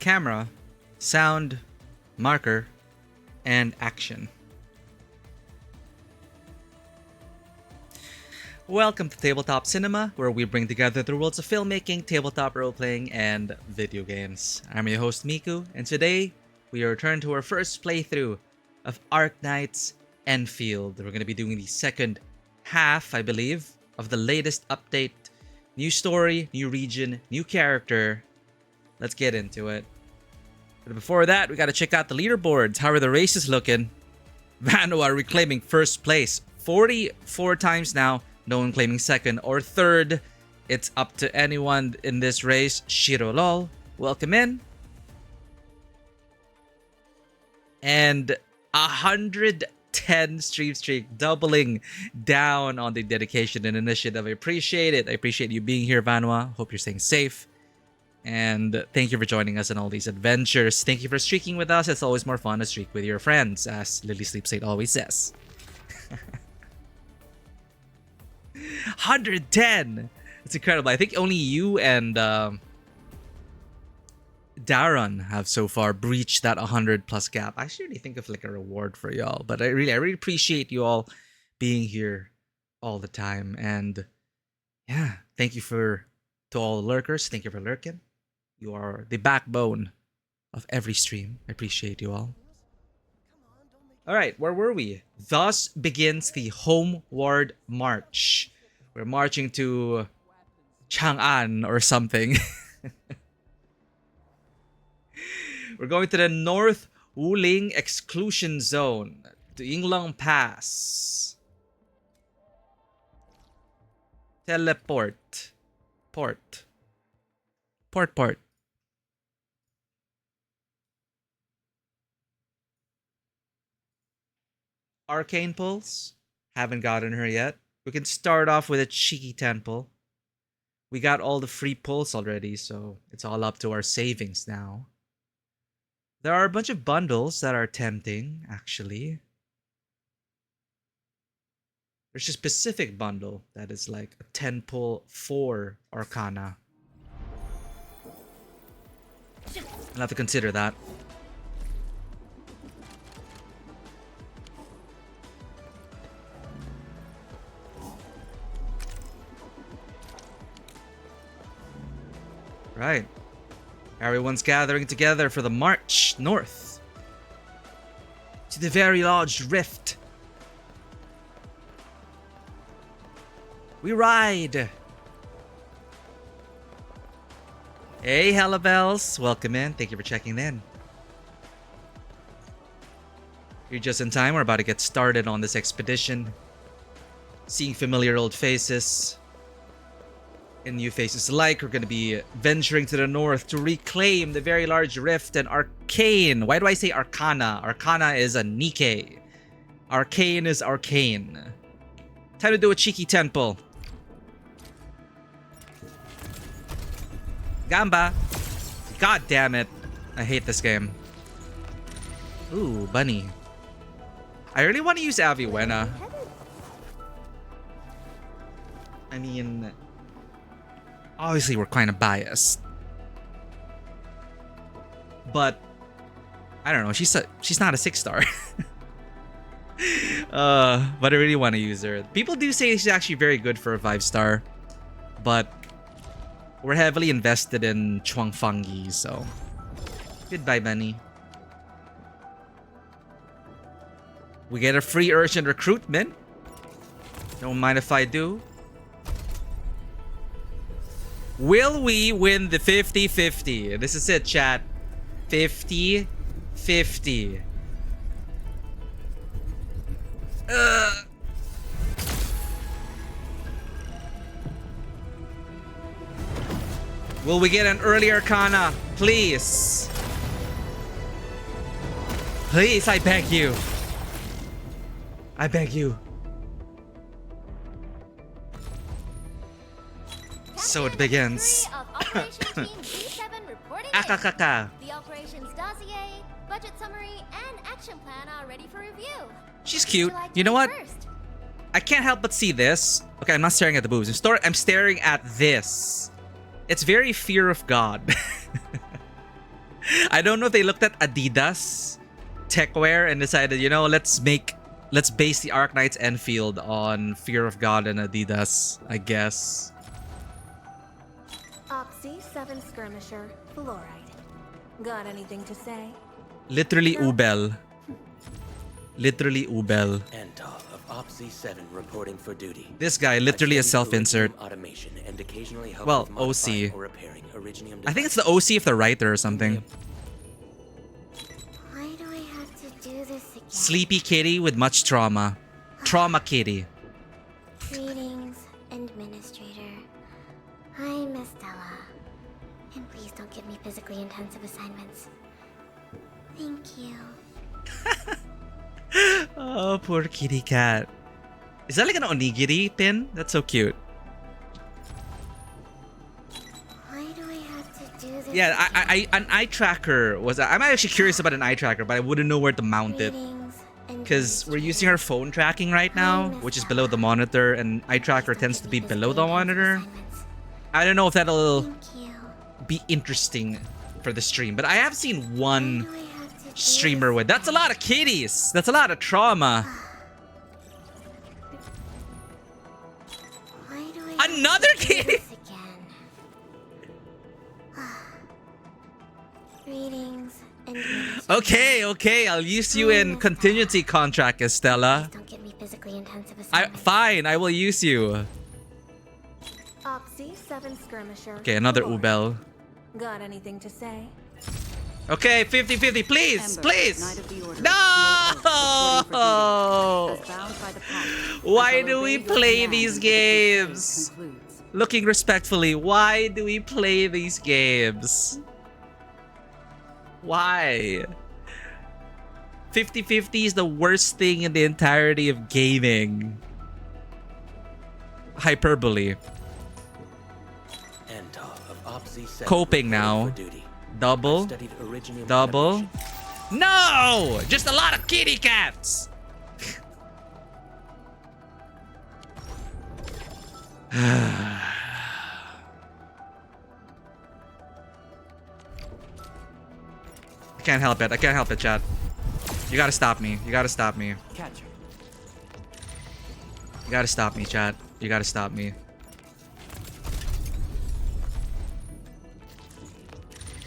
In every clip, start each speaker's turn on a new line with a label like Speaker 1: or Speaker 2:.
Speaker 1: camera, sound, marker, and action. Welcome to Tabletop Cinema, where we bring together the worlds of filmmaking, tabletop role-playing, and video games. I'm your host Miku, and today we return to our first playthrough of Arknights Endfield. We're going to be doing the second half, I believe, of the latest update. New story, new region, new character. Let's get into it. But before that, we got to check out the leaderboards. How are the races looking? Vanua reclaiming first place 44 times now. No one claiming second or third. It's up to anyone in this race. Shirolol, welcome in. And 110 stream streak, doubling down on the dedication and initiative. I appreciate it. I appreciate you being here, Vanua. Hope you're staying safe. And thank you for joining us in all these adventures. Thank you for streaking with us. It's always more fun to streak with your friends, as Lily Sleepstate always says. 110! It's incredible. I think only you and Darren have so far breached that 100 plus gap. I should really think of like a reward for y'all, but I really appreciate you all being here all the time. And yeah, thank you to all the lurkers. Thank you for lurking. You are the backbone of every stream. I appreciate you all. All right, where were we? Thus begins the homeward march. We're marching to Chang'an or something. We're going to the North Wuling Exclusion Zone, to Yinglang Pass. Teleport. Port. Arcane Pulse. Haven't gotten her yet. We can start off with a cheeky 10 pull. We got all the free pulls already, so it's all up to our savings now. There are a bunch of bundles that are tempting, actually. There's a specific bundle that is like a 10 pull for Arcana. I'll have to consider that. Right. Everyone's gathering together for the march north to the very large rift. We ride. Hey, Hellabells. Welcome in. Thank you for checking in. You're just in time. We're about to get started on this expedition. Seeing familiar old faces. And new faces alike. We're going to be venturing to the north to reclaim the very large rift and arcane. Why do I say arcana? Arcana is a Nikkei. Arcane is arcane. Time to do a cheeky temple. Gamba. God damn it. I hate this game. Ooh, bunny. I really want to use Aviwena. I mean, obviously we're kind of biased. But I don't know, she's not a 6-star. But I really want to use her. People do say she's actually very good for a 5-star. But we're heavily invested in Chuangfangi, so goodbye, bunny. We get a free urgent recruitment. Don't mind if I do. Will we win the 50-50? This is it, chat. 50-50. Will we get an early Arcana? Please. Please, I beg you. I beg you. So it begins. Akakaka.
Speaker 2: The operations dossier, budget summary, and action plan are ready for review.
Speaker 1: She's cute. You know what? I can't help but see this. Okay, I'm not staring at the boobs. I'm staring at this. It's very fear of God. I don't know if they looked at Adidas techwear and decided, you know, let's base the Arknights Endfield on Fear of God and Adidas, I guess.
Speaker 3: Opsy 7 Skirmisher, Fluoride. Got anything to say?
Speaker 1: Literally Ubel. Literally Ubel.
Speaker 4: Antal of Opsy 7 reporting for duty.
Speaker 1: This guy literally a self-insert.
Speaker 4: Automation and occasionally help
Speaker 1: Well,
Speaker 4: with modifying
Speaker 1: OC.
Speaker 4: or repairing Originium
Speaker 1: I think it's the OC of the writer or something.
Speaker 2: Why do I have to do this again?
Speaker 1: Sleepy kitty with much trauma. Trauma kitty.
Speaker 2: Greetings, Administrator. Hi, Miss Stella. And please don't give me physically intensive assignments. Thank you.
Speaker 1: Oh, poor kitty cat. Is that like an onigiri pin? That's so cute.
Speaker 2: Why do I have to do this?
Speaker 1: Yeah, an eye tracker was. I'm actually curious about an eye tracker, but I wouldn't know where to mount it. Because we're using our phone tracking right now, which is below the monitor, and eye tracker tends to be below the monitor. I don't know if that'll
Speaker 2: Thank you.
Speaker 1: be interesting for the stream, but I have seen one
Speaker 2: Why do I have to do
Speaker 1: streamer
Speaker 2: this
Speaker 1: with. That's a lot of kitties. That's a lot of trauma.
Speaker 2: Why do I have
Speaker 1: Another
Speaker 2: to do
Speaker 1: kitty?
Speaker 2: this again? Greetings, Administrator.
Speaker 1: Okay, I'll use you in contingency contract, Estella.
Speaker 2: Please don't give me physically intensive assignments.
Speaker 1: Fine, I will use you.
Speaker 3: Opsy 7 Skirmisher.
Speaker 1: Okay, another
Speaker 3: Fluoride.
Speaker 1: Ubel.
Speaker 3: Got anything to say?
Speaker 1: Okay, 50-50, please,
Speaker 5: Ember,
Speaker 1: please.
Speaker 5: Knight of the Order,
Speaker 1: No!
Speaker 5: as bound by the pact,
Speaker 1: Why
Speaker 5: and shall
Speaker 1: do we
Speaker 5: obey your
Speaker 1: play
Speaker 5: command
Speaker 1: these
Speaker 5: until the crusade
Speaker 1: games?
Speaker 5: concludes.
Speaker 1: Looking respectfully, why do we play these games? Why? 50-50 is the worst thing in the entirety of gaming. Hyperbole.
Speaker 4: Antal of Opsy 7
Speaker 1: Coping
Speaker 4: reporting
Speaker 1: now.
Speaker 4: for duty.
Speaker 1: Double.
Speaker 4: Studied Originium
Speaker 1: Double.
Speaker 4: automation.
Speaker 1: No! Just a lot of kitty cats! I can't help it. I can't help it, Chad. You gotta stop me. You gotta stop me.
Speaker 5: Catcher.
Speaker 1: You gotta stop me, Chad. You gotta stop me.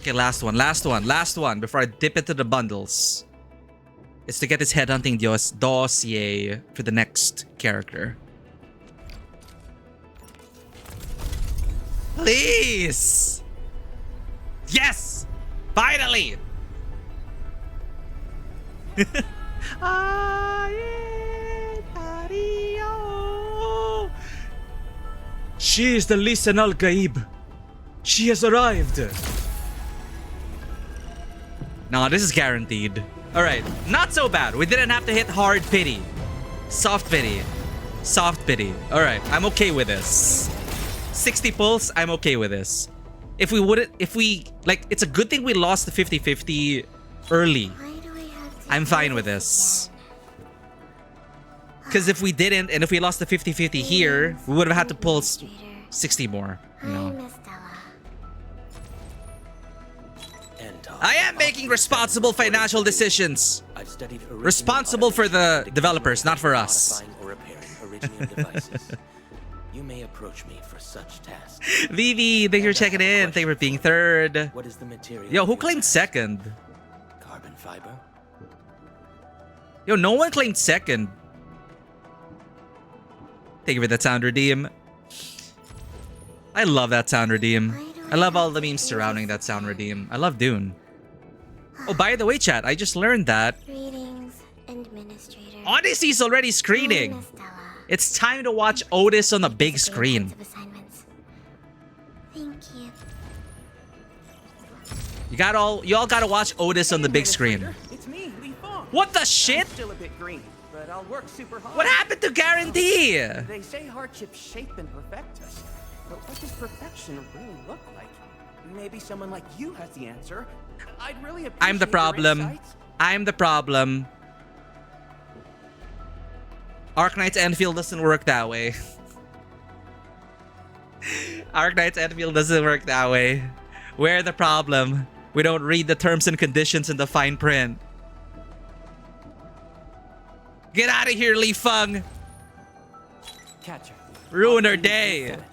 Speaker 1: Okay, last one before I dip into the bundles. It's to get his headhunting dossier for the next character. Please! Yes! Finally! She is the Lisan al-Gaib. She has arrived. No, this is guaranteed. Alright, not so bad. We didn't have to hit hard pity. Soft pity. Soft pity. Alright, I'm okay with this. 60 pulse, I'm okay with this. If we, like, it's a good thing we lost the 50-50 early.
Speaker 2: Why do I have to
Speaker 1: I'm
Speaker 2: do
Speaker 1: fine with this. Because if we didn't, and if we lost the 50-50 here, we would have had to pull 60 more. You
Speaker 2: Hi,
Speaker 1: know.
Speaker 2: Miss Stella.
Speaker 4: Antal
Speaker 1: I am
Speaker 4: of
Speaker 1: making
Speaker 4: Opsy
Speaker 1: responsible
Speaker 4: 7 reporting
Speaker 1: financial
Speaker 4: for duty.
Speaker 1: decisions.
Speaker 4: I've studied Originium
Speaker 1: Responsible for the
Speaker 4: automation and
Speaker 1: developers, not for
Speaker 4: occasionally
Speaker 1: us.
Speaker 4: modifying or repairing Originium devices. You may approach me for such tasks.
Speaker 1: Vivi, thank you for checking in. Thank you for being third.
Speaker 4: What is the material?
Speaker 1: Yo,
Speaker 4: of
Speaker 1: who
Speaker 4: your
Speaker 1: claimed
Speaker 4: task?
Speaker 1: second?
Speaker 4: Carbon fiber.
Speaker 1: Yo, no one claimed second. Thank you for that sound redeem. I love that sound redeem. I love all the memes surrounding that sound redeem. I love Dune. Oh, by the way, chat, I just learned that
Speaker 2: Greetings, Administrator.
Speaker 1: Odyssey's already
Speaker 2: Hi,
Speaker 1: screening.
Speaker 2: Miss Stella.
Speaker 1: It's time to watch Otis on the big
Speaker 2: Physically
Speaker 1: screen.
Speaker 2: intensive assignments. Thank you.
Speaker 1: You all gotta watch Otis on the big screen.
Speaker 6: It's me, Lee Fong.
Speaker 1: What the shit?
Speaker 6: I'm still a bit green, but I'll work super hard.
Speaker 1: What happened to guarantee?
Speaker 6: They say hardships shape and perfect us. But what does perfection really look like? Maybe someone like you has the answer. I'd really appreciate
Speaker 1: I'm the
Speaker 6: your
Speaker 1: problem.
Speaker 6: insights.
Speaker 1: I'm the problem. Arknights Endfield doesn't work that way. Arknights Endfield doesn't work that way. We're the problem. We don't read the terms and conditions in the fine print. Get out of here, Li Feng!
Speaker 6: Catcher.
Speaker 1: Ruin our
Speaker 6: I'll bring you
Speaker 1: day.
Speaker 6: this setup.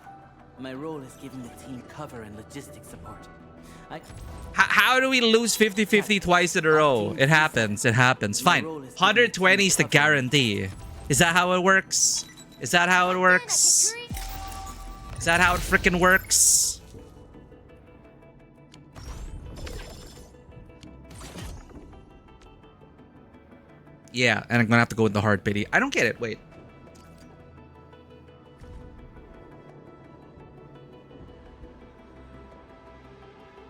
Speaker 6: My role is giving the team cover and logistics support.
Speaker 1: How do we lose 50-50 twice in a row? It happens. It happens. Fine. 120 is the guarantee. Is that how it works? Is that how it works? Is that how it frickin' works? Yeah, and I'm gonna have to go with the hard pity. I don't get it. Wait.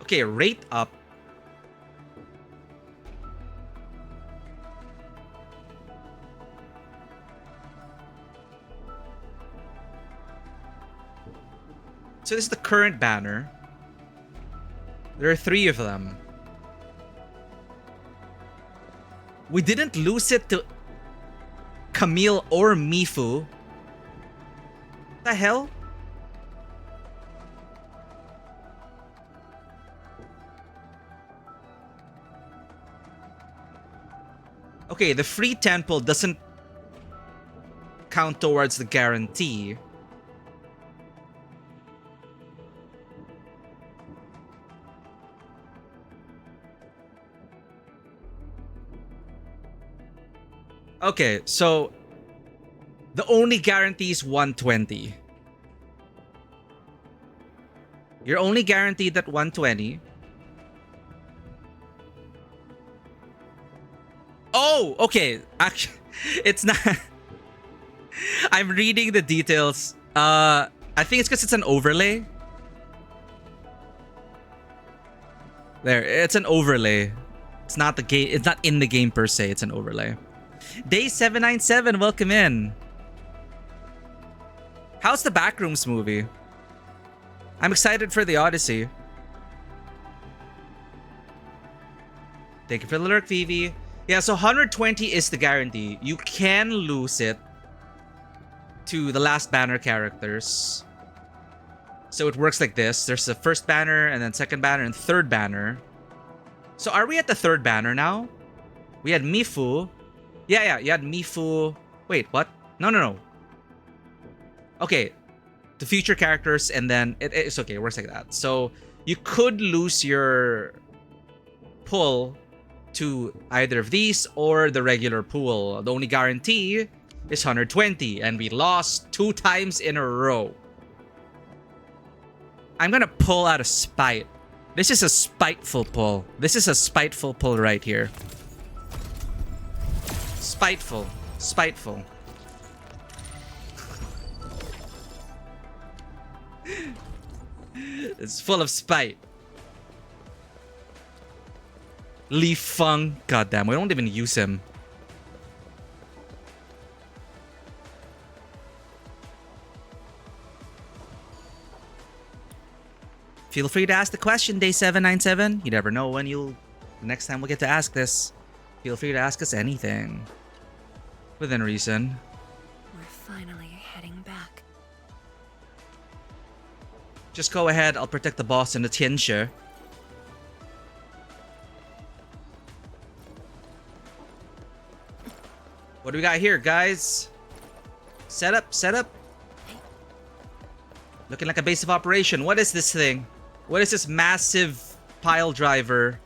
Speaker 1: Okay, rate up. So this is the current banner. There are 3 of them. We didn't lose it to Camille or Mifu. What the hell? Okay, the free temple doesn't count towards the guarantee. Okay, so the only guarantee is 120. You're only guaranteed at 120. Oh, okay. Actually, it's not. I'm reading the details. I think it's because it's an overlay. There, it's an overlay. It's not the game. It's not in the game per se. It's an overlay. Day 797, welcome in. How's the Backrooms movie? I'm excited for the Odyssey. Thank you for the lurk, Vivi. Yeah, so 120 is the guarantee. You can lose it to the last banner characters. So it works like this. There's the first banner, and then second banner, and third banner. So are we at the third banner now? We had Mifu. Yeah, you had Mifu. Wait, what? No. Okay, the future characters, and then it's okay. It works like that. So you could lose your pull to either of these or the regular pool. The only guarantee is 120, and we lost 2 times in a row. I'm gonna pull out of spite. This is a spiteful pull. This is a spiteful pull right here. Spiteful. Spiteful. It's full of spite. Li Feng. Goddamn, we don't even use him. Feel free to ask the question, day 797. You never know when next time we'll get to ask this. Feel free to ask us anything. Within reason.
Speaker 3: We're finally heading back.
Speaker 1: Just go ahead, I'll protect the boss and the Tianxue. What do we got here, guys? Set up. Looking like a base of operation. What is this thing? What is this massive pile driver?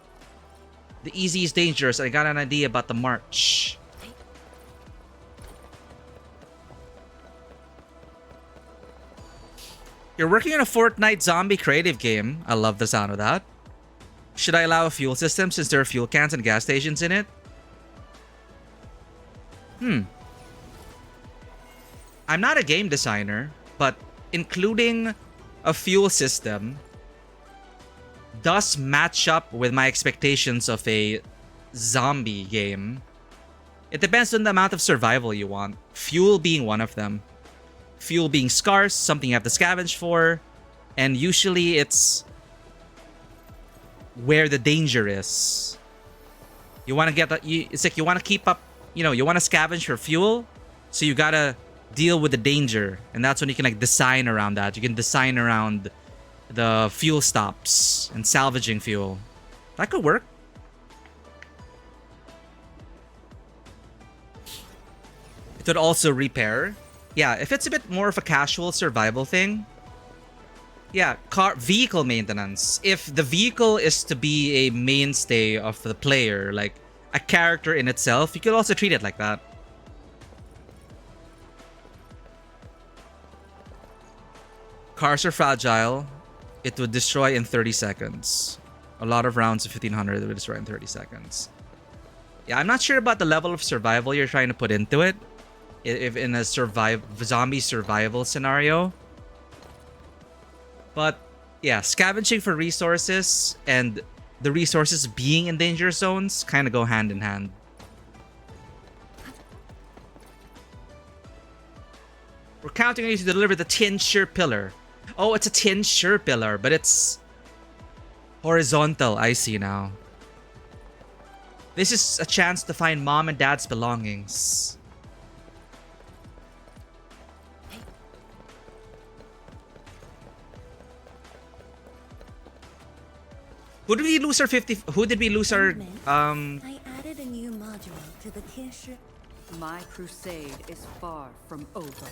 Speaker 1: The easy is dangerous. I got an idea about the march. You're working on a Fortnite zombie creative game. I love the sound of that. Should I allow a fuel system since there are fuel cans and gas stations in it? I'm not a game designer, but including a fuel system does match up with my expectations of a zombie game. It depends on the amount of survival you want. Fuel being one of them. Fuel being scarce, something you have to scavenge for, and usually it's where the danger is. You want to get that. It's like you want to keep up. You want to scavenge for fuel, so you gotta deal with the danger, and that's when you can like design around that. You can design around the fuel stops and salvaging fuel. That could work. It would also repair. Yeah, if it's a bit more of a casual survival thing. Yeah, vehicle maintenance. If the vehicle is to be a mainstay of the player, like a character in itself, you could also treat it like that. Cars are fragile. It would destroy in 30 seconds. A lot of rounds of 1500 it would destroy in 30 seconds. Yeah, I'm not sure about the level of survival you're trying to put into it. If in a zombie survival scenario. But yeah, scavenging for resources and the resources being in danger zones kind of go hand in hand. We're counting on you to deliver the tin shear pillar. Oh, it's a tin shear pillar, but it's horizontal. I see now. This is a chance to find mom and dad's belongings. Who did we lose our 50? Who did we lose our
Speaker 3: I added a new module to the Kinship.
Speaker 5: My crusade is far from over.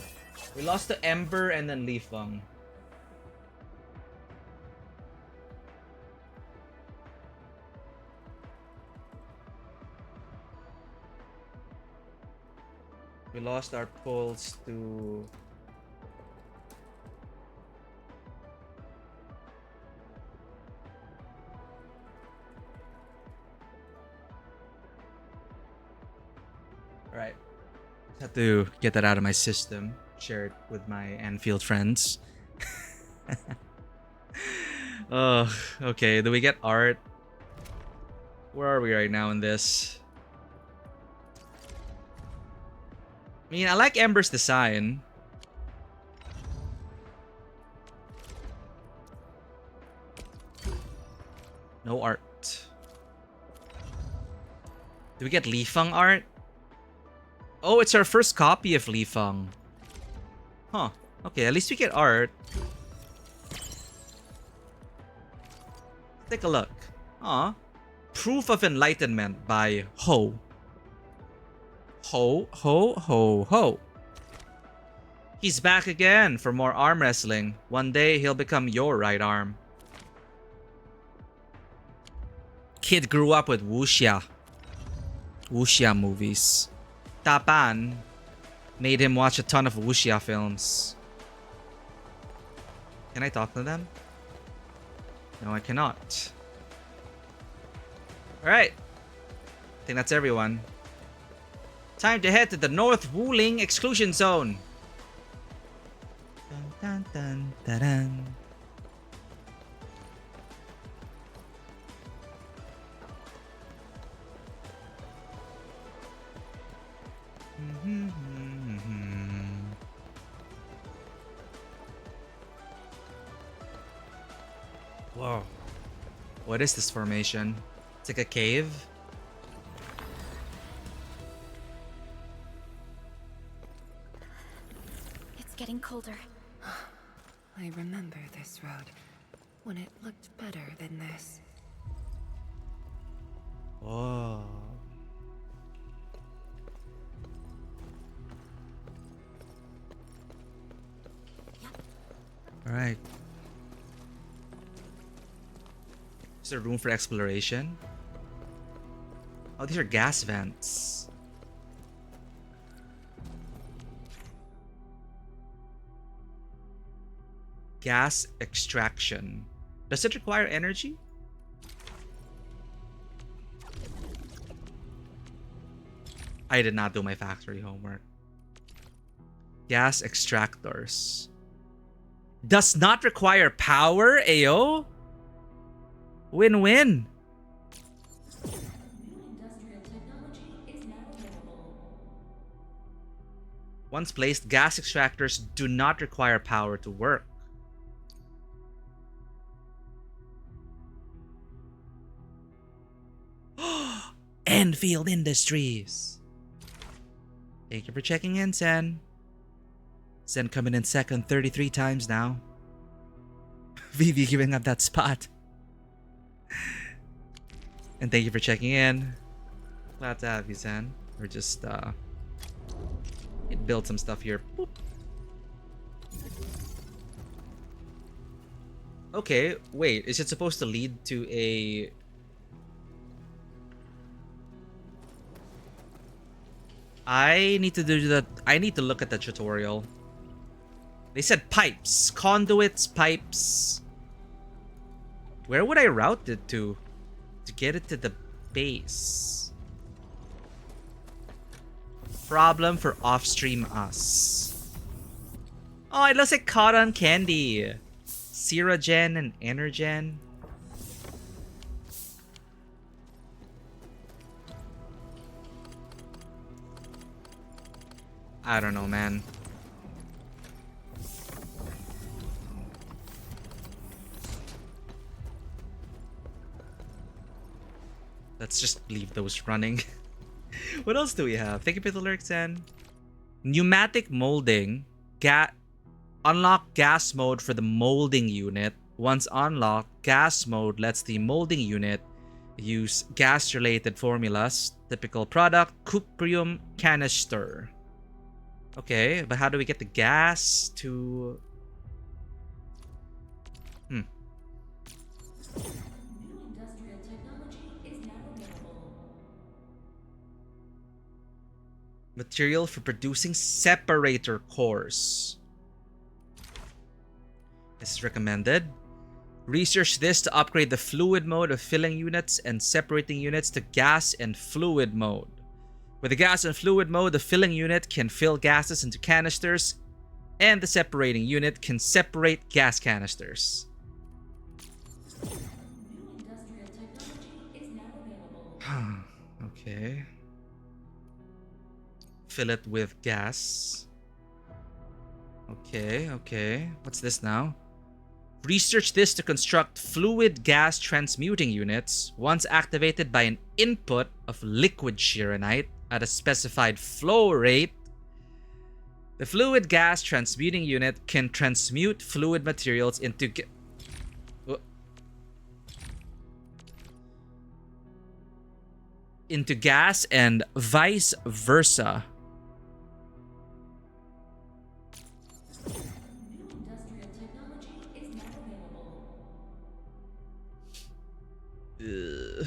Speaker 1: We lost to Ember and then Leafung. We lost our pulse to... Alright. Just have to get that out of my system. Share it with my Endfield friends. Oh, okay. Do we get art? Where are we right now in this? I mean, I like Ember's design. No art. Do we get Leafung art? Oh, it's our first copy of Leafung. Huh. Okay, at least we get art. Take a look. Aw. Proof of Enlightenment by Ho. Ho, ho, ho, ho. He's back again for more arm wrestling. One day he'll become your right arm. Kid grew up with wuxia. Wuxia movies. Tapan made him watch a ton of wuxia films. Can I talk to them? No, I cannot. Alright. I think that's everyone. Time to head to the North Wuling Exclusion Zone. Dun, dun, dun, dun, dun. Whoa. What is this formation? It's like a cave?
Speaker 2: It's getting colder.
Speaker 3: I remember this road when it looked better than this.
Speaker 1: Whoa. Alright. Is there room for exploration? Oh, these are gas vents. Gas extraction. Does it require energy? I did not do my factory homework. Gas extractors. Does not require power, Ayo? Win-win. Once placed, gas extractors do not require power to work. Endfield Industries. Thank you for checking in, Sen. Sen coming in second 33 times now. Vivi giving up that spot. And thank you for checking in. Glad to have you, San. We're just build some stuff here. Boop. Okay, wait, is it supposed to lead to a... I need to do that. I need to look at the tutorial. They said pipes, conduits, pipes. Where would I route it to get it to the base? Problem for off-stream us. Oh, it looks like cotton candy. Siragen and Energen. I don't know, man. Let's just leave those running. What else do we have? Thank you for the lyrics, and pneumatic molding. Unlock gas mode for the molding unit. Once unlocked, gas mode lets the molding unit use gas-related formulas. Typical product, cuprium canister. Okay, but how do we get the gas to... Material for producing separator cores. This is recommended. Research this to upgrade the fluid mode of filling units and separating units to gas and fluid mode. With the gas and fluid mode, the filling unit can fill gases into canisters, and the separating unit can separate gas canisters. Okay. Fill it with gas. Okay. What's this now? Research this to construct fluid gas transmuting units. Once activated by an input of liquid chironite at a specified flow rate, the fluid gas transmuting unit can transmute fluid materials into gas and vice versa. Ugh.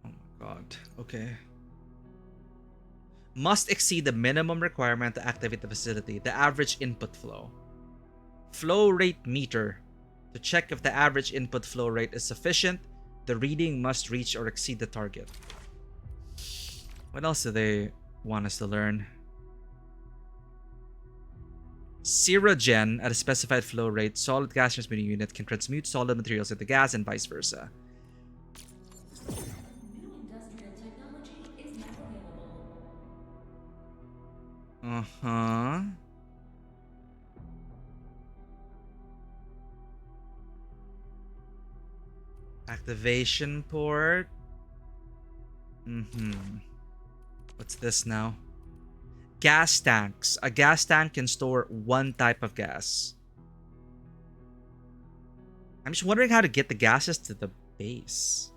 Speaker 1: Oh my god. Okay. Must exceed the minimum requirement to activate the facility. The average input flow. Flow rate meter. To check if the average input flow rate is sufficient, the reading must reach or exceed the target. What else do they want us to learn? Siragen at a specified flow rate, solid gas transmuting unit can transmute solid materials into gas and vice versa. Uh-huh. Activation port. What's this now? Gas tanks. A gas tank can store one type of gas. I'm just wondering how to get the gases to the base.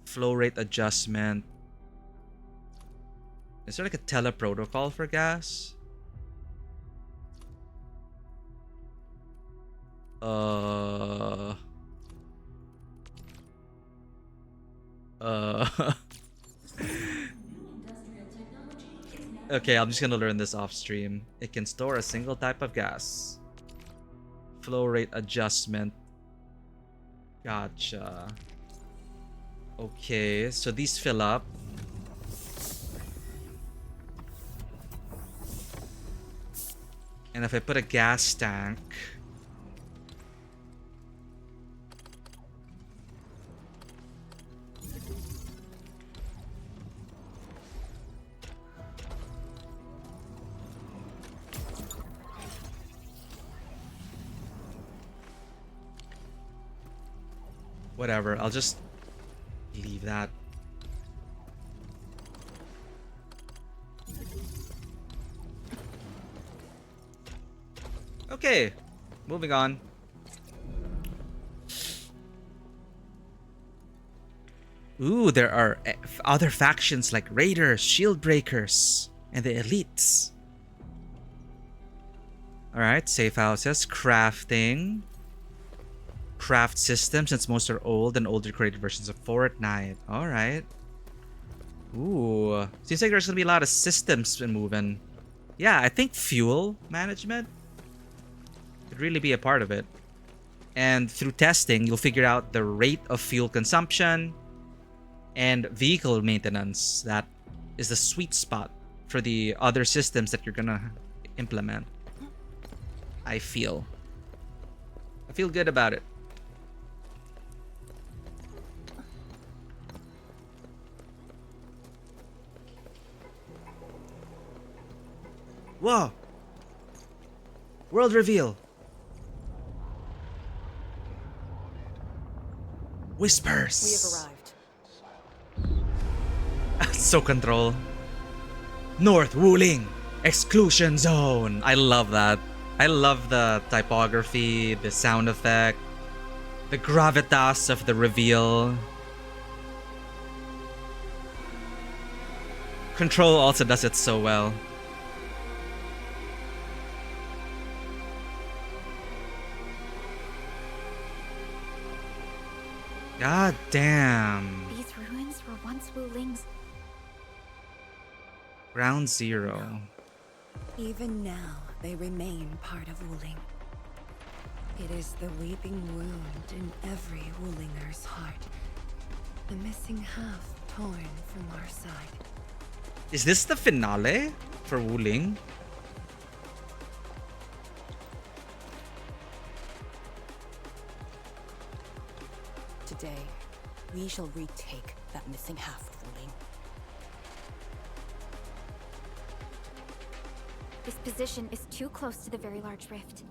Speaker 1: Flow rate adjustment. Is there like a teleprotocol for gas? Okay, I'm just gonna learn this off stream. It can store a single type of gas. Flow rate adjustment. Gotcha. Okay, so these fill up. And if I put a gas tank... Whatever, I'll just leave that. Okay, moving on. Ooh, there are other factions like Raiders, Shield Breakers, and the Elites. Alright, safe houses, crafting. Craft systems, since most are old and older created versions of Fortnite. Alright. Ooh, seems like there's gonna be a lot of systems moving. Yeah, I think fuel management could really be a part of it. And through testing, you'll figure out the rate of fuel consumption and vehicle maintenance. That is the sweet spot for the other systems that you're gonna implement. I feel good about it. Whoa! World reveal. Whispers.
Speaker 5: We have arrived.
Speaker 1: So control. North Wuling Exclusion Zone. I love that. I love the typography, the sound effect, the gravitas of the reveal. Control also does it so well. God damn.
Speaker 2: These ruins were once Wuling's.
Speaker 1: Ground Zero.
Speaker 3: Even now, they remain part of Wuling. It is the weeping wound in every Wulinger's heart. The missing half torn from our side.
Speaker 1: Is this the finale for Wuling?
Speaker 5: Today, we shall retake that missing half of Wuling.
Speaker 2: This position is too close to the very large rift.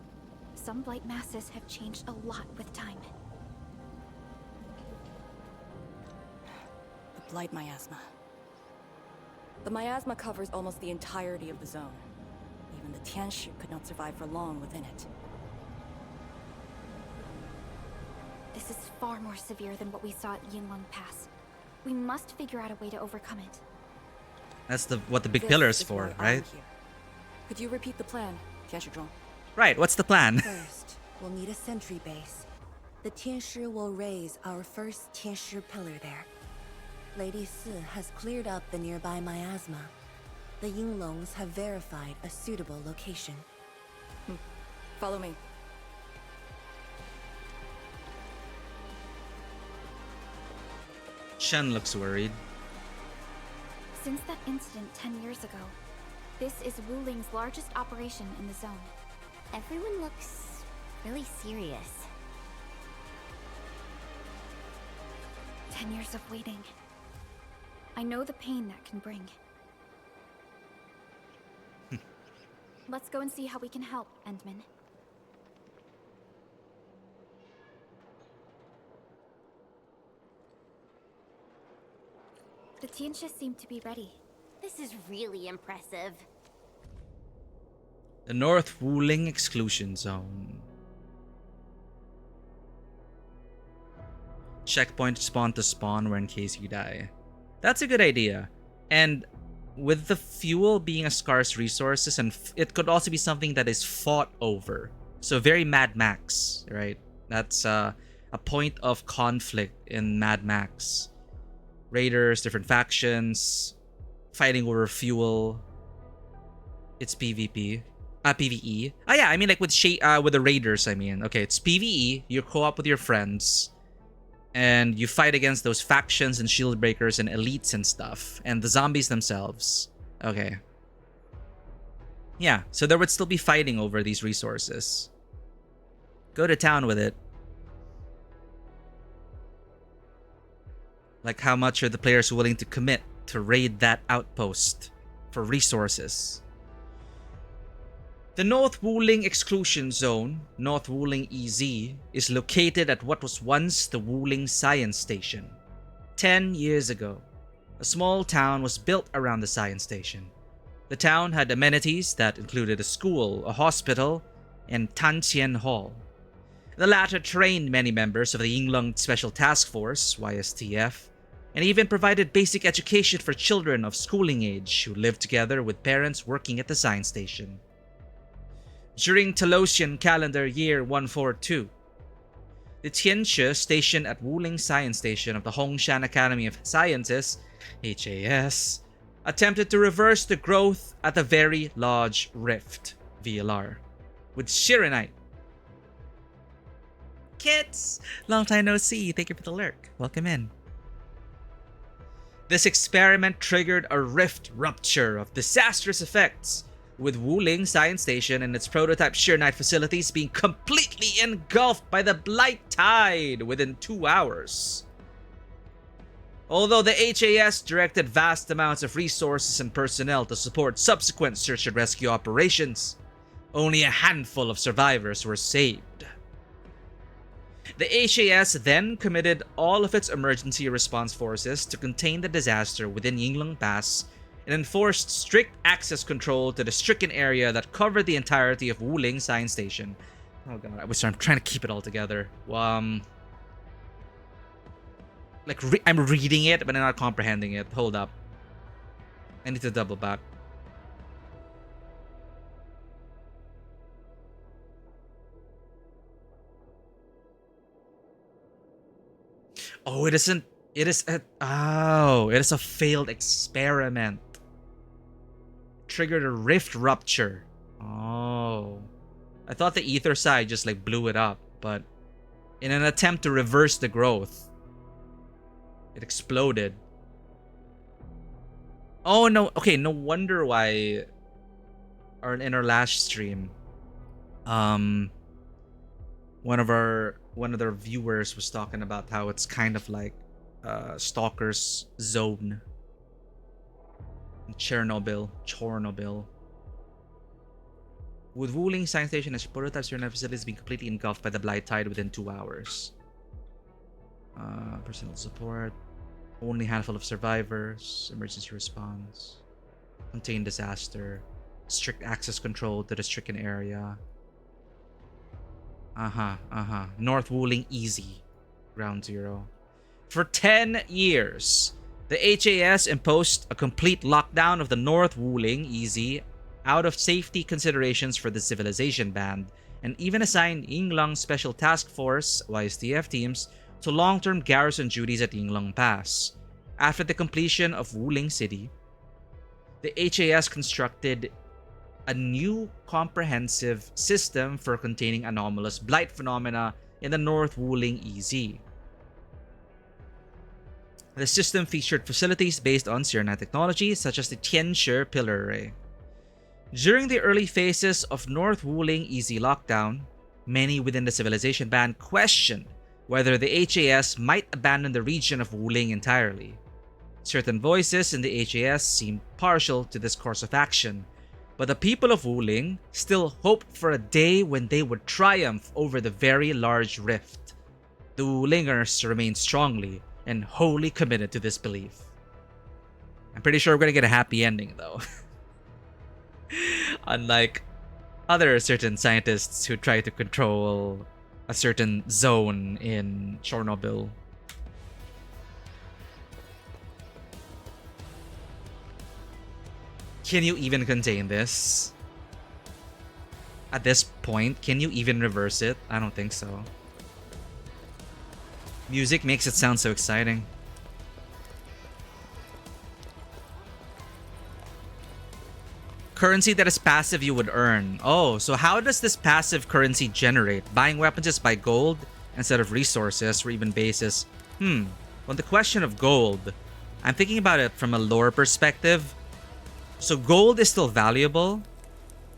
Speaker 2: Some blight masses have changed a lot with time.
Speaker 5: The blight miasma. The miasma covers almost the entirety of the zone. Even the Tianshi could not survive for long within it.
Speaker 2: This is far more severe than what we saw at Yinlong Pass. We must figure out a way to overcome it.
Speaker 1: That's what the big
Speaker 5: This
Speaker 1: pillar is
Speaker 5: is
Speaker 1: for,
Speaker 5: why I'm
Speaker 1: right?
Speaker 5: here. Could you repeat the plan, Tianshi?
Speaker 1: Right, what's the plan?
Speaker 3: First, we'll need a sentry base. The Tianshi will raise our first Tianshi pillar there. Lady Si has cleared up the nearby miasma. The Yinglongs have verified a suitable location.
Speaker 5: Follow me.
Speaker 1: Shen looks worried.
Speaker 2: Since that incident 10 years ago, this is Wuling's largest operation in the zone. Everyone looks really serious. 10 years of waiting. I know the pain that can bring. Let's go and see how we can help, Endman. The Tianshi seem to be ready. This is really impressive.
Speaker 1: The North Wuling Exclusion Zone. Checkpoint spawn to spawn where in case you die. That's a good idea. And with the fuel being a scarce resources, and it could also be something that is fought over. So very Mad Max, right? That's a point of conflict in Mad Max. Raiders, different factions, fighting over fuel. It's PvP. PvE. Oh yeah, I mean like with the Raiders, I mean. Okay, it's PvE. You co-op with your friends. And you fight against those factions and shield breakers and elites and stuff. And the zombies themselves. Okay. Yeah, so there would still be fighting over these resources. Go to town with it. Like how much are the players willing to commit to raid that outpost for resources? The North Wuling Exclusion Zone, North Wuling EZ, is located at what was once the Wuling Science Station. 10 years ago, a small town was built around the science station. The town had amenities that included a school, a hospital, and Tanqian Hall. The latter trained many members of the Yinglong Special Task Force, YSTF, and even provided basic education for children of schooling age who lived together with parents working at the science station. During Talosian calendar year 142, the Tianshi stationed at Wuling Science Station of the Hongshan Academy of Sciences, HAS, attempted to reverse the growth at the Very Large Rift, VLR, with Shirinite. Kids! Long time no see. Thank you for the lurk. Welcome in. This experiment triggered a rift rupture of disastrous effects, with Wuling Science Station and its prototype Shirinite facilities being completely engulfed by the Blight Tide within 2 hours. Although the HAS directed vast amounts of resources and personnel to support subsequent search and rescue operations, only a handful of survivors were saved. The HAS then committed all of its emergency response forces to contain the disaster within Yinglong Pass and enforced strict access control to the stricken area that covered the entirety of Wuling Science Station. Oh god, I'm trying to keep it all together. I'm reading it, but I'm not comprehending it. Hold up. I need to double back. Oh, it isn't. It is a failed experiment. Triggered a rift rupture. Oh. I thought the ether side just like blew it up, but in an attempt to reverse the growth, it exploded. Oh no, okay, no wonder why in our last stream, one of their viewers was talking about how it's kind of like Stalker's zone. Chernobyl. With Wuling Science Station and prototype Shirinite facilities being completely engulfed by the Blight Tide within 2 hours. Personal support. Only handful of survivors. Emergency response. Contained disaster. Strict access control to the stricken area. North Wuling easy. Ground zero. For 10 years, the HAS imposed a complete lockdown of the North Wuling easy out of safety considerations for the civilization band, and even assigned Yinglong Special Task Force YSTF teams to long-term garrison duties at Yinglong Pass. After the completion of Wuling City, the HAS constructed a new comprehensive system for containing anomalous blight phenomena in the North Wuling EZ. The system featured facilities based on Shirinite technology, such as the Tianshi Pillar Array. During the early phases of North Wuling EZ lockdown, many within the civilization band questioned whether the HAS might abandon the region of Wuling entirely. Certain voices in the HAS seemed partial to this course of action, but the people of Wuling still hoped for a day when they would triumph over the Very Large Rift. The Wulingers remained strongly and wholly committed to this belief. I'm pretty sure we're gonna get a happy ending though. Unlike other certain scientists who try to control a certain zone in Chernobyl. Can you even contain this? At this point, can you even reverse it? I don't think so. Music makes it sound so exciting. Currency that is passive you would earn. Oh, so how does this passive currency generate? Buying weapons just by gold instead of resources or even bases? On the question of gold, I'm thinking about it from a lore perspective. So gold is still valuable.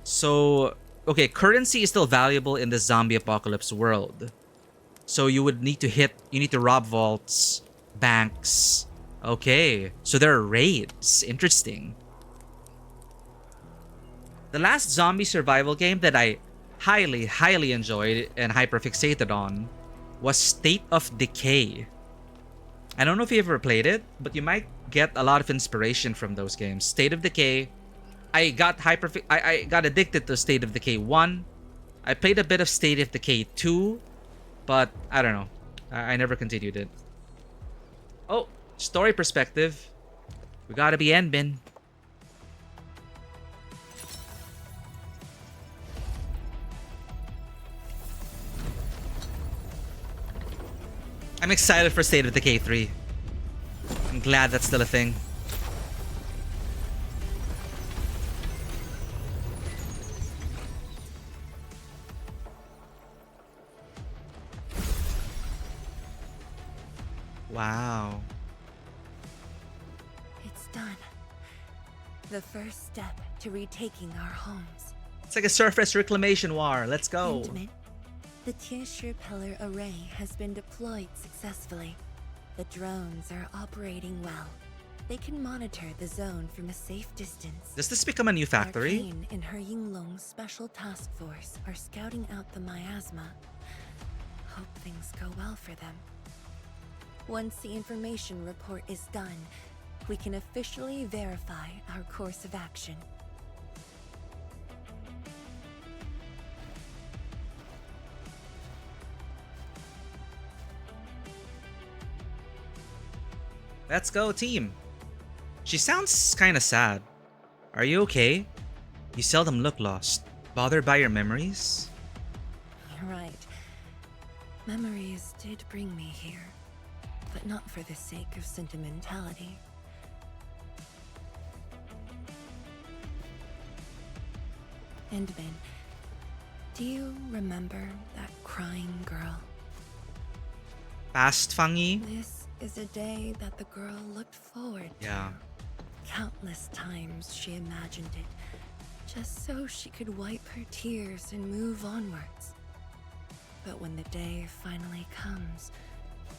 Speaker 1: So, okay, currency is still valuable in the zombie apocalypse world. So you need to rob vaults, banks. Okay, so there are raids. Interesting. The last zombie survival game that I highly enjoyed and hyperfixated on was State of Decay. I don't know if you ever played it, but you might get a lot of inspiration from those games. State of Decay. I got addicted to State of Decay 1, I played a bit of State of Decay 2, but I don't know. I never continued it. Oh, story perspective. We gotta be Enbin. I'm excited for State of Decay 3. I'm glad that's still a thing. Wow.
Speaker 3: It's done. The first step to retaking our homes.
Speaker 1: It's like a surface reclamation war. Let's go.
Speaker 3: Intimate. The Tianshi Pillar array has been deployed successfully. The drones are operating well. They can monitor the zone from a safe distance.
Speaker 1: Does this become a new factory?
Speaker 3: Arcane and her Yinglong's special task force are scouting out the miasma. Hope things go well for them. Once the information report is done, we can officially verify our course of action.
Speaker 1: Let's go, team. She sounds kinda sad. Are you okay? You seldom look lost. Bothered by your memories?
Speaker 3: You're right. Memories did bring me here, but not for the sake of sentimentality. Endman, do you remember that crying girl?
Speaker 1: Past Fangi?
Speaker 3: This is a day that the girl looked forward to.
Speaker 1: Yeah.
Speaker 3: Countless times she imagined it, just so she could wipe her tears and move onwards. But when the day finally comes,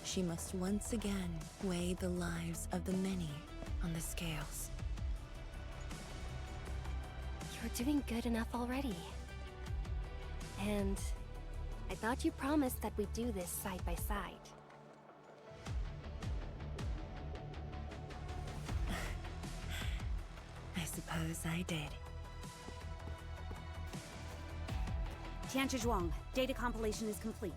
Speaker 3: she must once again weigh the lives of the many on the scales.
Speaker 7: You're doing good enough already. And I thought you promised that we'd do this side by side.
Speaker 3: I suppose I did.
Speaker 8: Tianzhuang, data compilation is complete.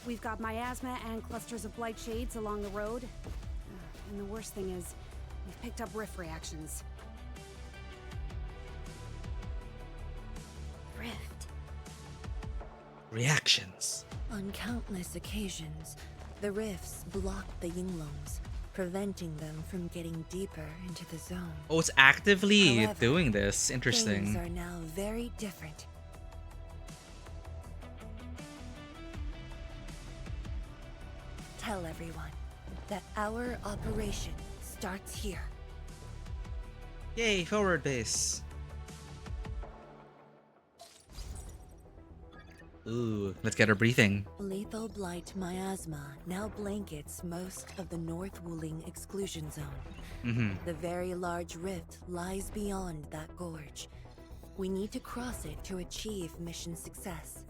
Speaker 8: We've got miasma and clusters of blight shades along the road. And the worst thing is, we've picked up rift reactions.
Speaker 7: Rift.
Speaker 1: Reactions.
Speaker 3: On countless occasions, the rifts blocked the Yinglongs, preventing them from getting deeper into the zone.
Speaker 1: Oh, it's actively
Speaker 3: However,
Speaker 1: doing this.
Speaker 3: Things
Speaker 1: Interesting.
Speaker 3: are now very different. Tell everyone that our operation starts here.
Speaker 1: Yay, forward base. Ooh, let's get her breathing.
Speaker 3: Lethal blight miasma now blankets most of the North Wuling exclusion zone. The very large rift lies beyond that gorge. We need to cross it to achieve mission success.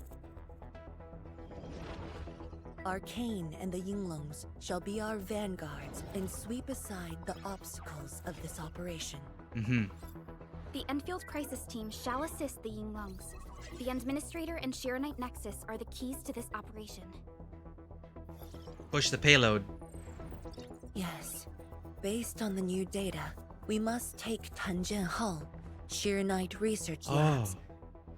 Speaker 3: Arkane and the Yinglongs shall be our vanguards and sweep aside the obstacles of this operation.
Speaker 2: The Endfield Crisis Team shall assist the Yinglongs. The Administrator and Shiranite Nexus are the keys to this operation.
Speaker 1: Push the payload.
Speaker 3: Yes. Based on the new data, we must take Tanjian Hull, Shiranite Research Labs,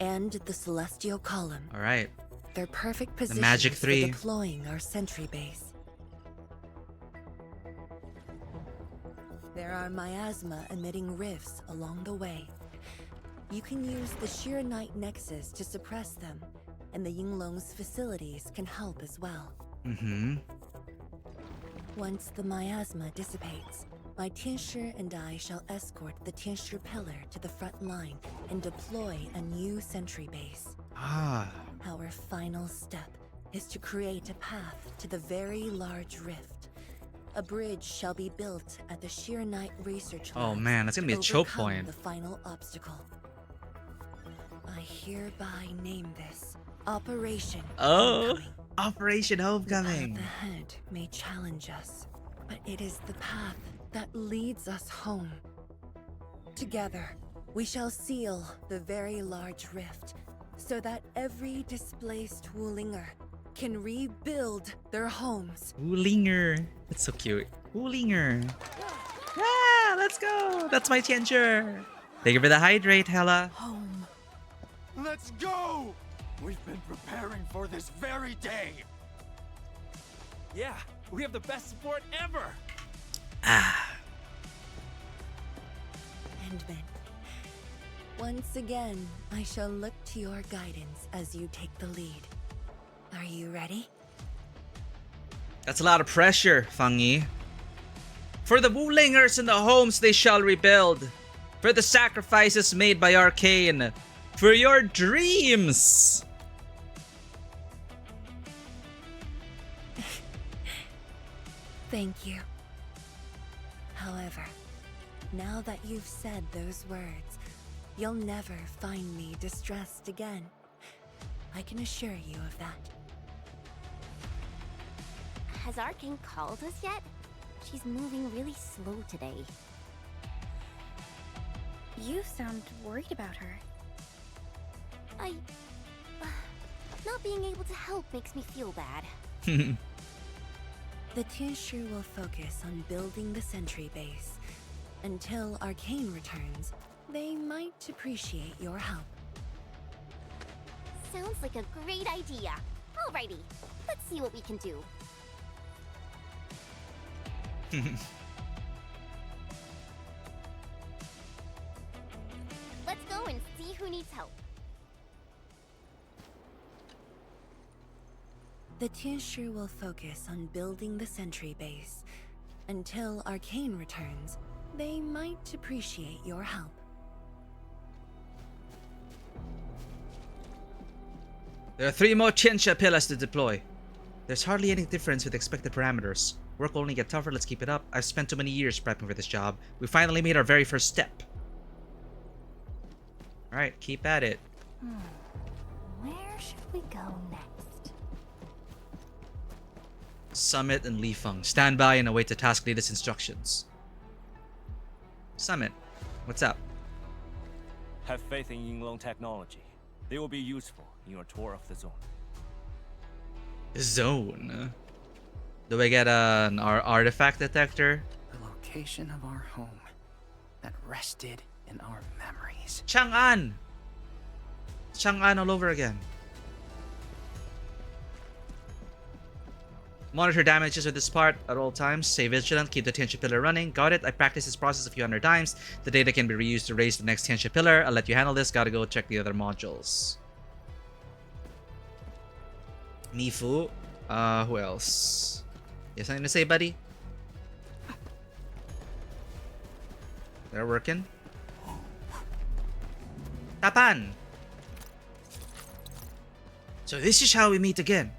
Speaker 3: and the Celestial Column.
Speaker 1: Alright.
Speaker 3: They're perfect positions
Speaker 1: Magic
Speaker 3: for
Speaker 1: 3.
Speaker 3: deploying our sentry base. There are miasma emitting rifts along the way. You can use the Shiranite Nexus to suppress them, and the Yinglong's facilities can help as well. Once the miasma dissipates, my Tianshi and I shall escort the Tianshi Pillar to the front line and deploy a new sentry base. Our final step is to create a path to the very large rift. A bridge shall be built at the Shiranite Research Labs.
Speaker 1: Oh man, that's gonna be a
Speaker 3: to
Speaker 1: choke
Speaker 3: overcome
Speaker 1: point.
Speaker 3: The final obstacle. I hereby name this Operation Homecoming.
Speaker 1: Operation
Speaker 3: The
Speaker 1: Homecoming.
Speaker 3: path ahead may challenge us, but it is the path that leads us home. Together, we shall seal the very large rift so that every displaced Wulinger can rebuild their homes.
Speaker 1: Wulinger. That's so cute. Wulinger. Ah, let's go. That's my Tianjur. Thank you for the hydrate, Hella.
Speaker 3: Home.
Speaker 9: Let's go! We've been preparing for this very day.
Speaker 6: Yeah, we have the best support ever.
Speaker 3: Endman. Once again, I shall look to your guidance as you take the lead. Are you ready?
Speaker 1: That's a lot of pressure, Fang Yi. For the Wulingers and the homes they shall rebuild. For the sacrifices made by Arcane. For your dreams.
Speaker 3: Thank you. However, now that you've said those words, you'll never find me distressed again. I can assure you of that.
Speaker 2: Has Arkane called us yet? She's moving really slow today.
Speaker 8: You sound worried about her.
Speaker 2: Not being able to help makes me feel bad.
Speaker 3: The Tianshi will focus on building the sentry base. Until Arcane returns, they might appreciate your help.
Speaker 2: Sounds like a great idea. Alrighty, let's see what we can do. Let's go and see who needs help.
Speaker 3: The Tianshi will focus on building the sentry base. Until Arcane returns, they might appreciate your help.
Speaker 1: There are 3 more Tianxia pillars to deploy. There's hardly any difference with expected parameters. Work will only get tougher, let's keep it up. I've spent too many years prepping for this job. We finally made our very first step. Alright, keep at it.
Speaker 7: Where should we go next?
Speaker 1: Summit and Li Feng. Stand by and await the task leader's instructions. Summit, what's up?
Speaker 10: Have faith in Yinglong technology. They will be useful in your tour of the zone.
Speaker 1: Zone? Do we get an artifact detector?
Speaker 6: The location of our home that rested in our memories.
Speaker 1: Chang'an! Chang'an all over again. Monitor damages with this part at all times. Stay vigilant. Keep the Tianxia pillar running. Got it. I practiced this process a few hundred times. The data can be reused to raise the next Tianxia pillar. I'll let you handle this. Gotta go check the other modules. Nifu. Who else? You have something to say, buddy? They're working. Tapan! So this is how we meet again.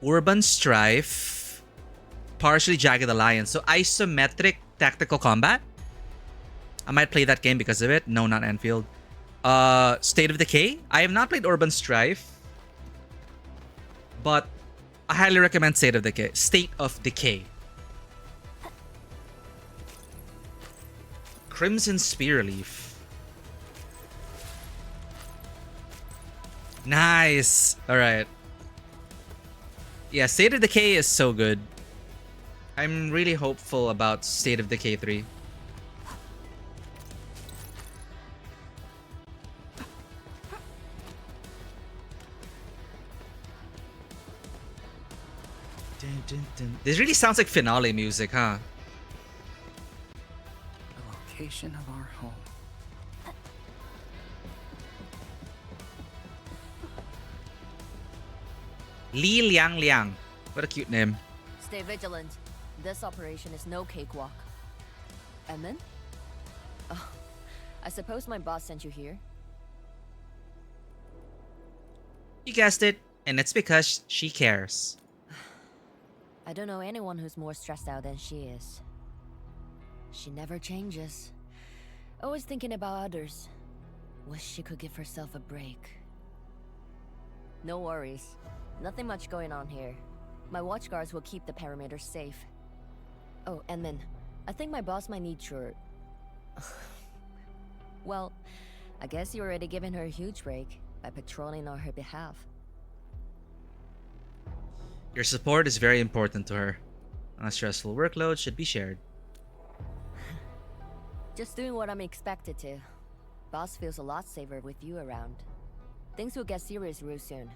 Speaker 1: Urban Strife, partially Jagged Alliance. So isometric tactical combat. I might play that game because of it. No, not Endfield. State of Decay. I have not played Urban Strife, but I highly recommend State of Decay. State of Decay. Crimson Spearleaf. Nice. All right. Yeah, State of Decay is so good. I'm really hopeful about State of Decay 3. Dun, dun, dun. This really sounds like finale music, huh?
Speaker 6: The location of our home.
Speaker 1: Li Liang Liang. What a cute name.
Speaker 5: Stay vigilant. This operation is no cakewalk. And then? Oh, I suppose my boss sent you here?
Speaker 1: You guessed it, and it's because she cares.
Speaker 5: I don't know anyone who's more stressed out than she is. She never changes. Always thinking about others. Wish she could give herself a break. No worries. Nothing much going on here. My watch guards will keep the perimeter safe. Oh, and then, I think my boss might need your Well, I guess you already given her a huge break by patrolling on her behalf.
Speaker 1: Your support is very important to her. A stressful workload should be shared.
Speaker 5: Just doing what I'm expected to. Boss feels a lot safer with you around. Things will get serious real soon.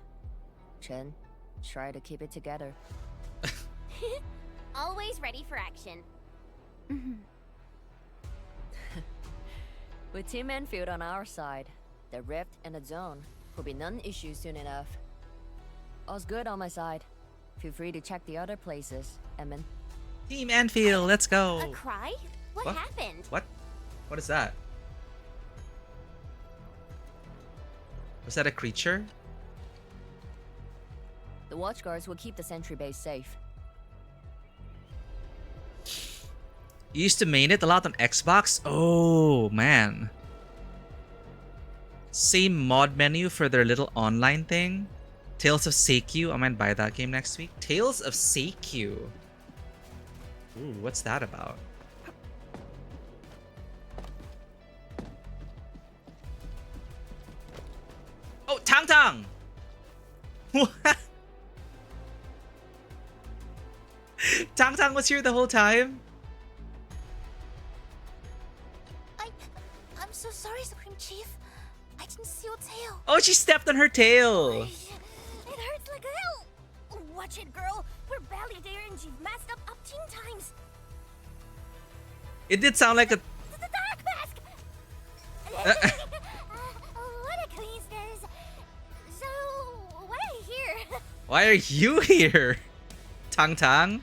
Speaker 5: Chen, try to keep it together.
Speaker 2: Always ready for action.
Speaker 5: With Team Endfield on our side, the rift and the zone will be non-issue soon enough. All's good on my side. Feel free to check the other places, Emin.
Speaker 1: Team Endfield, let's go!
Speaker 2: A cry? What happened?
Speaker 1: What? What is that? Was that a creature?
Speaker 5: The watchguards will keep the sentry base safe.
Speaker 1: You used to main it a lot on Xbox? Oh, man. Same mod menu for their little online thing. Tales of Seikyu. I might buy that game next week. Tales of Seikyu. Ooh, what's that about? Oh, Tang Tang! What? Tang Tang was here the whole time?
Speaker 2: I'm so sorry, Supreme Chief. I didn't see your tail.
Speaker 1: Oh, she stepped on her tail!
Speaker 2: It hurts like hell. Watch it, girl. We're barely there and you've messed up 10 times.
Speaker 1: It did sound like a...
Speaker 2: The dark mask! What a coincidence. So, why are you here?
Speaker 1: Why are you here? Tang Tang?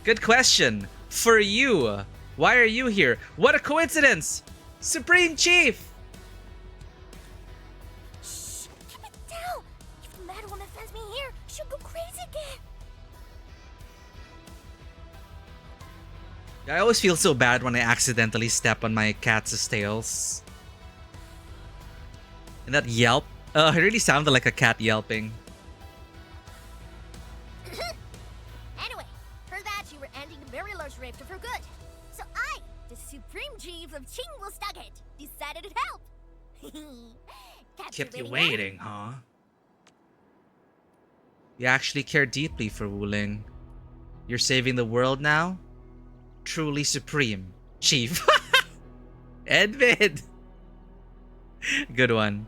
Speaker 1: Good question. For you. Why are you here? What a coincidence! Supreme Chief!
Speaker 2: Shh! Keep it down! If the mad woman finds me here, she'll go crazy again.
Speaker 1: I always feel so bad when I accidentally step on my cat's tails. And that yelp, it really sounded like a cat yelping.
Speaker 2: Anyway, heard that you were ending a very large rift for good. So I, the Supreme Chief of Chingwell-Stucket, decided to help.
Speaker 1: Kept you waiting, huh? You actually care deeply for Wuling. You're saving the world now? Truly supreme, Chief. Edvid! Good one.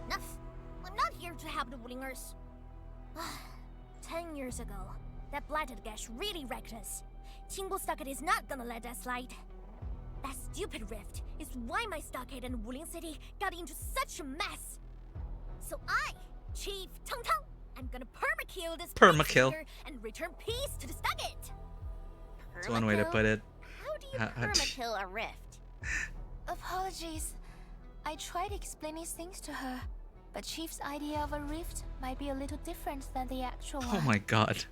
Speaker 2: Enough. I'm not here to help the Wulingers. 10 years ago, that blighted gash really wrecked us. Chingwell-Stucket is not gonna let that slide. That stupid rift is why my stockade and Wuling City got into such a mess. So I, Chief Tang Tang, I'm gonna permakill this
Speaker 1: Permakill.
Speaker 2: peacemaker and return peace to the Stucket.
Speaker 1: That's one way to put it.
Speaker 2: How do you permakill a rift? Apologies. I tried explaining things to her, but Chief's idea of a rift might be a little different than the actual one.
Speaker 1: Oh my god.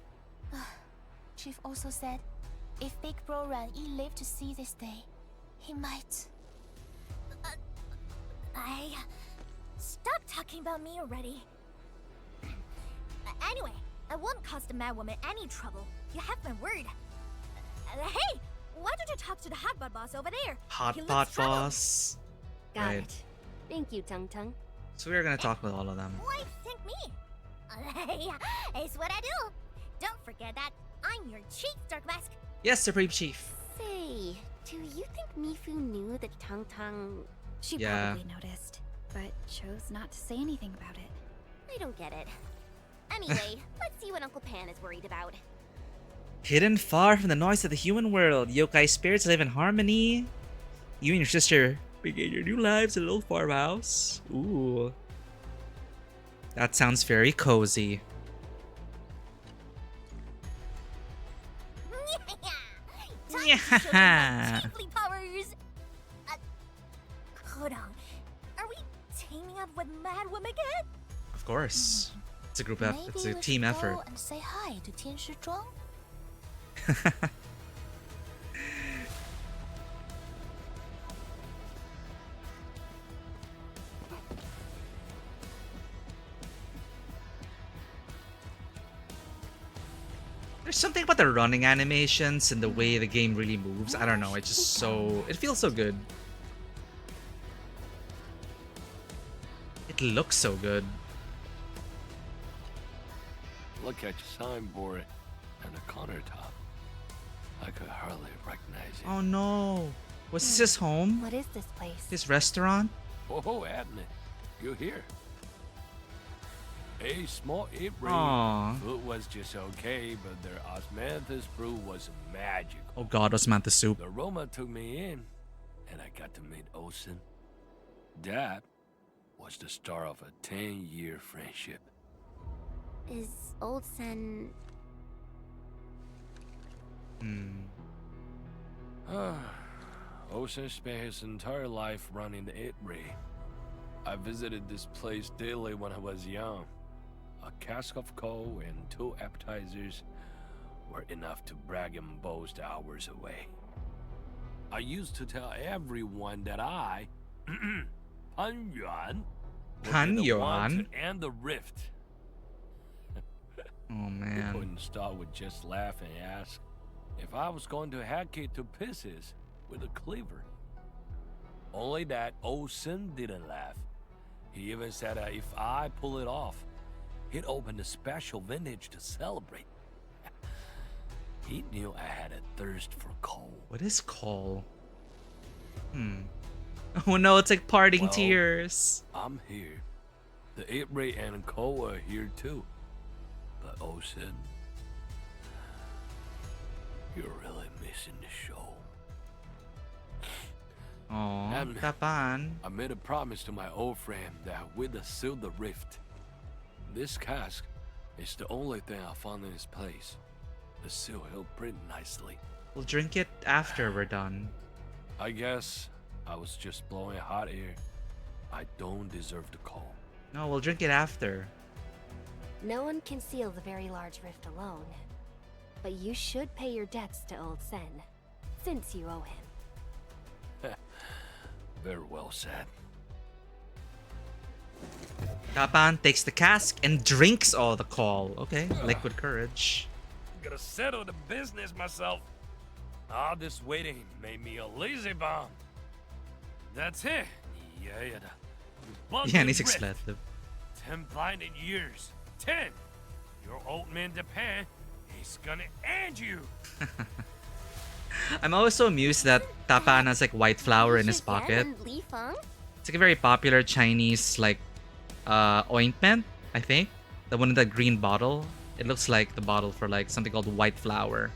Speaker 2: Chief also said, if Big Bro Ran-Yi lived to see this day, he might... Stop talking about me already. Anyway, I won't cause the Mad Woman any trouble. You have my word. Hey, why don't you talk to the Hotbot boss over there?
Speaker 1: Hot
Speaker 2: He looks
Speaker 1: pot
Speaker 2: troubled.
Speaker 1: boss.
Speaker 7: Got
Speaker 1: Right.
Speaker 7: it. Thank you, Tung Tung.
Speaker 1: So we're gonna talk with all of them.
Speaker 2: Why thank me? It's what I do. Don't forget that I'm your Chief Dark Mask.
Speaker 1: Yes, Supreme Chief.
Speaker 7: Say, do you think Mifu knew that Tung Tung...
Speaker 2: She
Speaker 1: Yeah.
Speaker 2: probably noticed, but chose not to say anything about it.
Speaker 7: I don't get it. Anyway, let's see what Uncle Pan is worried about.
Speaker 1: Hidden far from the noise of the human world, yokai spirits live in harmony. You and your sister begin your new lives in a little farmhouse. Ooh. That sounds very cozy.
Speaker 2: Time to show you my chiefly powers. Hold on. Are we teaming up with Mad Woman again?
Speaker 1: Of course. It's a group effort. It's a team effort.
Speaker 2: And say hi to Tian Shizhuang.
Speaker 1: There's something about the running animations and the way the game really moves. I don't know. It's just so... It feels so good. It looks so good.
Speaker 11: Look at your signboard and the countertop. I could hardly recognize it.
Speaker 1: Oh no. Was this his home?
Speaker 7: What is this place?
Speaker 1: His restaurant?
Speaker 11: Oh, Adney, you here? A small eatery.
Speaker 1: Aww.
Speaker 11: Food was just okay, but their osmanthus brew was magical.
Speaker 1: Oh god, osmanthus soup.
Speaker 11: The Roma took me in, and I got to meet Olsen. That was the start of a 10-year friendship.
Speaker 7: Is Old Sen...
Speaker 11: Olsen spent his entire life running the eatery. I visited this place daily when I was young. A cask of coal and 2 appetizers were enough to brag and boast hours away. I used to tell everyone that I, Pan Yuan,
Speaker 1: Pan Yuan?
Speaker 11: and the rift.
Speaker 1: Oh
Speaker 11: People
Speaker 1: man.
Speaker 11: in the store would just laugh and ask if I was going to hack it to pieces with a cleaver. Only that Olsen didn't laugh. He even said that if I pull it off, he'd open a special vintage to celebrate. He knew I had a thirst for coal.
Speaker 1: What is coal? Oh no, it's like parting
Speaker 11: Well,
Speaker 1: tears.
Speaker 11: I'm here. The eatery and coal are here too. But Olsen, you're really missing the show.
Speaker 1: Oh,
Speaker 11: And-
Speaker 1: Tapan.
Speaker 11: I made a promise to my old friend that we'd seal the rift. This cask is the only thing I found in this place. The seal held pretty nicely.
Speaker 1: We'll drink it after we're done.
Speaker 11: I guess I was just blowing hot air. I don't deserve the call.
Speaker 1: No, we'll drink it after.
Speaker 7: No one can seal the very large rift alone. But you should pay your debts to Old Sen, since you owe him.
Speaker 11: Very well said.
Speaker 1: Tapan takes the cask and drinks all the coal. Okay, liquid courage.
Speaker 11: Gotta settle the business myself. All this waiting made me a lazy bum. That's it. Yeah.
Speaker 1: Yan is expensive.
Speaker 11: 10 blinded years. 10. Your old man Japan, he's gonna end you.
Speaker 1: I'm always so amused that Tapan has like white flour in his pocket. It's like a very popular Chinese like ointment, I think. The one in that green bottle. It looks like the bottle for like something called white flour.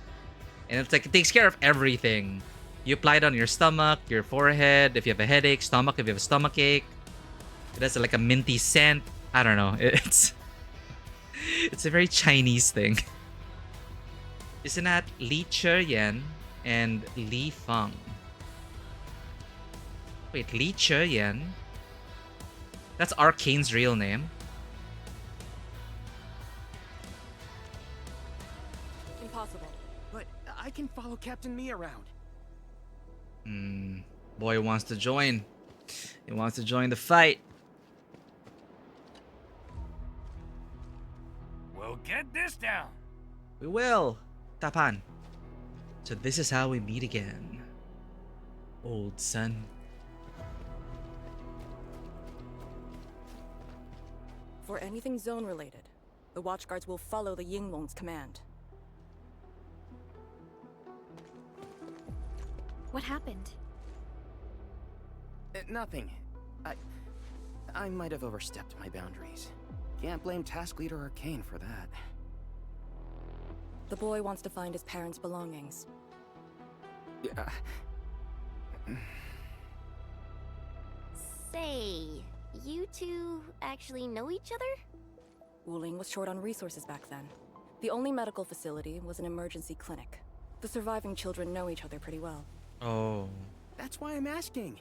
Speaker 1: And it's like it takes care of everything. You apply it on your stomach, your forehead, if you have a headache, stomach, if you have a stomach ache. It has like a minty scent. I don't know. It's a very Chinese thing. Isn't that Li Cheyan and Li Feng? Wait, Li Cheyan? That's Arcane's real name.
Speaker 6: Impossible. But I can follow Captain Me around.
Speaker 1: Boy wants to join. He wants to join the fight.
Speaker 11: We'll get this down.
Speaker 1: We will. Tapan. So this is how we meet again. Old son.
Speaker 12: For anything zone related, the Watchguards will follow the Yinglong's command.
Speaker 7: What happened?
Speaker 6: Nothing. I might have overstepped my boundaries. Can't blame Task Leader Arcane for that.
Speaker 12: The boy wants to find his parents' belongings.
Speaker 6: Yeah.
Speaker 7: Say, you two actually know each other?
Speaker 12: Wuling was short on resources back then. The only medical facility was an emergency clinic. The surviving children know each other pretty well.
Speaker 1: Oh.
Speaker 6: That's why I'm asking.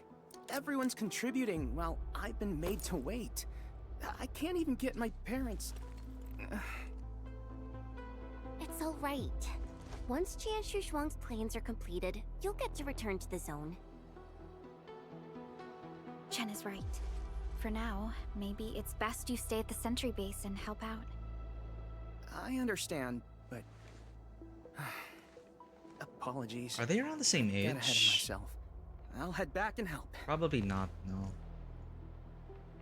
Speaker 6: Everyone's contributing while I've been made to wait. I can't even get my parents...
Speaker 7: It's all right. Once Jian Shuang's plans are completed, you'll get to return to the zone.
Speaker 13: Chen is right. For now, maybe it's best you stay at the sentry base and help out.
Speaker 6: I understand, but Apologies.
Speaker 1: Are they around the same age?
Speaker 6: Get ahead of myself. I'll head back and help.
Speaker 1: Probably not, no.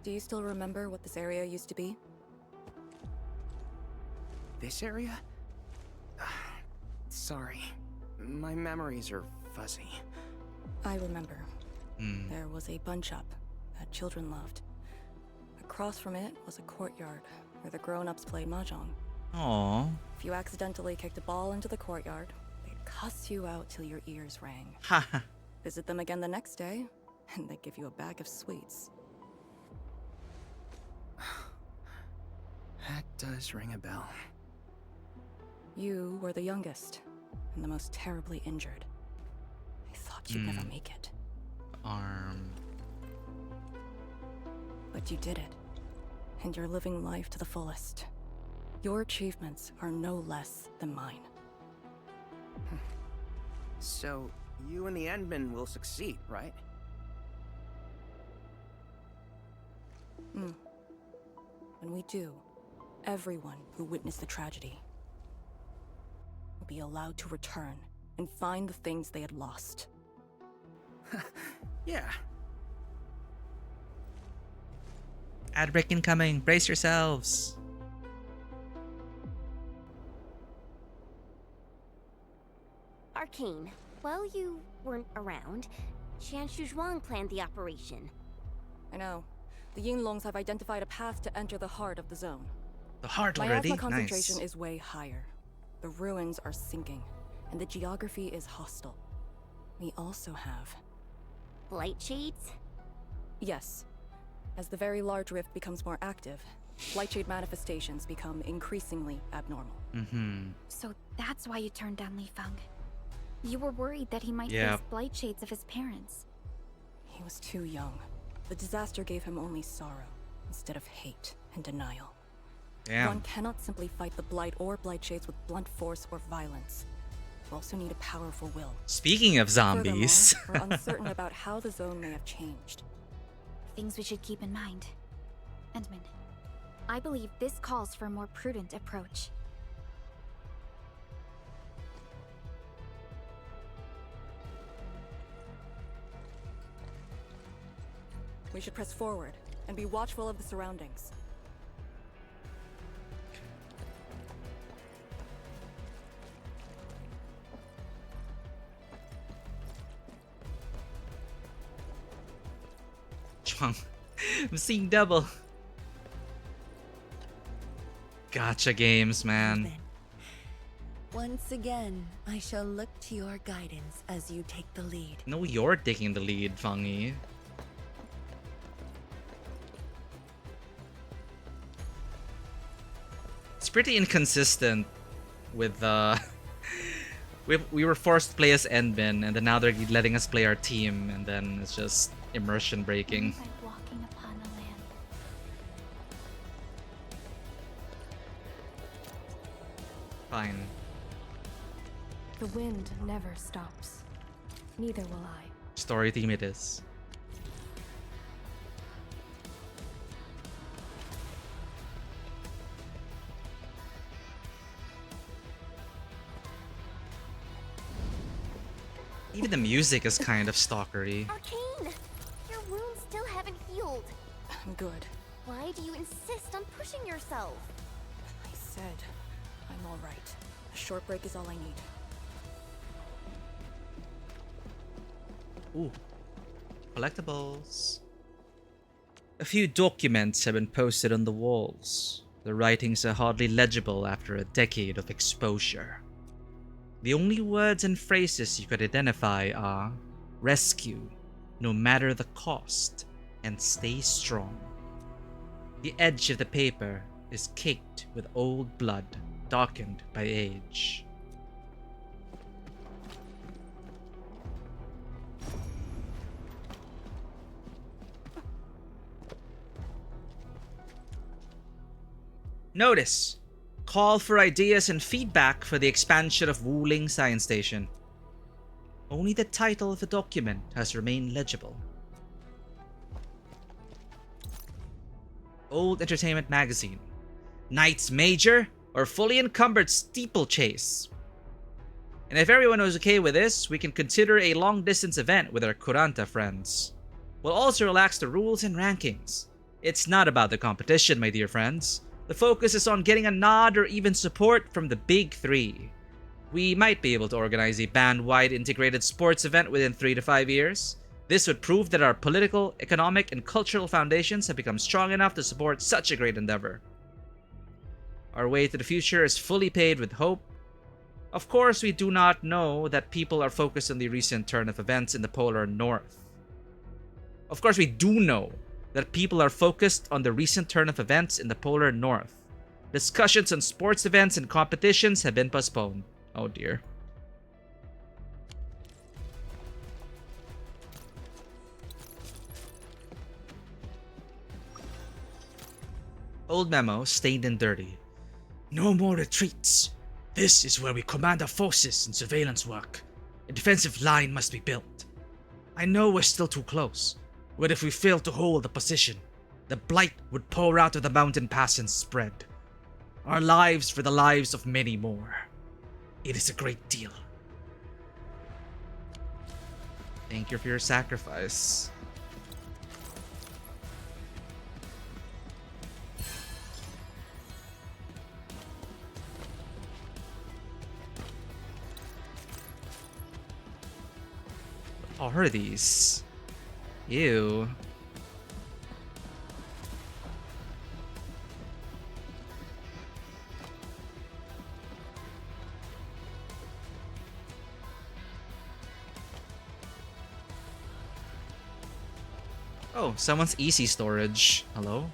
Speaker 12: Do you still remember what this area used to be?
Speaker 6: This area? Sorry. My memories are fuzzy.
Speaker 12: I remember. There was a bun shop that children loved. Across from it was a courtyard where the grown-ups played mahjong.
Speaker 1: Aww.
Speaker 12: If you accidentally kicked a ball into the courtyard, they'd cuss you out till your ears rang.
Speaker 1: Haha.
Speaker 12: Visit them again the next day, and they'd give you a bag of sweets.
Speaker 6: That does ring a bell.
Speaker 12: You were the youngest, and the most terribly injured. I thought you'd never make it.
Speaker 1: Arm.
Speaker 12: But you did it, and you're living life to the fullest. Your achievements are no less than mine.
Speaker 6: So, you and the Endmen will succeed, right?
Speaker 12: When we do, everyone who witnessed the tragedy will be allowed to return and find the things they had lost.
Speaker 6: Yeah.
Speaker 1: Ad break incoming. Brace yourselves.
Speaker 2: Arcane, while you weren't around, Qian Shuzhuang planned the operation.
Speaker 12: I know. The Yinglongs have identified a path to enter the heart of the zone.
Speaker 1: The heart
Speaker 12: My
Speaker 1: already?
Speaker 12: asthma concentration
Speaker 1: Nice.
Speaker 12: is way higher. The ruins are sinking, and the geography is hostile. We also have...
Speaker 2: Light shades?
Speaker 12: Yes. As the very large rift becomes more active, Lightshade manifestations become increasingly abnormal.
Speaker 13: So that's why you turned down Li Feng. You were worried that he might
Speaker 1: Yeah.
Speaker 13: face blight shades of his parents.
Speaker 12: He was too young. The disaster gave him only sorrow, instead of hate and denial.
Speaker 1: Damn.
Speaker 12: One cannot simply fight the blight or blight shades with blunt force or violence. You also need a powerful will.
Speaker 1: Speaking of zombies.
Speaker 12: Furthermore, we're uncertain about how the zone may have changed.
Speaker 13: Things we should keep in mind. Endman, I believe this calls for a more prudent approach.
Speaker 12: We should press forward and be watchful of the surroundings.
Speaker 1: Chuang. I'm seeing double. Gotcha games, man.
Speaker 3: Once again, I shall look to your guidance as you take the lead.
Speaker 1: No, you're taking the lead, Fangi. It's pretty inconsistent with we were forced to play as Endbin, and then now they're letting us play our team, and then it's just immersion breaking.
Speaker 13: Like walking upon a land.
Speaker 1: Fine.
Speaker 14: The wind never stops. Neither will I.
Speaker 1: Story theme it is. Even the music is kind of stalkery.
Speaker 2: Arcane! Your wounds still haven't healed.
Speaker 12: I'm good.
Speaker 2: Why do you insist on pushing yourself?
Speaker 12: I said, I'm all right. A short break is all I need.
Speaker 1: Ooh. Collectibles. A few documents have been posted on the walls. The writings are hardly legible after a decade of exposure. The only words and phrases you could identify are rescue, no matter the cost, and stay strong. The edge of the paper is caked with old blood, darkened by age. Notice! Call for ideas and feedback for the expansion of Wuling Science Station. Only the title of the document has remained legible. Old Entertainment Magazine. Knight's Major or Fully Encumbered Steeplechase? And if everyone is okay with this, we can consider a long-distance event with our Kuranta friends. We'll also relax the rules and rankings. It's not about the competition, my dear friends. The focus is on getting a nod or even support from the big three. We might be able to organize a band-wide integrated sports event within 3 to 5 years. This would prove that our political, economic, and cultural foundations have become strong enough to support such a great endeavor. Our way to the future is fully paved with hope. Of course, we do not know that people are focused on the recent turn of events in the polar north. Of course, we do know that people are focused on the recent turn of events in the polar north. Discussions on sports events and competitions have been postponed. Oh dear. Old memo, stained and dirty. No more retreats. This is where we command our forces and surveillance work. A defensive line must be built. I know we're still too close, but if we fail to hold the position, the blight would pour out of the mountain pass and spread. Our lives for the lives of many more. It is a great deal. Thank you for your sacrifice. What are these? Ew. Oh, someone's easy storage. Hello?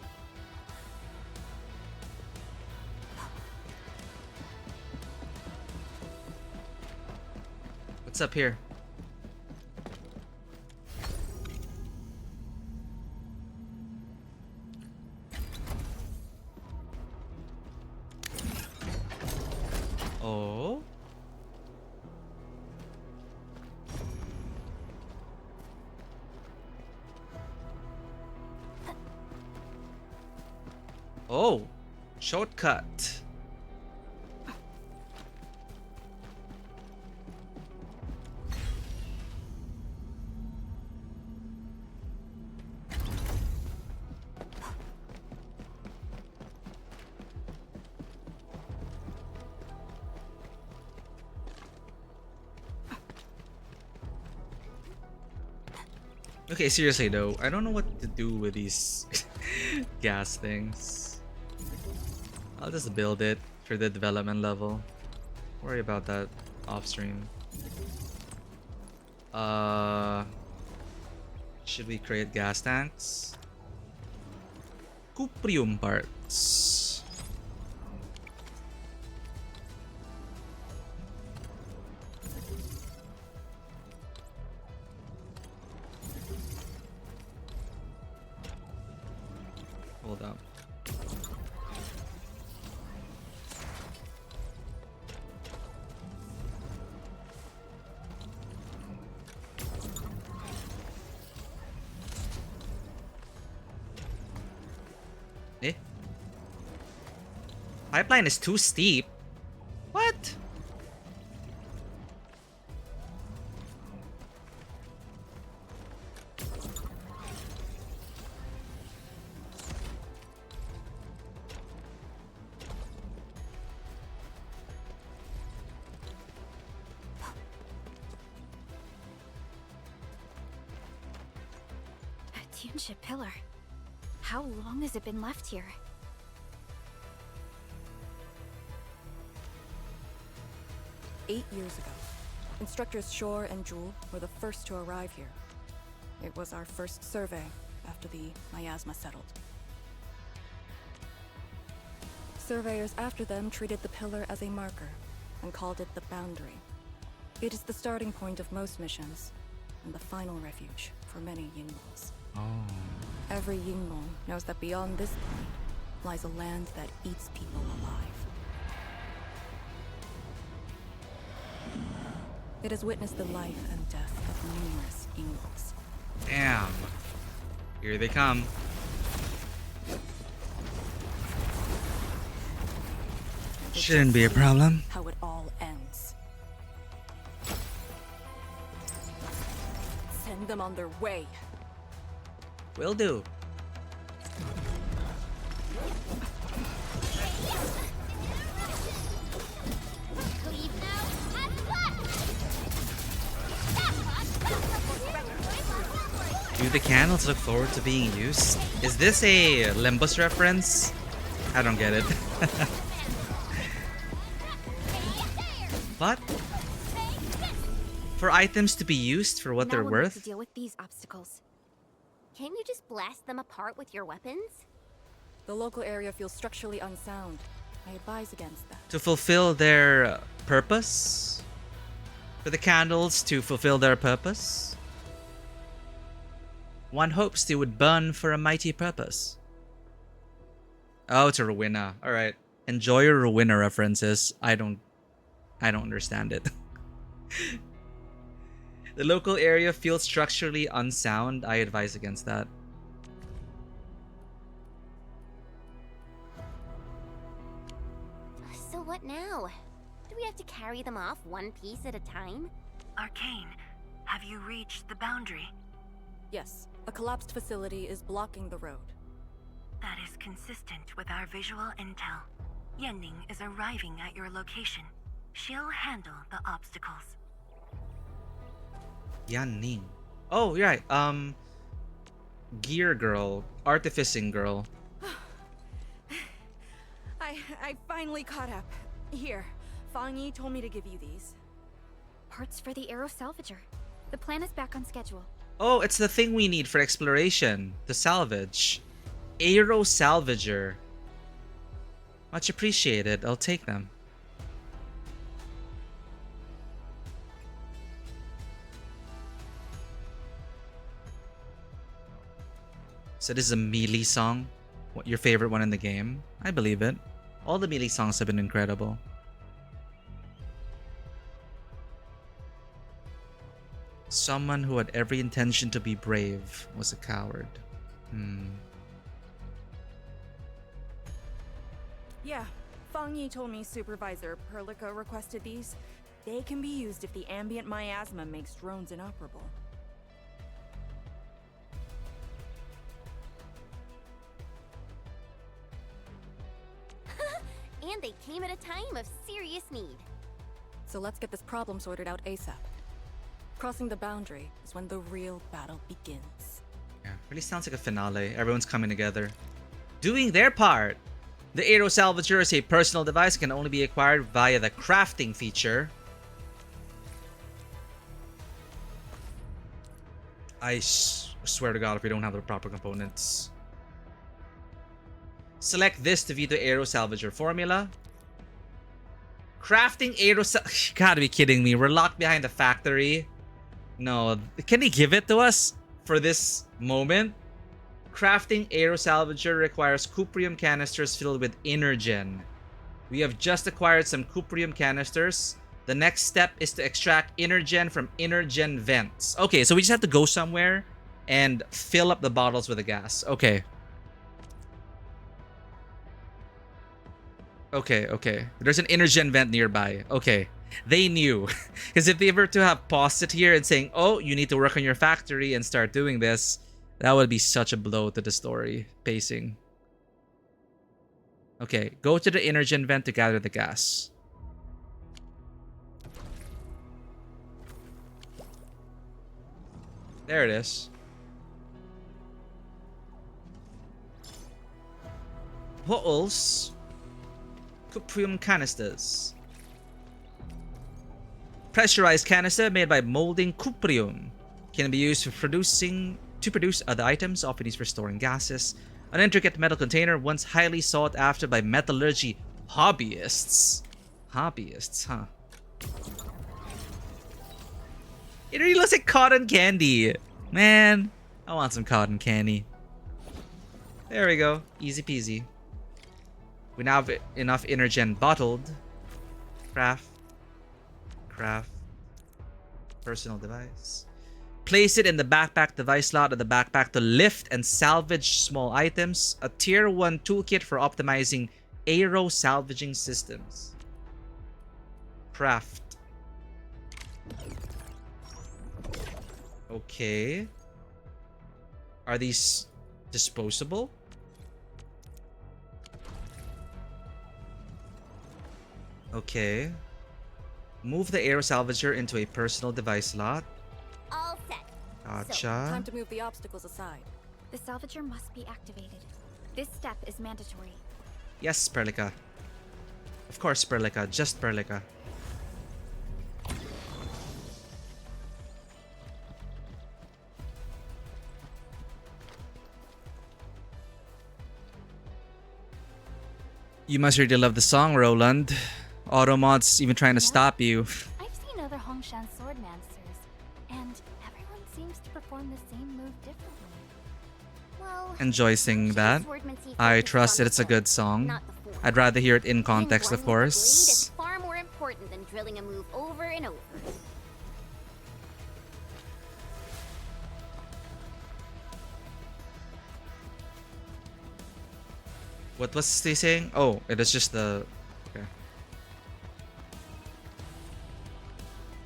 Speaker 1: What's up here? Oh? Oh, shortcut. Okay, seriously though, I don't know what to do with these gas things. I'll just build it for the development level. Worry about that off stream. Should we create gas tanks? Cuprium parts. Hold up. Eh? Pipeline is too steep. What?
Speaker 13: A Tianshi pillar. How long has it been left here?
Speaker 12: "8 years ago, instructors Shore and Jewel were the first to arrive here. It was our first survey after the miasma settled. Surveyors after them treated the pillar as a marker and called it the boundary. It is the starting point of most missions and the final refuge for many Yinglongs.
Speaker 1: Oh.
Speaker 12: Every Yinglong knows that beyond this point lies a land that eats people alive. It has witnessed the life and death of numerous Yinglongs.
Speaker 1: Damn. Here they come. Shouldn't be a problem.
Speaker 12: How it all ends. Send them on their way.
Speaker 1: Will do. Do the candles look forward to being used? Is this a Limbus reference? I don't get it. But for items to be used for what
Speaker 7: Now
Speaker 1: they're
Speaker 7: we'll have to
Speaker 1: worth?
Speaker 7: deal with these obstacles.
Speaker 2: Can't you just blast them apart with your weapons?
Speaker 12: The local area feels structurally unsound. I advise against that.
Speaker 1: To fulfill their purpose? For the candles to fulfill their purpose? One hopes they would burn for a mighty purpose. Oh, it's a Rowena. Alright. Enjoy your Rowena references. I don't understand it. The local area feels structurally unsound. I advise against that.
Speaker 2: So what now? Do we have to carry them off one piece at a time?
Speaker 3: Arcane, have you reached the boundary?
Speaker 12: Yes, a collapsed facility is blocking the road.
Speaker 3: That is consistent with our visual intel. Yenning is arriving at your location. She'll handle the obstacles.
Speaker 1: Yan Ning. Oh, you're right. Gear girl. Artificing girl.
Speaker 12: I finally caught up. Here, Fang Yi told me to give you these.
Speaker 13: Parts for the Aero Salvager. The plan is back on schedule.
Speaker 1: Oh, it's the thing we need for exploration. The salvage. Aero Salvager. Much appreciated. I'll take them. So this is a melee song? What, your favorite one in the game? I believe it. All the melee songs have been incredible. Someone who had every intention to be brave was a coward.
Speaker 12: Yeah, Fang Yi told me Supervisor Perlica requested these. They can be used if the ambient miasma makes drones inoperable.
Speaker 2: And they came at a time of serious need.
Speaker 12: So let's get this problem sorted out ASAP. Crossing the boundary is when the real battle begins.
Speaker 1: Yeah, really sounds like a finale. Everyone's coming together. Doing their part! The Aero Salvager is a personal device, can only be acquired via the crafting feature. I swear to God if we don't have the proper components. Select this to view the Aero Salvager formula. Crafting Aero You gotta be kidding me. We're locked behind the factory. No, can he give it to us for this moment? Crafting Aero Salvager requires cuprium canisters filled with Energen. We have just acquired some cuprium canisters. The next step is to extract Energen from Energen vents. Okay, so we just have to go somewhere and fill up the bottles with the gas. Okay. Okay. There's an Energen vent nearby. Okay. They knew. Because if they were to have paused it here and saying, oh, you need to work on your factory and start doing this, that would be such a blow to the story pacing. Okay, go to the Energen vent to gather the gas. There it is. What else? Cuprium canisters. Pressurized canister made by molding cuprium. Can be used for to produce other items, often used for storing gases. An intricate metal container once highly sought after by metallurgy hobbyists. Hobbyists, huh? It really looks like cotton candy. Man, I want some cotton candy. There we go. Easy peasy. We now have enough Energen bottled. Craft. Personal device. Place it in the backpack device slot of the backpack to lift and salvage small items. A tier 1 toolkit for optimizing aero salvaging systems. Craft. Okay. Are these disposable? Okay. Move the aero salvager into a personal device slot.
Speaker 2: All set.
Speaker 1: Gotcha.
Speaker 12: Time to move the obstacles aside.
Speaker 13: The salvager must be activated. This step is mandatory.
Speaker 1: Yes, Perlica. Of course, Perlica. Just Perlica. You must really love the song, Roland. Automod's even trying to stop you.
Speaker 13: I've seen other Hongshan swordmancers, and everyone seems to perform the same move differently.
Speaker 2: Well,
Speaker 1: Enjoy singing that. I trust that it's a good song. I'd rather hear it in context, of course.
Speaker 2: is far more important than drilling a move over and over.
Speaker 1: What was he saying? Oh, it is just the... Okay.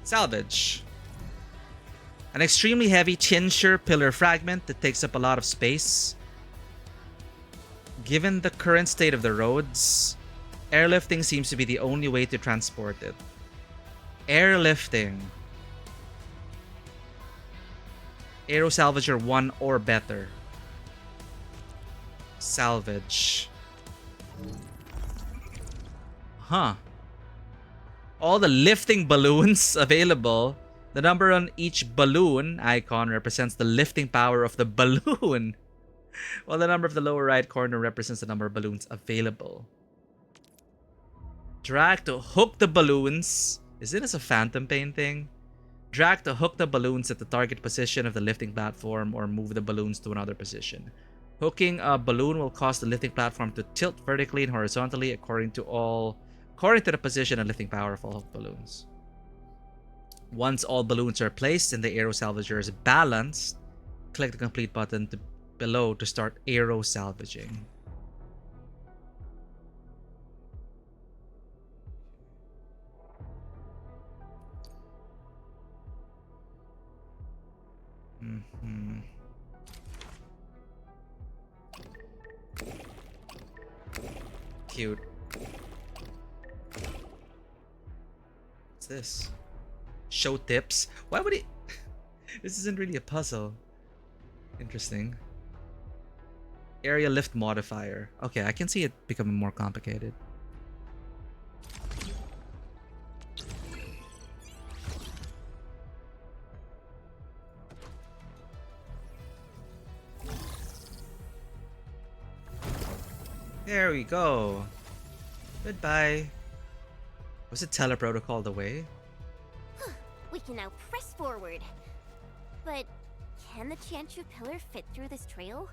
Speaker 1: Salvage. An extremely heavy tinsure pillar fragment that takes up a lot of space. Given the current state of the roads, airlifting seems to be the only way to transport it. Airlifting. Aero Salvager 1 or better. Salvage. Huh. All the lifting balloons available. The number on each balloon icon represents the lifting power of the balloon, while the number of the lower right corner represents the number of balloons available. Drag to hook the balloons. Is it as a phantom pain thing? Drag to hook the balloons at the target position of the lifting platform or move the balloons to another position. Hooking a balloon will cause the lifting platform to tilt vertically and horizontally according to the position and lifting power of all hooked balloons. Once all balloons are placed and the aero salvager is balanced, click the complete button below to start aero salvaging. Cute. What's this? Show tips? Why would it? This isn't really a puzzle. Interesting. Area lift modifier. Okay, I can see it becoming more complicated. There we go. Goodbye. Was it teleprotocol the way?
Speaker 2: We can now press forward. But can the Tianshu pillar fit through this trail?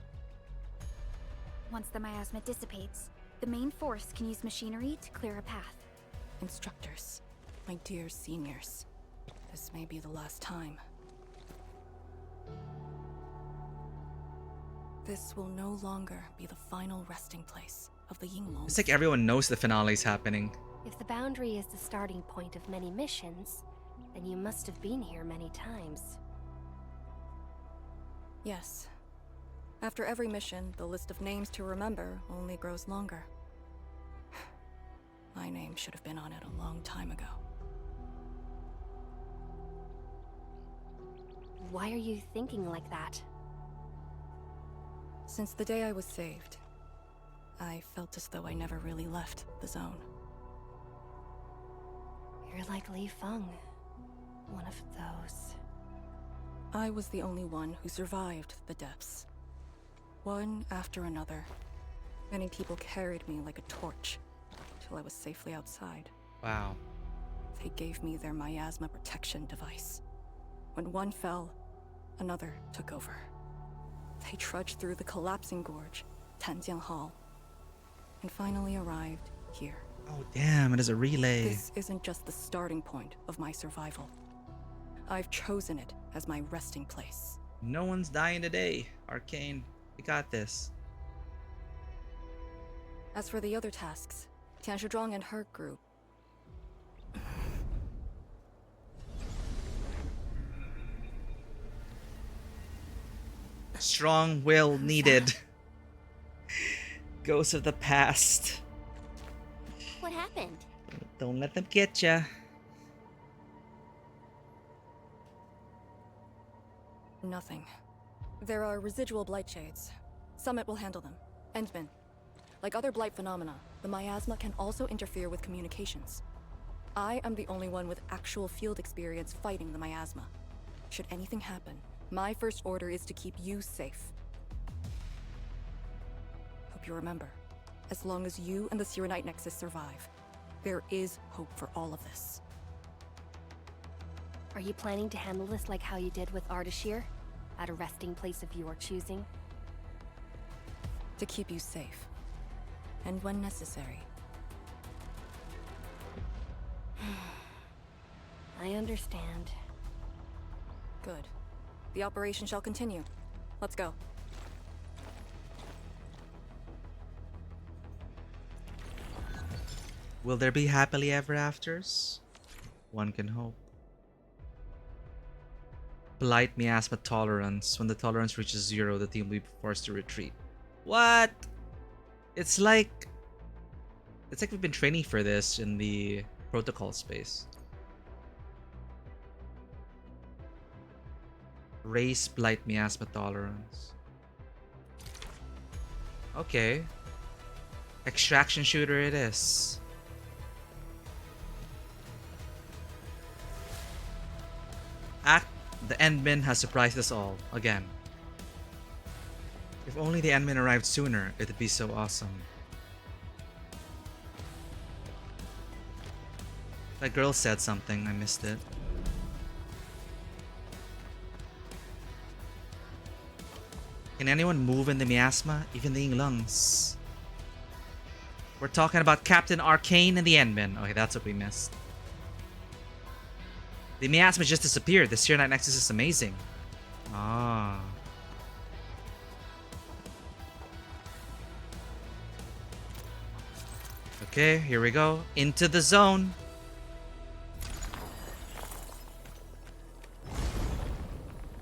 Speaker 13: Once the miasma dissipates, the main force can use machinery to clear a path.
Speaker 12: Instructors, my dear seniors, this may be the last time. This will no longer be the final resting place of the Yinglong.
Speaker 1: It's like everyone knows the finale's happening.
Speaker 7: If the boundary is the starting point of many missions, then you must have been here many times.
Speaker 12: Yes. After every mission, the list of names to remember only grows longer. My name should have been on it a long time ago.
Speaker 7: Why are you thinking like that?
Speaker 12: Since the day I was saved, I felt as though I never really left the zone.
Speaker 7: You're like Li Feng, one of those.
Speaker 12: I was the only one who survived the depths. One after another, many people carried me like a torch till I was safely outside.
Speaker 1: Wow.
Speaker 12: They gave me their miasma protection device. When one fell, another took over. They trudged through the collapsing gorge, Tanjiang Hall, and finally arrived here.
Speaker 1: Oh damn, it is a relay.
Speaker 12: This isn't just the starting point of my survival. I've chosen it as my resting place.
Speaker 1: No one's dying today, Arcane. We got this.
Speaker 12: As for the other tasks, Tianshu Zhuang and her group.
Speaker 1: Strong will needed. Ghosts of the past.
Speaker 7: What happened?
Speaker 1: Don't let them get ya.
Speaker 12: Nothing. There are residual blight shades. Summit will handle them. Endman. Like other blight phenomena, the miasma can also interfere with communications. I am the only one with actual field experience fighting the miasma. Should anything happen, my first order is to keep you safe. Hope you remember, as long as you and the Sirenite Nexus survive, there is hope for all of this.
Speaker 7: Are you planning to handle this like how you did with Ardashir? At a resting place of your choosing?
Speaker 12: To keep you safe. And when necessary.
Speaker 7: I understand.
Speaker 12: Good. The operation shall continue. Let's go.
Speaker 1: Will there be happily ever afters? One can hope. Blight miasma tolerance. When the tolerance reaches 0, the team will be forced to retreat. What? It's like we've been training for this in the protocol space. Race blight miasma tolerance. Okay. Extraction shooter it is. The Endman has surprised us all, again. If only the Endman arrived sooner, it'd be so awesome. That girl said something, I missed it. Can anyone move in the miasma? Even the Yinglungs? We're talking about Captain Arcane and the Endman. Okay, that's what we missed. The miasma just disappeared. The Sirenite Nexus is amazing. Ah. Okay, here we go. Into the zone.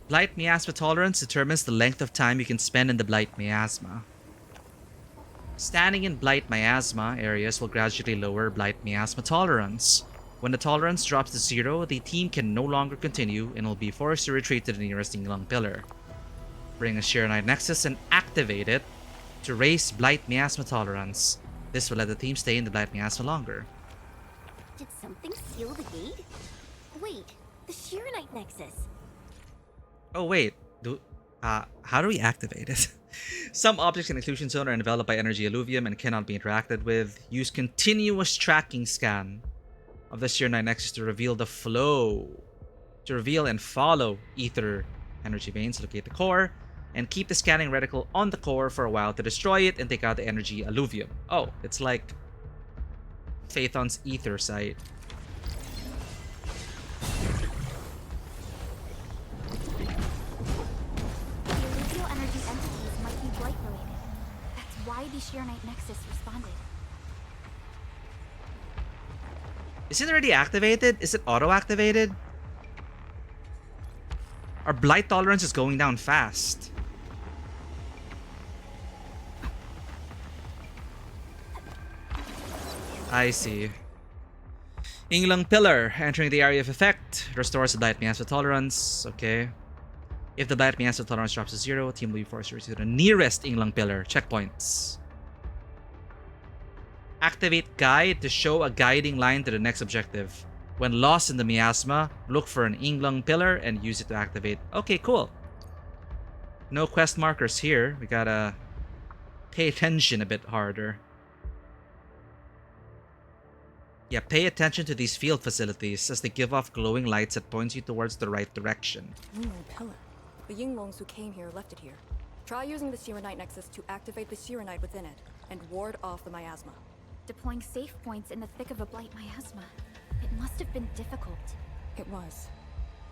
Speaker 1: Blight miasma tolerance determines the length of time you can spend in the blight miasma. Standing in blight miasma areas will gradually lower blight miasma tolerance. When the tolerance drops to 0, the team can no longer continue and will be forced to retreat to the nearest Yinglung pillar. Bring a Sirenite Nexus and activate it to raise blight miasma tolerance. This will let the team stay in the blight miasma longer.
Speaker 2: Did something seal the gate? Wait, the Sirenite Nexus.
Speaker 1: Oh wait, how do we activate it? Some objects in the Exclusion Zone are enveloped by energy alluvium and cannot be interacted with. Use continuous tracking scan of the Sirenite Nexus to reveal the flow. To reveal and follow ether energy veins, locate the core, and keep the scanning reticle on the core for a while to destroy it and take out the energy alluvium. Oh, it's like Phaethon's ether site.
Speaker 13: The alluvial energy entities might be blight related. That's why the Sirenite Nexus responded.
Speaker 1: Is it already activated? Is it auto-activated? Our blight tolerance is going down fast. I see. Yinglung Pillar. Entering the area of effect restores the blight miasma tolerance. Okay. If the blight miasma tolerance drops to 0, team will be forced to retreat to the nearest Yinglung Pillar. Checkpoints. Activate guide to show a guiding line to the next objective. When lost in the miasma, look for an Yinglung pillar and use it to activate. Okay, cool. No quest markers here. We gotta pay attention a bit harder. Yeah, pay attention to these field facilities as they give off glowing lights that point you towards the right direction.
Speaker 12: Yinglong pillar. The Yinglongs who came here left it here. Try using the Sirenite Nexus to activate the Sirenite within it and ward off the miasma.
Speaker 13: Deploying safe points in the thick of a blight miasma. It must have been difficult.
Speaker 12: It was.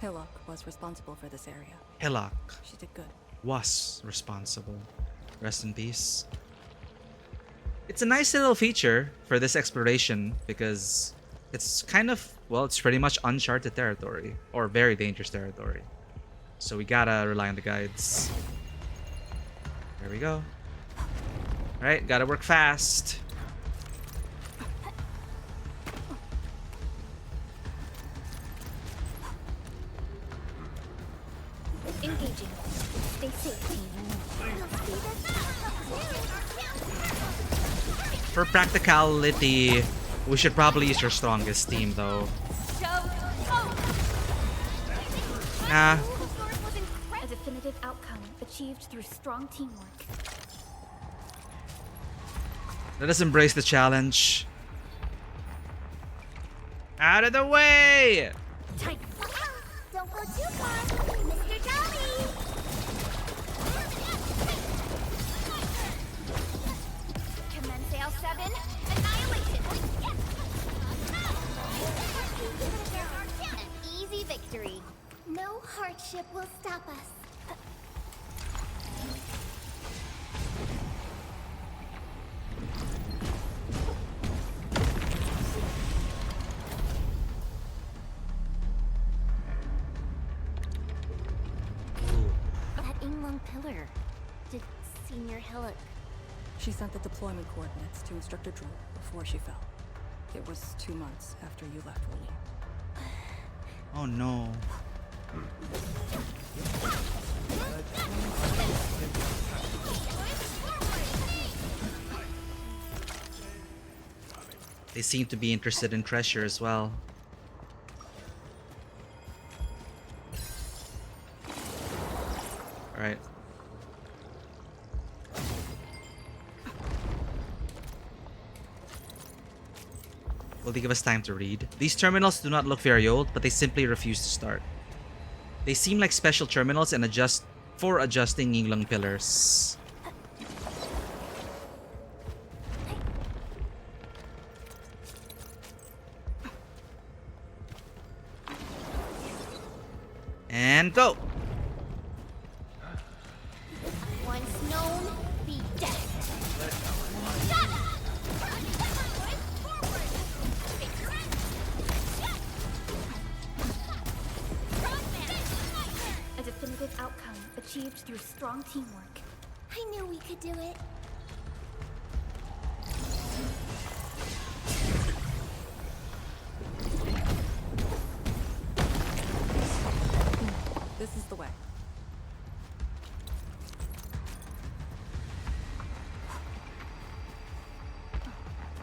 Speaker 12: Hillock was responsible for this area.
Speaker 1: Hillock
Speaker 12: She did good.
Speaker 1: was responsible. Rest in peace. It's a nice little feature for this exploration because it's kind of, well, it's pretty much uncharted territory or very dangerous territory. So we gotta rely on the guides. There we go. Alright, gotta work fast.
Speaker 13: Engaging. Stay safe, team.
Speaker 1: For practicality, we should probably use your strongest team though. Nah.
Speaker 13: A definitive outcome achieved through strong teamwork.
Speaker 1: Let us embrace the challenge. Out of the way!
Speaker 2: Time. Don't go too far, Mr. Jolly. Commence L7. Annihilation. An easy victory. No hardship will stop us. That Inglung pillar. Did Senior Hillock...
Speaker 12: She sent the deployment coordinates to Instructor Drew before she fell. It was 2 months after you left Rolene.
Speaker 1: Oh no. They seem to be interested in treasure as well. Alright. Will they give us time to read? These terminals do not look very old, but they simply refuse to start. They seem like special terminals and adjusting Yinglong pillars. And go!
Speaker 2: Once known, be dead.
Speaker 13: A definitive outcome achieved through strong teamwork.
Speaker 2: I knew we could do it.
Speaker 12: This is the way.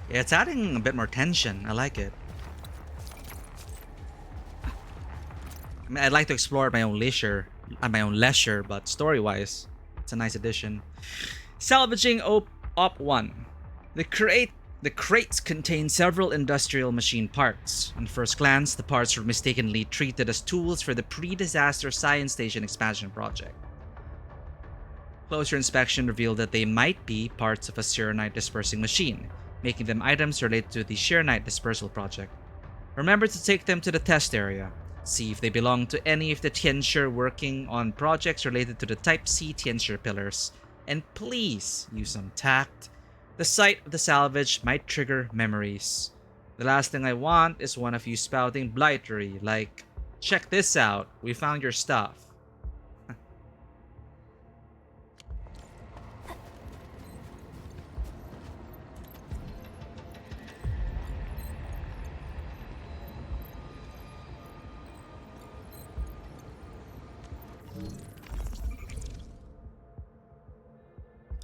Speaker 1: Yeah, it's adding a bit more tension. I like it. I mean, I'd like to explore at my own leisure, but story-wise, it's a nice addition. Salvaging Op 1. The crates contain several industrial machine parts. On first glance, the parts were mistakenly treated as tools for the pre-disaster science station expansion project. Closer inspection revealed that they might be parts of a Serenite dispersing machine, making them items related to the Serenite dispersal project. Remember to take them to the test area. See if they belong to any of the Tianshi working on projects related to the Type C Tianshi pillars. And please use some tact. The sight of the salvage might trigger memories. The last thing I want is one of you spouting blightery like, "Check this out, we found your stuff."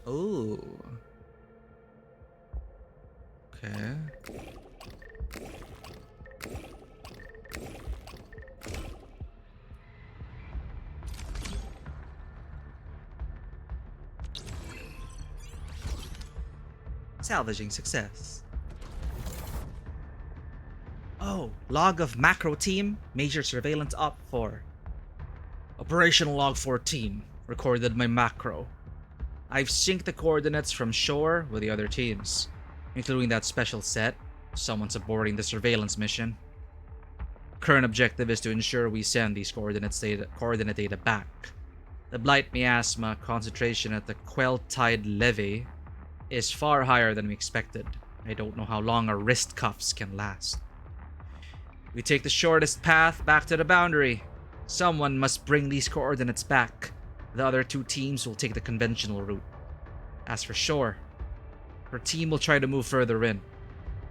Speaker 1: Ooh. Okay. Salvaging success. Oh, log of macro team, major surveillance op 4. Operational log 14, recorded my macro. I've synced the coordinates from shore with the other teams, including that special set, someone's aborting the surveillance mission. Current objective is to ensure we send these coordinate data back. The Blight Miasma concentration at the Quell Tide Levee is far higher than we expected. I don't know how long our wrist cuffs can last. We take the shortest path back to the boundary. Someone must bring these coordinates back. The other two teams will take the conventional route. As for shore, our team will try to move further in.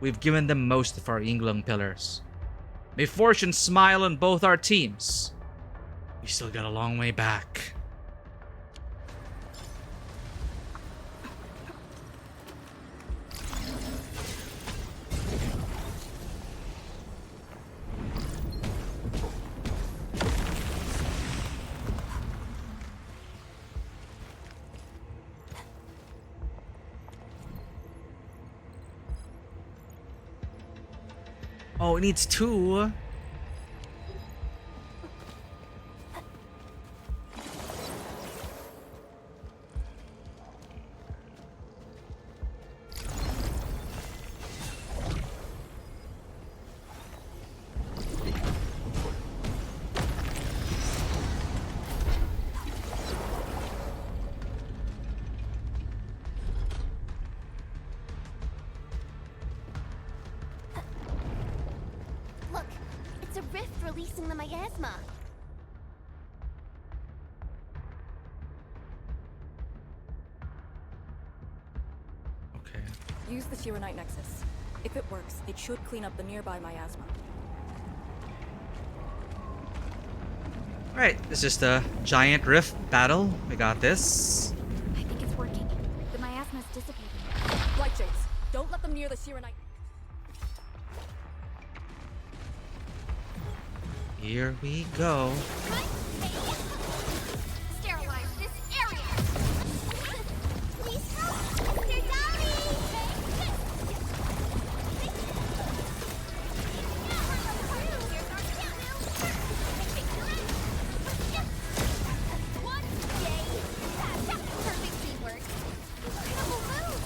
Speaker 1: We've given them most of our Yinglong pillars. May fortune smile on both our teams. We still got a long way back. Oh, it needs 2.
Speaker 2: Look, it's a rift releasing the miasma.
Speaker 1: Okay.
Speaker 12: Use the Shiranite Nexus. If it works, it should clean up the nearby miasma.
Speaker 1: Alright, it's just a giant rift battle. We got this.
Speaker 13: I think it's working. The miasma's dissipating.
Speaker 12: Blightshades, don't let them near the Shiranite.
Speaker 1: Here we go.
Speaker 2: Sterilize this area. Please help, Mr. Dolly. One day. Perfect teamwork. Incredible move.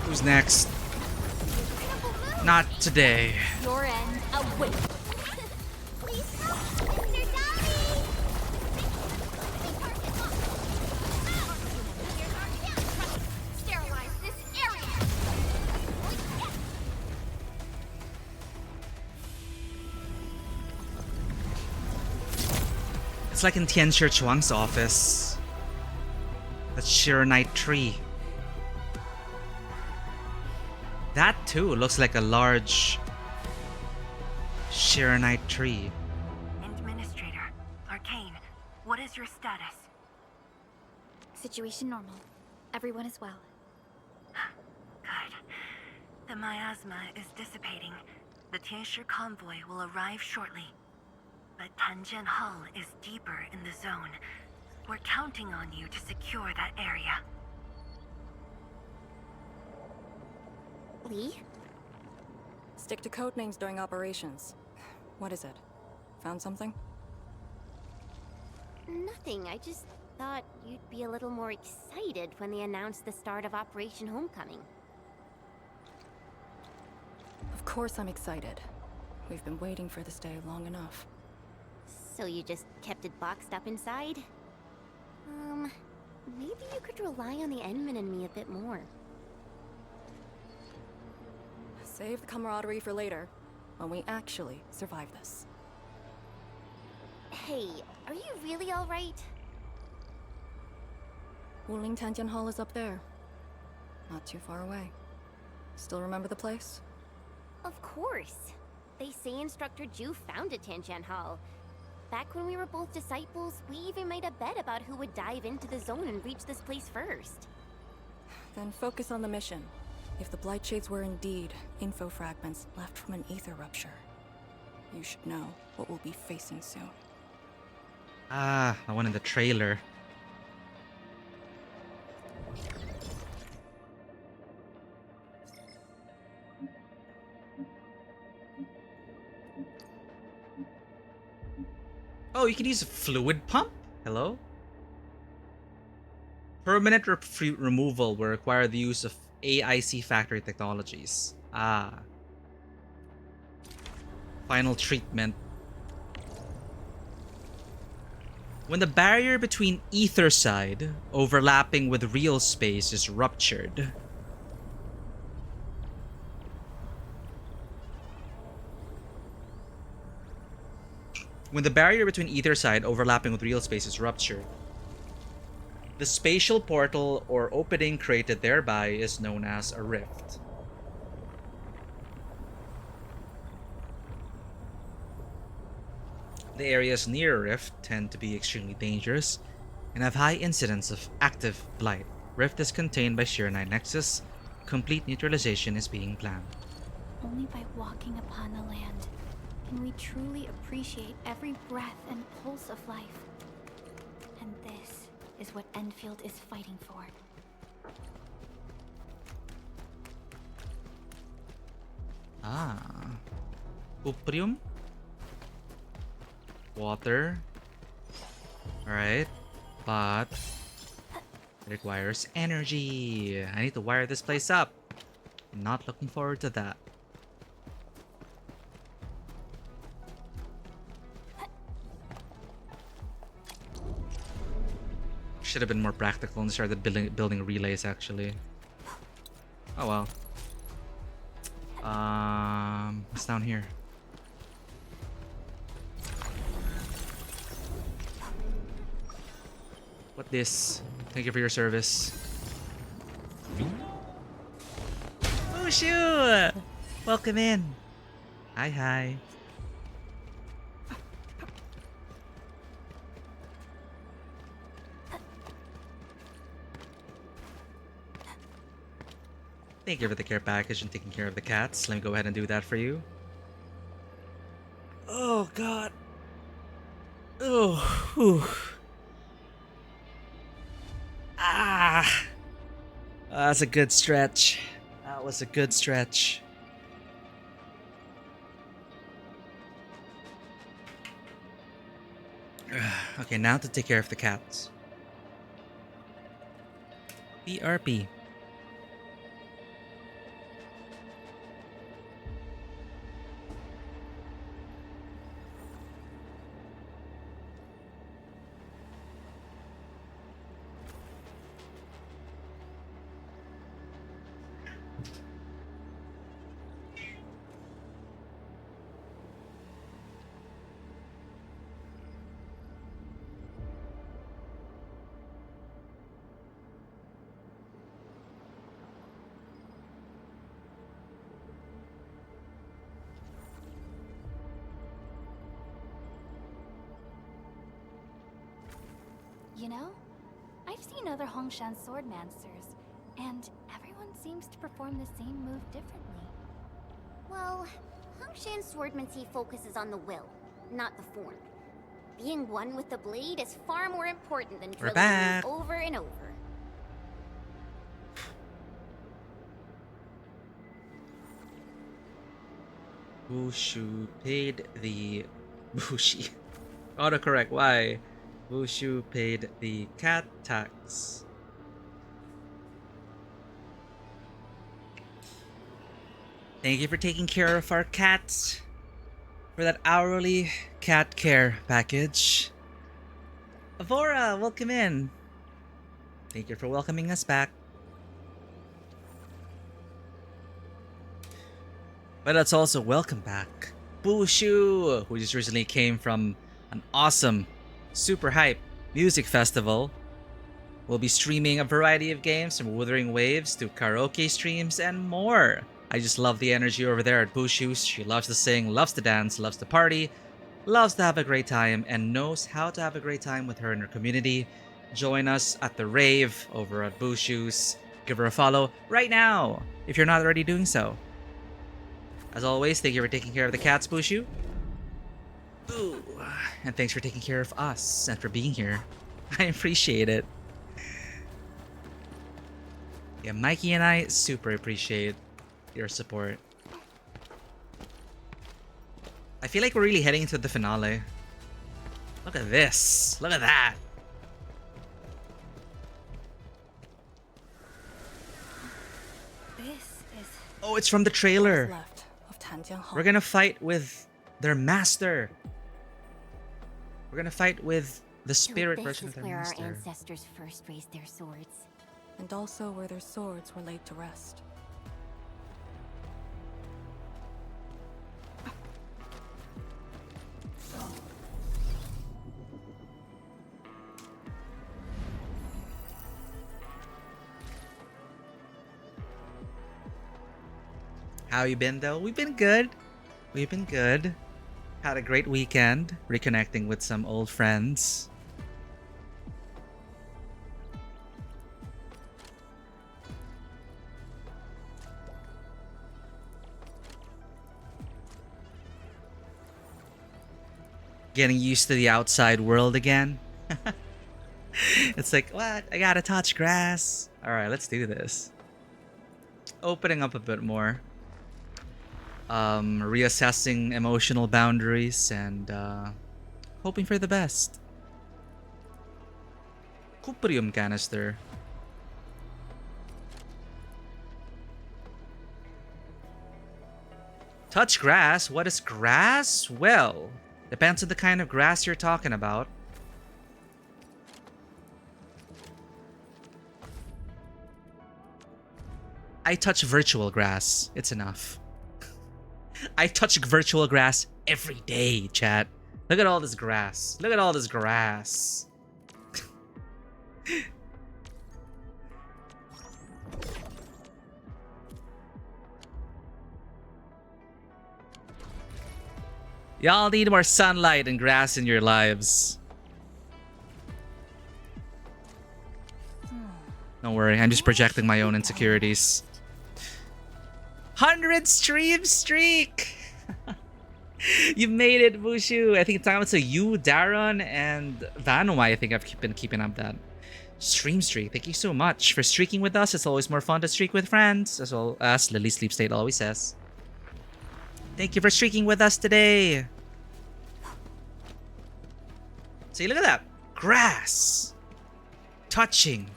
Speaker 1: Who's next? Not today.
Speaker 2: Your end awaits. Please help, Mr. Dolly. Sterilize this area.
Speaker 1: It's like in Tian Shi Chuang's office. That Shiranite tree. That too looks like a large Shiranite tree.
Speaker 3: Administrator, Arcane, what is your status?
Speaker 13: Situation normal. Everyone is well.
Speaker 3: Good. The miasma is dissipating. The Tianshi convoy will arrive shortly. But Tanjian Hall is deeper in the zone. We're counting on you to secure that area.
Speaker 2: Lee?
Speaker 12: Stick to code names during operations. What is it? Found something?
Speaker 2: Nothing. I just thought you'd be a little more excited when they announced the start of Operation Homecoming.
Speaker 12: Of course I'm excited. We've been waiting for this day long enough.
Speaker 2: So you just kept it boxed up inside? Maybe you could rely on the Endman and me a bit more.
Speaker 12: Save the camaraderie for later, when we actually survive this.
Speaker 2: Hey, are you really alright?
Speaker 12: Wuling Tanjian Hall is up there. Not too far away. Still remember the place?
Speaker 2: Of course. They say Instructor Ju founded Tianjian Hall. Back when we were both disciples, we even made a bet about who would dive into the zone and reach this place first.
Speaker 12: Then focus on the mission. If the Blightshades were indeed info fragments left from an ether rupture, you should know what we'll be facing soon.
Speaker 1: Ah, the one in the trailer. Oh, you can use a fluid pump? Hello? Permanent removal will require the use of AIC factory technologies. Ah. Final treatment. When the barrier between ether side overlapping with real space is ruptured. When the barrier between ether side overlapping with real space is ruptured, the spatial portal or opening created thereby is known as a rift. The areas near a rift tend to be extremely dangerous and have high incidence of active blight. Rift is contained by sheer 9 nexus. Complete neutralization is being planned.
Speaker 13: Only by walking upon the land can we truly appreciate every breath and pulse of life. And this is what Endfield is fighting for.
Speaker 1: Ah. Cuprium? Water. Alright. But it requires energy. I need to wire this place up. Not looking forward to that. Should have been more practical and started building relays actually. Oh well. What's down here? What this? Thank you for your service. Oh shoot! Welcome in. Hi hi. Thank you for the care package and taking care of the cats. Let me go ahead and do that for you. Oh god. Oh. Whew. Ah. That's a good stretch. That was a good stretch. Okay, now to take care of the cats. BRP.
Speaker 13: You know, I've seen other Hongshan swordmasters, and everyone seems to perform the same move differently.
Speaker 2: Well, Hongshan swordmancy focuses on the will, not the form. Being one with the blade is far more important than drilling
Speaker 1: back.
Speaker 2: it over and over.
Speaker 1: Wushu paid the Bushi. Autocorrect, why? Wushu paid the cat tax. Thank you for taking care of our cats. For that hourly cat care package. Avora, welcome in. Thank you for welcoming us back. But let's also welcome back Bushu, who just recently came from an awesome, super hype music festival. We'll be streaming a variety of games from Wuthering Waves to karaoke streams and more. I just love the energy over there at Bushu. She loves to sing, loves to dance, loves to party, loves to have a great time, and knows how to have a great time with her and her community. Join us at the rave over at Bushu's. Give her a follow right now if you're not already doing so. As always, thank you for taking care of the cats, Bushu. Ooh, and thanks for taking care of us and for being here. I appreciate it. Yeah, Mikey and I super appreciate your support. I feel like we're really heading into the finale. Look at this. Look at that.
Speaker 3: This is
Speaker 1: Oh, it's from the trailer.
Speaker 12: left of Tanjiang Hall.
Speaker 1: We're gonna fight with their master. We're gonna fight with the spirit
Speaker 7: so
Speaker 1: version
Speaker 7: this
Speaker 1: of
Speaker 7: is
Speaker 1: their
Speaker 7: where
Speaker 1: master.
Speaker 7: our ancestors first raised their swords.
Speaker 12: And also where their swords were laid to rest.
Speaker 1: How you been though? We've been good. We've been good. Had a great weekend, reconnecting with some old friends. Getting used to the outside world again. It's like, what? I gotta touch grass. Alright, let's do this. Opening up a bit more. Reassessing emotional boundaries and hoping for the best. Cuprium canister. Touch grass? What is grass? Well, depends on the kind of grass you're talking about. I touch virtual grass. It's enough. I touch virtual grass every day, chat. Look at all this grass. Look at all this grass. Y'all need more sunlight and grass in your lives. Don't worry, I'm just projecting my own insecurities. 100 stream streak! You made it, Bushu. I think it's time to you, Darren, and Vanwai. I think I've been keeping up that stream streak. Thank you so much for streaking with us. It's always more fun to streak with friends, as well as Lily Sleep State always says. Thank you for streaking with us today. See, look at that. Grass. Touching.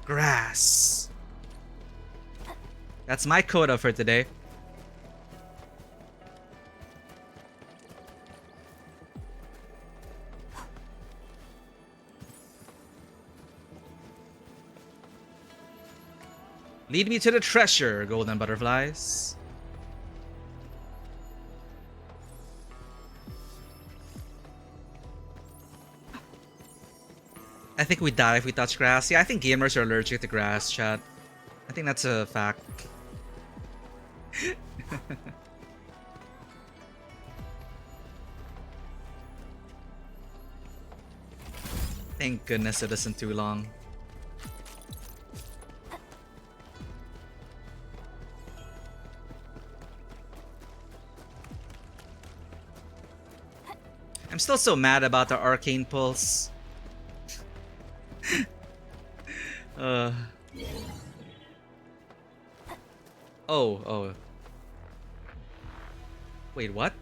Speaker 1: Grass. That's my quota for today. Lead me to the treasure, golden butterflies. I think we die if we touch grass. Yeah, I think gamers are allergic to grass, chat. I think that's a fact. Thank goodness it isn't too long. I'm still so mad about the arcane pulse. Oh. Wait, what?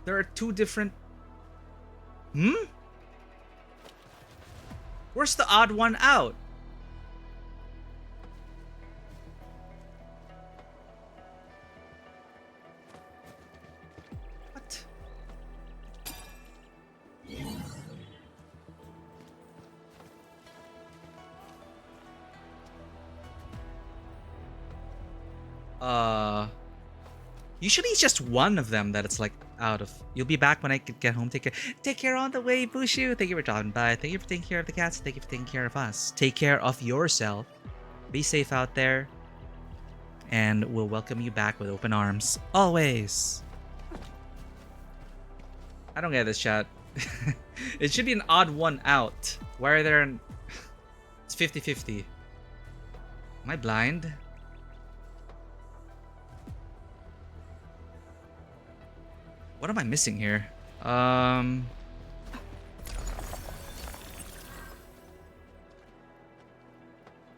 Speaker 1: There are two different... Where's the odd one out? What? Usually it's just one of them that it's like out of. You'll be back when I get home. Take care on the way, Bushu. Thank you for dropping by. Thank you for taking care of the cats. Thank you for taking care of us. Take care of yourself. Be safe out there. And we'll welcome you back with open arms. Always. I don't get this, chat. It should be an odd one out. Why are there an... It's 50-50. Am I blind? What am I missing here?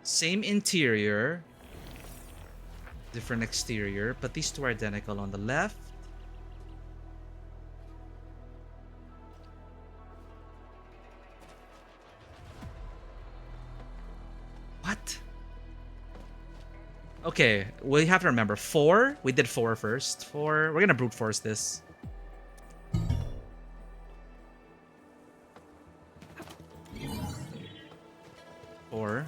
Speaker 1: Same interior, different exterior, but these two are identical on the left. What? Okay, we have to remember 4. We did 4 first. 4. We're gonna brute force this. Four.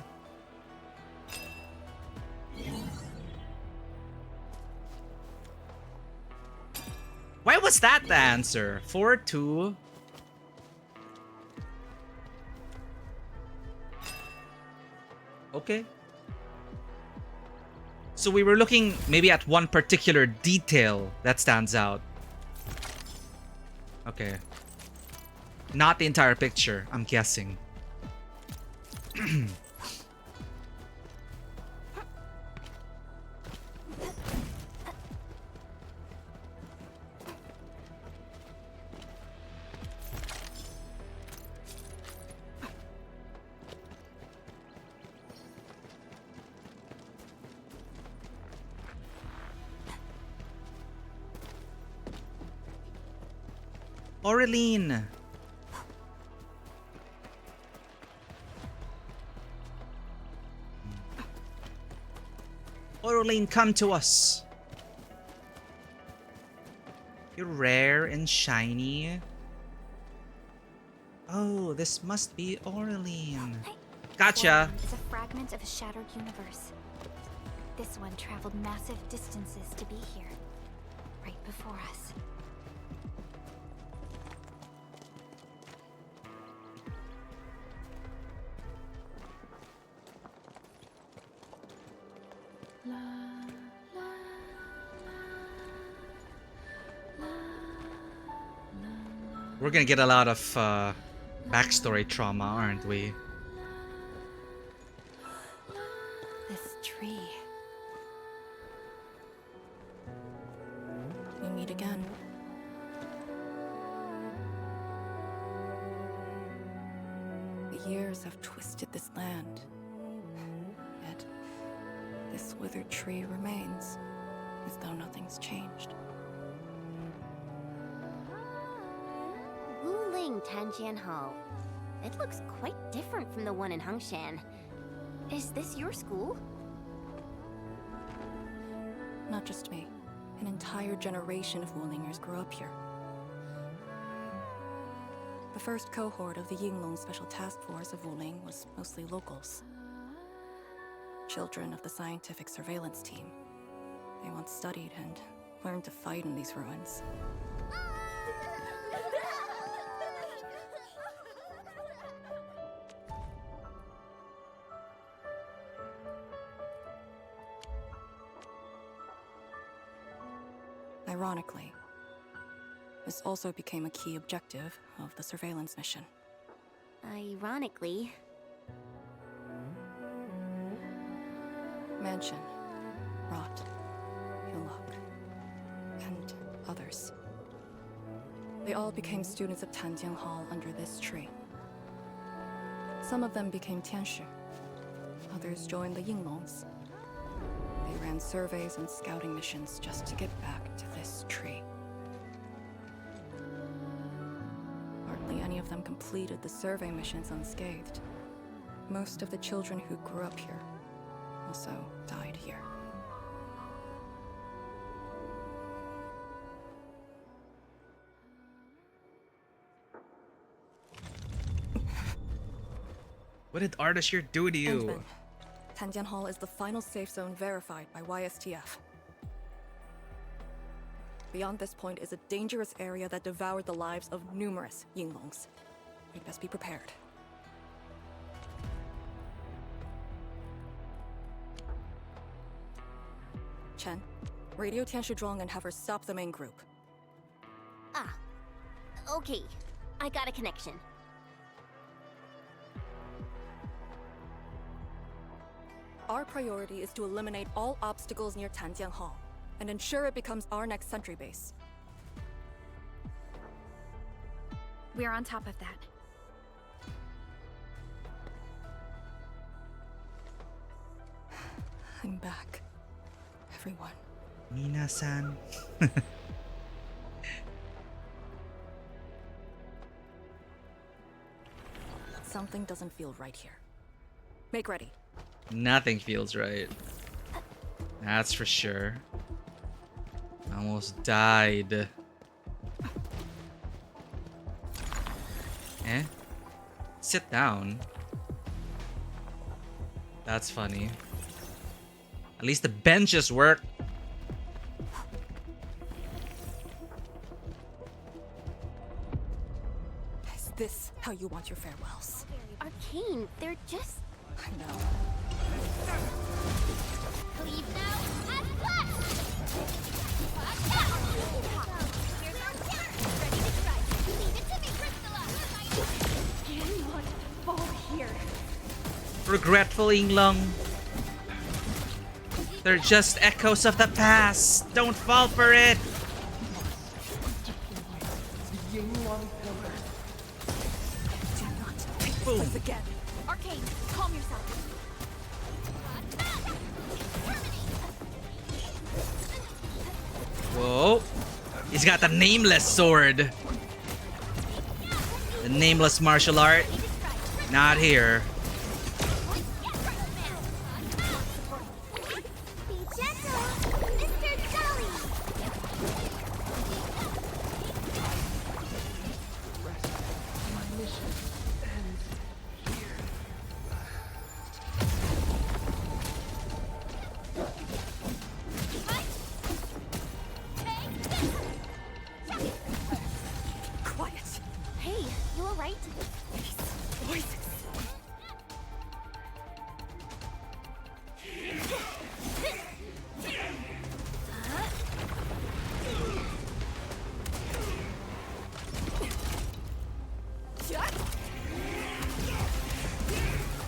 Speaker 1: Why was that the answer? 4, 2. Okay. So we were looking maybe at one particular detail that stands out. Okay. Not the entire picture, I'm guessing. Aureline. Aureline, come to us. You're rare and shiny. Oh, this must be Aureline. Gotcha.
Speaker 13: Is a fragment of a shattered universe. This one traveled massive distances to be here, right before us.
Speaker 1: We're gonna get a lot of backstory trauma, aren't we?
Speaker 12: This tree. We meet again. The years have twisted this land. Yet, this withered tree remains, as though nothing's changed.
Speaker 7: Wuling Tanjian Hall. It looks quite different from the one in Hangshan. Is this your school?
Speaker 12: Not just me. An entire generation of Wulingers grew up here. The first cohort of the Yinglong Special Task Force of Wuling was mostly locals. Children of the scientific surveillance team. They once studied and learned to fight in these ruins. Ironically, this also became a key objective of the surveillance mission.
Speaker 7: Ironically.
Speaker 12: Mansion, Rot, Hillock, and others. They all became students of Tanjian Hall under this tree. Some of them became Tianshi. Others joined the Yinglongs. They ran surveys and scouting missions just to get back to this tree. Hardly any of them completed the survey missions unscathed. Most of the children who grew up here also died here.
Speaker 1: What did Ardashir do to you?
Speaker 12: Endman. Tanjian Hall is the final safe zone verified by YSTF. Beyond this point is a dangerous area that devoured the lives of numerous Yinglongs. We'd best be prepared. Chen, radio Tianshi Zhuang and have her stop the main group.
Speaker 7: Ah. Okay. I got a connection.
Speaker 12: Our priority is to eliminate all obstacles near Tanjian Hall and ensure it becomes our next sentry base.
Speaker 13: We're on top of that.
Speaker 12: I'm back. Everyone.
Speaker 1: Mina-san.
Speaker 12: Something doesn't feel right here. Make ready.
Speaker 1: Nothing feels right. That's for sure. Almost died. Eh? Sit down. That's funny. At least the benches work.
Speaker 12: Is this how you want your farewells?
Speaker 7: Arcane, they're just...
Speaker 12: I know.
Speaker 2: Leave now and flash! Here's our chance! Ready to strike! Leave it to me, Priscilla!
Speaker 8: Cannot fall here.
Speaker 1: Regretful Yinglong. They're just echoes of the past. Don't fall for it.
Speaker 12: Boom. Again.
Speaker 2: Arcane, calm yourself.
Speaker 1: Whoa. He's got the nameless sword. The nameless martial art. Not here.
Speaker 2: Be gentle, Mr. Jolly!
Speaker 12: Quiet.
Speaker 2: Hey, you alright?
Speaker 12: Voices.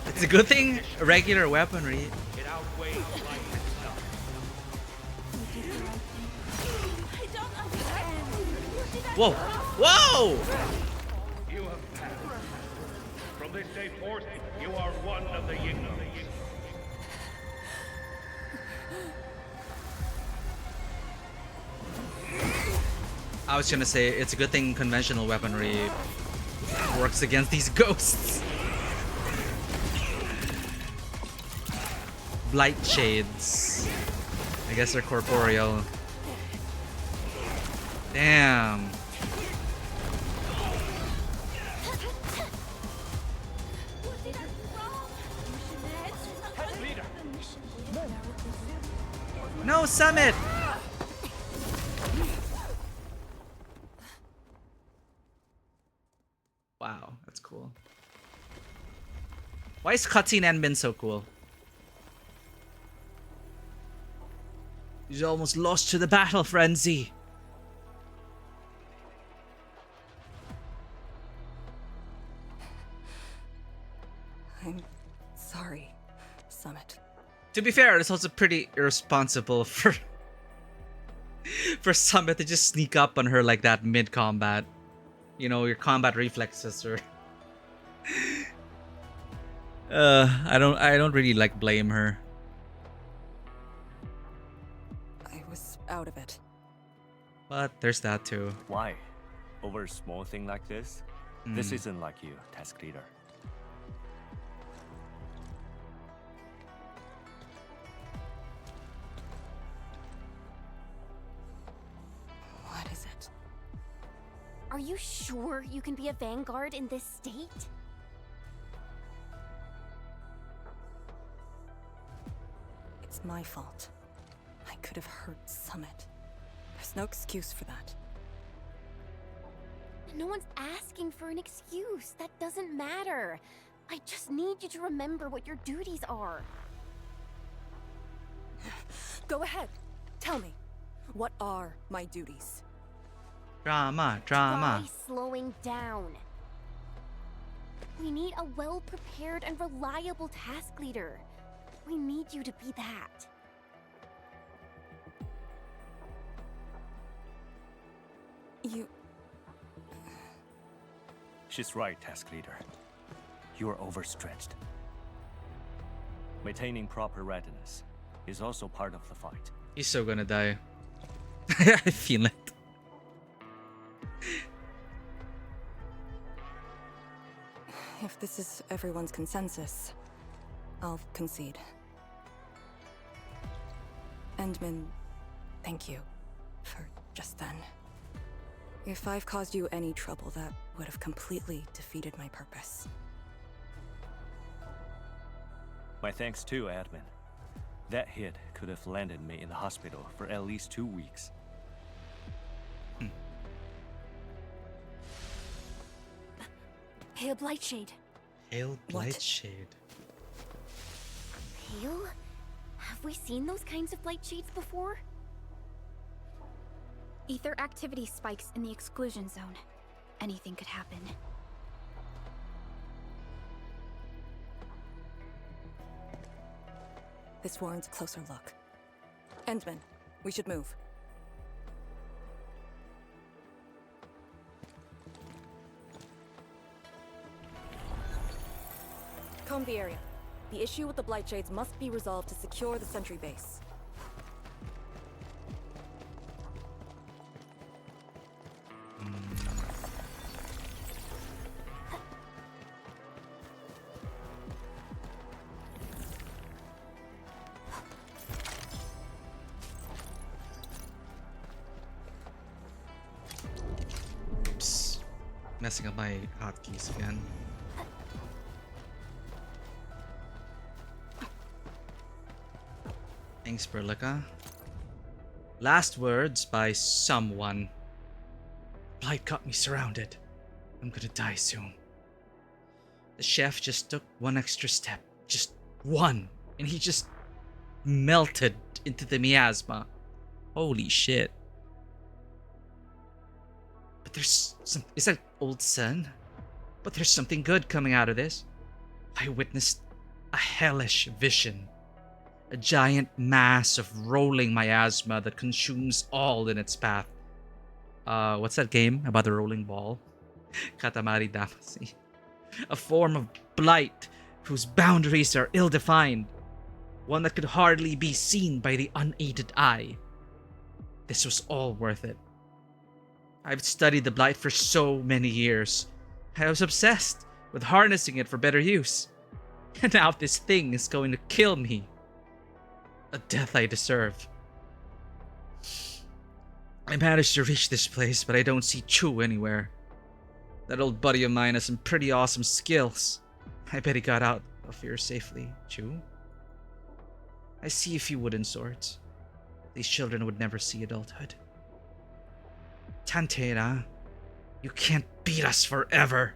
Speaker 1: It's a good thing regular weaponry.
Speaker 10: It outweighs life itself.
Speaker 2: I don't understand.
Speaker 1: Whoa. Whoa!
Speaker 15: You have passed. From this day forth, you are one of the Yinglong.
Speaker 1: I was gonna say, it's a good thing conventional weaponry works against these ghosts. Blight shades. I guess they're corporeal. Damn. No, Summit! Wow, that's cool. Why is cutscene end been so cool? He's almost lost to the battle frenzy.
Speaker 12: I'm sorry, Summit.
Speaker 1: To be fair, it's also pretty irresponsible for Summit to just sneak up on her like that mid-combat. You know, your combat reflexes are I don't really like blame her.
Speaker 12: I was out of it.
Speaker 1: But there's that too.
Speaker 10: Why? Over a small thing like this? This
Speaker 1: Hmm.
Speaker 10: isn't like you, task leader.
Speaker 12: What is it?
Speaker 7: Are you sure you can be a vanguard in this state?
Speaker 12: It's my fault. I could have hurt Summit. There's no excuse for that.
Speaker 7: No one's asking for an excuse. That doesn't matter. I just need you to remember what your duties are.
Speaker 12: Go ahead. Tell me. What are my duties?
Speaker 1: Drama.
Speaker 7: Try slowing down. We need a well-prepared and reliable task leader. We need you to be that.
Speaker 12: You...
Speaker 10: She's right, task leader. You are overstretched. Maintaining proper readiness is also part of the fight.
Speaker 1: He's so gonna die. I feel it.
Speaker 12: If this is everyone's consensus, I'll concede. Endman, thank you for just then. If I've caused you any trouble, that would have completely defeated my purpose.
Speaker 10: My thanks too, Admin. That hit could have landed me in the hospital for at least 2 weeks.
Speaker 2: Hail Blightshade.
Speaker 1: Hail Blightshade.
Speaker 2: Hail? Have we seen those kinds of Blightshades before?
Speaker 13: Ether activity spikes in the exclusion zone. Anything could happen.
Speaker 12: This warrants a closer look. Endman, we should move. Comb the area. The issue with the Blightshades must be resolved to secure the sentry base.
Speaker 1: Oops. Messing up my hotkeys again. Thanks, Berlica. Last words by someone. Blight got me surrounded. I'm gonna die soon. The chef just took one extra step. Just one. And he just melted into the miasma. Holy shit. But there's some... Is that old Sen? But there's something good coming out of this. I witnessed a hellish vision. A giant mass of rolling miasma that consumes all in its path. What's that game about the rolling ball? Katamari Damacy. A form of blight whose boundaries are ill-defined. One that could hardly be seen by the unaided eye. This was all worth it. I've studied the blight for so many years. I was obsessed with harnessing it for better use. And now this thing is going to kill me. A death I deserve. I managed to reach this place, but I don't see Chu anywhere. That old buddy of mine has some pretty awesome skills. I bet he got out of here safely. Chu? I see a few wooden swords. These children would never see adulthood. Tantera, you can't beat us forever.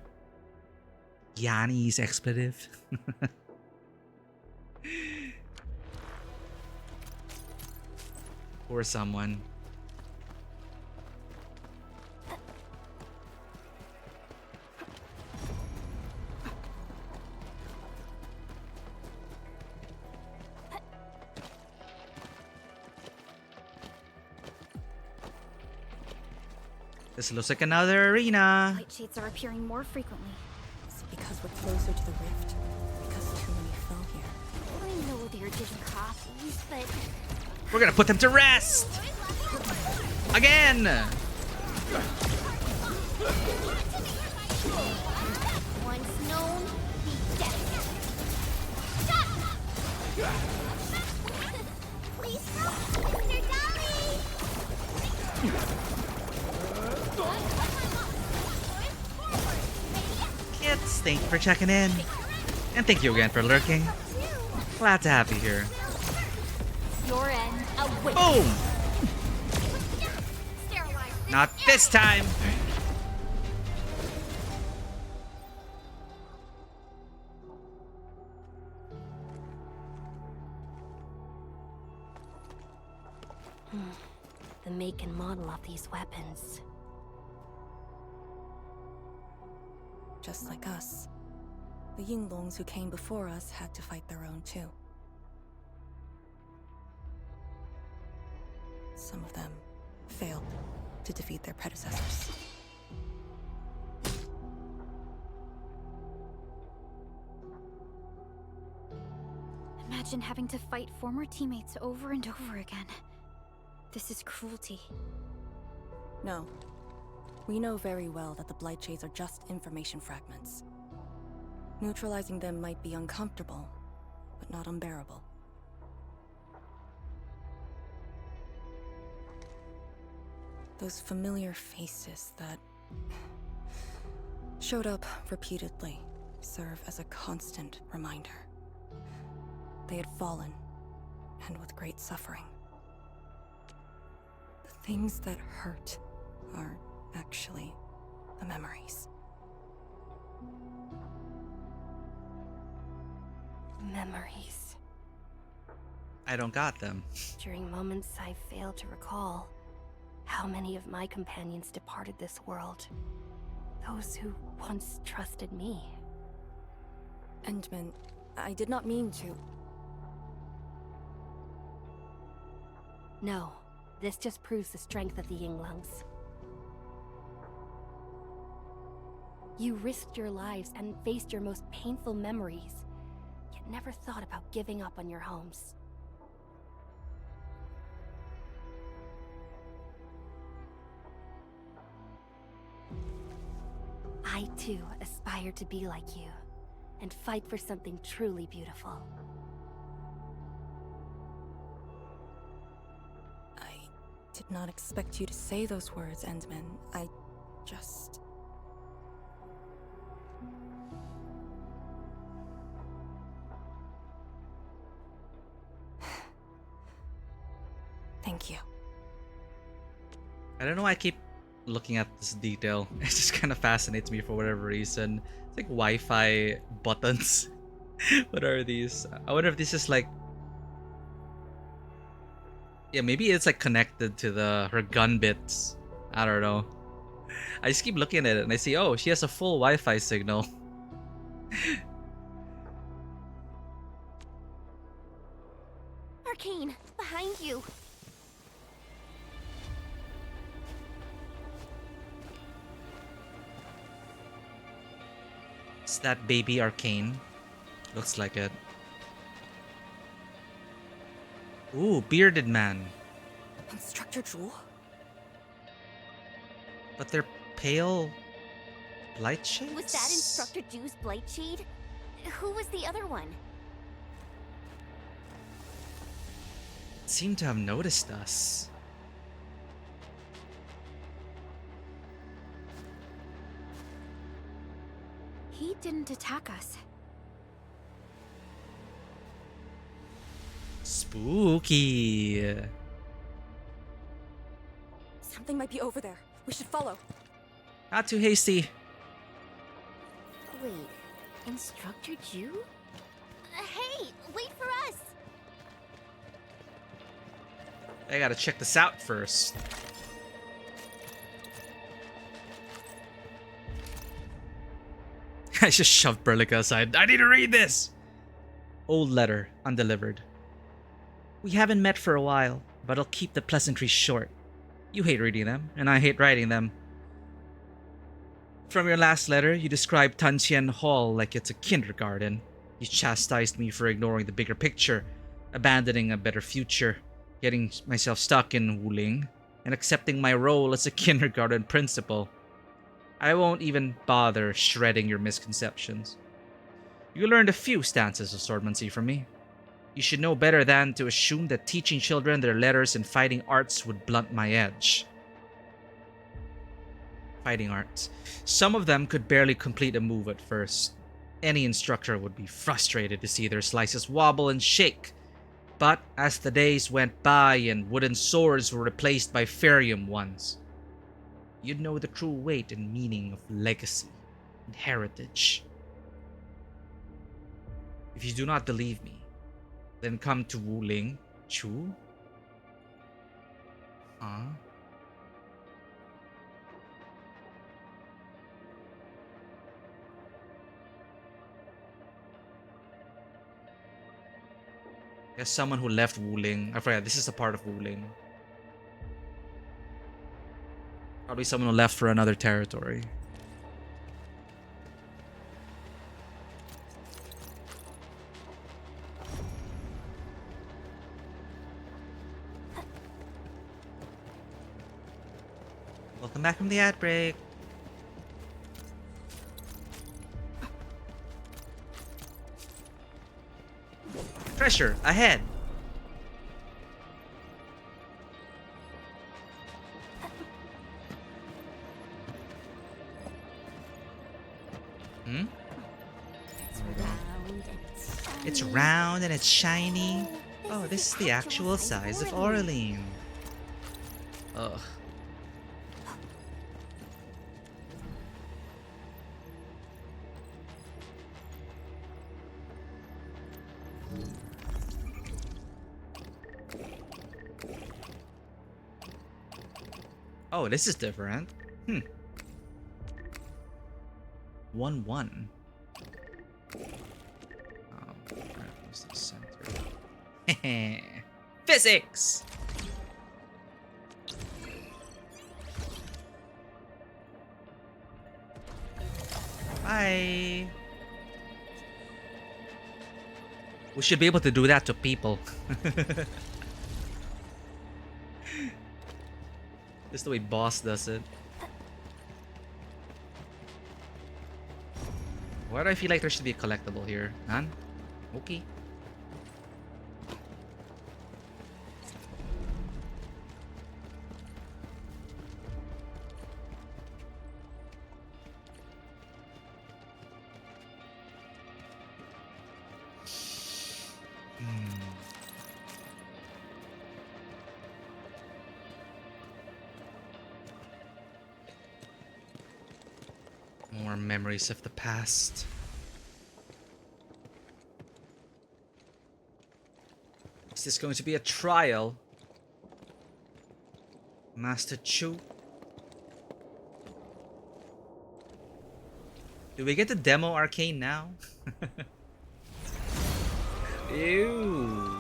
Speaker 1: Yanni's expletive. Or someone. This looks like another arena.
Speaker 13: Blightshades are appearing more frequently.
Speaker 12: Is it because we're closer to the rift? Because too many fell here?
Speaker 2: I know they're just copies, but...
Speaker 1: We're gonna put them to rest! Again!
Speaker 2: Once known, be dead. Stop! Please stop, Mr. Dolly!
Speaker 1: Kids, thank you for checking in. And thank you again for lurking. Glad to have you here.
Speaker 2: Your end awaits.
Speaker 1: Boom! Not this time!
Speaker 7: The make and model of these weapons.
Speaker 12: Just like us. The Yinglongs who came before us had to fight their own too. Some of them failed to defeat their predecessors.
Speaker 13: Imagine having to fight former teammates over and over again. This is cruelty.
Speaker 12: No. We know very well that the Blightshades are just information fragments. Neutralizing them might be uncomfortable, but not unbearable. Those familiar faces that showed up repeatedly serve as a constant reminder. They had fallen, and with great suffering. The things that hurt are actually the memories.
Speaker 7: Memories.
Speaker 1: I don't got them.
Speaker 7: During moments I fail to recall, how many of my companions departed this world? Those who once trusted me.
Speaker 12: Endman, I did not mean to.
Speaker 7: No, this just proves the strength of the Yinglungs. You risked your lives and faced your most painful memories, yet never thought about giving up on your homes. I too aspire to be like you, and fight for something truly beautiful.
Speaker 12: I did not expect you to say those words, Endman. I just... Thank you.
Speaker 1: I don't know why I keep looking at this detail. It just kind of fascinates me for whatever reason. It's like Wi-Fi buttons. What are these? I wonder if this is like... Yeah, maybe it's like connected to her gun bits. I don't know. I just keep looking at it and I see, oh, she has a full Wi-Fi signal.
Speaker 2: Arcane, behind you.
Speaker 1: Is that baby Arcane? Looks like it. Ooh, bearded man.
Speaker 12: Instructor Jewel?
Speaker 1: But they're pale light shades?
Speaker 2: Was that Instructor Jew's Blight Shade? Who was the other one?
Speaker 1: Seem to have noticed us.
Speaker 13: He didn't attack us.
Speaker 1: Spooky.
Speaker 12: Something might be over there. We should follow.
Speaker 1: Not too hasty.
Speaker 2: Wait, Instructor Jew? Hey, wait for us!
Speaker 1: I gotta check this out first. I just shoved Berlica aside. I need to read this! Old letter, undelivered. We haven't met for a while, but I'll keep the pleasantries short. You hate reading them, and I hate writing them. From your last letter, you described Tanqian Hall like it's a kindergarten. You chastised me for ignoring the bigger picture, abandoning a better future, getting myself stuck in Wuling, and accepting my role as a kindergarten principal. I won't even bother shredding your misconceptions. You learned a few stances of swordmancy from me. You should know better than to assume that teaching children their letters and fighting arts would blunt my edge. Fighting arts. Some of them could barely complete a move at first. Any instructor would be frustrated to see their slices wobble and shake. But as the days went by and wooden swords were replaced by ferrium ones, you'd know the true weight and meaning of legacy and heritage. If you do not believe me, then come to Wuling Chu. Huh? Guess someone who left Wuling. I forgot, this is a part of Wuling. Probably someone who left for another territory. Welcome back from the ad break. Treasure ahead. Hmm? It's round and it's shiny. Oh, this is the actual size of Orlean. Ugh. Oh, this is different. 1-1. Where's the center? Physics! Bye! We should be able to do that to people. This is the way boss does it. Why do I feel like there should be a collectible here? None? Okay. More memories of the past. Is this going to be a trial? Master Chu? Do we get to demo Arcane now? Ew.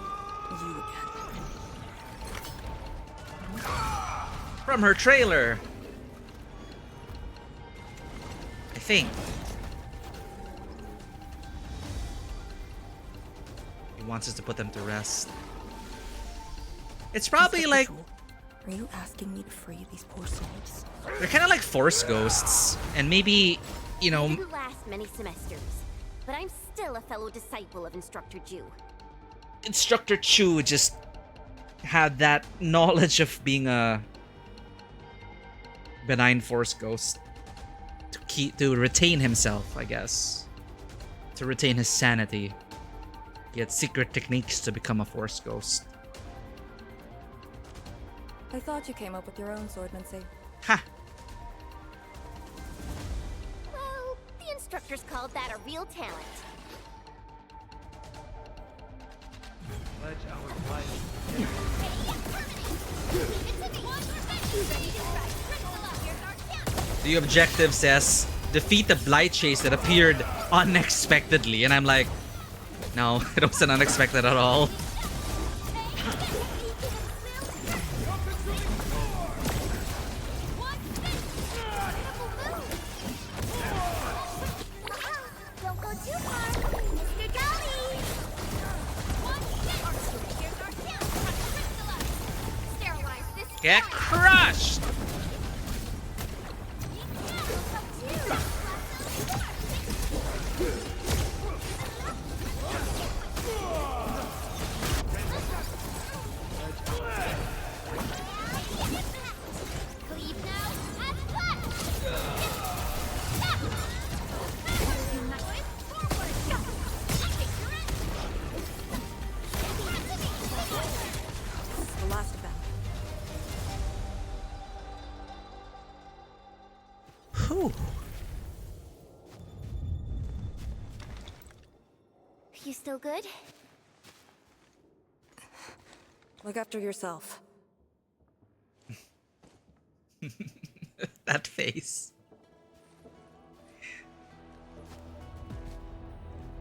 Speaker 1: From her trailer. I think. He wants us to put them to rest. It's probably like...
Speaker 12: Are you asking me to free these poor souls?
Speaker 1: They're kind of like force ghosts. And maybe, you know...
Speaker 2: It didn't last many semesters, but I'm still a fellow disciple of Instructor Ju.
Speaker 1: Instructor Chu just had that knowledge of being a benign force ghost to retain himself, I guess, to retain his sanity. He had secret techniques to become a force ghost.
Speaker 12: I thought you came up with your own swordmancy.
Speaker 1: Ha!
Speaker 2: Well, the instructors called that a real talent.
Speaker 9: Pledge our life.
Speaker 1: The objective says defeat the blight chase that appeared unexpectedly, and I'm like, no, it wasn't unexpected at all.
Speaker 2: Don't go too far, Mr. Dolly. Sterilize this.
Speaker 1: Get crushed!
Speaker 12: The last of them.
Speaker 1: Whew.
Speaker 2: You still good?
Speaker 12: Look after yourself.
Speaker 1: That face.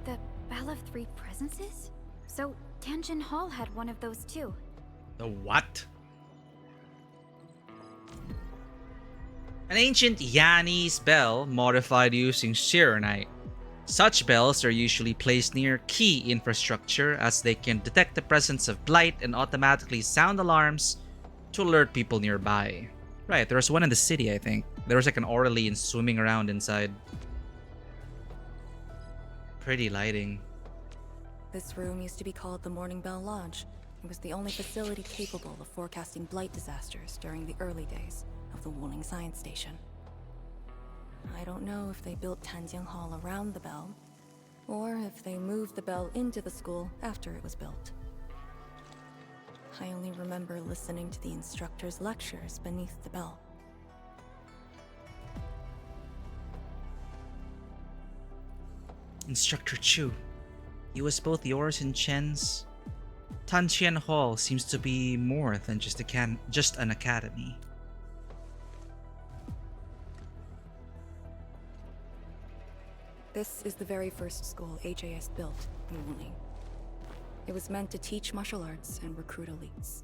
Speaker 13: The Bell of Three Presences? So, Tanjin Hall had one of those too.
Speaker 1: The what? An ancient Yanni's bell modified using Sirenite. Such bells are usually placed near key infrastructure as they can detect the presence of blight and automatically sound alarms to alert people nearby. Right, there was one in the city, I think. There was like an Aurelian swimming around inside. Pretty lighting.
Speaker 12: This room used to be called the Morning Bell Lodge. It was the only facility capable of forecasting blight disasters during the early days of the Wuling Science Station. I don't know if they built Tanjiang Hall around the bell, or if they moved the bell into the school after it was built. I only remember listening to the instructor's lectures beneath the bell.
Speaker 1: Instructor Chu. He was both yours and Chen's. Tanqian Hall seems to be more than just an academy.
Speaker 12: This is the very first school HAS built in Wuling. It was meant to teach martial arts and recruit elites.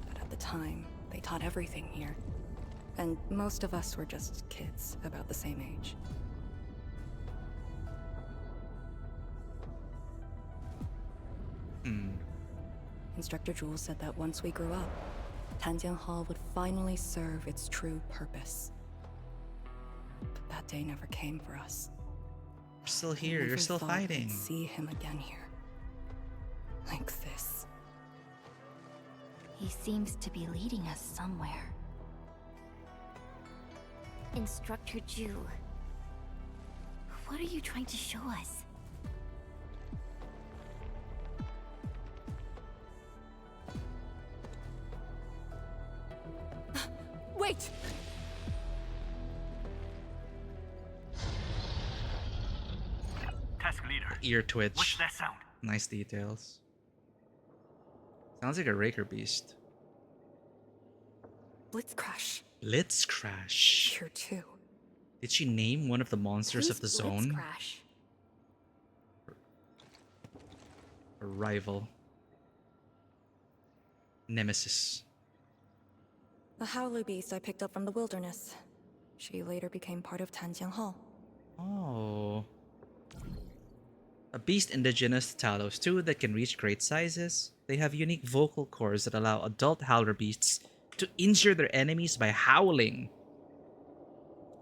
Speaker 12: But at the time, they taught everything here. And most of us were just kids about the same age. Instructor Jules said that once we grew up, Tanjiang Hall would finally serve its true purpose. But that day never came for us.
Speaker 1: You're still here, you're still fighting.
Speaker 12: I'd see him again here. Like this.
Speaker 13: He seems to be leading us somewhere.
Speaker 2: Instructor Ju, what are you trying to show us?
Speaker 12: Wait!
Speaker 10: Task leader.
Speaker 1: Ear twitch.
Speaker 10: What's that sound?
Speaker 1: Nice details. Sounds like a Raker Beast.
Speaker 12: Blitz Crash.
Speaker 1: Blitz Crash.
Speaker 12: Here too.
Speaker 1: Did she name one of the monsters of the zone?
Speaker 12: Crash.
Speaker 1: A rival. Nemesis.
Speaker 12: The Howler beast I picked up from the wilderness. She later became part of Tanjiang Hall.
Speaker 1: Oh. A beast indigenous to Talos too that can reach great sizes. They have unique vocal cords that allow adult howler beasts to injure their enemies by howling.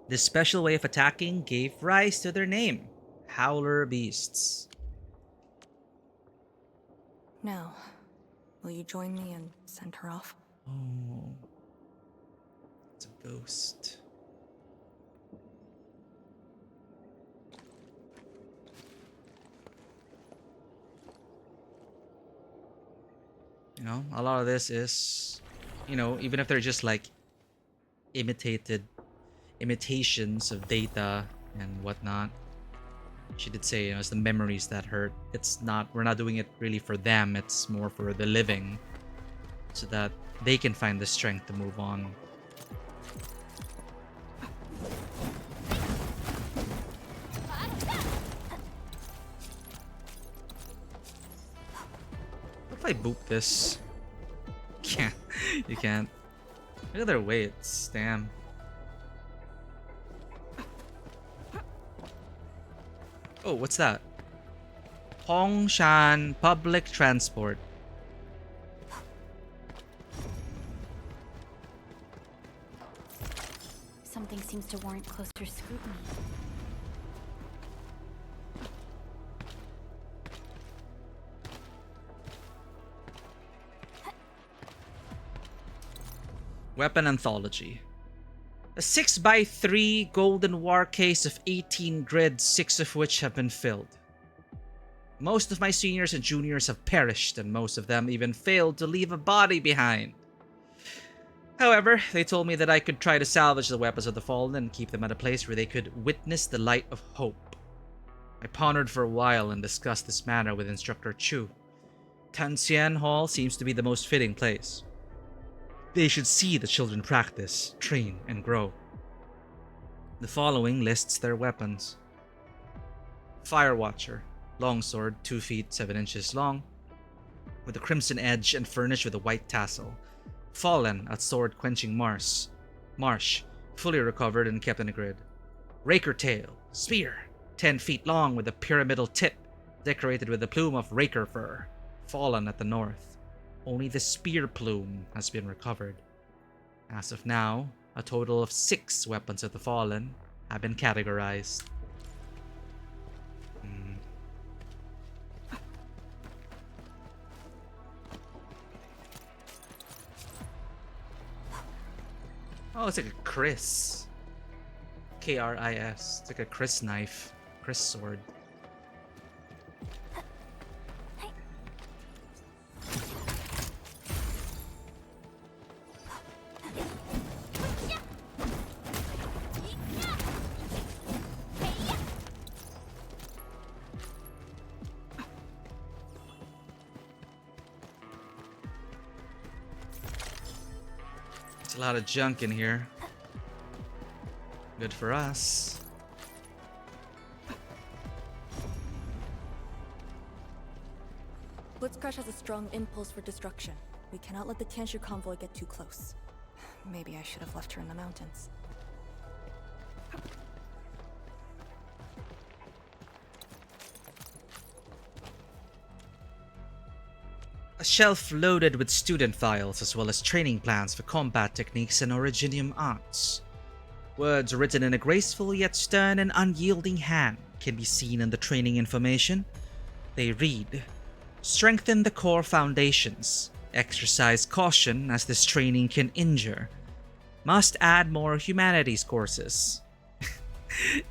Speaker 1: This special way of attacking gave rise to their name, Howler Beasts.
Speaker 12: Now, will you join me and send her off?
Speaker 1: Oh. It's a ghost. You know, a lot of this is, you know, even if they're just like imitations of data and whatnot. She did say, you know, it's the memories that hurt. It's not, we're not doing it really for them, it's more for the living, so that they can find the strength to move on. What if I boop this? Can't. You can't. Look at their weights. Damn. Oh, what's that? Hongshan Public Transport.
Speaker 13: Something seems to warrant closer scrutiny.
Speaker 1: Weapon Anthology. A 6x3 golden war case of 18 grids, 6 of which have been filled. Most of my seniors and juniors have perished, and most of them even failed to leave a body behind. However, they told me that I could try to salvage the weapons of the fallen and keep them at a place where they could witness the light of hope. I pondered for a while and discussed this matter with Instructor Chu. Tanxian Hall seems to be the most fitting place. They should see the children practice, train, and grow. The following lists their weapons. Firewatcher, longsword, 2 feet 7 inches long, with a crimson edge and furnished with a white tassel. Fallen at sword quenching marsh, fully recovered and kept in a grid. Raker tail, spear, 10 feet long with a pyramidal tip, decorated with the plume of raker fur, fallen at the north. Only the spear plume has been recovered. As of now, a total of 6 weapons of the fallen have been categorized. Oh, it's like a Chris. K-R-I-S. It's like a Chris knife. Chris sword. A lot of junk in here. Good for us.
Speaker 12: Blitzcrash has a strong impulse for destruction. We cannot let the Tianshu convoy get too close. Maybe I should have left her in the mountains.
Speaker 1: A shelf loaded with student files as well as training plans for combat techniques and originium arts. Words written in a graceful yet stern and unyielding hand can be seen in the training information. They read, "Strengthen the core foundations. Exercise caution as this training can injure. Must add more humanities courses.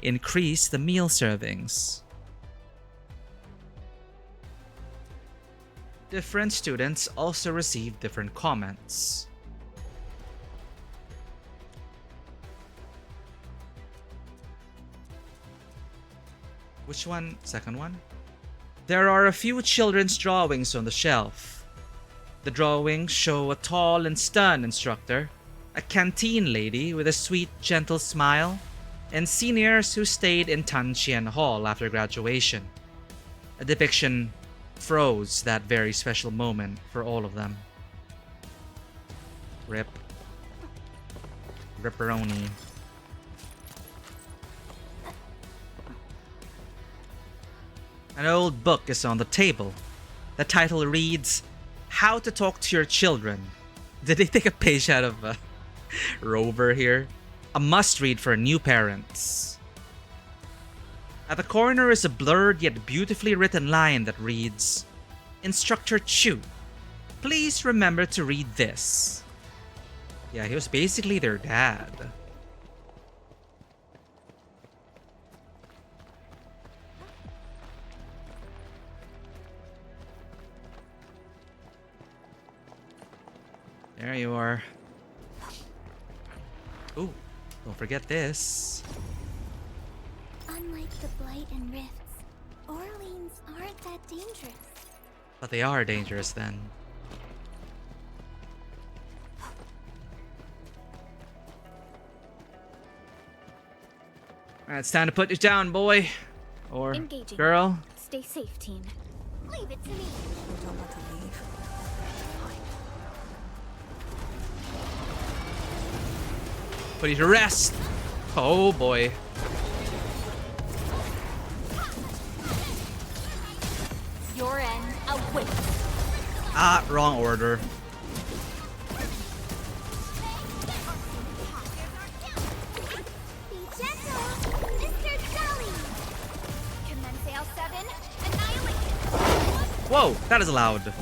Speaker 1: Increase the meal servings." Different students also received different comments. Which one? Second one? There are a few children's drawings on the shelf. The drawings show a tall and stern instructor, a canteen lady with a sweet, gentle smile, and seniors who stayed in Tanxian Hall after graduation. A depiction froze that very special moment for all of them. Rip. Ripperoni. An old book is on the table. The title reads, "How to Talk to Your Children." Did they take a page out of Rover here? A must-read for new parents. At the corner is a blurred yet beautifully written line that reads, "Instructor Chu, please remember to read this." Yeah, he was basically their dad. There you are. Ooh, don't forget this.
Speaker 2: Unlike the Blight and Rifts, Orleans aren't that dangerous.
Speaker 1: But they are dangerous then. Alright, it's time to put you down, boy. Or
Speaker 13: Engaging.
Speaker 1: girl.
Speaker 13: Stay safe, team.
Speaker 2: Leave it to me.
Speaker 12: I don't want to leave.
Speaker 1: Put you to rest. Oh boy.
Speaker 2: Your end awaits.
Speaker 1: Ah, wrong order.
Speaker 2: Be gentle, Mr. Jolly. Commence L7, annihilation.
Speaker 1: Whoa, that is loud.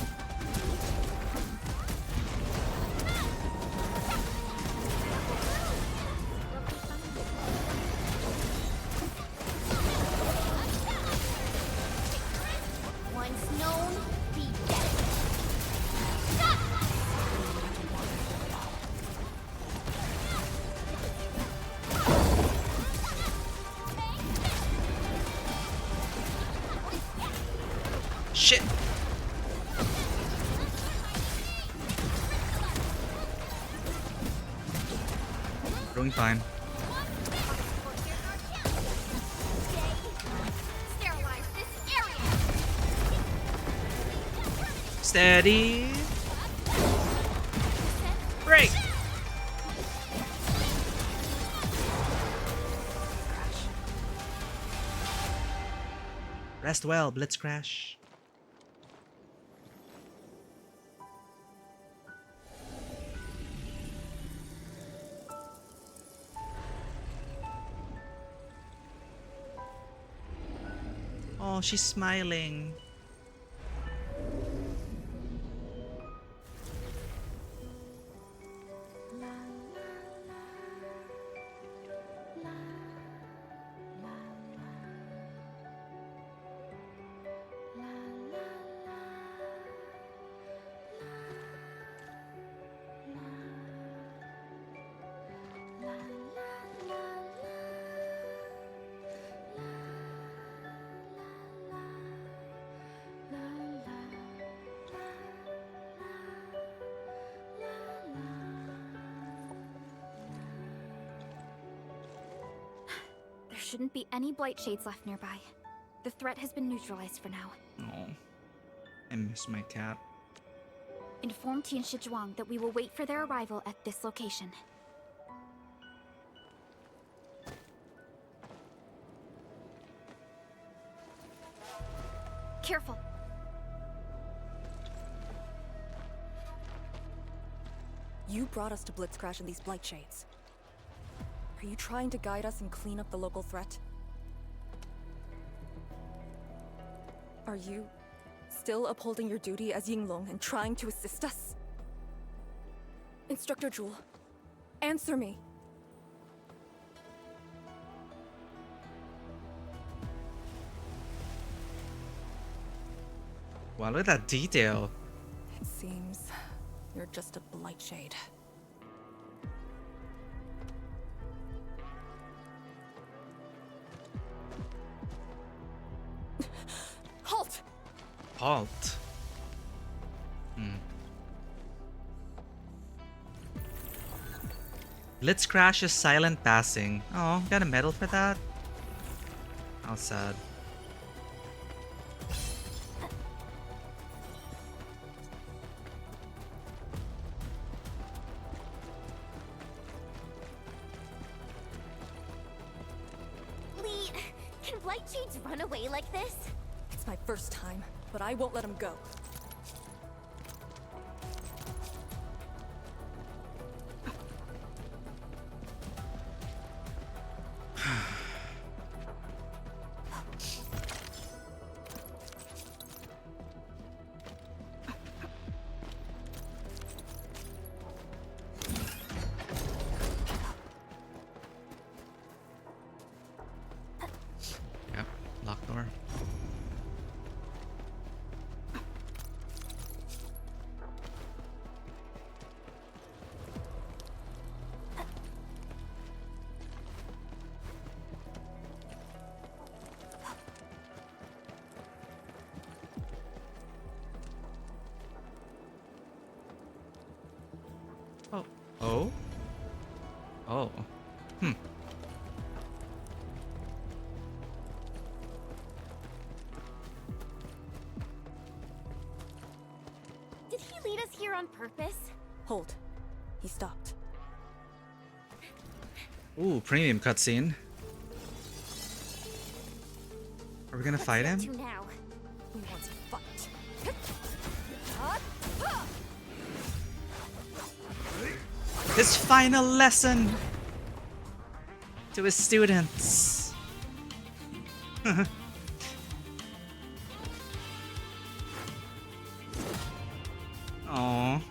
Speaker 2: Once known, be dead.
Speaker 1: Shit. Doing fine.
Speaker 2: Sterilize this area.
Speaker 1: Steady. Break. Rest well, Blitz Crash. Oh, she's smiling.
Speaker 13: There shouldn't be any blight shades left nearby. The threat has been neutralized for now.
Speaker 1: Oh, I miss my cat.
Speaker 13: Inform Tian Shizhuang that we will wait for their arrival at this location. Careful.
Speaker 12: You brought us to Blitzcrash in these blight shades. Are you trying to guide us and clean up the local threat? Are you still upholding your duty as Yinglong and trying to assist us? Instructor Jewel, answer me.
Speaker 1: Wow, look at that detail.
Speaker 12: It seems you're just a blight shade. Halt!
Speaker 1: Halt. Blitz Crash is silent passing. Oh, got a medal for that? How sad.
Speaker 2: Lee, can blight shades run away like this?
Speaker 12: It's my first time, but I won't let him go.
Speaker 1: Yep, locked door. Oh. Oh? Oh. Hmm.
Speaker 2: Did he lead us here on purpose?
Speaker 12: Hold. He stopped.
Speaker 1: Ooh, premium cutscene. Are we gonna fight him?
Speaker 2: To now.
Speaker 12: He wants to fight.
Speaker 1: His final lesson to his students. Aww.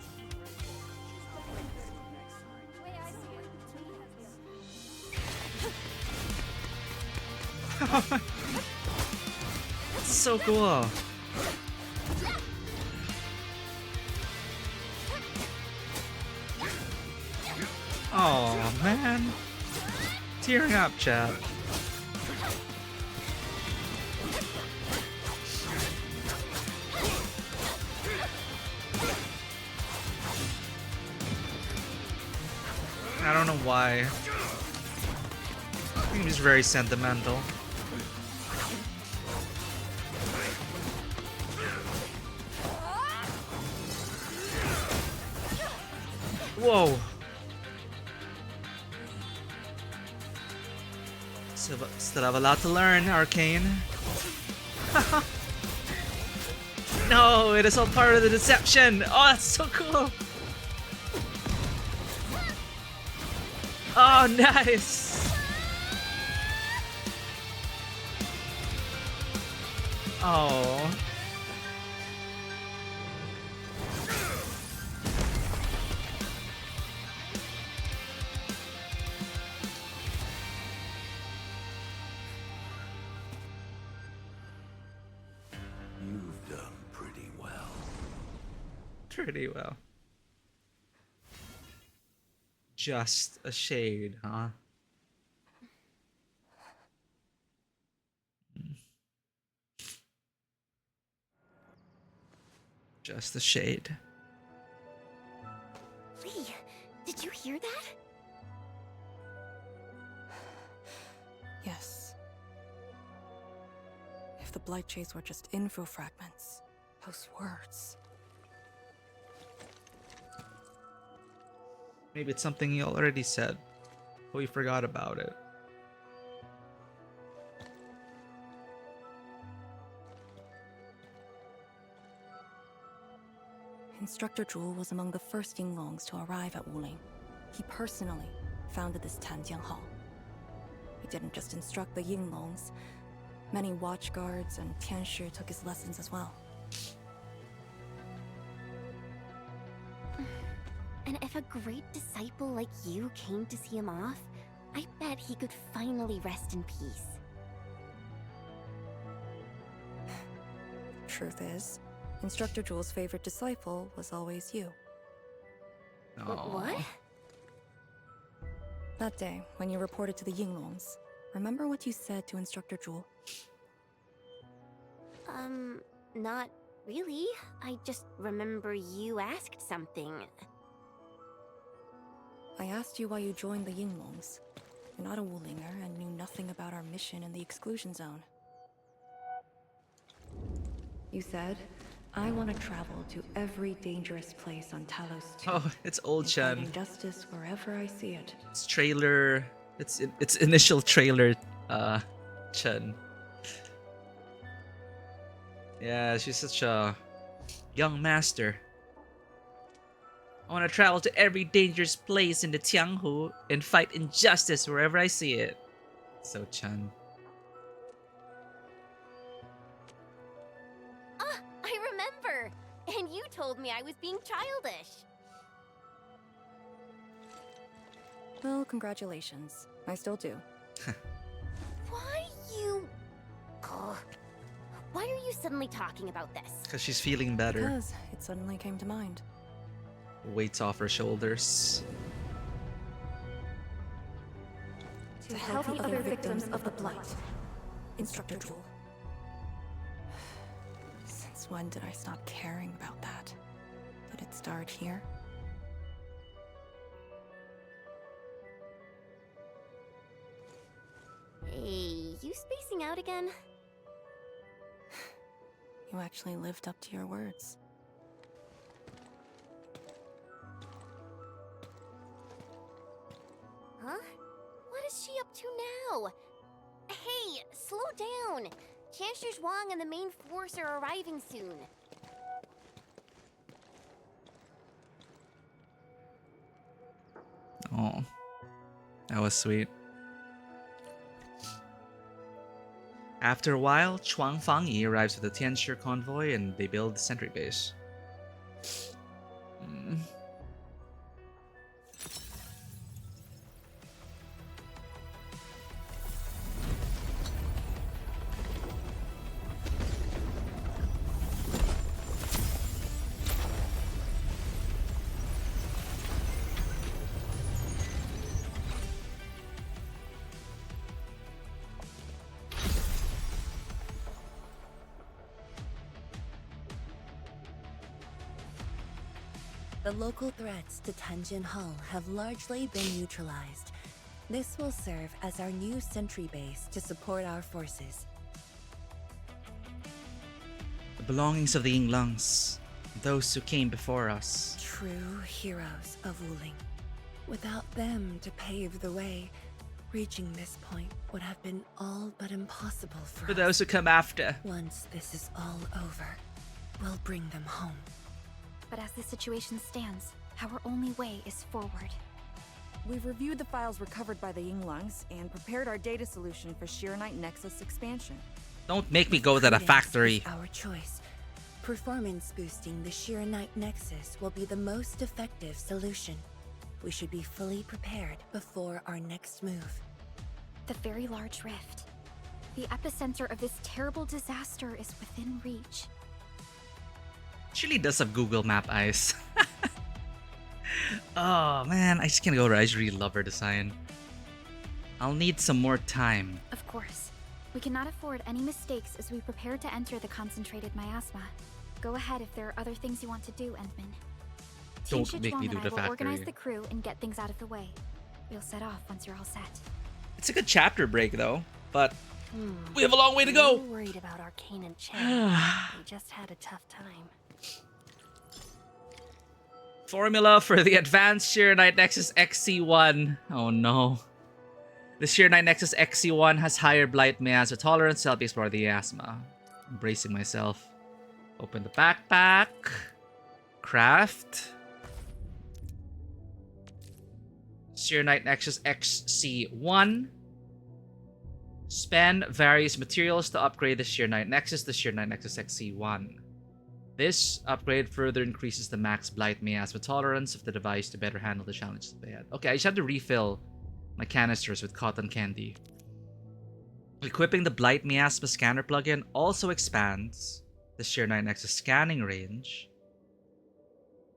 Speaker 1: That's so cool. Oh man, tearing up, chat. I don't know why. I think he's very sentimental. Whoa. Still have a lot to learn, Arcane. No, it is all part of the deception. Oh, that's so cool. Oh, nice. Oh.
Speaker 4: You've done pretty well.
Speaker 1: Pretty well. Just a shade, huh? Just a shade.
Speaker 7: Lee, did you hear that?
Speaker 12: Yes. If the blight shades were just info fragments, those words.
Speaker 1: Maybe it's something you already said, but we forgot about it.
Speaker 12: Instructor Zhuo was among the first Yinglongs to arrive at Wuling. He personally founded this Tanjiang Hall. He didn't just instruct the Yinglongs. Many watchguards and Tianshi took his lessons as well.
Speaker 7: And if a great disciple like you came to see him off, I bet he could finally rest in peace.
Speaker 12: Truth is, Instructor Zhuo's favorite disciple was always you.
Speaker 7: What?
Speaker 12: That day, when you reported to the Yinglongs, remember what you said to Instructor Zhuo?
Speaker 7: Not really. I just remember you asked something.
Speaker 12: I asked you why you joined the Yinglongs. You're not a Wulinger and knew nothing about our mission in the exclusion zone. You said, I want to travel to every dangerous place on Talos 2.
Speaker 1: Oh, it's old Chen.
Speaker 12: Fighting justice wherever I see it.
Speaker 1: It's trailer. It's initial trailer. Chen. Yeah, she's such a young master. I want to travel to every dangerous place in the Tianghu and fight injustice wherever I see it. So Chen.
Speaker 7: I remember! And you told me I was being childish.
Speaker 12: Well, congratulations. I still do.
Speaker 7: Why you... Ugh. Why are you suddenly talking about this?
Speaker 1: Because she's feeling better.
Speaker 12: Because it suddenly came to mind.
Speaker 1: Weight's off her shoulders.
Speaker 12: To help the other victims of the blight. Instructor Zhuo. Since when did I stop caring about that? Did it start here?
Speaker 7: Hey, you spacing out again?
Speaker 12: You actually lived up to your words.
Speaker 7: Huh? What is she up to now? Hey, slow down! Chancellor Wang and the main force are arriving soon.
Speaker 1: Oh, that was sweet. After a while, Chuang Fangyi arrives with the Tianshi convoy and they build the sentry base.
Speaker 3: The local threats to Tanjin Hall have largely been neutralized. This will serve as our new sentry base to support our forces.
Speaker 1: The belongings of the Yinglongs, those who came before us.
Speaker 3: True heroes of Wuling. Without them to pave the way, Reaching this point would have been all but impossible for
Speaker 1: For
Speaker 3: us.
Speaker 1: those who come after.
Speaker 3: Once this is all over, we'll bring them home.
Speaker 13: But as the situation stands, our only way is forward.
Speaker 16: We've reviewed the files recovered by the Yinglungs and prepared our data solution for Shiranite Nexus expansion.
Speaker 1: Don't make me go to the factory.
Speaker 3: Our choice. Performance boosting the Shiranite Nexus will be the most effective solution. We should be fully prepared before our next move.
Speaker 13: The very large rift. The epicenter of this terrible disaster is within reach.
Speaker 1: She really does have Google Map eyes. Oh man, I just can't go over. I just really love her design. I'll need some more time.
Speaker 13: Of course. We cannot afford any mistakes as we prepare to enter the concentrated miasma. Go ahead if there are other things you want to do, Endman.
Speaker 1: Don't make me do the
Speaker 13: will organize
Speaker 1: factory.
Speaker 13: the crew and get things out of the way. We'll set off once you're all set.
Speaker 1: It's a good chapter break though, but we have a long way to go.
Speaker 7: I'm worried about Arcane and Chen. We just had a tough time.
Speaker 1: Formula for the advanced Shiranite Nexus XC1. Oh no. The Shiranite Nexus XC1 has higher blight miasma tolerance to help explore the miasma. I'm bracing myself. Open the backpack. Craft. Shiranite Nexus XC1. Spend various materials to upgrade the Shiranite Nexus to Shiranite Nexus XC1. This upgrade further increases the max blight miasma tolerance of the device to better handle the challenges ahead. Okay, I just have to refill my canisters with cotton candy. Equipping the blight miasma scanner plugin also expands the Shiranite Nexus scanning range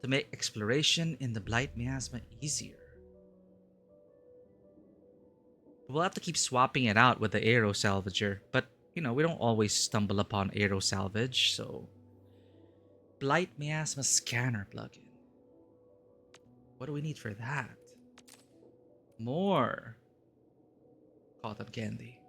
Speaker 1: to make exploration in the blight miasma easier. We'll have to keep swapping it out with the aero salvager, but you know, we don't always stumble upon aero salvage, so blight miasma scanner plugin. What do we need for that? More cotton candy.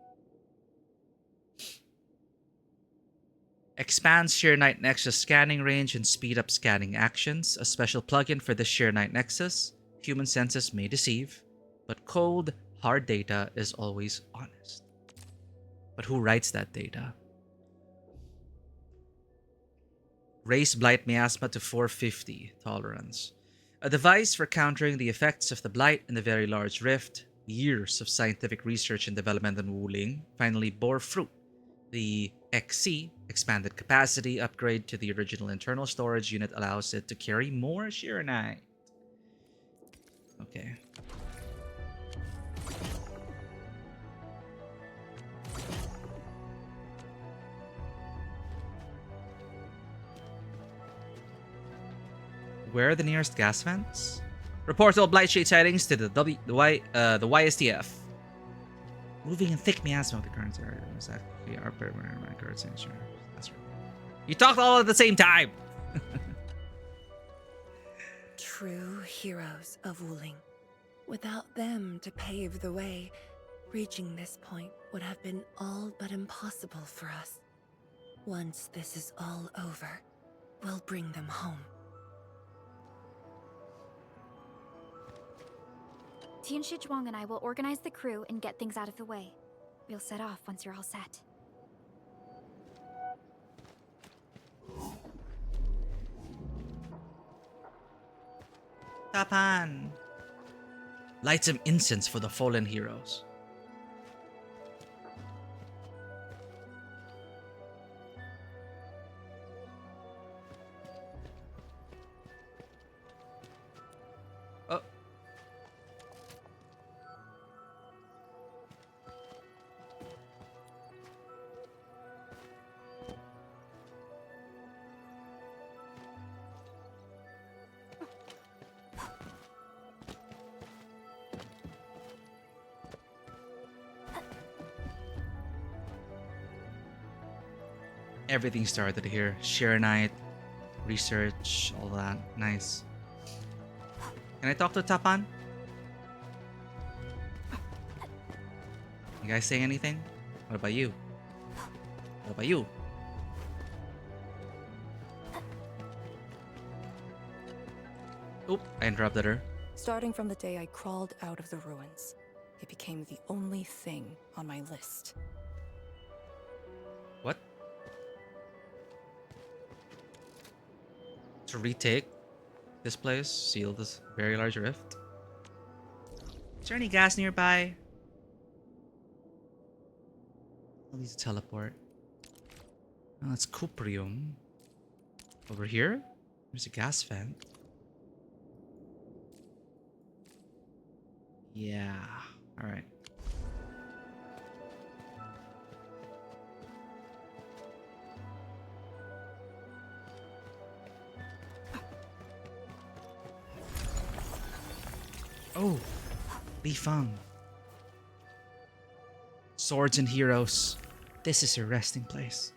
Speaker 1: Expands Shiranite Nexus scanning range and speed up scanning actions. A special plugin for the Shiranite Nexus. Human senses may deceive, but cold, hard data is always honest. But who writes that data? Raise blight miasma to 450 tolerance. A device for countering the effects of the blight in the very large rift. Years of scientific research and development on Wuling finally bore fruit. The XC expanded capacity upgrade to the original internal storage unit allows it to carry more Shiranite. Okay. Where are the nearest gas vents? Report all blight shade sightings to the YSTF. Moving in thick miasma of the current area. Exactly our permanent current signature. That's right. You talked all at the same time.
Speaker 3: True heroes of Wuling. Without them to pave the way, reaching this point would have been all but impossible for us. Once this is all over, we'll bring them home.
Speaker 13: Tian Shichuang and I will organize the crew and get things out of the way. We'll set off once you're all set.
Speaker 1: Tapan. Light some incense for the fallen heroes. Oh. Everything started here. Shiranite, research, all that. Nice. Can I talk to Tapan? You guys saying anything? What about you? What about you? Oop, I interrupted her.
Speaker 12: Starting from the day I crawled out of the ruins, it became the only thing on my list.
Speaker 1: What? To retake this place, seal this very large rift. Is there any gas nearby? I'll need to teleport. Oh, that's cuprium. Over here? There's a gas vent. Yeah. Alright. Oh, Li Feng. Swords and heroes. This is your resting place.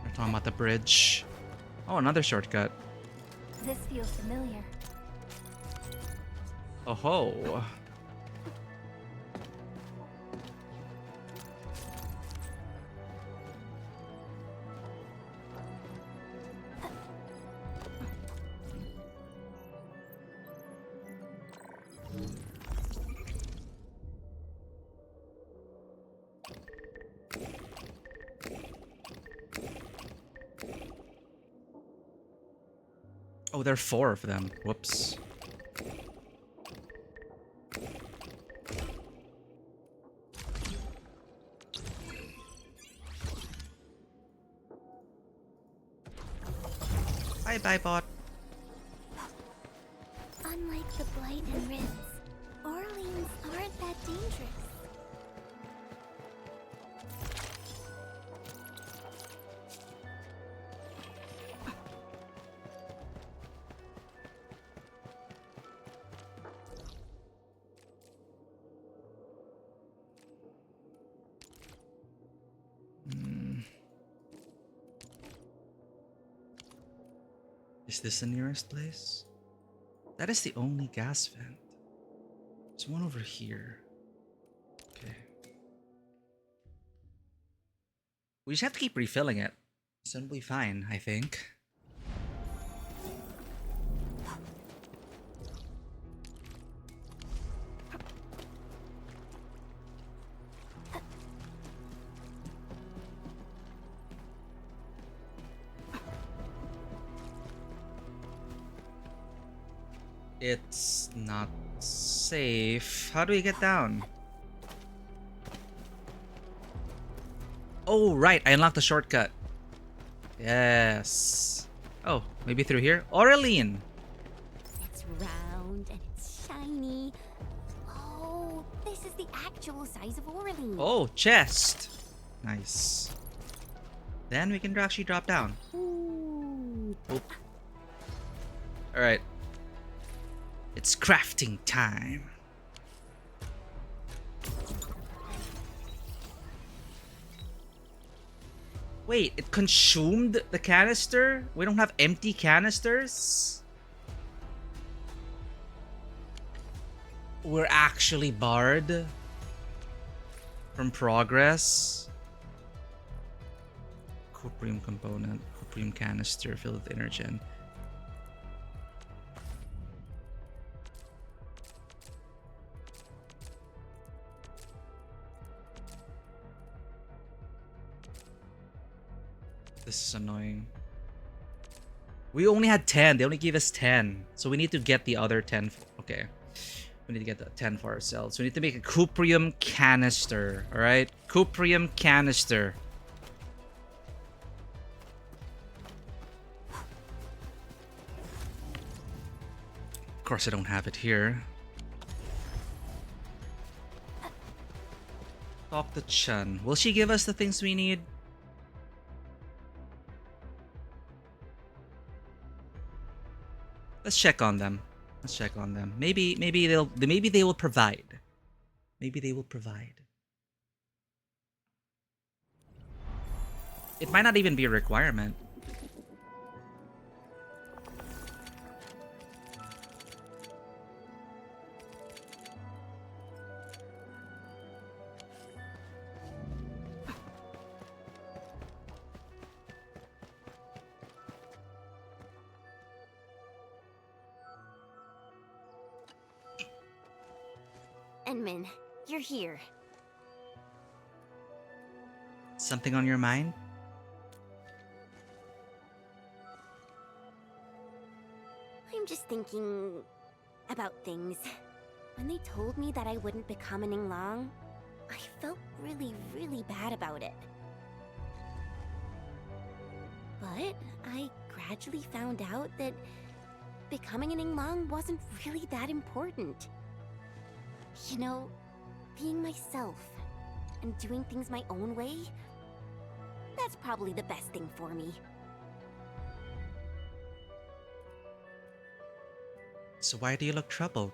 Speaker 1: We're talking about the bridge. Oh, another shortcut.
Speaker 13: This feels familiar.
Speaker 1: Oh ho. Oh, there are 4 of them. Whoops. Bye-bye, bot.
Speaker 2: Unlike the Blight and Rifts, Orleans aren't that dangerous.
Speaker 1: Is this the nearest place? That is the only gas vent. There's one over here. Okay. We just have to keep refilling it. So it'll be fine, I think. It's not safe. How do we get down? Oh, right. I unlocked the shortcut. Yes. Oh, maybe through here? Aureline!
Speaker 2: It's round and it's shiny. Oh, this is the actual size of Orleans.
Speaker 1: Oh, chest. Nice. Then we can actually drop down.
Speaker 2: Ooh.
Speaker 1: Oh. Alright. It's crafting time. Wait, it consumed the canister? We don't have empty canisters? We're actually barred from progress. Cuprium component, cuprium canister filled with energen. This is annoying. We only had 10. They only gave us 10. So we need to get the other 10. Okay. We need to get the 10 for ourselves. We need to make a cuprium canister. Alright? Cuprium canister. Of course I don't have it here. Talk to Chun. Will she give us the things we need? Let's check on them. Let's check on them. Maybe they will provide. Maybe they will provide. It might not even be a requirement.
Speaker 7: Enmin, you're here.
Speaker 1: Something on your mind?
Speaker 7: I'm just thinking about things. When they told me that I wouldn't become an Yinglang, I felt really, really bad about it. But I gradually found out that becoming an Yinglang wasn't really that important. You know, being myself and doing things my own way, that's probably the best thing for me.
Speaker 1: So why do you look troubled?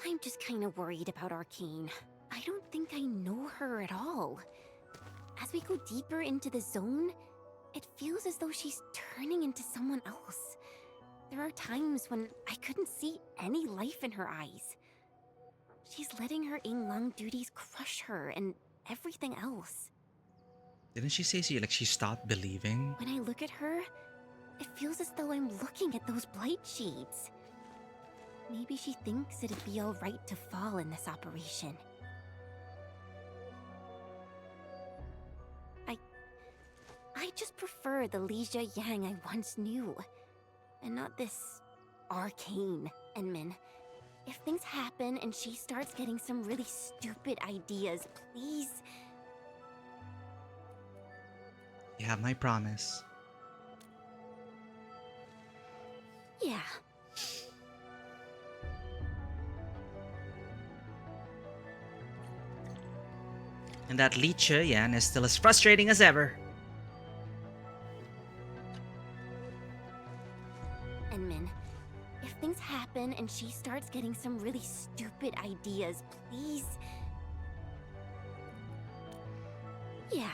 Speaker 7: I'm just kind of worried about Arcane. I don't think I know her at all. As we go deeper into the zone, it feels as though she's turning into someone else. There are times when I couldn't see any life in her eyes. She's letting her Yinglang duties crush her and everything else.
Speaker 1: Didn't she say she stopped believing?
Speaker 7: When I look at her, it feels as though I'm looking at those blight shades. Maybe she thinks it'd be alright to fall in this operation. I just prefer the Lija Yang I once knew. And not this Arcane Enmin. If things happen and she starts getting some really stupid ideas, please.
Speaker 1: You have my promise.
Speaker 7: Yeah.
Speaker 1: And that Lija Yan is still as frustrating as ever.
Speaker 7: Enmin, if things happen and she starts getting some really stupid ideas, please. Yeah.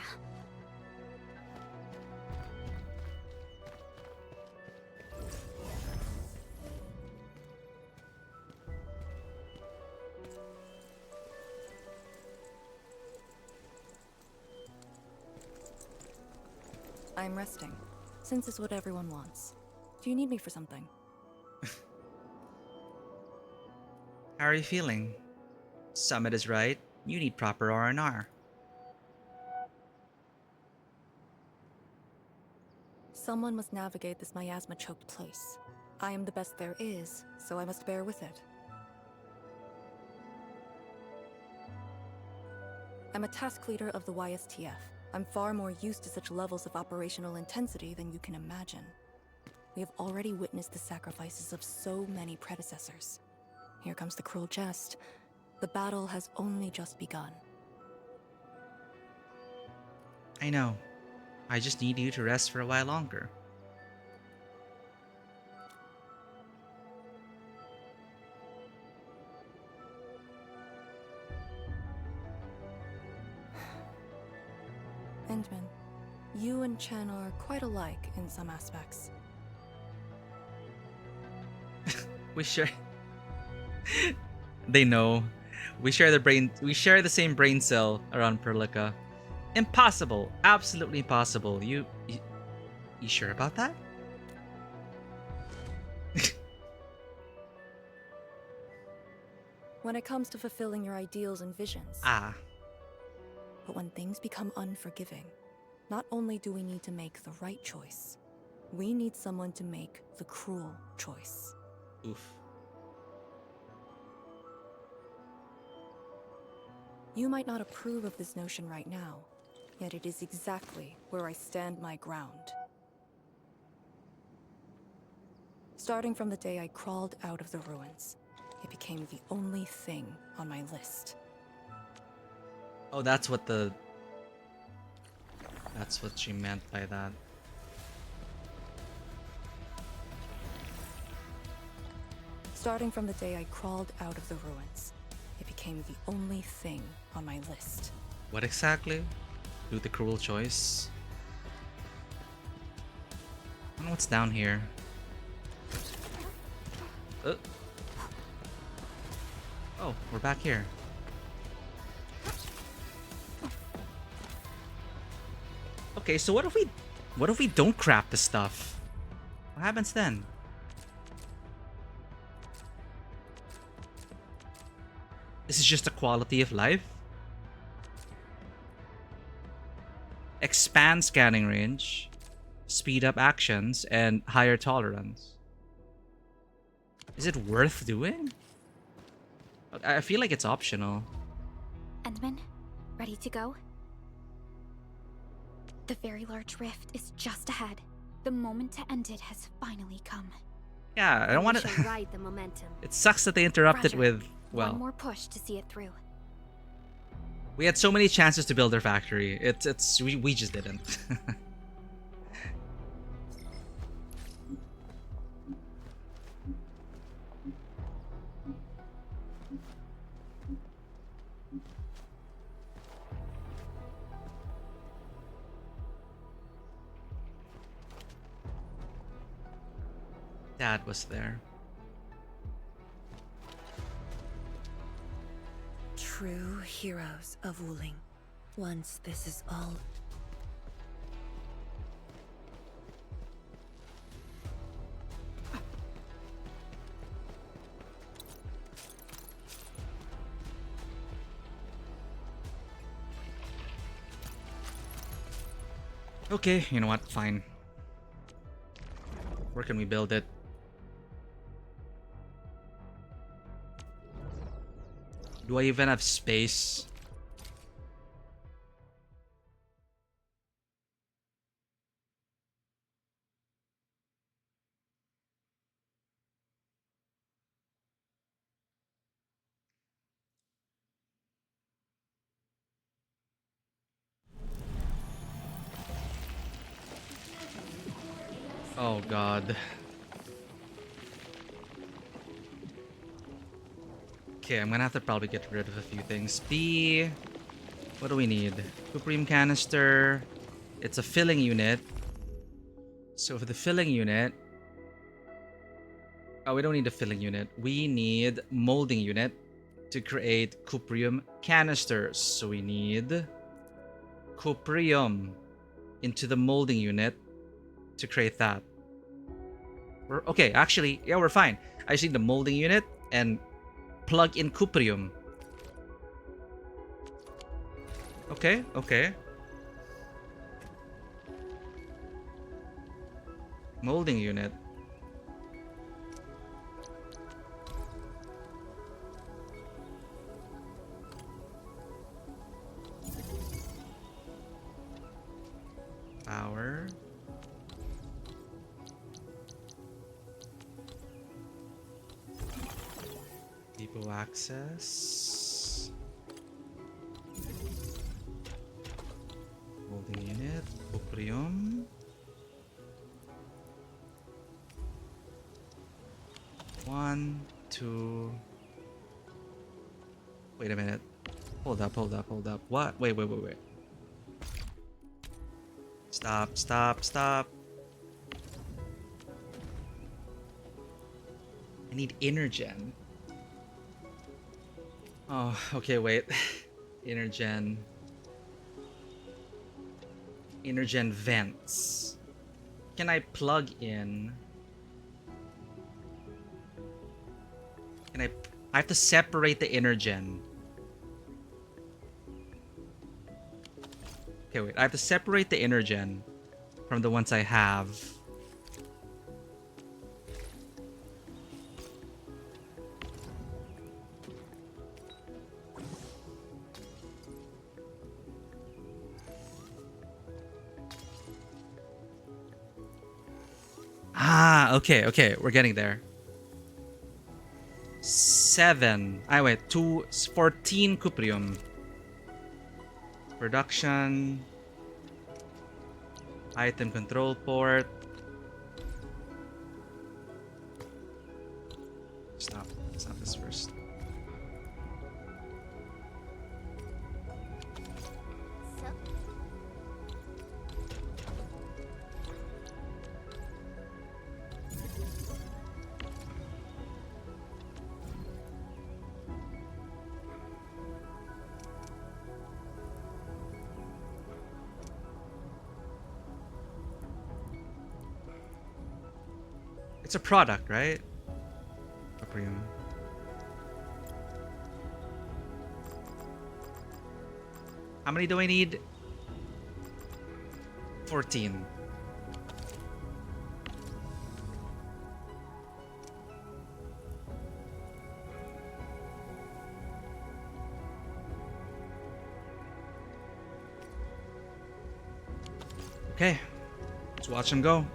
Speaker 12: I'm resting, since it's what everyone wants. Do you need me for something?
Speaker 1: How are you feeling? Summit is right. You need proper R&R.
Speaker 12: Someone must navigate this miasma-choked place. I am the best there is, so I must bear with it. I'm a task leader of the YSTF. I'm far more used to such levels of operational intensity than you can imagine. We have already witnessed the sacrifices of so many predecessors. Here comes the cruel jest. The battle has only just begun.
Speaker 1: I know. I just need you to rest for a while longer.
Speaker 12: Endman, you and Chen are quite alike in some aspects.
Speaker 1: We share. They know. We share the same brain cell around Perlica. Impossible. Absolutely impossible. You sure about that?
Speaker 12: When it comes to fulfilling your ideals and visions.
Speaker 1: Ah.
Speaker 12: But when things become unforgiving, not only do we need to make the right choice, we need someone to make the cruel choice.
Speaker 1: Oof.
Speaker 12: You might not approve of this notion right now, yet it is exactly where I stand my ground. Starting from the day I crawled out of the ruins, it became the only thing on my list.
Speaker 1: Oh, that's what she meant by that.
Speaker 12: Starting from the day I crawled out of the ruins, it became the only thing on my list.
Speaker 1: What exactly? Do the cruel choice? I don't know what's down here. Oh, we're back here. Okay, so what if we don't craft the stuff? What happens then? This is just a quality of life. Expand scanning range, speed up actions, and higher tolerance. Is it worth doing? I feel like it's optional.
Speaker 13: Endman, ready to go? The very large rift is just ahead. The moment to end it has finally come.
Speaker 1: Yeah, I don't want to.
Speaker 13: Ride the momentum.
Speaker 1: It sucks that they interrupted
Speaker 13: Roger.
Speaker 1: with, well,
Speaker 13: One more push to see it through.
Speaker 1: we had so many chances to build their factory. We just didn't. Dad was there.
Speaker 3: True heroes of Wuling. Once this is all...
Speaker 1: Okay, you know what? Fine. Where can we build it? Do I even have space? Oh god. Okay, I'm gonna have to probably get rid of a few things. What do we need? Cuprium canister. It's a filling unit. So for the filling unit... Oh, we don't need a filling unit. We need molding unit to create cuprium canisters. So we need cuprium into the molding unit to create that. Okay, actually, yeah, we're fine. I just need the molding unit and plug in cuprium. Okay, okay. Molding unit. Power. Depot access. Molding unit. Cuprium. One, two. Wait a minute. Hold up, hold up, hold up. What? Wait. Stop, stop, stop. I need Energen. Oh, okay, wait. Energen. Energen vents. Can I plug in? I have to separate the Energen. Okay, wait. I have to separate the Energen from the ones I have. Ah, okay, okay. We're getting there. 7. Wait. 14 cuprium. Production. Item control port. Stop this first. It's a product, right? Cuprium. How many do I need? 14. Okay, let's watch him go.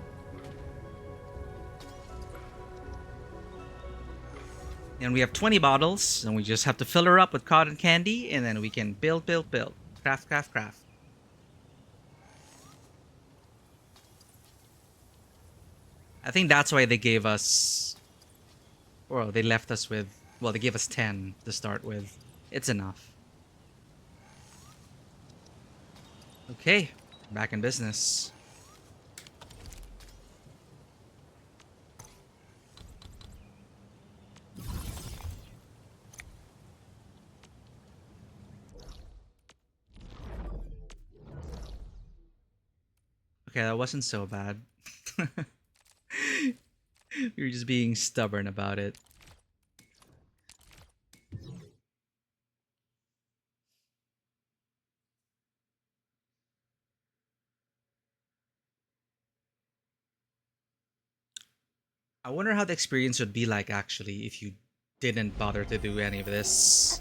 Speaker 1: And we have 20 bottles, and we just have to fill her up with cotton candy, and then we can build, build, build. Craft, craft, craft. I think that's why they gave us... Or they left us with... Well, they gave us 10 to start with. It's enough. Okay, back in business. Okay, that wasn't so bad. We were just being stubborn about it. I wonder how the experience would be like actually if you didn't bother to do any of this.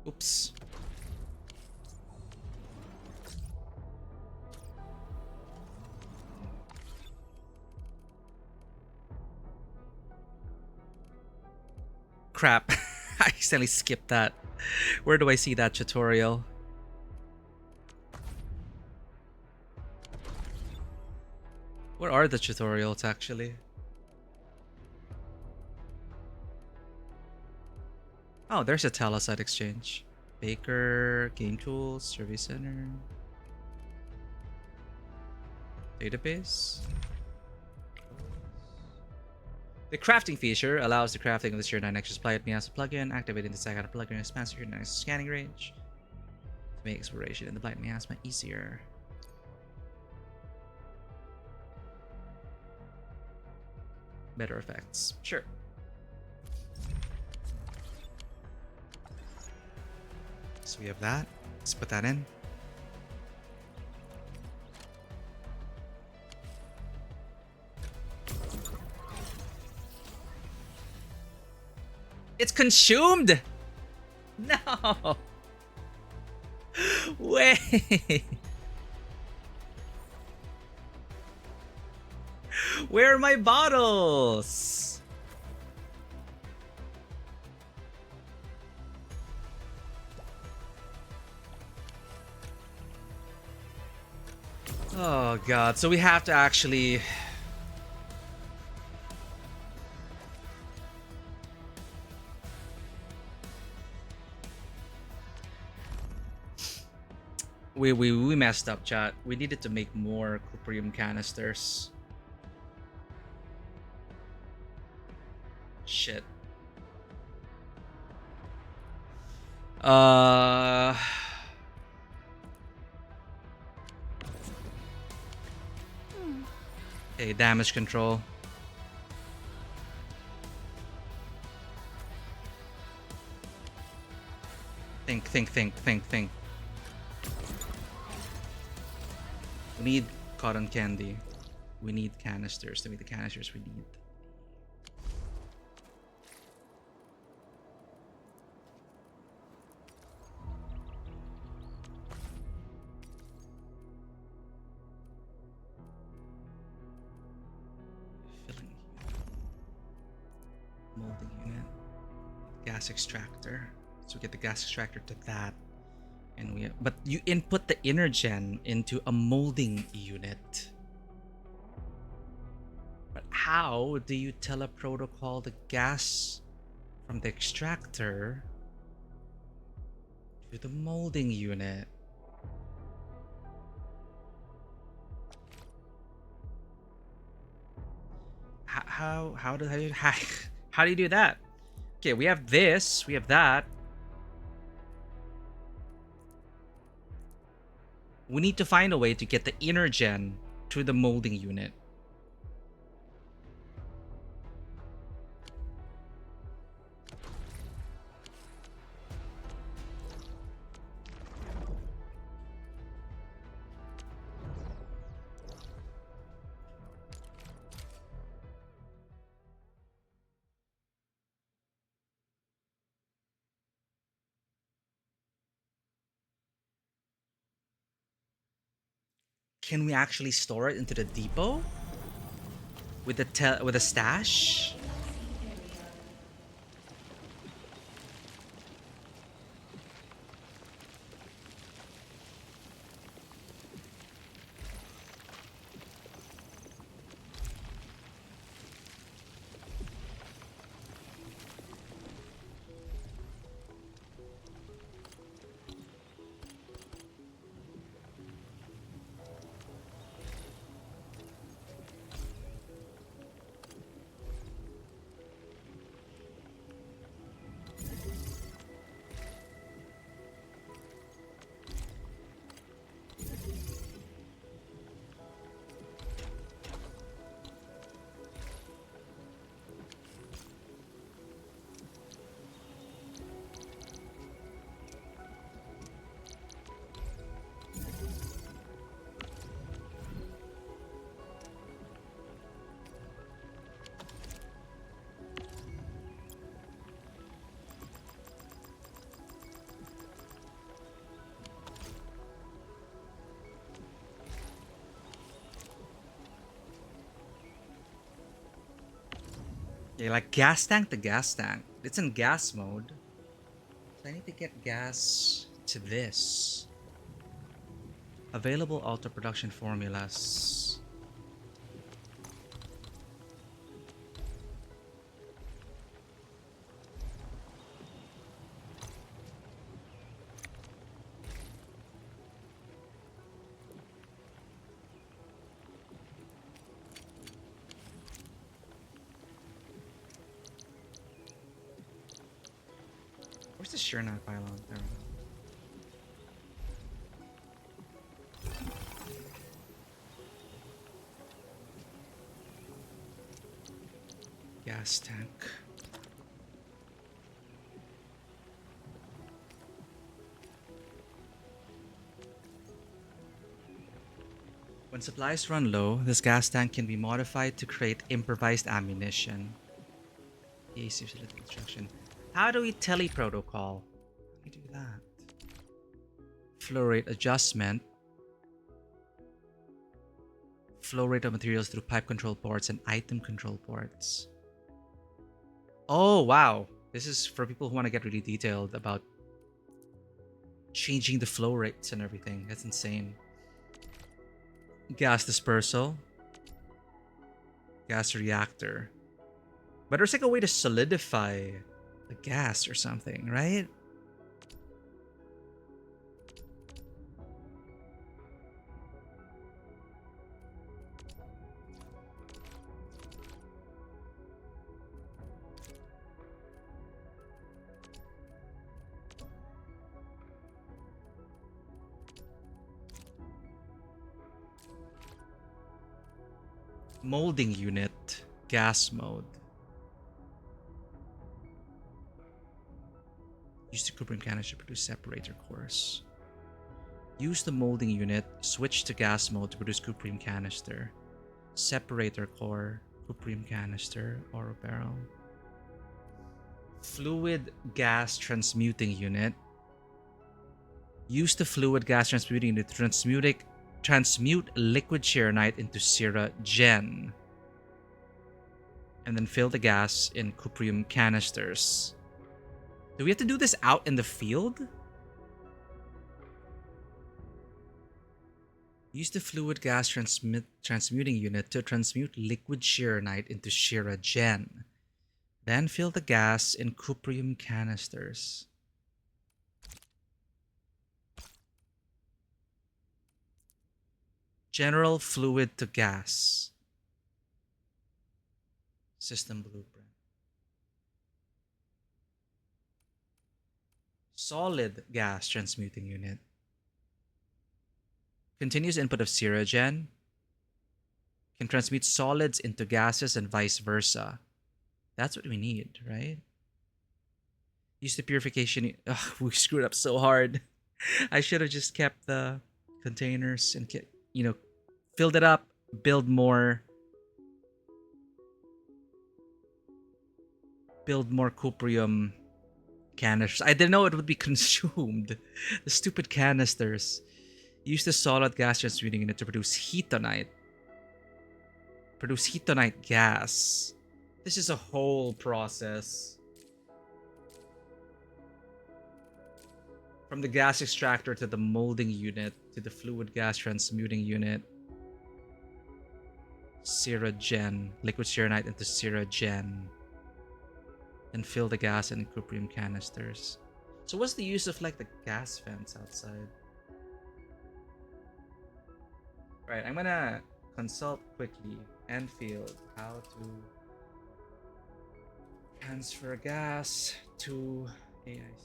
Speaker 1: Oops. Crap. I accidentally skipped that. Where do I see that tutorial? Where are the tutorials actually? Oh, there's a Talasite exchange. Baker, game tools, survey center. Database. The crafting feature allows the crafting of the Tier 9 extra supply at Miasa plugin, activating the second plugin expands Tier 9 scanning range to make exploration in the Blight Miasma easier. Better effects. Sure. So we have that. Let's put that in. It's consumed! No! Wait! Where are my bottles? Oh god, so we have to actually... We messed up, chat. We needed to make more cuprium canisters. Shit. Okay, damage control. Think. We need cotton candy. We need canisters to make the canisters we need. Filling molding unit. Gas extractor. So we get the gas extractor to that. And we, but you input the energen into a molding unit. But how do you teleprotocol the gas from the extractor to the molding unit? how do you do that? Okay, we have this, we have that. We need to find a way to get the inner gen to the molding unit. Can we actually store it into the depot with the stash? Yeah, like gas tank to gas tank. It's in gas mode. So I need to get gas to this. Available auto production formulas. Where's the shear nut pylon? There we go. Gas tank. When supplies run low, this gas tank can be modified to create improvised ammunition. Easy facility construction. How do we teleprotocol? How do we do that? Flow rate adjustment. Flow rate of materials through pipe control ports and item control ports. Oh, wow. This is for people who want to get really detailed about changing the flow rates and everything. That's insane. Gas dispersal. Gas reactor. But there's like a way to solidify the gas or something, right? Molding unit, gas mode. Use the cuprium canister to produce separator cores. Use the molding unit, switch to gas mode to produce cuprium canister. Separator core, cuprium canister, oro barrel. Fluid gas transmuting unit. Use the fluid gas transmuting unit to transmute liquid Chironite into Syrah Gen. And then fill the gas in cuprium canisters. Do we have to do this out in the field? Use the fluid gas transmuting unit to transmute liquid Chironite into Syrah Gen. Then fill the gas in cuprium canisters. General fluid to gas. System blueprint. Solid gas transmuting unit. Continuous input of Siragen. Can transmute solids into gases and vice versa. That's what we need, right? Use the purification. Ugh, we screwed up so hard. I should have just kept the containers and filled it up, build more cuprium canisters. I didn't know it would be consumed. The stupid canisters. Use the solid gas transmuting unit to produce hetonite. Produce hetonite gas. This is a whole process. From the gas extractor to the molding unit to the fluid gas transmuting unit. Siragen. Liquid Sirenite into Siragen. And fill the gas in cuprium canisters. So what's the use of like the gas vents outside? Right, I'm gonna consult quickly. Endfield. How to transfer gas to AIC.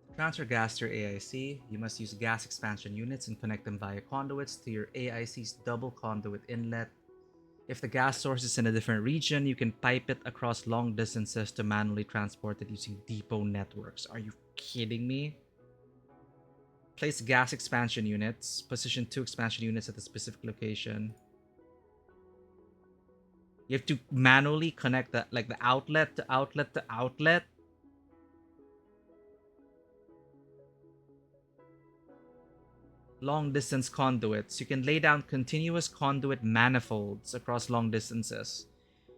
Speaker 1: To transfer gas to your AIC, you must use gas expansion units and connect them via conduits to your AIC's double conduit inlet. If the gas source is in a different region, you can pipe it across long distances to manually transport it using depot networks. Are you kidding me? Place gas expansion units. Position 2 expansion units at a specific location. You have to manually connect the outlet to outlet to outlet. Long distance conduits. You can lay down continuous conduit manifolds across long distances,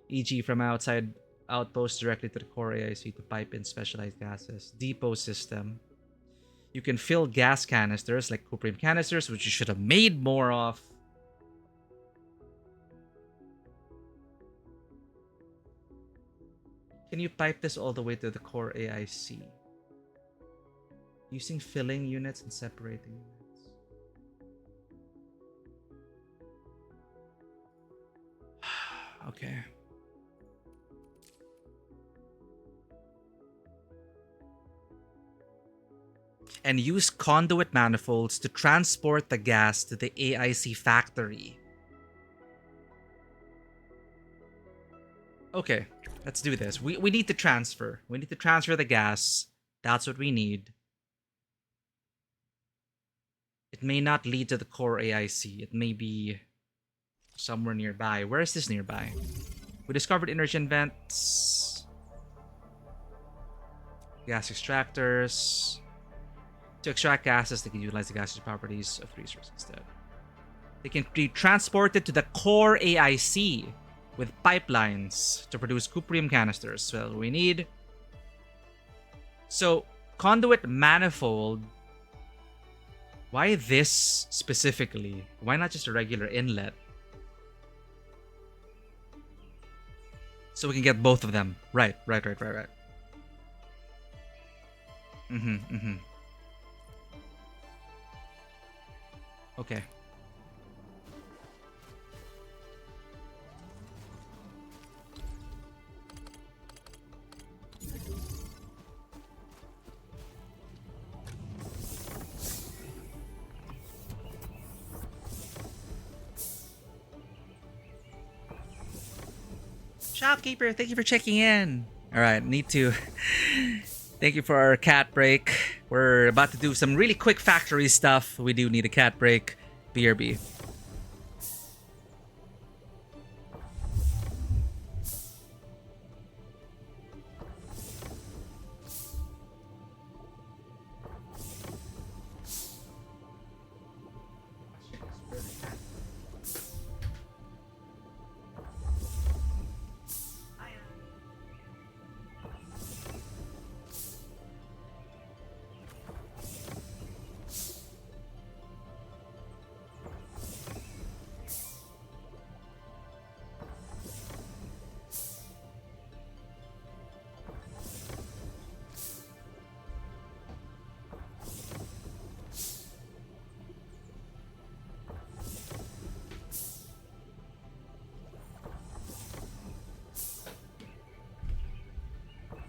Speaker 1: e.g. from outside outposts directly to the core AIC to pipe in specialized gases. Depot system. You can fill gas canisters like cuprium canisters, which you should have made more of. Can you pipe this all the way to the core AIC? Using filling units and separating units. Okay. And use conduit manifolds to transport the gas to the AIC factory. Okay, let's do this. We need to transfer. We need to transfer the gas. That's what we need. It may not lead to the core AIC. It may be somewhere nearby. Where is this nearby? We discovered energy vents. Gas extractors. To extract gases, they can utilize the gaseous properties of resources instead. They can be transported to the core AIC with pipelines to produce cuprium canisters. So we need... So, conduit manifold. Why this specifically? Why not just a regular inlet? So we can get both of them. Right. Okay. Shopkeeper, thank you for checking in. All right, need to thank you for our cat break. We're about to do some really quick factory stuff. We do need a cat break. BRB.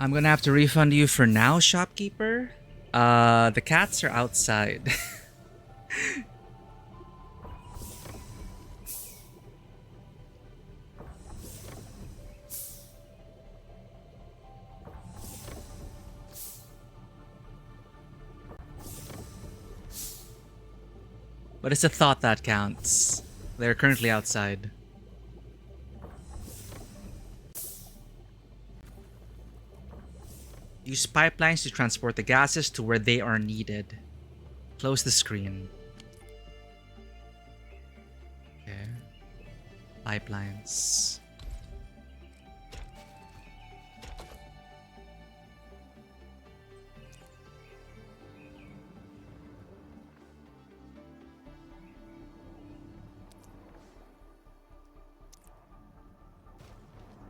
Speaker 1: I'm gonna have to refund you for now, shopkeeper. The cats are outside. But it's a thought that counts. They're currently outside. Use pipelines to transport the gases to where they are needed. Close the screen. Okay. Pipelines.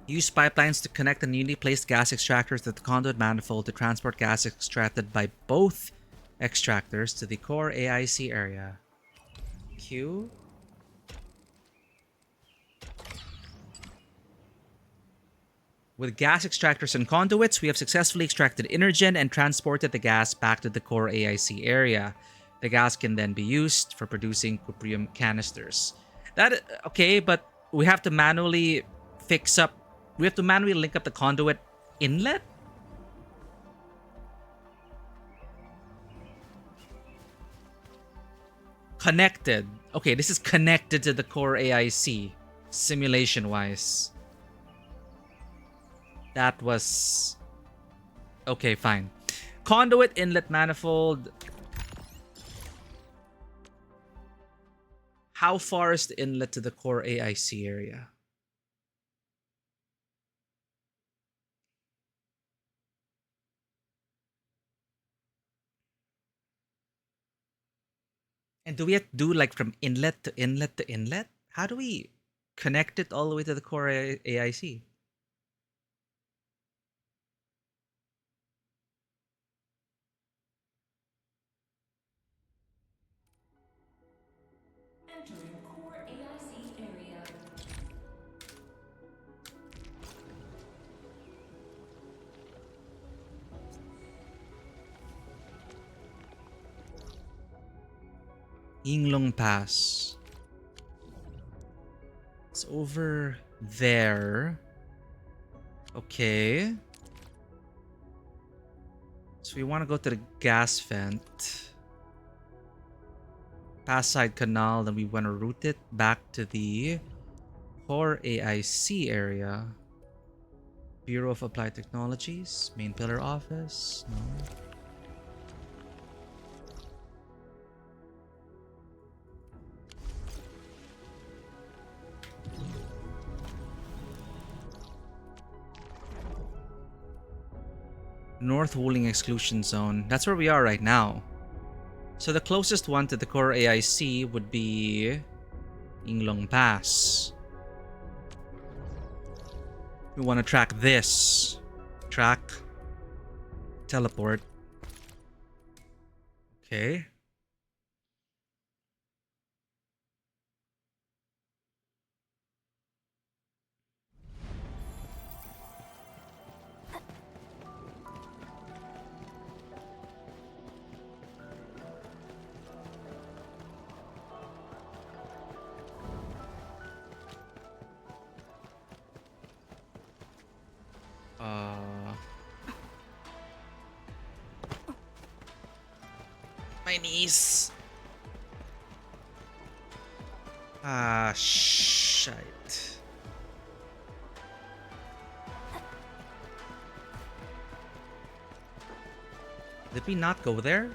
Speaker 1: Use pipelines to connect the newly placed gas extractors to the conduit manifold to transport gas extracted by both extractors to the core AIC area. Q. With gas extractors and conduits, we have successfully extracted Energen and transported the gas back to the core AIC area. The gas can then be used for producing cuprium canisters. Okay, but we have to manually link up the conduit inlet? Connected. Okay, this is connected to the core AIC, simulation-wise. That was... Okay, fine. Conduit inlet manifold. How far is the inlet to the core AIC area? And do we have to do like from inlet to inlet to inlet? How do we connect it all the way to the core AIC?
Speaker 17: Entering core AIC area.
Speaker 1: Yinglong Pass. It's over there. Okay. So we want to go to the gas vent. Pass side canal, then we want to route it back to the core AIC area. Bureau of Applied Technologies, main pillar office. No. North Wuling Exclusion Zone. That's where we are right now. So the closest one to the core AIC would be Yinglong Pass. We want to track this. Track. Teleport. Okay. My knees. Ah, shite. Did we not go there?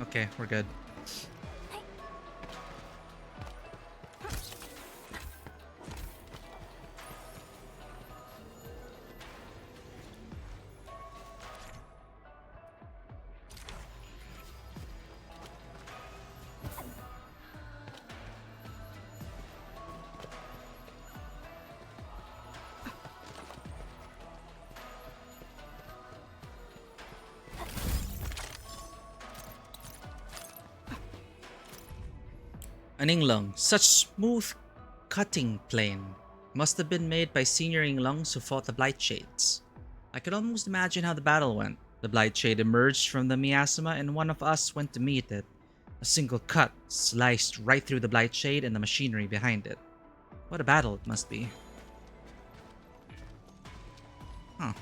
Speaker 1: Okay, we're good. An Inglung. Such smooth cutting plane. Must have been made by senior Inglungs who fought the Blight Shades. I could almost imagine how the battle went. The Blight Shade emerged from the miasma and one of us went to meet it. A single cut sliced right through the Blight Shade and the machinery behind it. What a battle it must be. Huh.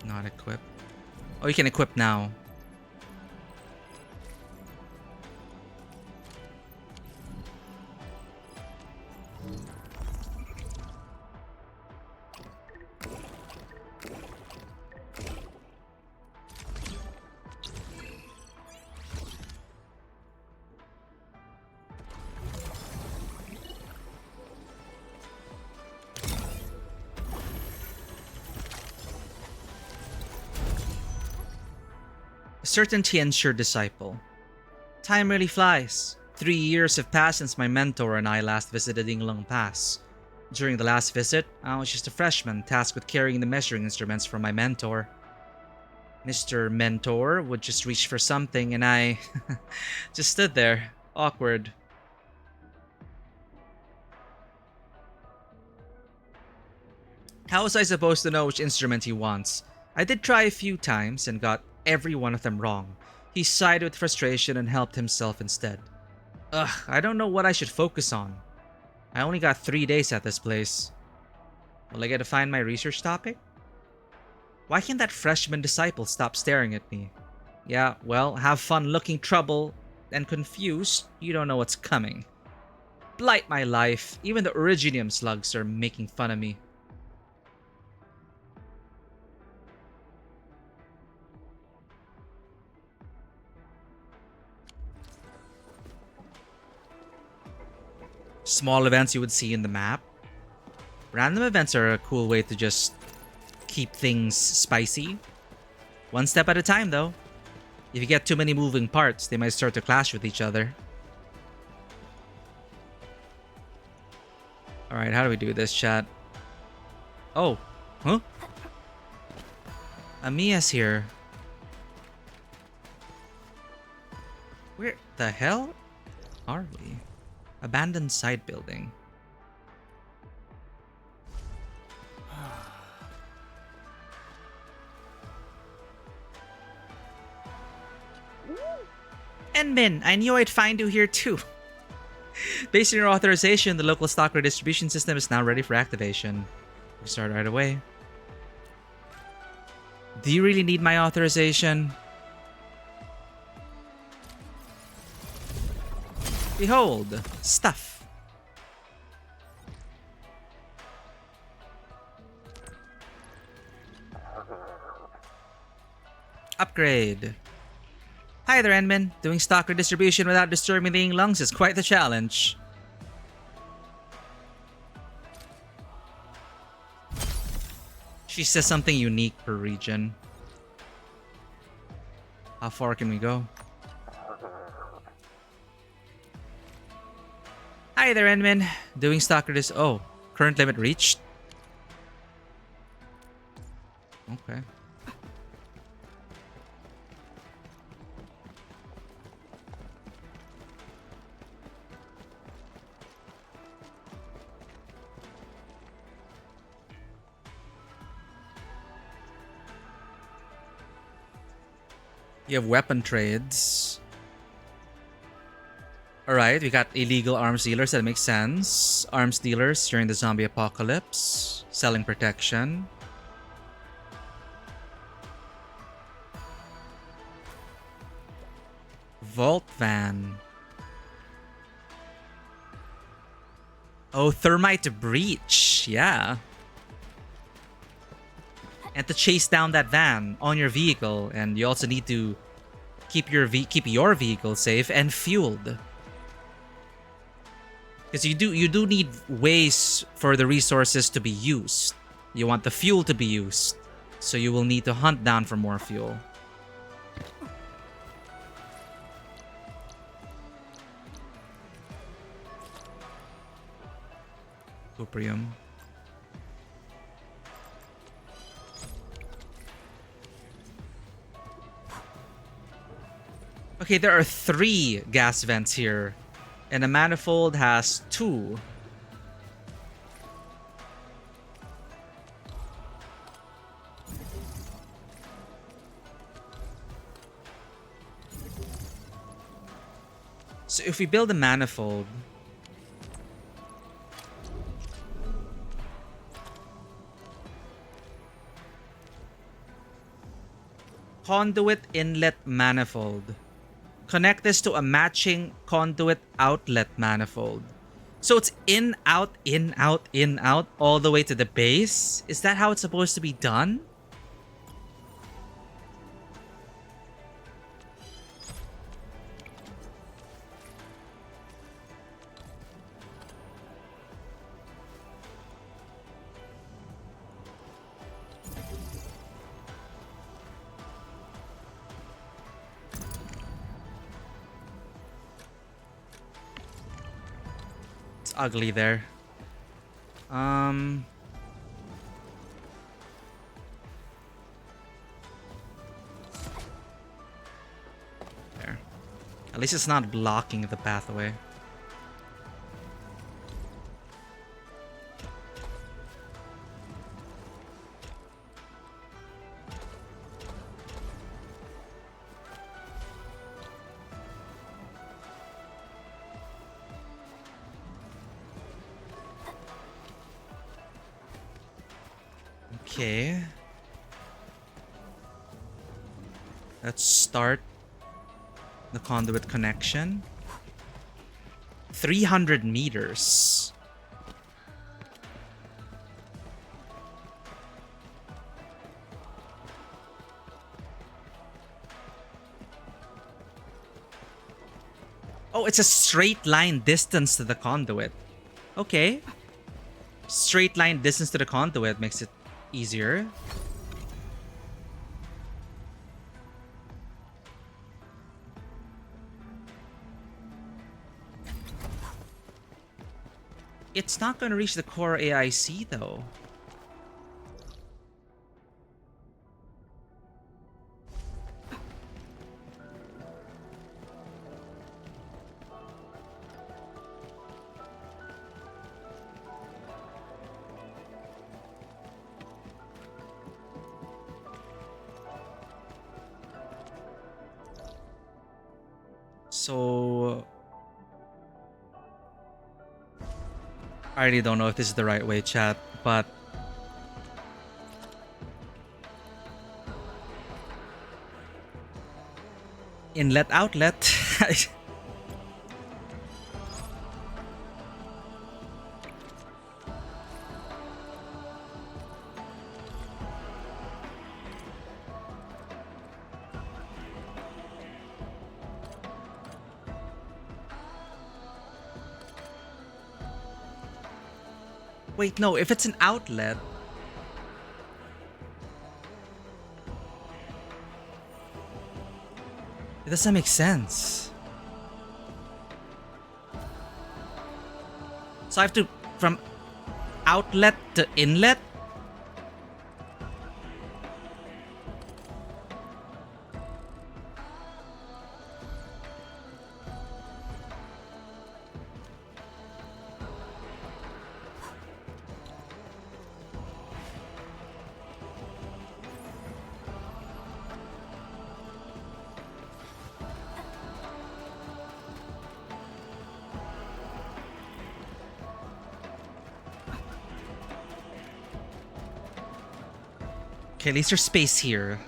Speaker 1: Not equip. Oh, you can equip now. A certain Tianxue disciple. Time really flies. 3 years have passed since my mentor and I last visited Yinglong Pass. During the last visit, I was just a freshman tasked with carrying the measuring instruments for my mentor. Mr. Mentor would just reach for something and I just stood there, awkward. How was I supposed to know which instrument he wants? I did try a few times and got every one of them wrong. He sighed with frustration and helped himself instead. Ugh, I don't know what I should focus on. I only got 3 days at this place. Will I get to find my research topic? Why can't that freshman disciple stop staring at me? Yeah, well, have fun looking troubled and confused. You don't know what's coming. Blight my life. Even the Originium slugs are making fun of me. Small events you would see in the map. Random events are a cool way to just keep things spicy. One step at a time though. If you get too many moving parts, they might start to clash with each other. Alright, how do we do this, chat? Oh, huh? Amiya's here. Where the hell are we? Abandoned side building. Enmin, I knew I'd find you here too. Based on your authorization, the local stock redistribution system is now ready for activation. We start right away. Do you really need my authorization? Behold, stuff. Upgrade. Hi there, Enmin. Doing stock redistribution without disturbing the lungs is quite the challenge. She says something unique per region. How far can we go? Hi there, Enmin. Doing stock redis. Oh, current limit reached. Okay. You have weapon trades. Alright, we got illegal arms dealers, that makes sense. Arms dealers during the zombie apocalypse. Selling protection. Vault van. Oh, thermite breach. Yeah. And to chase down that van on your vehicle, and you also need to keep your vehicle safe and fueled. Because you do need ways for the resources to be used. You want the fuel to be used, so you will need to hunt down for more fuel. Cuprium. Okay, there are 3 gas vents here, and a manifold has 2. So if we build a manifold, conduit inlet manifold. Connect this to a matching conduit outlet manifold. So it's in, out, in, out, in, out, all the way to the base? Is that how it's supposed to be done? Ugly there. There. At least it's not blocking the pathway. Okay. Let's start the conduit connection. 300 meters. Oh, it's a straight line distance to the conduit. Okay. Straight line distance to the conduit makes it easier. It's not going to reach the core AIC though. So I really don't know if this is the right way, chat, but inlet outlet. Wait, no, if it's an outlet, it doesn't make sense. So I have to, from outlet to inlet? Okay, at least there's space here.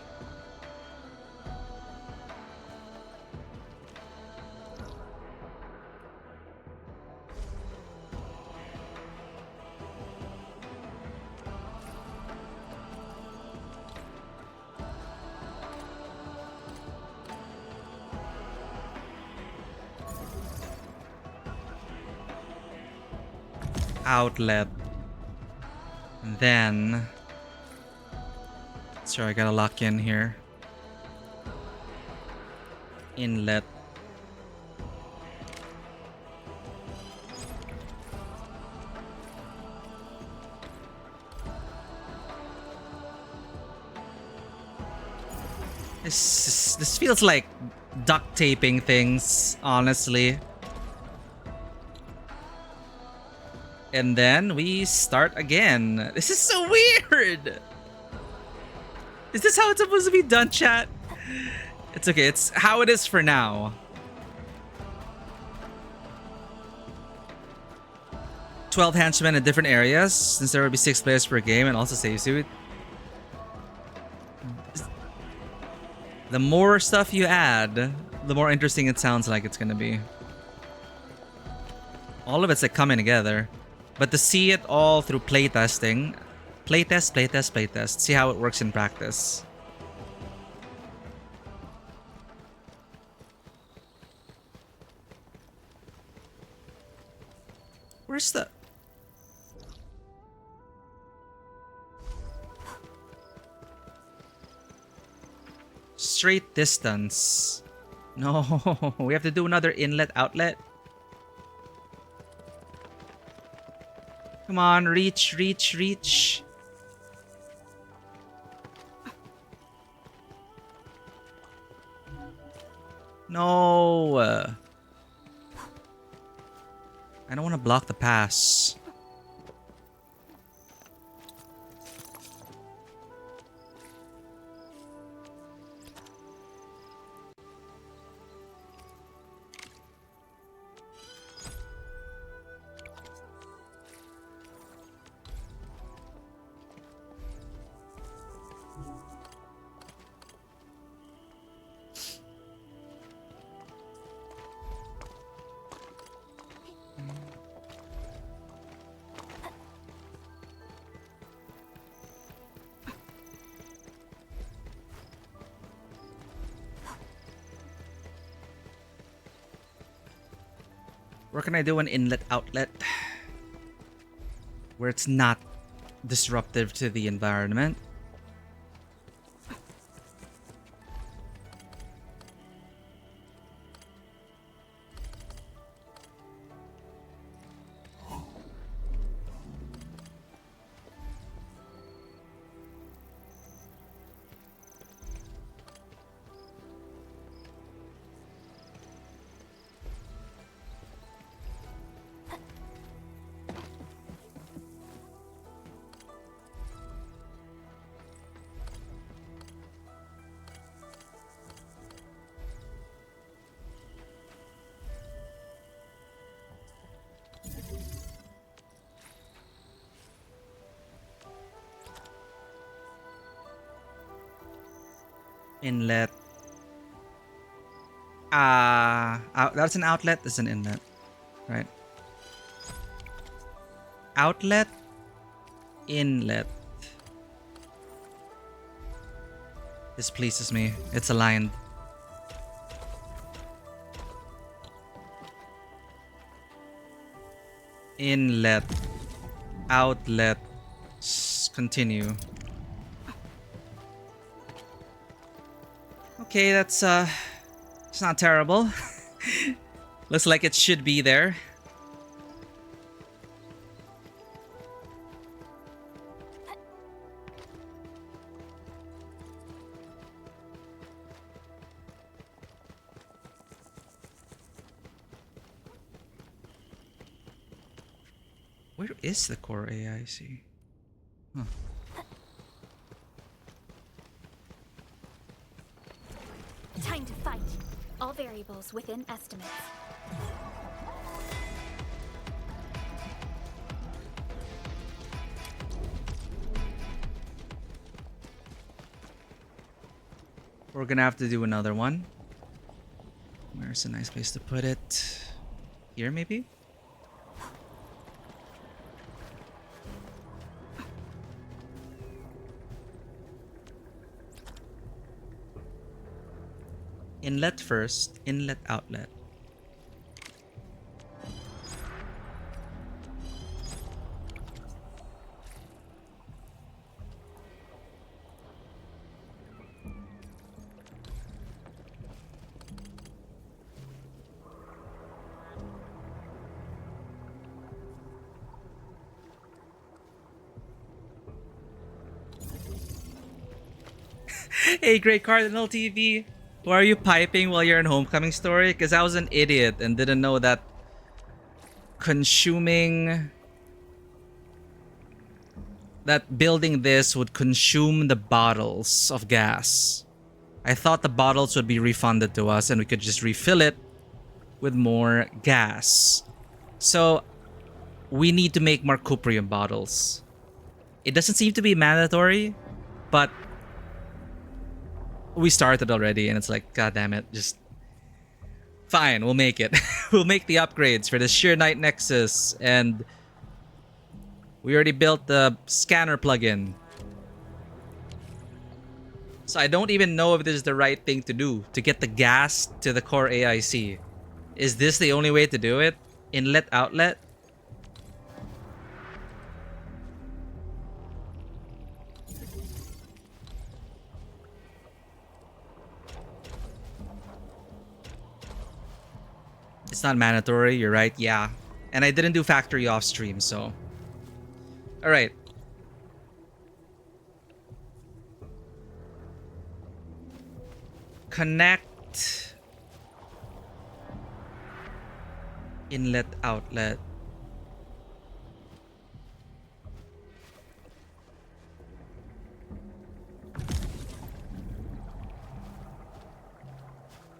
Speaker 1: Outlet. And then sorry, I gotta lock in here. Inlet. This feels like duct taping things, honestly. And then we start again. This is so weird. Is this how it's supposed to be done, chat? It's okay. It's how it is for now. 12 henchmen in different areas, since there will be 6 players per game, and also save suit. The more stuff you add, the more interesting it sounds like it's gonna be. All of it's like coming together. But to see it all through playtesting, playtest, see how it works in practice. Where's the... Straight distance. No, we have to do another inlet outlet. Come on, reach, reach, reach. No. I don't want to block the pass. Where can I do an inlet outlet where it's not disruptive to the environment? Inlet. That's an outlet. That's an inlet, right? Outlet, inlet. This pleases me. It's aligned. Inlet, outlet. Continue. Okay, that's it's not terrible. Looks like it should be there. Where is the core AIC? Huh.
Speaker 13: Time to fight. All variables within estimates.
Speaker 1: We're gonna have to do another one. Where's a nice place to put it? Here, maybe? Inlet first, inlet outlet. Hey, Great Cardinal TV. Why are you piping while you're in Homecoming Story? Because I was an idiot and didn't know that consuming... that building this would consume the bottles of gas. I thought the bottles would be refunded to us and we could just refill it with more gas. So we need to make more cuprium bottles. It doesn't seem to be mandatory, but we started already and it's like, god damn it, just fine, we'll make it. We'll make the upgrades for the Sheer Knight Nexus, and we already built the scanner plugin. So I don't even know if this is the right thing to do to get the gas to the core AIC. Is this the only way to do it? Inlet, outlet? It's not mandatory, you're right, yeah. And I didn't do factory off stream, so... Alright. Connect... Inlet, outlet.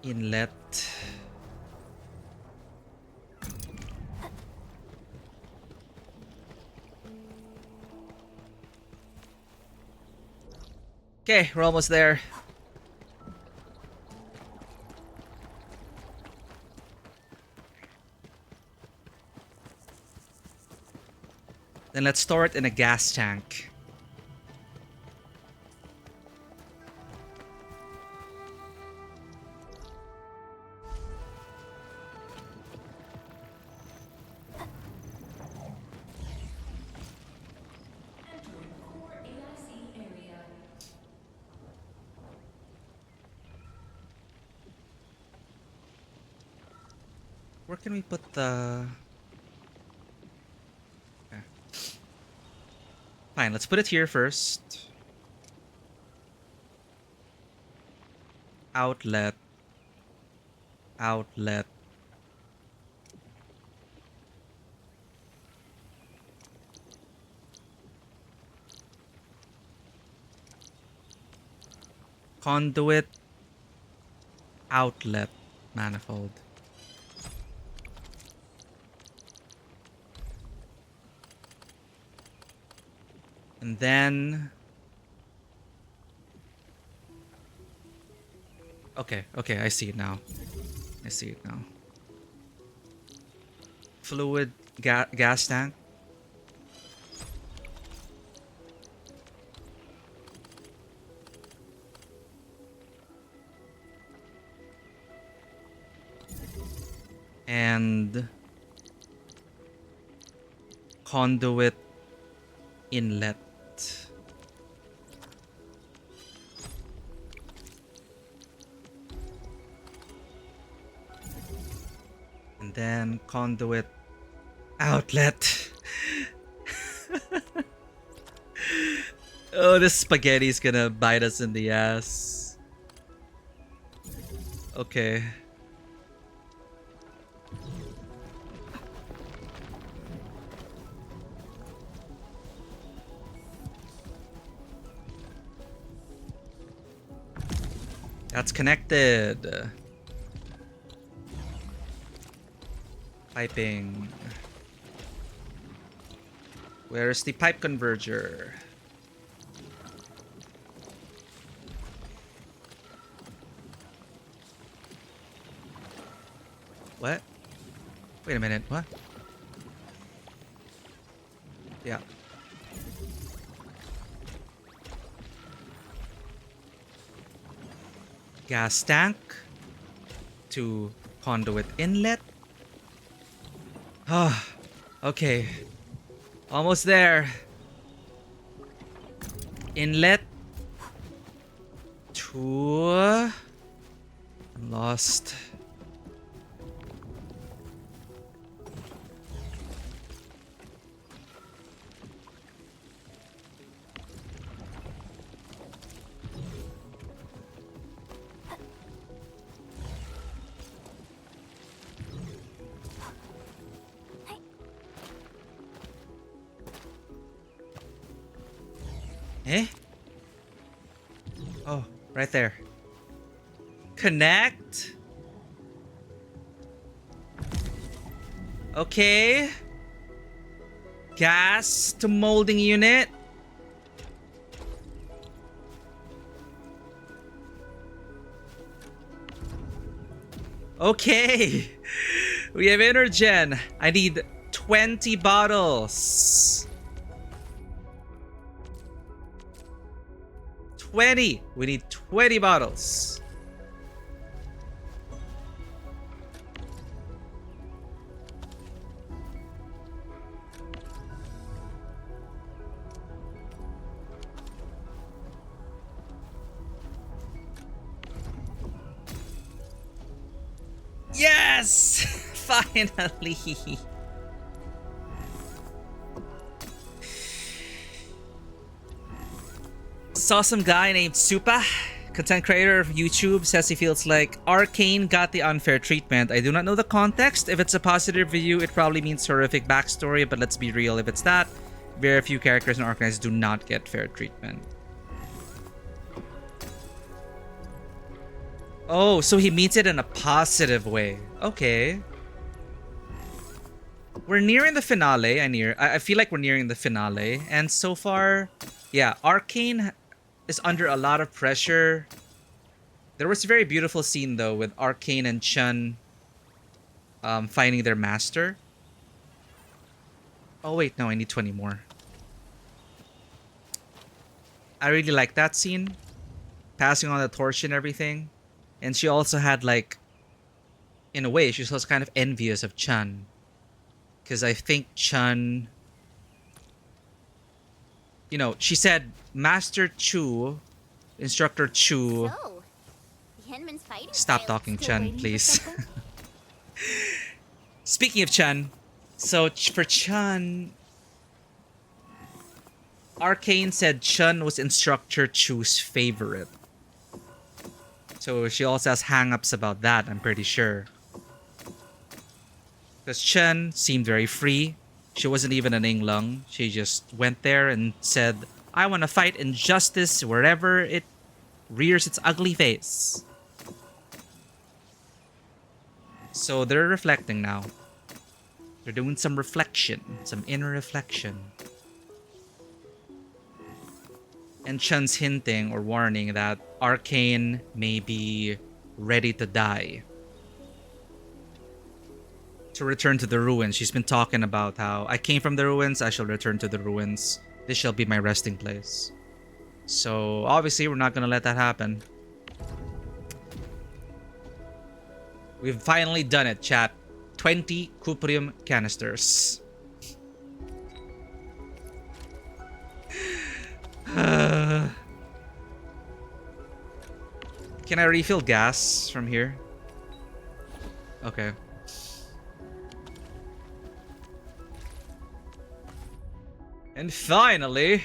Speaker 1: Inlet... Okay, we're almost there. Then let's store it in a gas tank. Where can we put the... Okay. Fine, let's put it here first. Outlet. Outlet. Conduit. Outlet. Manifold. And then... Okay, I see it now. I see it now. Fluid gas tank. And... conduit inlet. And then conduit outlet. Oh, this spaghetti's gonna bite us in the ass. Okay. That's connected. Piping. Where's the pipe converger? What? Wait a minute, what? Yeah. Gas tank to conduit inlet. Ah, okay. Almost there. Inlet to... I'm lost. Eh? Oh, right there. Connect. Okay. Gas to molding unit. Okay. We have Energen. I need 20 bottles. 20. We need 20 bottles. Yes! Finally! Saw some guy named Supa, content creator of YouTube, says he feels like Arcane got the unfair treatment. I do not know the context. If it's a positive review, it probably means horrific backstory, but let's be real, if it's that, very few characters in Arknights do not get fair treatment. Oh, so he means it in a positive way. Okay. We're nearing the finale. I feel like we're nearing the finale. And so far, yeah, Arcane is under a lot of pressure. There was a very beautiful scene, though, with Arcane and Chun finding their master. Oh, wait, no, I need 20 more. I really like that scene. Passing on the torch and everything. And she also had, like, in a way, she was kind of envious of Chun. Because I think Chun, you know, she said Master Chu, Instructor Chu.
Speaker 7: So, Yenman's fighting
Speaker 1: Stop
Speaker 7: style
Speaker 1: talking,
Speaker 7: still
Speaker 1: Chun,
Speaker 7: waiting for
Speaker 1: please.
Speaker 7: something?
Speaker 1: Speaking of Chun, so for Chun, Arcane said Chun was Instructor Chu's favorite. So she also has hang-ups about that, I'm pretty sure. Because Chun seemed very free. She wasn't even an Yinglong. She just went there and said, I want to fight injustice wherever it rears its ugly face. So they're reflecting now. They're doing some reflection, some inner reflection. And Chun's hinting or warning that Arcane may be ready to die. To return to the ruins. She's been talking about how I came from the ruins, I shall return to the ruins. This shall be my resting place. So obviously we're not gonna let that happen. We've finally done it, chat. 20 cuprium canisters. Can I refill gas from here? Okay. And finally,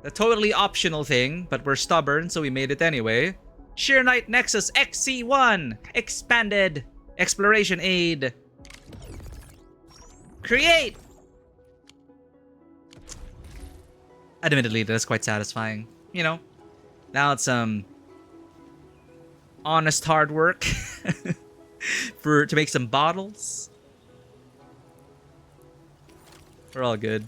Speaker 1: the totally optional thing, but we're stubborn, so we made it anyway. Sheer Knight Nexus XC1 Expanded Exploration Aid. Create! Admittedly, that's quite satisfying. You know, now it's honest hard work to make some bottles. We're all good.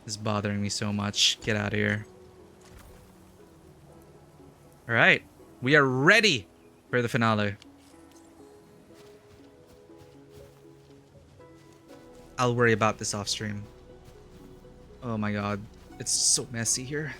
Speaker 1: This is bothering me so much. Get out of here. Alright. We are ready for the finale. I'll worry about this off stream. Oh my god. It's so messy here.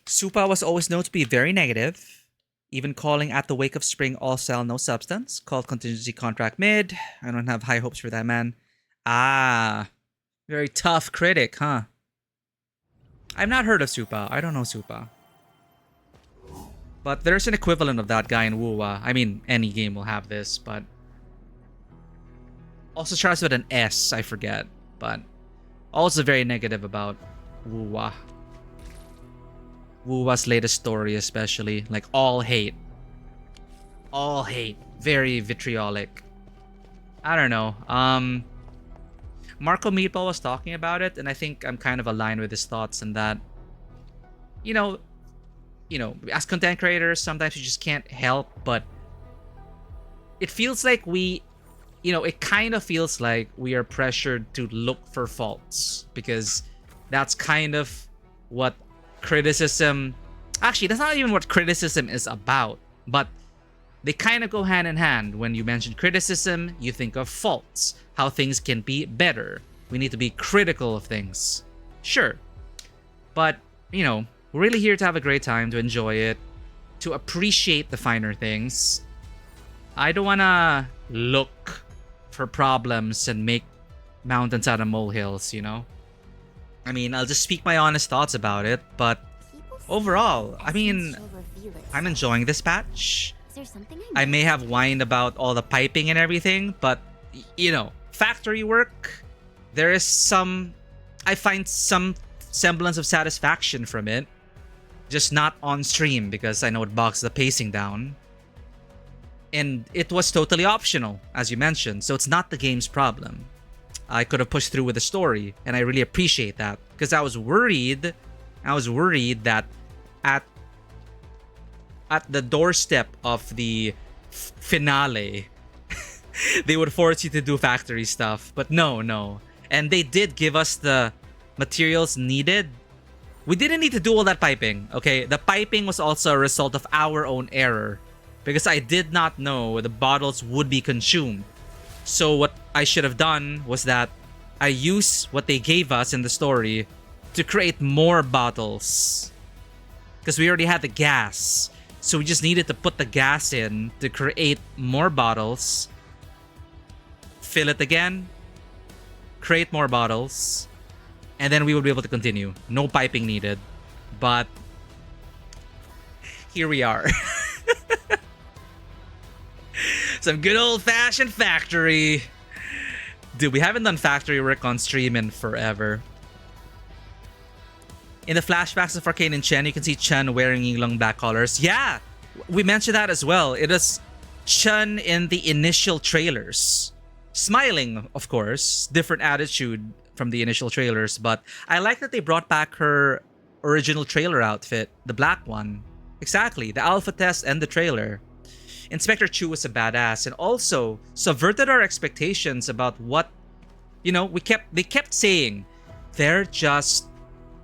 Speaker 1: Supa was always known to be very negative, even calling At the Wake of Spring all style no substance, called contingency contract mid. I don't have high hopes for that man. Ah, very tough critic, huh? I've not heard of Supa. I don't know Supa. But there's an equivalent of that guy in Wuwa. I mean, any game will have this, but also starts with an S, I forget. But also very negative about Wuwa. Wuwa's latest story especially. Like, all hate. All hate. Very vitriolic. I don't know. Marco Meatball was talking about it, and I think I'm kind of aligned with his thoughts in that, you know, as content creators, sometimes you just can't help but it feels like it kind of feels like we are pressured to look for faults, because that's kind of what criticism... Actually, that's not even what criticism is about, but they kind of go hand in hand. When you mention criticism, you think of faults, how things can be better. We need to be critical of things. Sure. But, we're really here to have a great time, to enjoy it, to appreciate the finer things. I don't want to look for problems and make mountains out of molehills, I mean, I'll just speak my honest thoughts about it, but overall, I mean, I'm enjoying this patch.
Speaker 7: Is there something
Speaker 1: I may have whined about all the piping and everything, but, factory work, there is I find some semblance of satisfaction from it. Just not on stream, because I know it bogs the pacing down. And it was totally optional, as you mentioned, so it's not the game's problem. I could have pushed through with the story, and I really appreciate that, because I was worried that at the doorstep of the finale, they would force you to do factory stuff. But no. And they did give us the materials needed. We didn't need to do all that piping, okay? The piping was also a result of our own error, because I did not know the bottles would be consumed. So what I should have done was that I used what they gave us in the story to create more bottles, because we already had the gas. So we just needed to put the gas in to create more bottles, fill it again, create more bottles, and then we would be able to continue. No piping needed. But here we are. Some good old-fashioned factory. Dude, we haven't done factory work on stream in forever. In the flashbacks of Arcane and Chen, you can see Chen wearing Yinglong black colors. Yeah, we mentioned that as well. It is Chen in the initial trailers. Smiling, of course. Different attitude from the initial trailers. But I like that they brought back her original trailer outfit. The black one. Exactly. The alpha test and the trailer. Inspector Chu was a badass, and also subverted our expectations about what, they kept saying they're just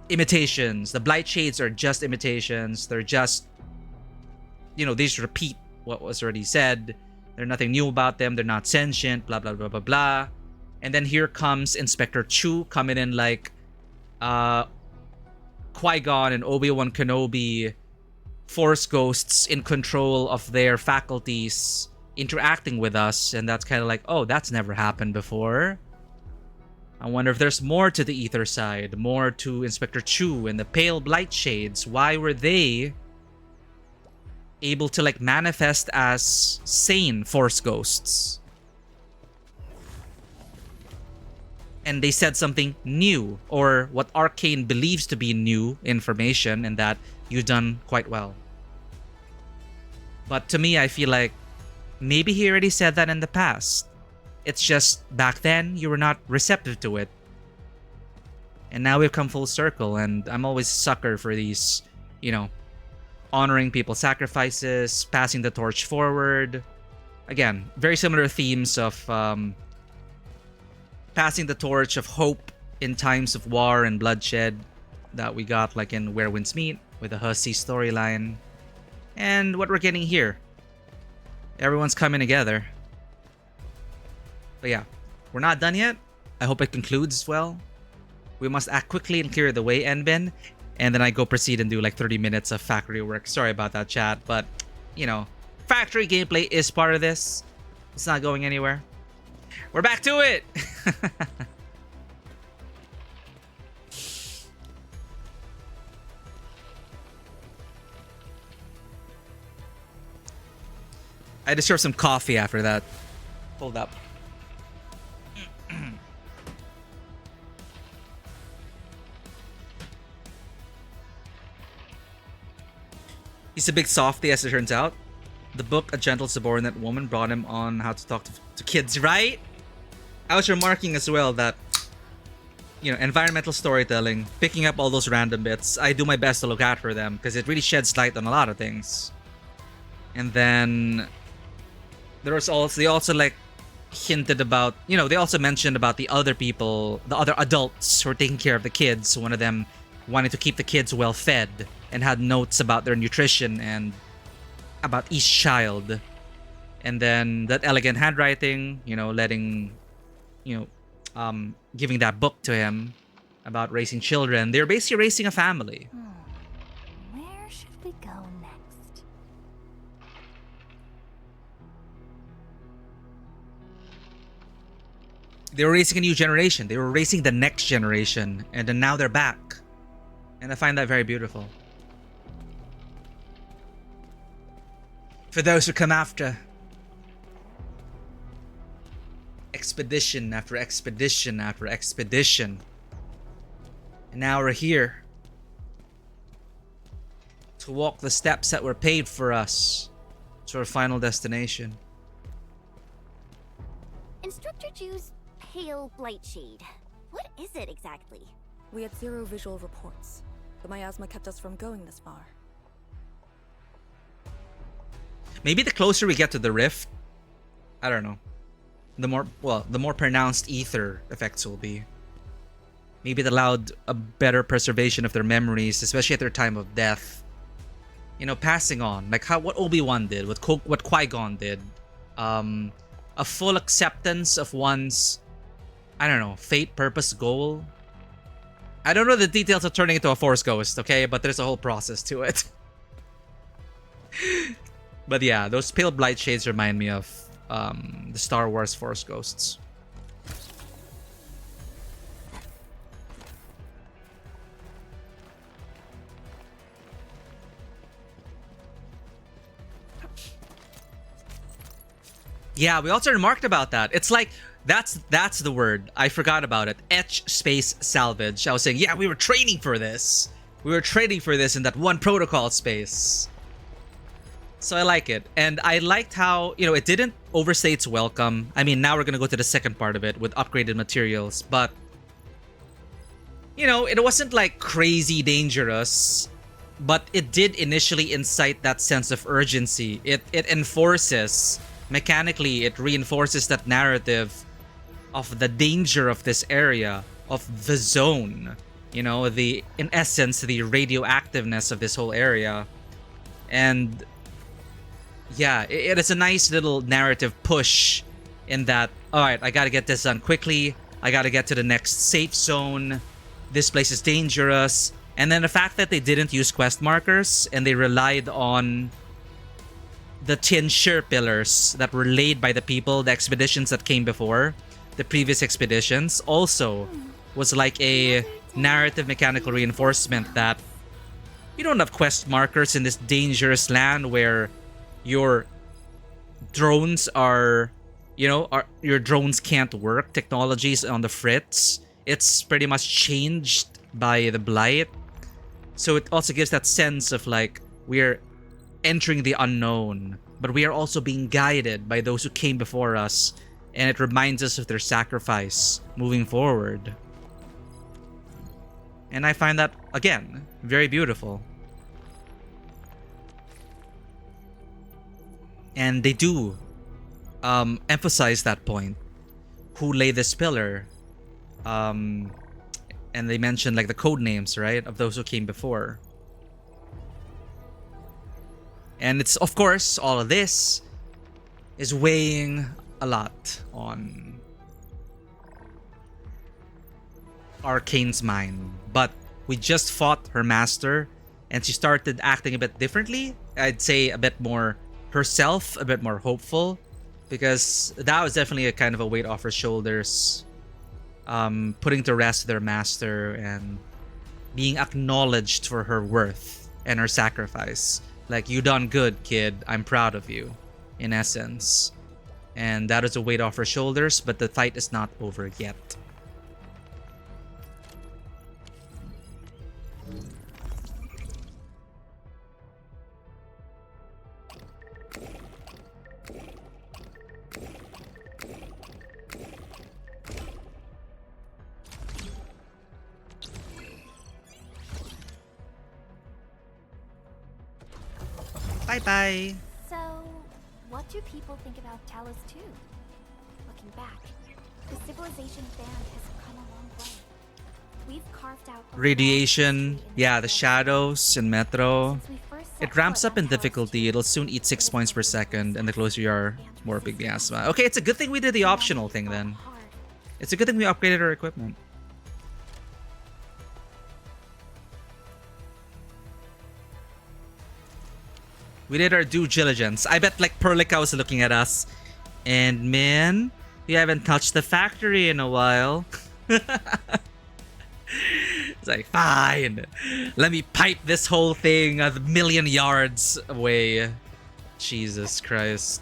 Speaker 1: imitations. The Blight Shades are just imitations. They're just, they just repeat what was already said. There's nothing new about them. They're not sentient, blah, blah, blah, blah, blah. And then here comes Inspector Chu coming in like Qui-Gon and Obi-Wan Kenobi, Force ghosts in control of their faculties, interacting with us, and that's kind of like, oh, that's never happened before. I wonder if there's more to the ether side, more to Inspector Chu and the Pale Blight Shades. Why were they able to manifest as sane Force ghosts? And they said something new, or what Arcane believes to be new information, and that you've done quite well. But to me, I feel like maybe he already said that in the past. It's just back then you were not receptive to it. And now we've come full circle, and I'm always a sucker for these, honoring people's sacrifices, passing the torch forward. Again, very similar themes of passing the torch of hope in times of war and bloodshed that we got in Where Winds Meet with the Hussey storyline. And what we're getting here. Everyone's coming together. But yeah, we're not done yet. I hope it concludes well. We must act quickly and clear the way, Enbin. And then I go proceed and do 30 minutes of factory work. Sorry about that, chat. But, factory gameplay is part of this. It's not going anywhere. We're back to it! I deserve some coffee after that. Hold up. He's a big softy, as it turns out. The book, A Gentle Subordinate Woman, brought him on how to talk to kids, right? I was remarking as well that, you know, environmental storytelling, picking up all those random bits, I do my best to look out for them because it really sheds light on a lot of things. And then there was also, they also like hinted about, you know, they also mentioned about the other people, the other adults who are taking care of the kids. One of them wanted to keep the kids well fed and had notes about their nutrition and about each child. And then that elegant handwriting, you know, letting, you know, giving that book to him about raising children. They're basically raising a family.
Speaker 2: Where should we go next?
Speaker 1: They were raising a new generation. They were raising the next generation. And then now they're back. And I find that very beautiful. For those who come after. Expedition after expedition after expedition. And now we're here. To walk the steps that were paved for us. To our final destination.
Speaker 7: Instructor Ju's pale blightshade. What is it exactly?
Speaker 12: We had 0 visual reports. The miasma kept us from going this far.
Speaker 1: Maybe the closer we get to the rift, I don't know, the more pronounced ether effects will be. Maybe it allowed a better preservation of their memories, especially at their time of death. You know, passing on, like what Obi-Wan did, what Qui-Gon did. A full acceptance of one's, I don't know, fate, purpose, goal. I don't know the details of turning into a Force Ghost, okay? But there's a whole process to it. But yeah, those pale blight shades remind me of the Star Wars Force Ghosts. Yeah, we also remarked about that. It's like, that's the word. I forgot about it. Etch space salvage. I was saying, yeah, we were training for this. We were training for this in that one protocol space. So I like it. And I liked how, you know, it didn't overstay its welcome. I mean, now we're going to go to the second part of it with upgraded materials. But, you know, it wasn't like crazy dangerous. But it did initially incite that sense of urgency. It enforces, mechanically, it reinforces that narrative of the danger of this area, of the zone. You know, in essence, the radioactiveness of this whole area. And yeah, it is a nice little narrative push in that, alright, I gotta get this done quickly. I gotta get to the next safe zone. This place is dangerous. And then the fact that they didn't use quest markers and they relied on the tinsure pillars that were laid by the people, the expeditions that came before, the previous expeditions, also was like a narrative mechanical reinforcement that you don't have quest markers in this dangerous land where your drones are, you know, your drones can't work. Technology's on the fritz. It's pretty much changed by the blight. So it also gives that sense of like, we're entering the unknown, but we are also being guided by those who came before us, and it reminds us of their sacrifice moving forward. And I find that, again, very beautiful. And they do emphasize that point. Who laid this pillar? And they mention like the code names, right, of those who came before. And it's, of course, all of this is weighing a lot on Arcane's mind. But we just fought her master, and she started acting a bit differently. I'd say a bit more herself, a bit more hopeful, because that was definitely a kind of a weight off her shoulders. Putting to rest their master and being acknowledged for her worth and her sacrifice. Like, you done good, kid. I'm proud of you, in essence. And that is a weight off her shoulders, but the fight is not over yet. Bye-bye.
Speaker 13: So, what do people think about Talos 2? Looking back, the civilization band has come a long way. We've carved out a
Speaker 1: Radiation. Yeah, the shadows in Metro.
Speaker 13: Since we first set
Speaker 1: It ramps
Speaker 13: foot
Speaker 1: up in
Speaker 13: on Talos
Speaker 1: difficulty. It'll soon eat 6 points per second, and the closer you are, more big miasma. Okay, it's a good thing we did the optional thing then. It's a good thing we upgraded our equipment. We did our due diligence. I bet like Perlica was looking at us. And man, we haven't touched the factory in a while. It's like, fine. Let me pipe this whole thing a million yards away. Jesus Christ.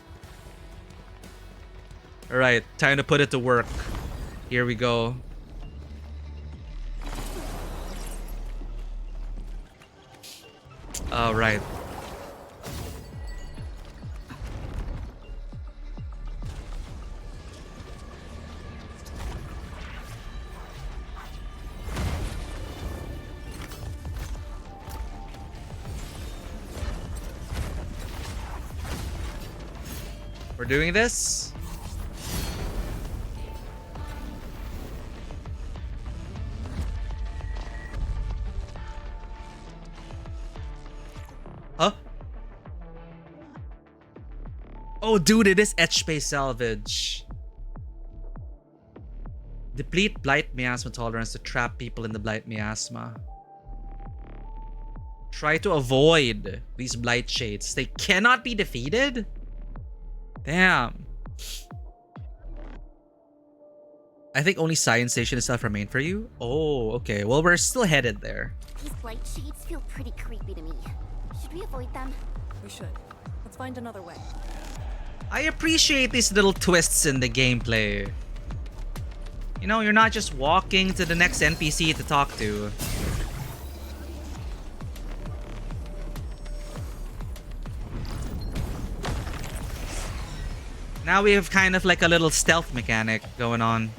Speaker 1: Alright, time to put it to work. Here we go. Alright. We're doing this. Huh? Oh, dude, it is etch space salvage. Deplete blight miasma tolerance to trap people in the blight miasma. Try to avoid these blight shades. They cannot be defeated? Damn. I think only Science Station and stuff remain for you. Oh, okay. Well, we're still headed there.
Speaker 7: These blight shades feel pretty creepy to me. Should we avoid them?
Speaker 12: We should. Let's find another way.
Speaker 1: I appreciate these little twists in the gameplay. You know, you're not just walking to the next NPC to talk to. Now we have kind of like a little stealth mechanic going on.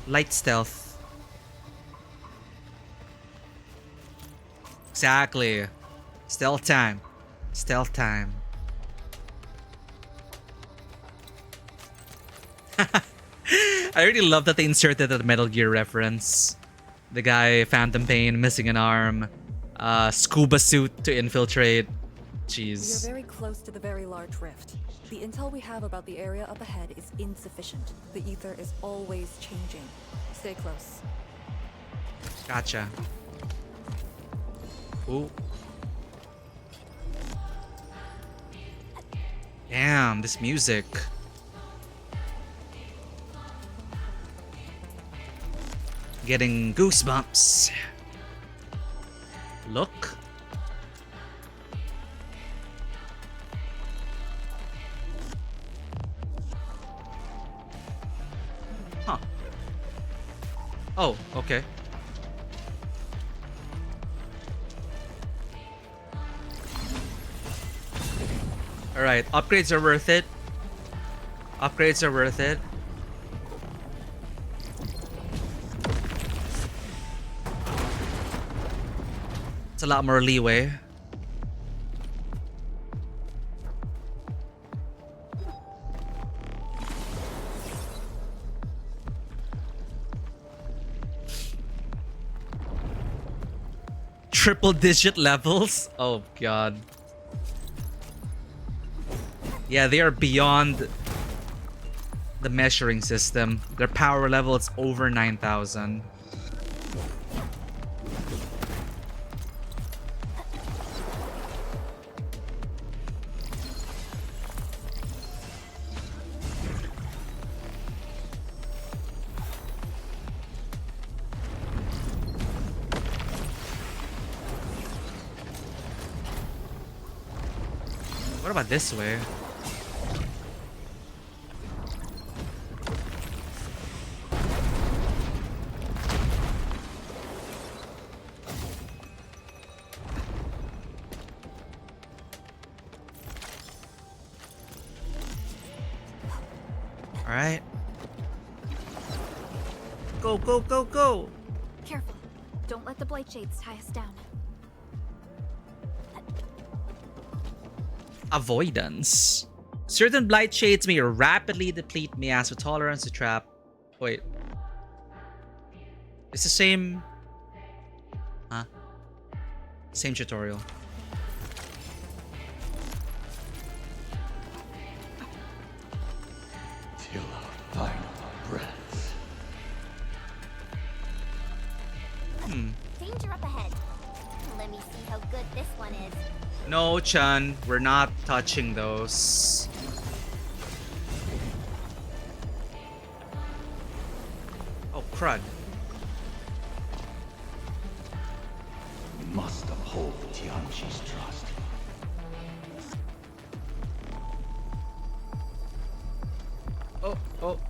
Speaker 1: Light stealth. Exactly. Stealth time. Stealth time. I really love that they inserted that Metal Gear reference. The guy, Phantom Pain, missing an arm. Scuba suit to infiltrate. Jeez.
Speaker 12: We are very close to the very large rift. The intel we have about the area up ahead is insufficient. The ether is always changing. Stay close.
Speaker 1: Gotcha. Ooh. Damn, this music. Getting goosebumps. Look. Huh. Oh, okay. Alright, upgrades are worth it. Upgrades are worth it. It's a lot more leeway. Triple digit levels? Oh god. Yeah, they are beyond the measuring system. Their power level is over 9,000. What about this way? All right. Go, go, go, go.
Speaker 13: Careful. Don't let the blight shades tie us down.
Speaker 1: Avoidance. Certain blight shades may rapidly deplete miasma tolerance to trap. Wait. It's the same. Huh? Same tutorial.
Speaker 9: Till our final breath.
Speaker 2: Danger up ahead. Let me see how good this one is.
Speaker 1: No, Chun. We're not touching those. Oh, crud.
Speaker 9: We must uphold Tianqi's trust.
Speaker 1: Oh, oh.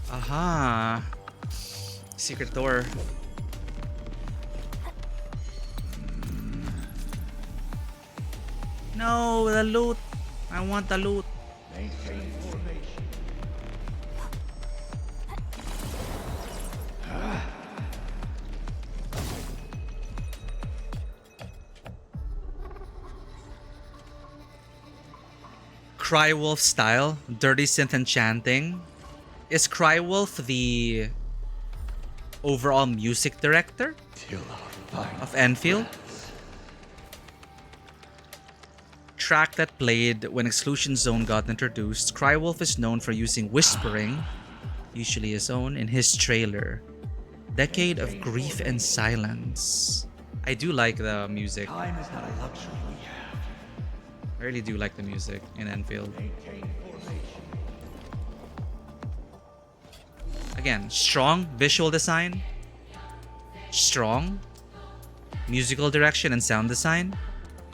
Speaker 1: Aha. Secret door. No, the loot. I want the loot.
Speaker 9: Maintain formation.
Speaker 1: Crywolf style, dirty synth enchanting. Is Crywolf the overall music director of Endfield? Track that played when Exclusion Zone got introduced. Crywolf is known for using whispering, usually his own, in his trailer. Decade of Grief and Silence. I do like the music.
Speaker 9: Time is not a luxury we have.
Speaker 1: I really do like the music in Endfield.
Speaker 9: Maintain formation.
Speaker 1: Again, strong visual design, strong musical direction and sound design.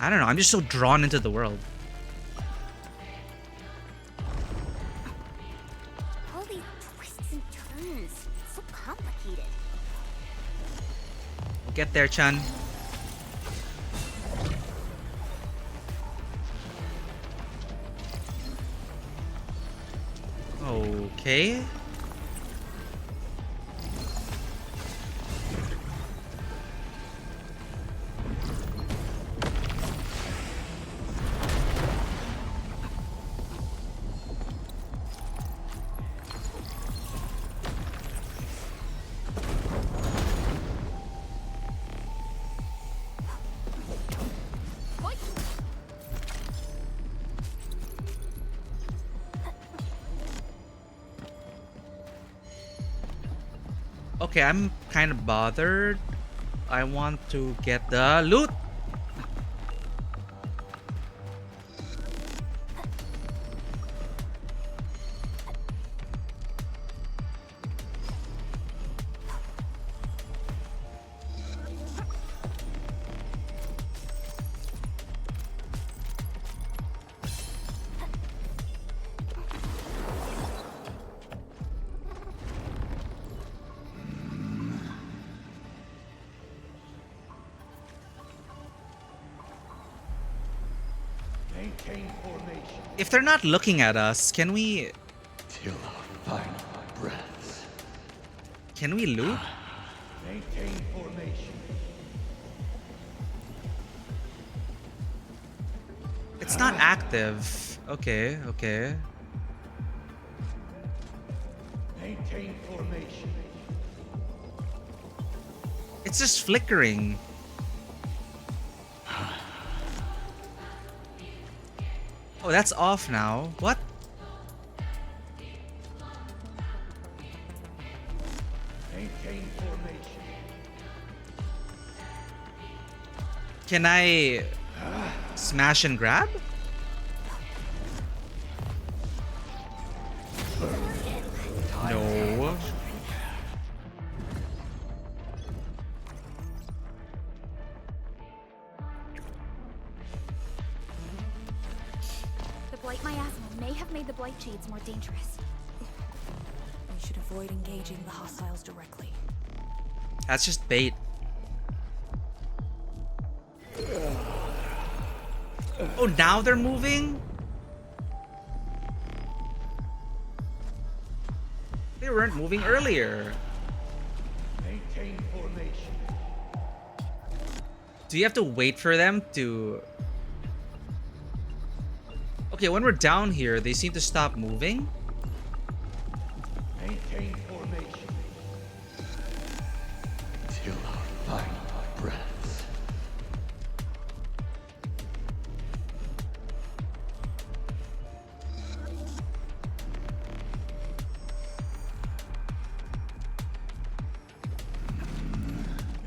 Speaker 1: I don't know, I'm just so drawn into the world.
Speaker 2: All these twists and turns. So complicated.
Speaker 1: Get there, Chan. Okay. Okay, I'm kind of bothered. I want to get the loot.
Speaker 9: Maintain formation.
Speaker 1: If they're not looking at us, can we...
Speaker 9: Till our final breath.
Speaker 1: Can we loot?
Speaker 9: Maintain formation.
Speaker 1: It's not active. Okay, okay.
Speaker 9: Maintain formation.
Speaker 1: It's just flickering. Oh, that's off now. What?
Speaker 9: Maintain formation.
Speaker 1: Can I smash and grab? No.
Speaker 13: The blight miasma may have made the blight shades more dangerous.
Speaker 16: We should avoid engaging the hostiles directly.
Speaker 1: That's just bait. Oh, now they're moving? They weren't moving earlier.
Speaker 15: Maintain formation.
Speaker 1: Do you have to wait for them to... Okay, when we're down here, they seem to stop moving.
Speaker 15: Maintain formation.
Speaker 9: Till our final breaths.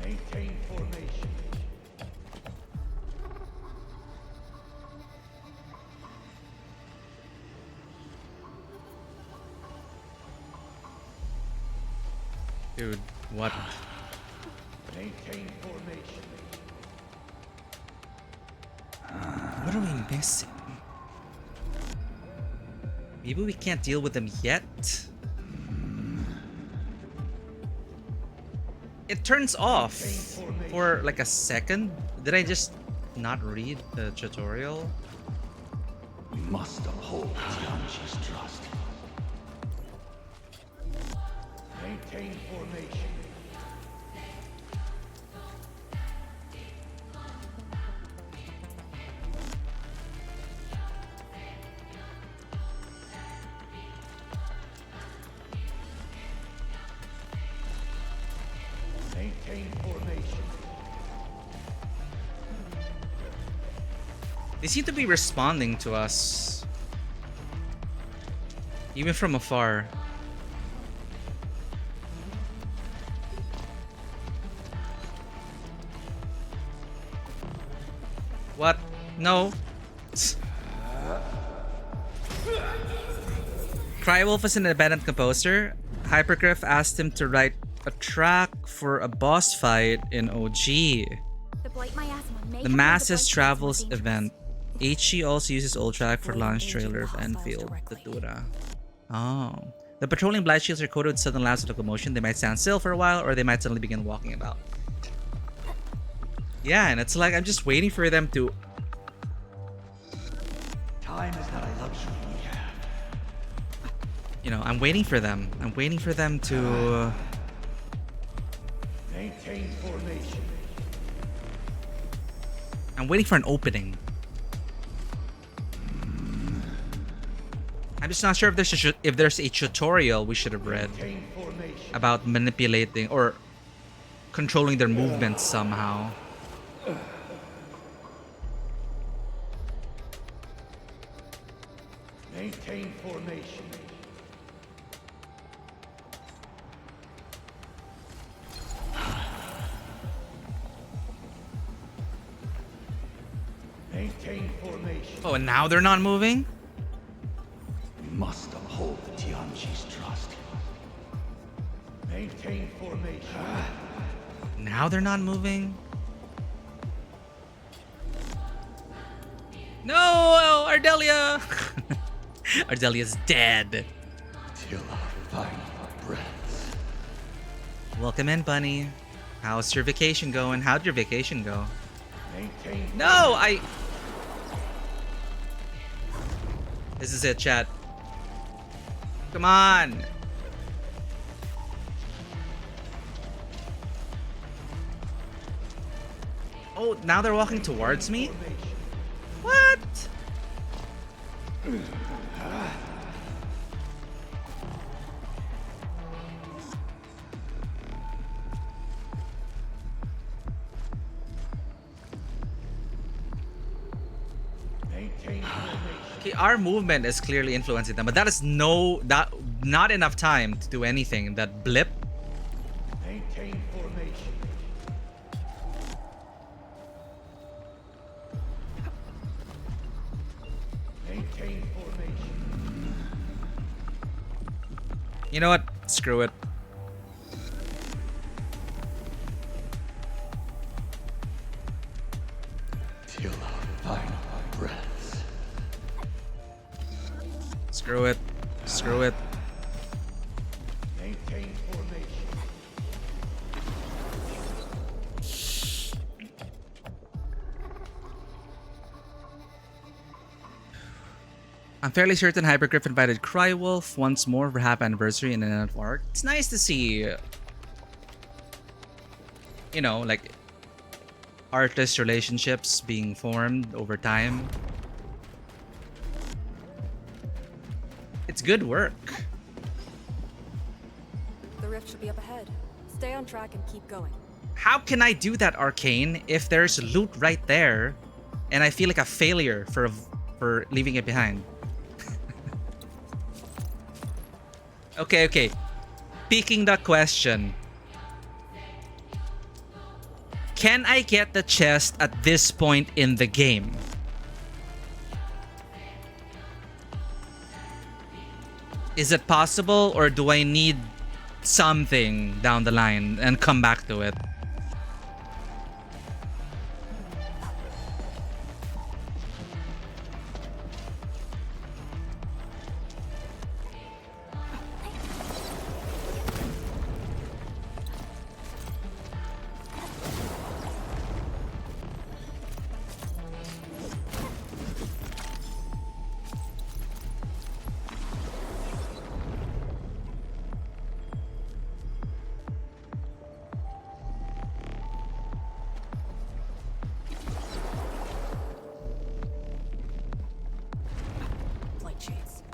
Speaker 15: Maintain formation.
Speaker 1: Dude, what?
Speaker 15: Maintain formation.
Speaker 1: What are we missing? Maybe we can't deal with them yet? It turns off for like a second. Did I just not read the tutorial?
Speaker 9: We must uphold Tianqi's trust.
Speaker 15: Maintain formation. Maintain formation.
Speaker 1: They seem to be responding to us. Even from afar. What? No. Crywolf is an independent composer. Hypergriff asked him to write a track for a boss fight in OG.
Speaker 2: The Blight Miasma may
Speaker 1: The
Speaker 2: have made
Speaker 1: Masses
Speaker 2: Blight
Speaker 1: Travels
Speaker 2: more dangerous.
Speaker 1: event. HG also uses old track for launch trailer of Endfield, the Dura. Oh. The patrolling blight shields are coated with sudden laps of locomotion. They might stand still for a while, or they might suddenly begin walking about. Yeah, and it's like I'm just waiting for them to...
Speaker 9: Time is not a luxury we have.
Speaker 1: You know, I'm waiting for them. I'm waiting for them to...
Speaker 15: Maintain formation.
Speaker 1: I'm waiting for an opening. I'm just not sure if there's a tutorial we should have read
Speaker 15: Maintain formation.
Speaker 1: about manipulating or controlling their movements somehow.
Speaker 15: Maintain formation. Maintain formation.
Speaker 1: Oh, and now they're not moving?
Speaker 9: We must uphold the Tianqi's trust.
Speaker 15: Maintain formation.
Speaker 1: Now they're not moving? No! Ardelia! Ardelia's dead.
Speaker 9: Till our final breaths.
Speaker 1: Welcome in, Bunny. How's your vacation going? How'd your vacation go?
Speaker 15: Maintain.
Speaker 1: No, I... This is it, chat. Come on. Oh, now they're walking towards me? What?
Speaker 15: Maintain formation.
Speaker 1: Okay, our movement is clearly influencing them, but that is not enough time to do anything. That blip.
Speaker 15: Maintain formation. Maintain formation.
Speaker 1: You know what? Screw it.
Speaker 9: Till our final breaths.
Speaker 1: Screw it. Screw it.
Speaker 15: Maintain formation.
Speaker 1: I'm fairly certain Hypergriff invited Crywolf once more for happy anniversary in an end of arc. It's nice to see, you know, like artist relationships being formed over time. It's good work.
Speaker 16: The rift should be up ahead. Stay on track and keep going.
Speaker 1: How can I do that, Arcane, if there's loot right there and I feel like a failure for leaving it behind? Okay. Peeking the question. Can I get the chest at this point in the game? Is it possible, or do I need something down the line and come back to it?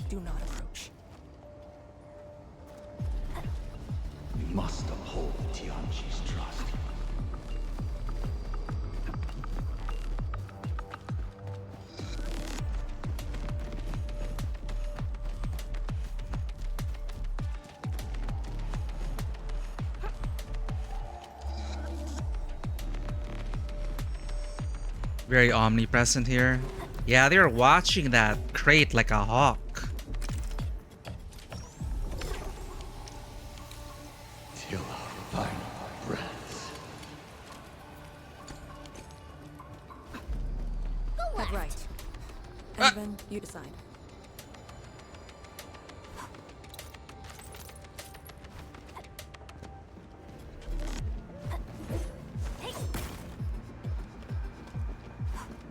Speaker 16: Do not approach.
Speaker 9: We must uphold Tianqi's trust.
Speaker 1: Very omnipresent here. Yeah, they're watching that crate like a hawk.
Speaker 9: Till our final breaths.
Speaker 16: Head right. Evan, you decide.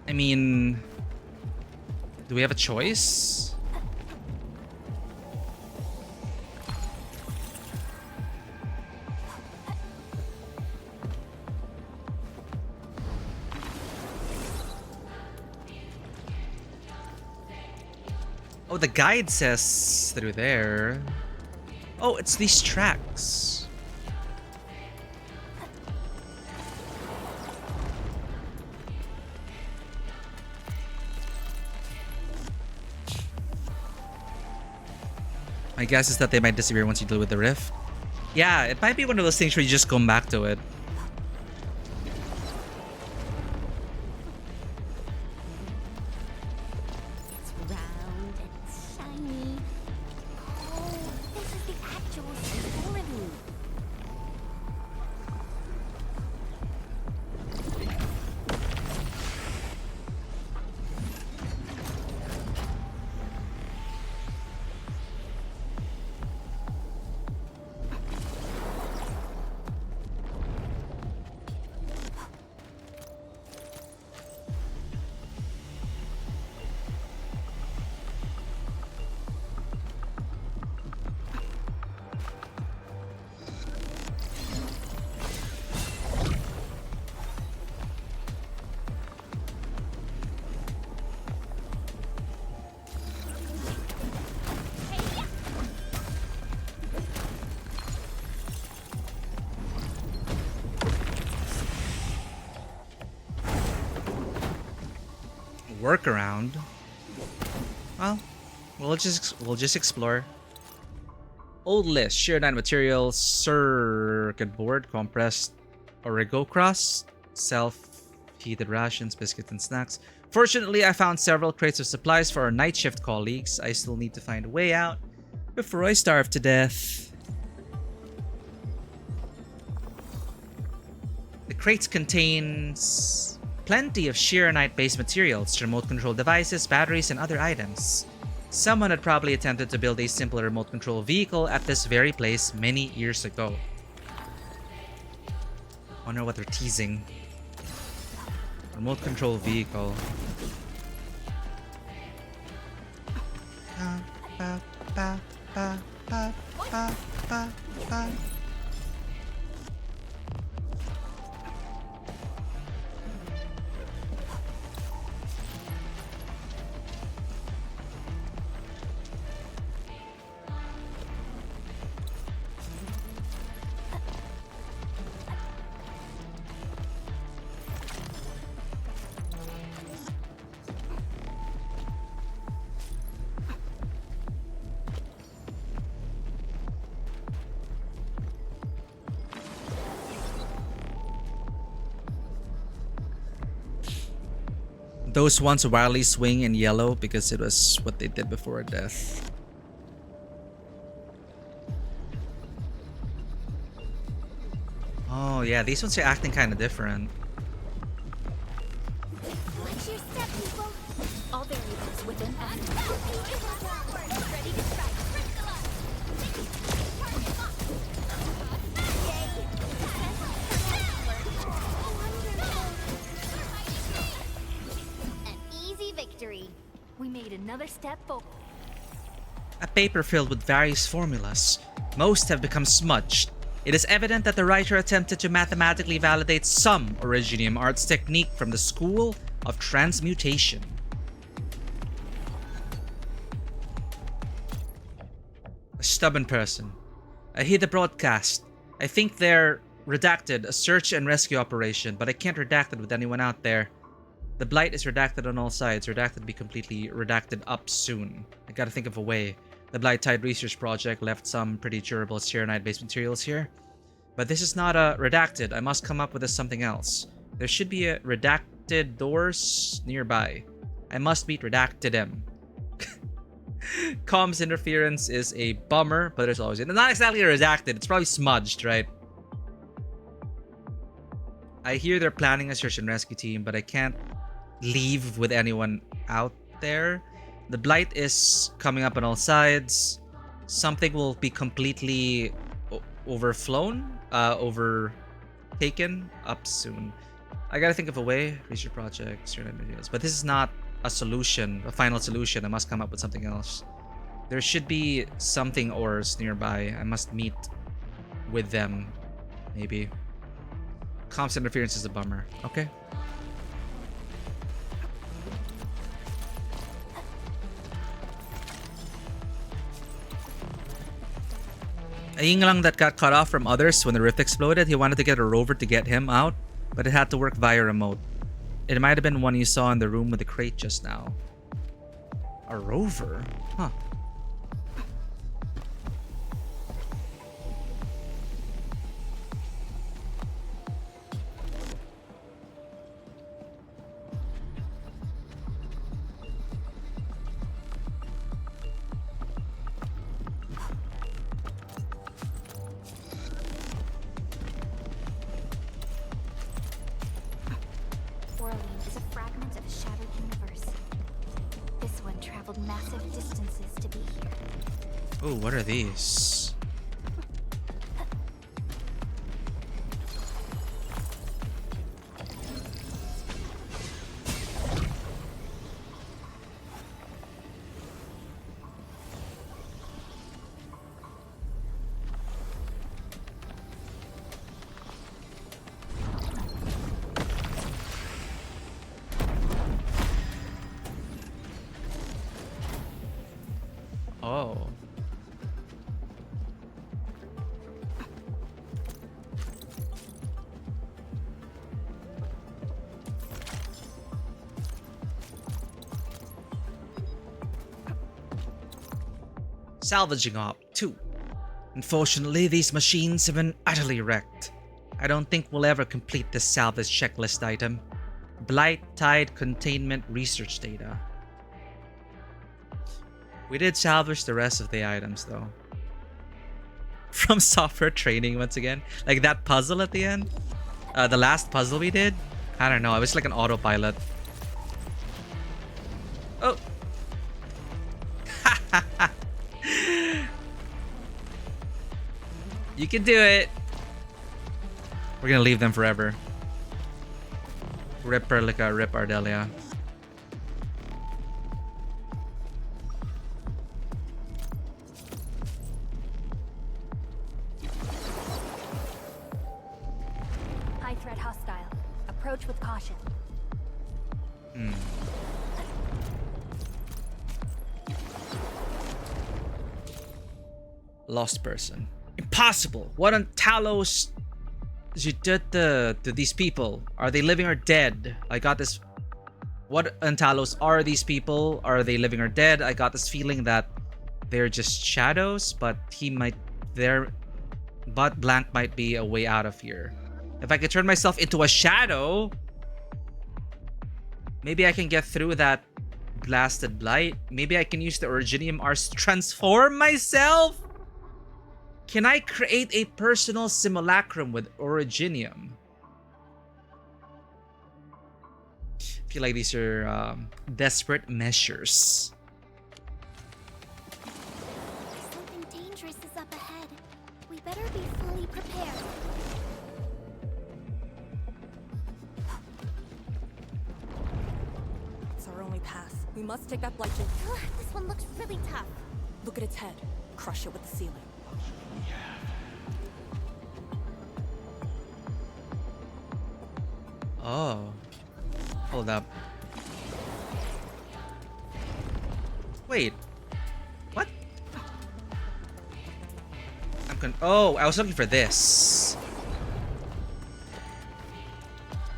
Speaker 1: I mean, do we have a choice? Oh, the guide says through there. Oh, it's these tracks. My guess is that they might disappear once you deal with the rift. Yeah, it might be one of those things where you just come back to it.
Speaker 7: It's round and shiny. Oh, this is the actual singularity.
Speaker 1: Workaround. Well, we'll just explore. Old list: shear 9 materials, circuit board, compressed origo cross, self-heated rations, biscuits and snacks. Fortunately, I found several crates of supplies for our night shift colleagues. I still need to find a way out before I starve to death. The crates contains plenty of Sheeranite-based materials, remote control devices, batteries, and other items. Someone had probably attempted to build a simpler remote control vehicle at this very place many years ago. Wonder what they're teasing. Remote control vehicle. Ba, ba, ba, ba, ba, ba, ba. Those ones wildly swing in yellow because it was what they did before death. Oh yeah, these ones are acting kind of different.
Speaker 2: Watch your step, people. All variables within ready to strike. An easy victory. We made another step forward.
Speaker 1: A paper filled with various formulas. Most have become smudged. It is evident that the writer attempted to mathematically validate some Originium arts technique from the school of transmutation. A stubborn person. I hear the broadcast. I think they're redacted, a search and rescue operation, but I can't redact it with anyone out there. The blight is redacted on all sides. Redacted be completely redacted up soon. I gotta think of a way. The Blight Tide Research Project left some pretty durable Serenite-based materials here. But this is not a redacted. I must come up with something else. There should be a redacted doors nearby. I must beat redacted him. Comms interference is a bummer, but there's always... It's not exactly redacted. It's probably smudged, right? I hear they're planning a search and rescue team, but I can't leave with anyone out there. The blight is coming up on all sides. Something will be completely overflown, overtaken up soon. I gotta think of a way. Research project, certain materials. But this is not a solution, a final solution. I must come up with something else. There should be something ores nearby. I must meet with them, maybe. Comms interference is a bummer. Okay. A Yinglang that got cut off from others when the rift exploded. He wanted to get a rover to get him out, but it had to work via remote. It might have been one you saw in the room with the crate just now. A rover? Huh.
Speaker 2: Massive distances to be here.
Speaker 1: Oh, what are these? Oh. Salvaging op 2. Unfortunately, these machines have been utterly wrecked. I don't think we'll ever complete this salvage checklist item. Blight Tide Containment Research Data. We did salvage the rest of the items though. From software training once again. Like that puzzle at the end. The last puzzle we did. I don't know. It was like an autopilot. Oh. You can do it. We're gonna leave them forever. Rip Perlica, rip Ardelia. Hmm. Lost person. Impossible! What on Talos you did to these people? Are they living or dead? I got this. What on Talos are these people? Are they living or dead? I got this feeling that they're just shadows, but blank might be a way out of here. If I could turn myself into a shadow, maybe I can get through that blasted light. Maybe I can use the Originium Ars to transform myself? Can I create a personal simulacrum with Originium? I feel like these are desperate measures.
Speaker 2: Something dangerous is up ahead. We better be fully prepared.
Speaker 12: It's our only path. We must take that blight.
Speaker 2: This one looks really tough.
Speaker 12: Look at its head. Crush it with the ceiling.
Speaker 1: Oh. Hold up. Wait. What? Oh, I was looking for this.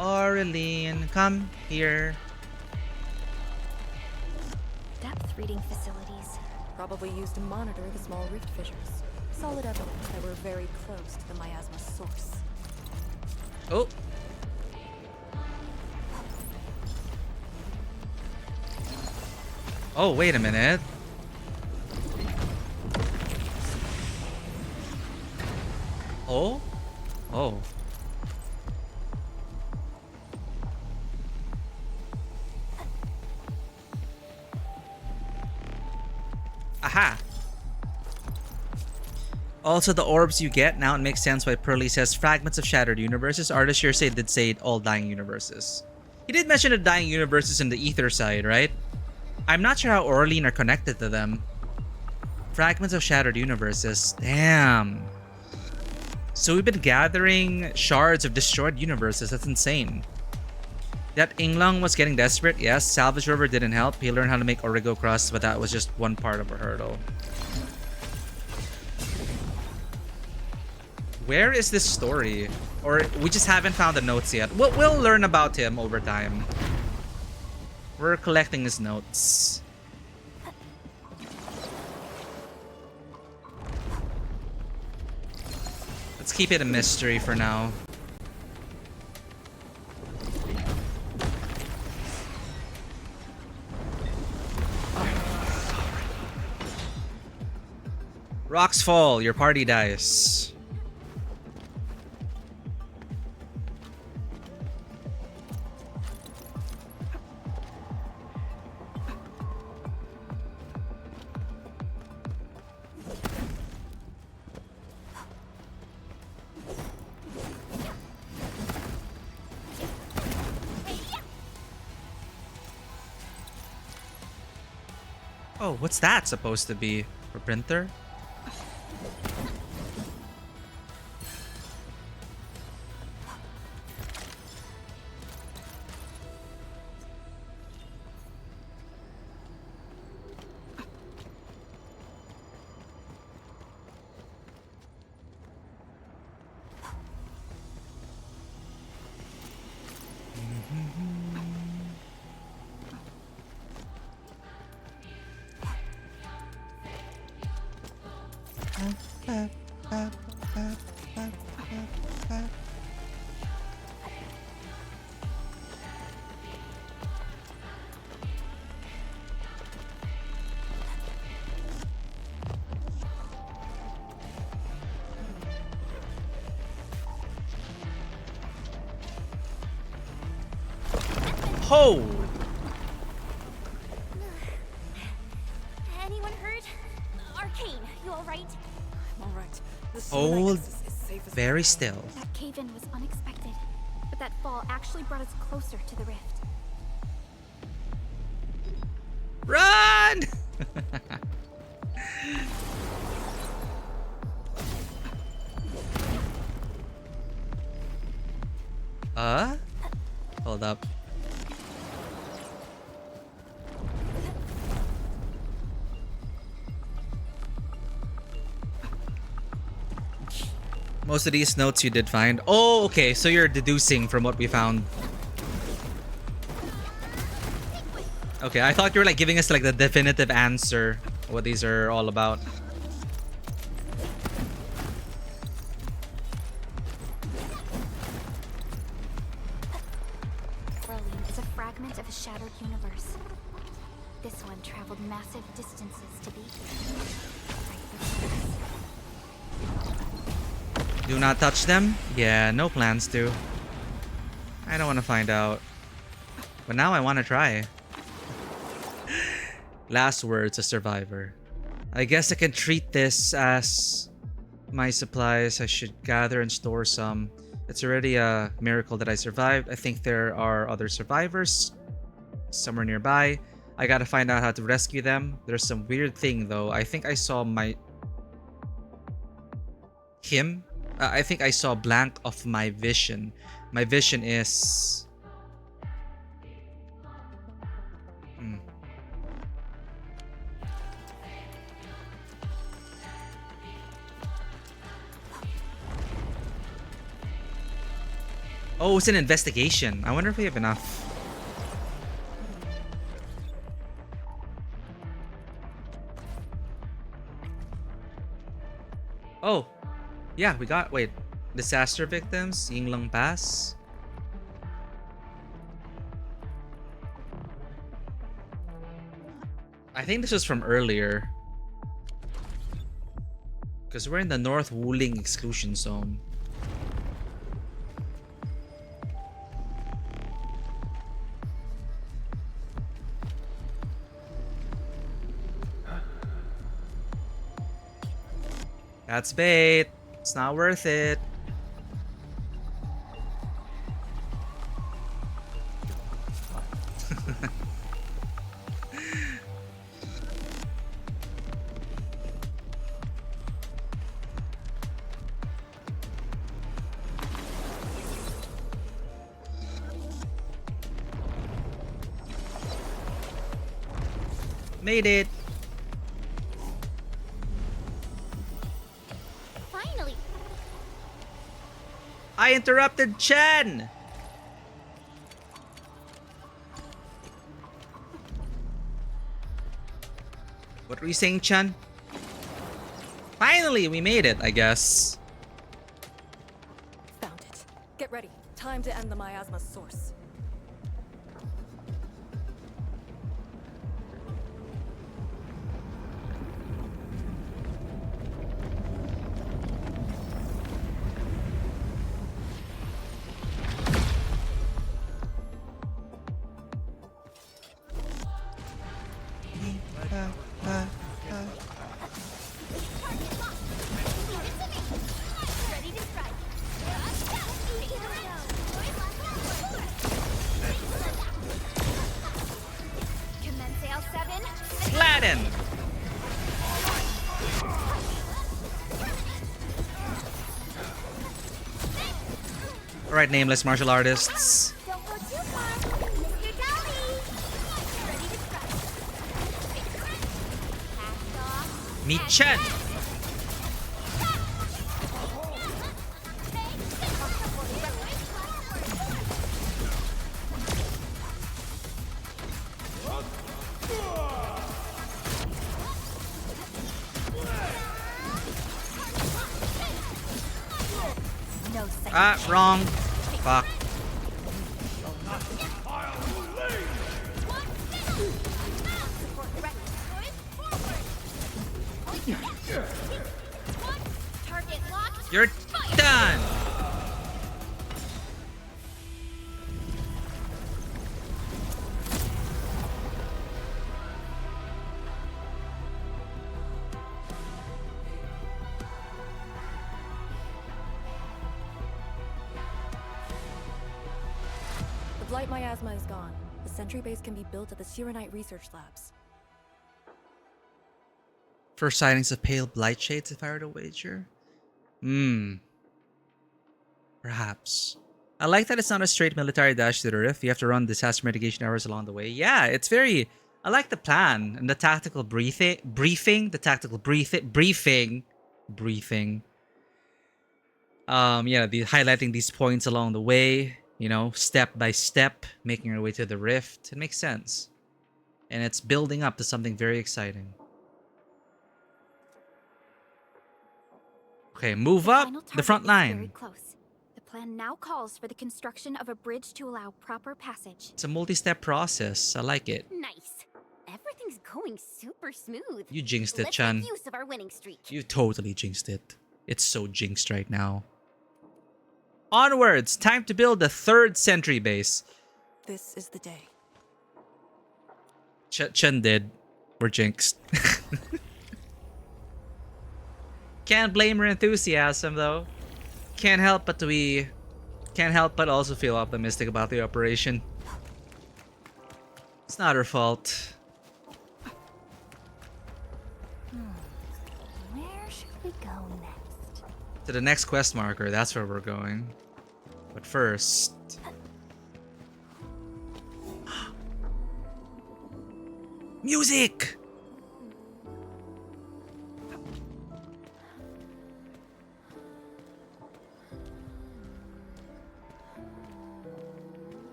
Speaker 1: Aureline, come here.
Speaker 13: Depth reading facilities.
Speaker 12: Probably used to monitor the small rift fissures. Solid evidence that we're very close to the miasma source.
Speaker 1: Oh. Oh, wait a minute. Oh? Oh. Aha! Also, the orbs you get, now it makes sense why Pearly says fragments of shattered universes. Artist here did say all dying universes. He did mention the dying universes in the ether side, right? I'm not sure how Orlean are connected to them. Fragments of shattered universes. Damn. So we've been gathering shards of destroyed universes. That's insane. That Inglong was getting desperate. Yes, Salvage River didn't help. He learned how to make Origo crust, but that was just one part of a hurdle. Where is this story? Or we just haven't found the notes yet. We'll learn about him over time. We're collecting his notes. Let's keep it a mystery for now. Rocks fall, your party dies. Oh, what's that supposed to be? A printer? Oh!
Speaker 2: Anyone hurt? Arcane, you alright?
Speaker 12: I'm alright.
Speaker 1: Hold very still.
Speaker 13: That cave-in was unexpected, but that fall actually brought us closer to the rift.
Speaker 1: Run! Hold up. Most of these notes you did find. Oh, okay. So you're deducing from what we found. Okay, I thought you were like giving us like the definitive answer, what these are all about.
Speaker 13: Berlin is a fragment of a shattered universe. This one traveled massive distances to be here.
Speaker 1: Do not touch them? Yeah, no plans to. I don't want to find out. But now I want to try. Last words, a survivor. I guess I can treat this as my supplies. I should gather and store some. It's already a miracle that I survived. I think there are other survivors somewhere nearby. I gotta find out how to rescue them. There's some weird thing though. I think I saw I think I saw blank of my vision. My vision is... Oh, it's an investigation. I wonder if we have enough. Oh, yeah, we got... Wait. Disaster victims? Yinglang Pass? I think this was from earlier. Because we're in the North Wuling exclusion zone. That's bait. It's not worth it. Made it.
Speaker 2: Finally.
Speaker 1: I interrupted Chen. What were you saying, Chen? Finally, we made it, I guess.
Speaker 12: Found it. Get ready. Time to end the miasma's source.
Speaker 1: Aladdin. All right, nameless martial artists.
Speaker 2: Don't go too far, Mr. Dolly. Ready to strike.
Speaker 1: Meet Chen. Ah, wrong. Fuck. You're done.
Speaker 12: The blight miasma is gone. The sentry base can be built at the Sirenite research labs.
Speaker 1: First sightings of pale blight shades, if I were to wager. Perhaps. I like that it's not a straight military dash to the rift. You have to run disaster mitigation hours along the way. Yeah, it's very... I like the plan and the tactical briefing. Yeah, highlighting these points along the way, you know, step by step, making our way to the rift. It makes sense. And it's building up to something very exciting. Okay, move up the front
Speaker 13: Very
Speaker 1: line.
Speaker 13: close. The plan now calls for the construction of a bridge to allow proper passage.
Speaker 1: It's a multi-step process. I like it.
Speaker 7: Nice. Everything's going super smooth.
Speaker 1: You jinxed it,
Speaker 7: Let's
Speaker 1: Chun.
Speaker 7: make use of our winning streak.
Speaker 1: You totally jinxed it. It's so jinxed right now. Onwards! Time to build the 3rd sentry base.
Speaker 12: This is the day.
Speaker 1: Chun did. We're jinxed. Can't blame her enthusiasm though. Can't help but also feel optimistic about the operation. It's not her fault.
Speaker 2: Where should we go next?
Speaker 1: To the next quest marker, that's where we're going. But first... Music!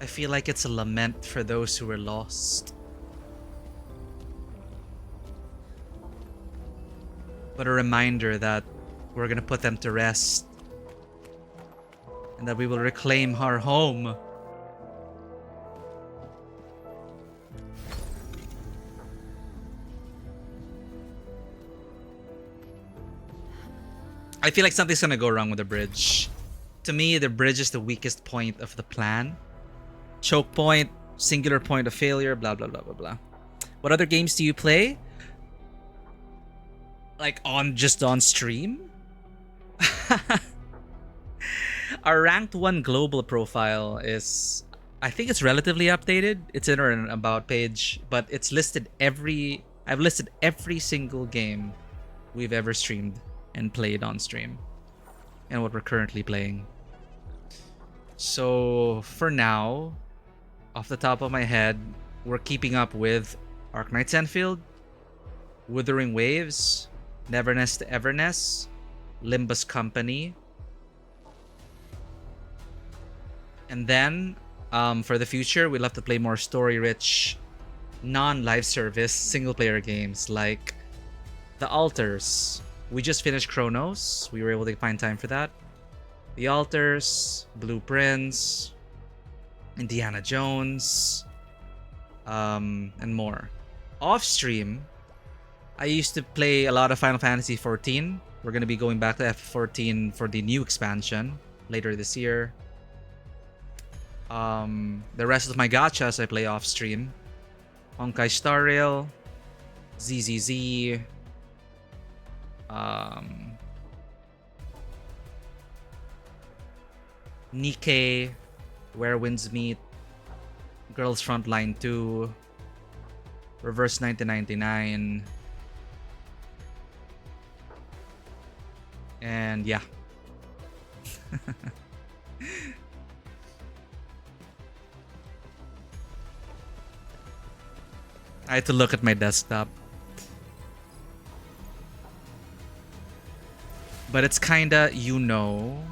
Speaker 1: I feel like it's a lament for those who were lost. But a reminder that we're gonna put them to rest. And that we will reclaim our home. I feel like something's gonna go wrong with the bridge. To me, the bridge is the weakest point of the plan. Choke point, singular point of failure, blah blah blah blah blah. What other games do you play? Like just on stream? Our ranked 1 global profile is, I think it's relatively updated. It's in our about page, but it's listed I've listed every single game we've ever streamed and played on stream and what we're currently playing. So for now, off the top of my head, we're keeping up with Arknights Endfield, Wuthering Waves, Neverness to Everness, Limbus Company. And then, for the future, we'll have to play more story-rich, non-live service, single-player games like The Altars. We just finished Chronos. We were able to find time for that. The Altars, Blueprints, Indiana Jones, and more. Off-stream, I used to play a lot of Final Fantasy XIV. We're going to be going back to F14 for the new expansion later this year. The rest of my gachas I play off-stream. Honkai Star Rail, ZZZ, Nikkei, Where Winds Meet, Girls Frontline 2, Reverse 1999, and yeah. I had to look at my desktop. But it's kinda, you know?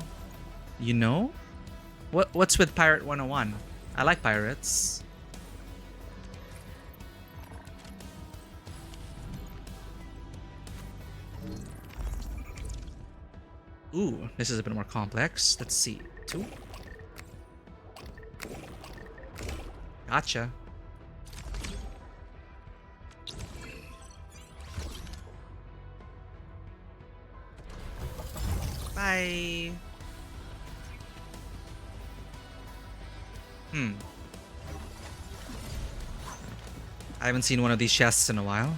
Speaker 1: What's with Pirate 101? I like pirates. Ooh, this is a bit more complex. Let's see. 2. Gotcha. Bye. I haven't seen one of these chests in a while.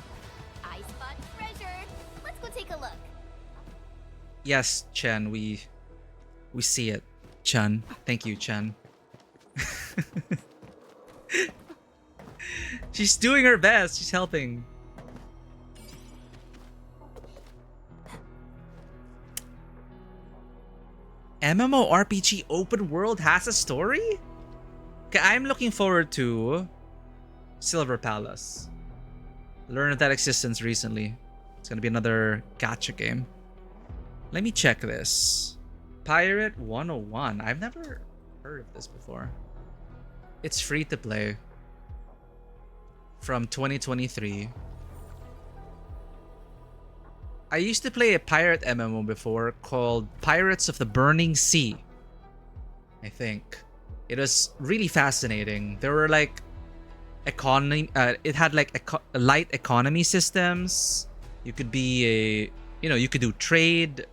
Speaker 2: I spot treasure. Let's go take a look.
Speaker 1: Yes, Chen, we see it. Chun. Thank you, Chen. She's doing her best. She's helping. MMORPG open world has a story? Okay, I'm looking forward to Silver Palace. Learned of that existence recently. It's gonna be another gacha game. Let me check this. Pirate 101. I've never heard of this before. It's free to play. From 2023. I used to play a pirate MMO before called Pirates of the Burning Sea. I think. It was really fascinating. There were like economy, it had like light economy systems. You could be a, you could do trade,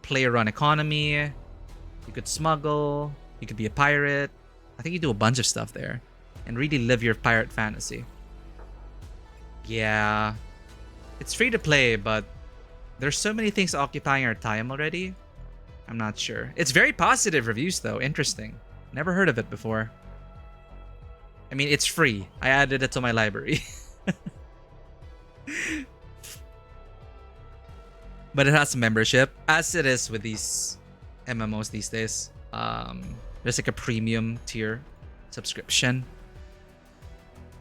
Speaker 1: player-run economy. You could smuggle. You could be a pirate. I think you do a bunch of stuff there and really live your pirate fantasy. Yeah, it's free to play, but there's so many things occupying our time already. I'm not sure. It's very positive reviews though. Interesting. Never heard of it before. I mean, it's free. I added it to my library. But it has a membership, as it is with these MMOs these days. There's like a premium tier subscription.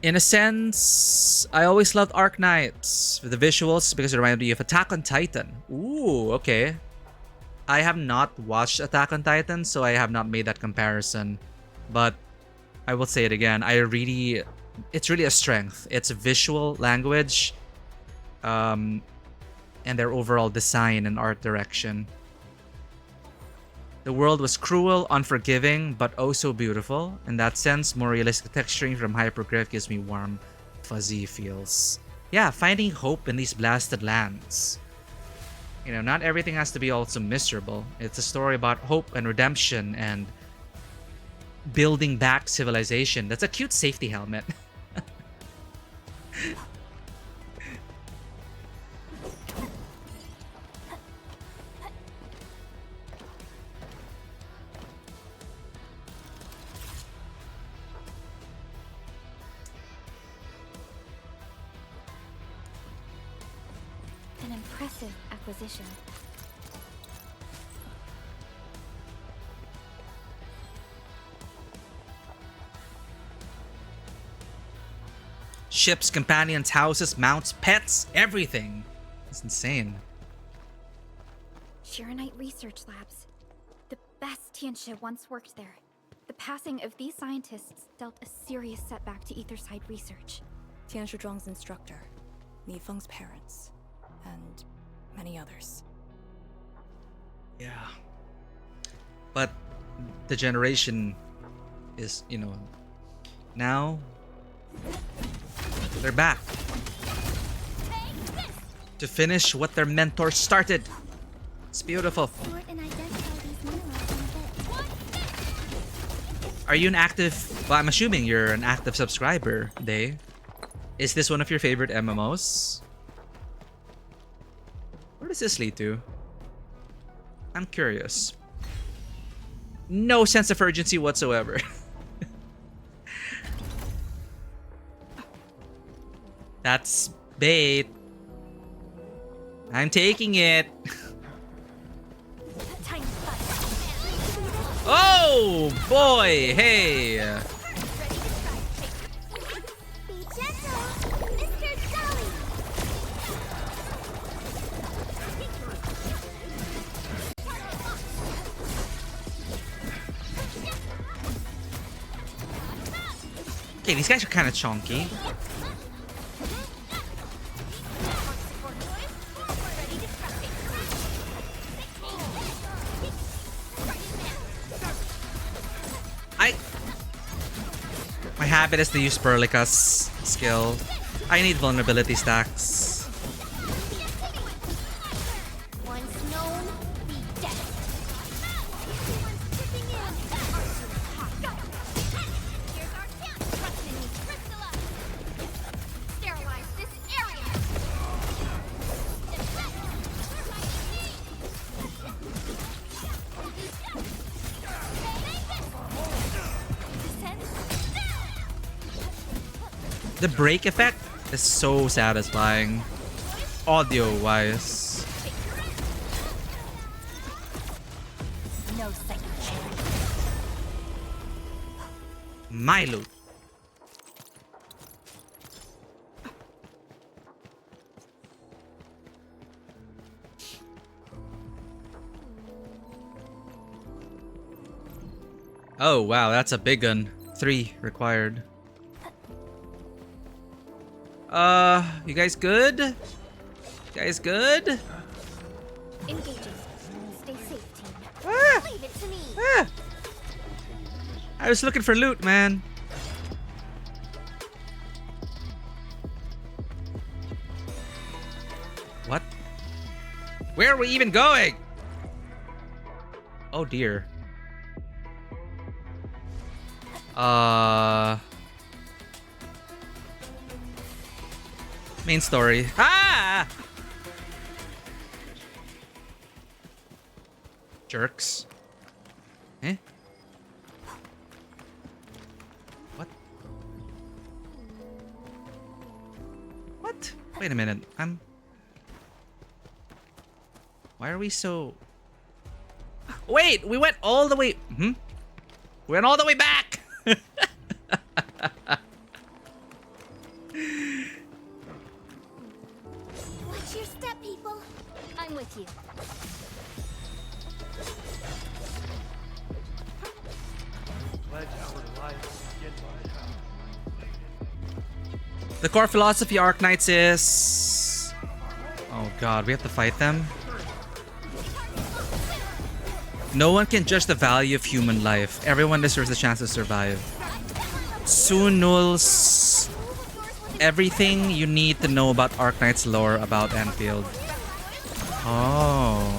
Speaker 1: In a sense, I always loved Arknights with the visuals because it reminded me of Attack on Titan. Ooh, okay. I have not watched Attack on Titan, so I have not made that comparison. But I will say it again. It's really a strength. It's a visual language, and their overall design and art direction. The world was cruel, unforgiving, but oh so beautiful. In that sense, more realistic texturing from Hypergriff gives me warm, fuzzy feels. Yeah, finding hope in these blasted lands. Not everything has to be also miserable. It's a story about hope and redemption and building back civilization. That's a cute safety helmet.
Speaker 13: An impressive acquisition.
Speaker 1: Ships, companions, houses, mounts, pets, everything. It's insane.
Speaker 13: Shiranite Research Labs. The best Tianshi once worked there. The passing of these scientists dealt a serious setback to Etherside research.
Speaker 12: Tianshi Zhuang's instructor, Mi Feng's parents, and many others.
Speaker 1: Yeah. But the generation is, now they're back to finish what their mentor started. It's beautiful. Are you an active... Well, I'm assuming you're an active subscriber, Day. Is this one of your favorite MMOs? Where does this lead to? I'm curious. No sense of urgency whatsoever. That's bait. I'm taking it. Oh boy, hey. Okay, these guys are kind of chunky. My habit is to use Perlica's skill. I need vulnerability stacks.
Speaker 2: Once known, be dead. Here's our chance. Trust in me, Crystalla. Sterilize this area.
Speaker 1: The break effect is so satisfying, audio-wise.
Speaker 2: No second chance.
Speaker 1: My loot. Oh wow, that's a big gun. 3 required. You guys good? You guys good?
Speaker 2: Engaging. Stay safe, team.
Speaker 1: Ah!
Speaker 2: Leave it to me.
Speaker 1: Ah! I was looking for loot, man. What? Where are we even going? Oh dear. Main story. Ah! Jerks. Eh? What? What? Wait a minute. Why are we so... Wait! We went all the way... We went all the way back!
Speaker 2: Watch your step, people. I'm with you.
Speaker 1: The core philosophy of Arknights is... Oh god, we have to fight them? No one can judge the value of human life. Everyone deserves a chance to survive. Soon nulls everything you need to know about Arknights lore about Endfield. Oh.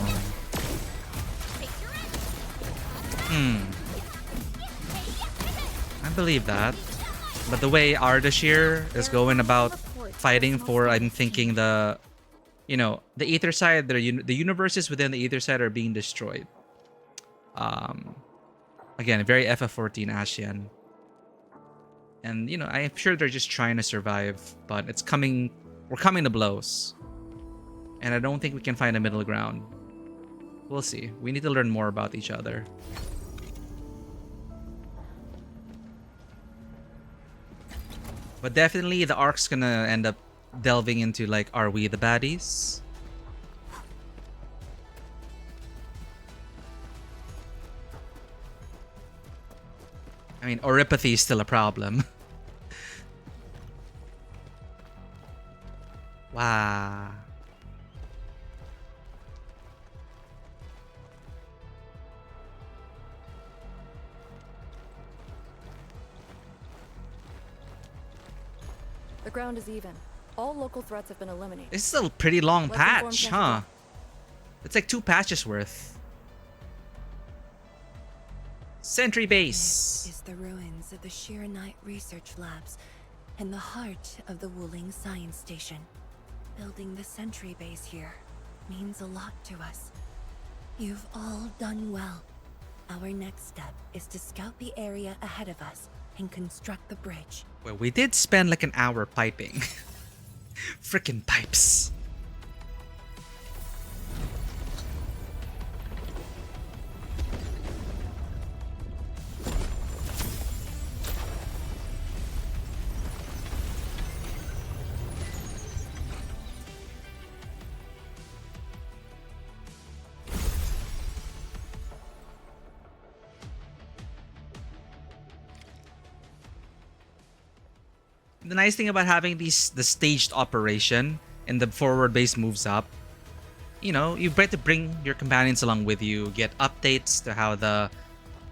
Speaker 1: I believe that. But the way Ardashir is going about fighting for, I'm thinking the... You know, the Ether side, the universes within the Ether side are being destroyed. Again, very FF14 Ashian. And, you know, I'm sure they're just trying to survive, but it's coming... We're coming to blows. And I don't think we can find a middle ground. We'll see. We need to learn more about each other. But definitely the arc's gonna end up delving into, like, are we the baddies? I mean, oripathy is still a problem. Wow.
Speaker 12: The ground is even. All local threats have been eliminated.
Speaker 1: This is a pretty long
Speaker 12: Let's inform
Speaker 1: patch,
Speaker 12: Central.
Speaker 1: huh? It's like 2 patches worth. Sentry base.
Speaker 3: This is the ruins of the Shiranite research labs in the heart of the Wuling Science Station. Building the sentry base here means a lot to us. You've all done well. Our next step is to scout the area ahead of us and construct the bridge.
Speaker 1: Well, we did spend like an hour piping. Frickin' pipes. The nice thing about having the staged operation and the forward base moves up, you know, you get to bring your companions along with you, get updates to how the,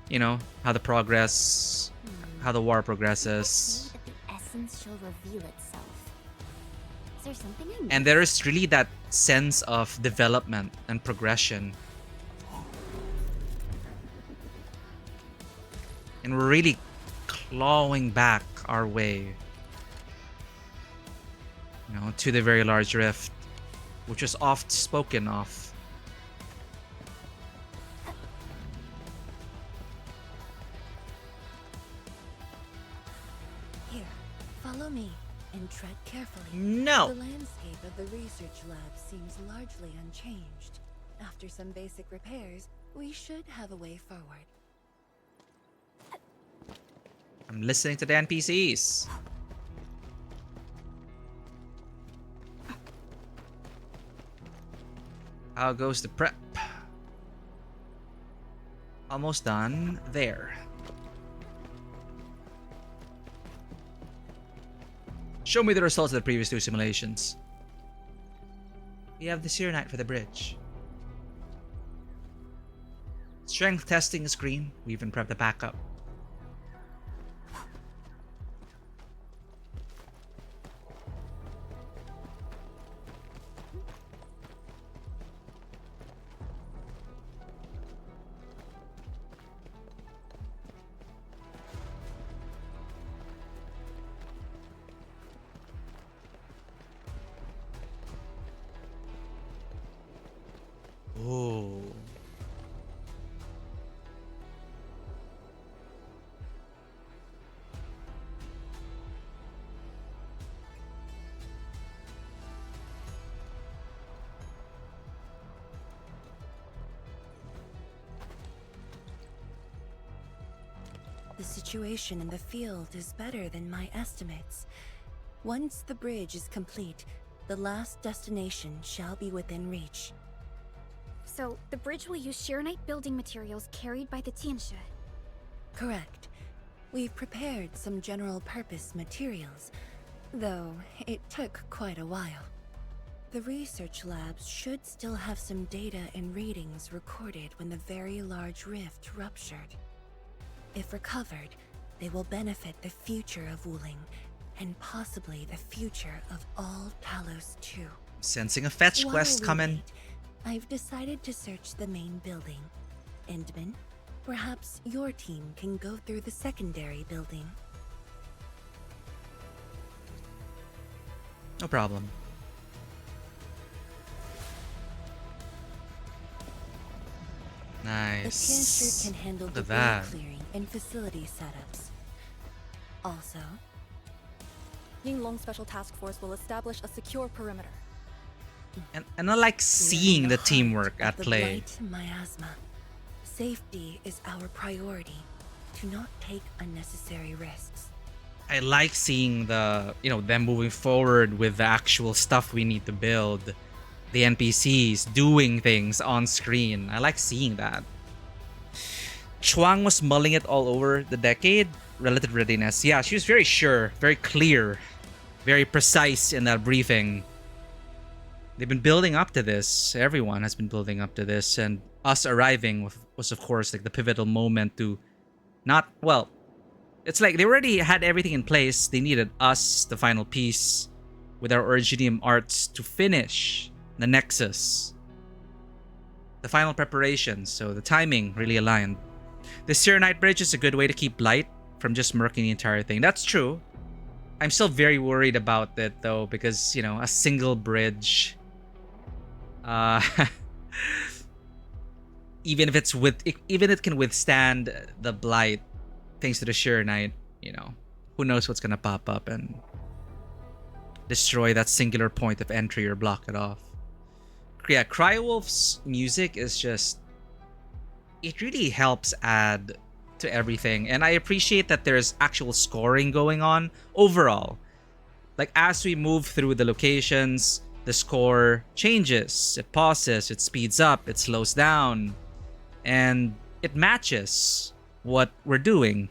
Speaker 1: you know, how the progress, how the war progresses.
Speaker 7: That the essence shall reveal itself. Is there something I missed?
Speaker 1: And there is really that sense of development and progression. And we're really clawing back our way, you know, to the very large rift, which was oft spoken of.
Speaker 3: Here, follow me and tread carefully.
Speaker 1: No.
Speaker 3: The landscape of the research lab seems largely unchanged. After some basic repairs, we should have a way forward.
Speaker 1: I'm listening to the NPCs. How goes the prep? Almost done. There. Show me the results of the previous 2 simulations. We have the Serenite for the bridge. Strength testing is green. We even prepped the backup. Oh.
Speaker 3: The situation in the field is better than my estimates. Once the bridge is complete, the last destination shall be within reach.
Speaker 13: So, the bridge will use Shirenite building materials carried by the Tianshi.
Speaker 3: Correct. We've prepared some general-purpose materials, though it took quite a while. The research labs should still have some data and readings recorded when the very large rift ruptured. If recovered, they will benefit the future of Wuling, and possibly the future of all Talos too.
Speaker 1: Sensing a fetch quest coming.
Speaker 3: I've decided to search the main building. Endman, perhaps your team can go through the secondary building.
Speaker 1: No problem. Nice.
Speaker 3: The Tianshi can handle
Speaker 1: Look at
Speaker 3: debris
Speaker 1: that.
Speaker 3: clearing and facility setups. Also,
Speaker 12: Yinglong Special Task Force will establish a secure perimeter.
Speaker 1: And I like seeing the teamwork at
Speaker 3: the
Speaker 1: play.
Speaker 3: blight miasma. Safety is our priority. Do not take unnecessary risks.
Speaker 1: I like seeing the, them moving forward with the actual stuff we need to build. The NPCs doing things on screen. I like seeing that. Chuang was mulling it all over the decade. Relative readiness. Yeah, she was very sure, very clear, very precise in that briefing. They've been building up to this. Everyone has been building up to this. And us arriving was, of course, like the pivotal moment to not, well, it's like they already had everything in place. They needed us, the final piece, with our Originium arts to finish the Nexus. The final preparations. So the timing really aligned. The Serenite Bridge is a good way to keep Blight from just murking the entire thing. That's true. I'm still very worried about it though, because, a single bridge, even if it can withstand the Blight, thanks to the Serenite, who knows what's gonna pop up and destroy that singular point of entry or block it off. Yeah, Crywolf's music is just, it really helps add to everything, and I appreciate that there's actual scoring going on overall. Like, as we move through the locations, the score changes, it pauses, it speeds up, it slows down, and it matches what we're doing.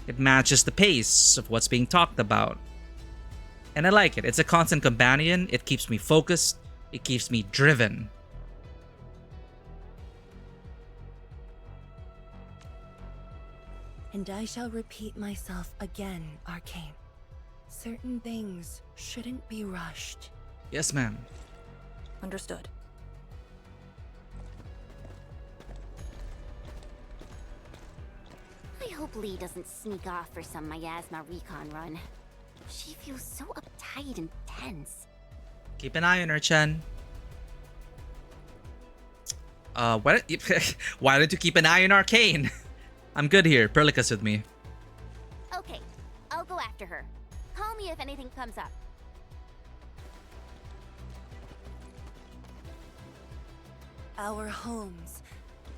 Speaker 1: It matches the pace of what's being talked about, and I like it. It's a constant companion. It keeps me focused, it keeps me driven.
Speaker 3: And I shall repeat myself again, Arcane. Certain things shouldn't be rushed.
Speaker 1: Yes, ma'am.
Speaker 12: Understood.
Speaker 7: I hope Lee doesn't sneak off for some miasma recon run. She feels so uptight and tense.
Speaker 1: Keep an eye on her, Chen. Why don't you keep an eye on Arcane? I'm good here. Perlica's with me.
Speaker 7: Okay, I'll go after her. Call me if anything comes up.
Speaker 3: Our homes,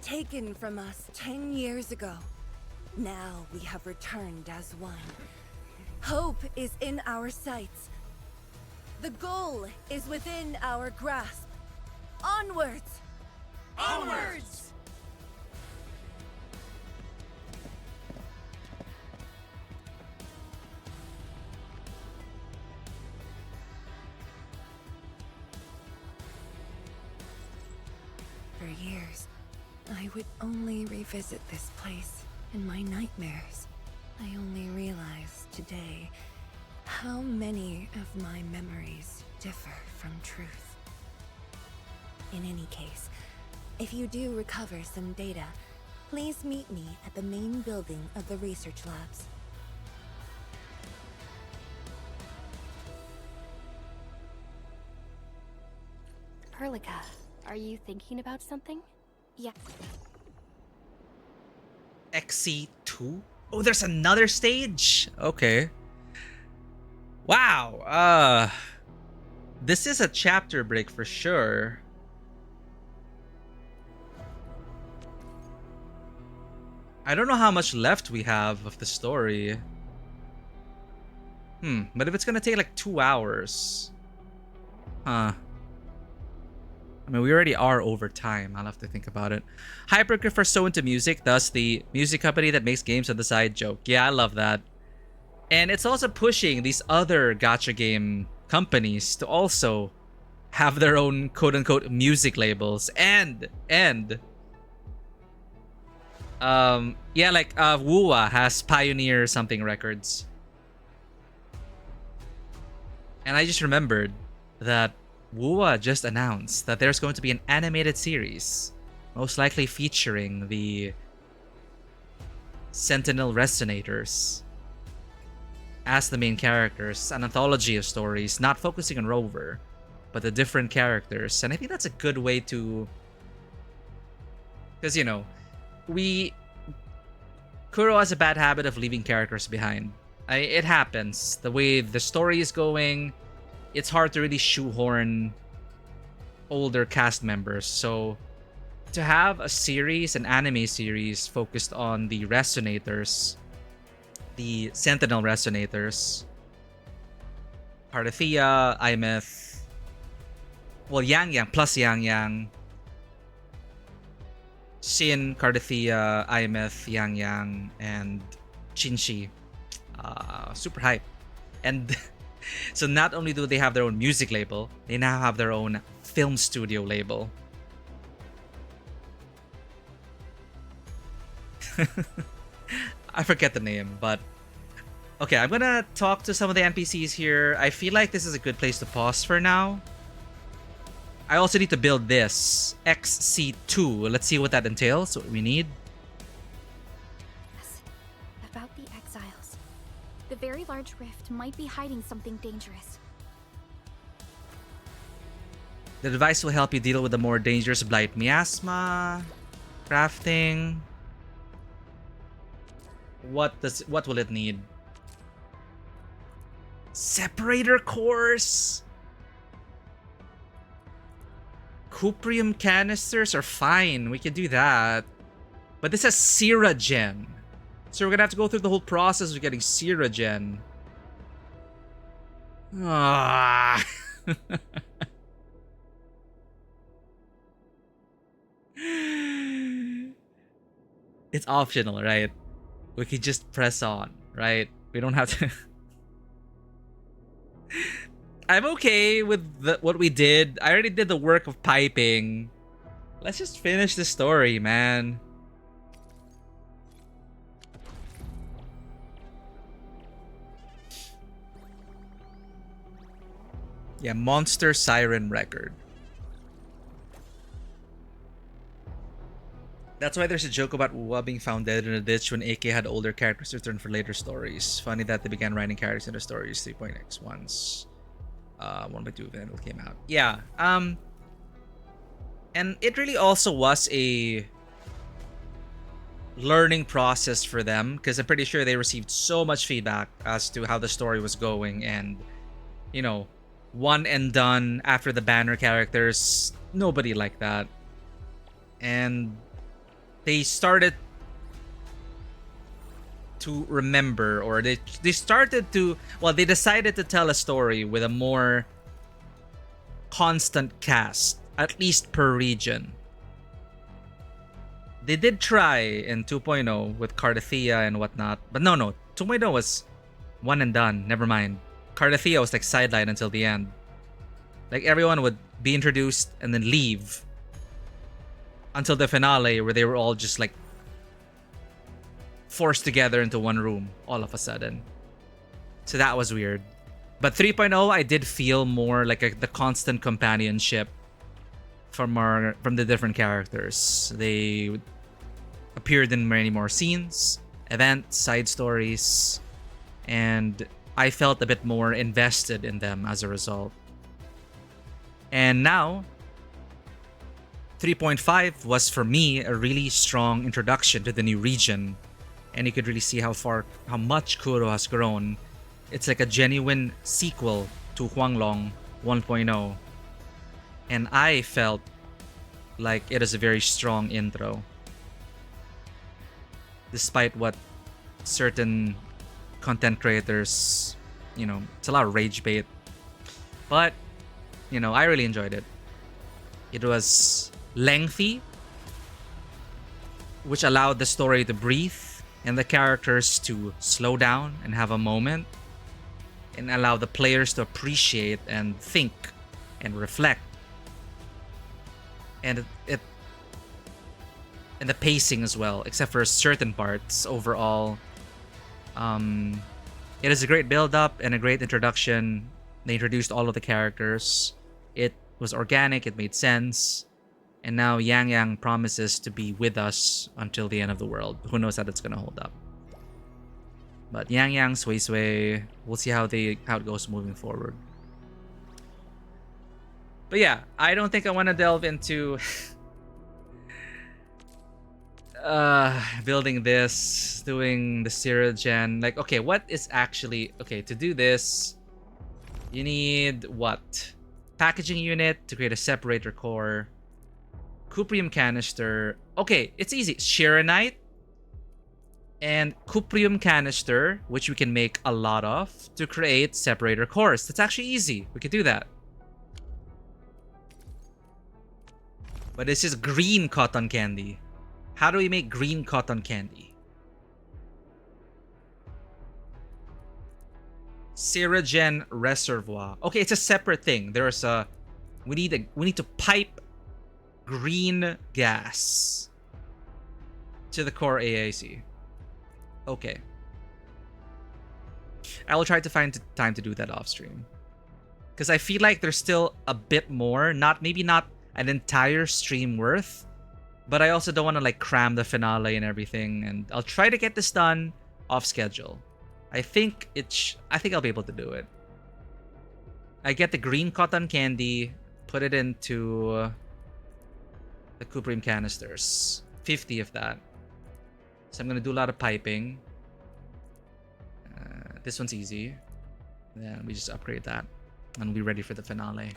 Speaker 3: taken from us 10 years ago. Now we have returned as one. Hope is in our sights. The goal is within our grasp. Onwards!
Speaker 9: Onwards!
Speaker 3: For years, I would only revisit this place in my nightmares. I only realized today how many of my memories differ from truth. In any case, if you do recover some data, please meet me at the main building of the research labs.
Speaker 13: Perlica, are you thinking about something?
Speaker 7: Yeah.
Speaker 1: XC2? Oh, there's another stage? Okay. Wow. This is a chapter break for sure. I don't know how much left we have of the story. But if it's gonna take like 2 hours. Huh. I mean, we already are over time. I'll have to think about it. Hypergriff are so into music, thus the music company that makes games on the side joke. Yeah, I love that. And it's also pushing these other gacha game companies to also have their own quote-unquote music labels. And yeah, like Wuwa has Pioneer something records. And I just remembered that Wuwa just announced that there's going to be an animated series, most likely featuring the Sentinel Resonators as the main characters, an anthology of stories, not focusing on Rover, but the different characters. And I think that's a good way to... Because, you know, Kuro has a bad habit of leaving characters behind. It happens. The way the story is going, it's hard to really shoehorn older cast members. So to have a series, an anime series focused on the Resonators, the Sentinel Resonators, Parthia, Imeth, well, Yang Yang plus Yang Yang, Shin, Cardathia, Imeth, Yang Yang, and Chinshi. Super hype. And so not only do they have their own music label, they now have their own film studio label. I forget the name, but... Okay, I'm gonna talk to some of the NPCs here. I feel like this is a good place to pause for now. I also need to build this. XC2. Let's see what that entails, what we need.
Speaker 13: Yes, about the exiles. The very large rift might be hiding something dangerous.
Speaker 1: The device will help you deal with the more dangerous blight miasma. Crafting. What will it need? Separator cores. Cuprium canisters are fine. We can do that. But this has Siragen. So we're gonna have to go through the whole process of getting Siragen. Ah. It's optional, right? We could just press on, right? We don't have to... I'm okay with what we did. I already did the work of piping. Let's just finish the story, man. Yeah, Monster Siren Record. That's why there's a joke about Uwa being found dead in a ditch when AK had older characters return for later stories. Funny that they began writing characters in the stories 3.x once 1.2 Vandal came out. Yeah, and it really also was a learning process for them, because I'm pretty sure they received so much feedback as to how the story was going, and, you know, one and done after the banner characters, nobody liked that. And they started to remember, or they started to, well, they decided to tell a story with a more constant cast, at least per region. They did try in 2.0 with Cardathia and whatnot, but no, 2.0 was one and done. Never mind. Cardathia was like sidelined until the end. Like everyone would be introduced and then leave until the finale, where they were all just like forced together into one room all of a sudden. So that was weird. But 3.0, I did feel more like the constant companionship from the different characters. They appeared in many more scenes, events, side stories, and I felt a bit more invested in them as a result. And now 3.5 was for me a really strong introduction to the new region, and you could really see how much Kuro has grown. It's like a genuine sequel to Huanglong 1.0, and I felt like it is a very strong intro, despite what certain content creators, it's a lot of rage bait, but I really enjoyed it. It was lengthy, which allowed the story to breathe and the characters to slow down and have a moment, and allow the players to appreciate and think and reflect. And and the pacing as well, except for certain parts. Overall, it is a great build-up and a great introduction. They introduced all of the characters. It was organic, it made sense. And now Yang Yang promises to be with us until the end of the world. Who knows how that's gonna hold up. But Yang Yang, Sui Sui, we'll see how it goes moving forward. But yeah, I don't think I want to delve into building this, doing the Siragen. Like, okay, what is actually... Okay, to do this, you need what? Packaging unit to create a separator core. Cuprium canister. Okay, it's easy. Shironite and cuprium canister, which we can make a lot of, to create separator cores. That's actually easy. We could do that. But this is green cotton candy. How do we make green cotton candy? Siragen reservoir. Okay, it's a separate thing. There's a... We need to pipe green gas to the core AAC. Okay. I will try to find time to do that off stream, because I feel like there's still a bit more. Maybe not an entire stream worth, but I also don't want to like cram the finale and everything. And I'll try to get this done off schedule. I think I'll be able to do it. I get the green cotton candy, put it into the cuprium canisters. 50 of that. So I'm gonna do a lot of piping. This one's easy. Then we just upgrade that, and we're ready for the finale.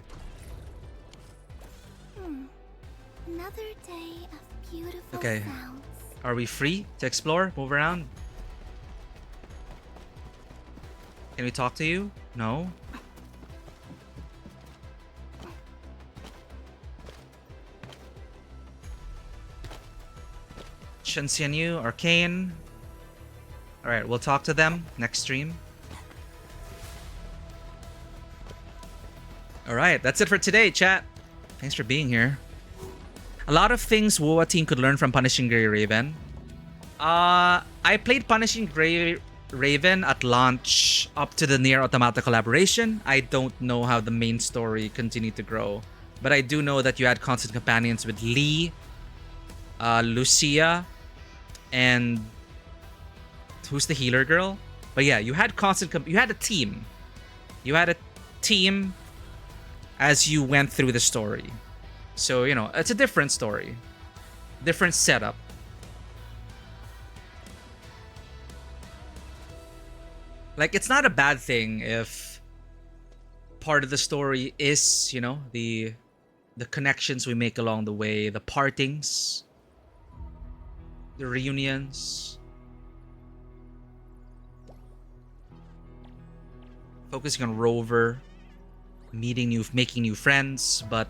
Speaker 2: Another day of beautiful
Speaker 1: Okay.
Speaker 2: sounds.
Speaker 1: Are we free to explore? Move around? Can we talk to you? No? Shenxianyu, Arcane. Alright, we'll talk to them next stream. Alright, that's it for today, chat. Thanks for being here. A lot of things WoA team could learn from Punishing Grey Raven. I played Punishing Grey Raven at launch up to the Nier Automata collaboration. I don't know how the main story continued to grow, but I do know that you had constant companions with Lee, Lucia, and who's the healer girl? But yeah, you had you had a team. You had a team as you went through the story. So, it's a different story. Different setup. Like, it's not a bad thing if part of the story is, the connections we make along the way, the partings, the reunions. focusing on Rover, making new friends, but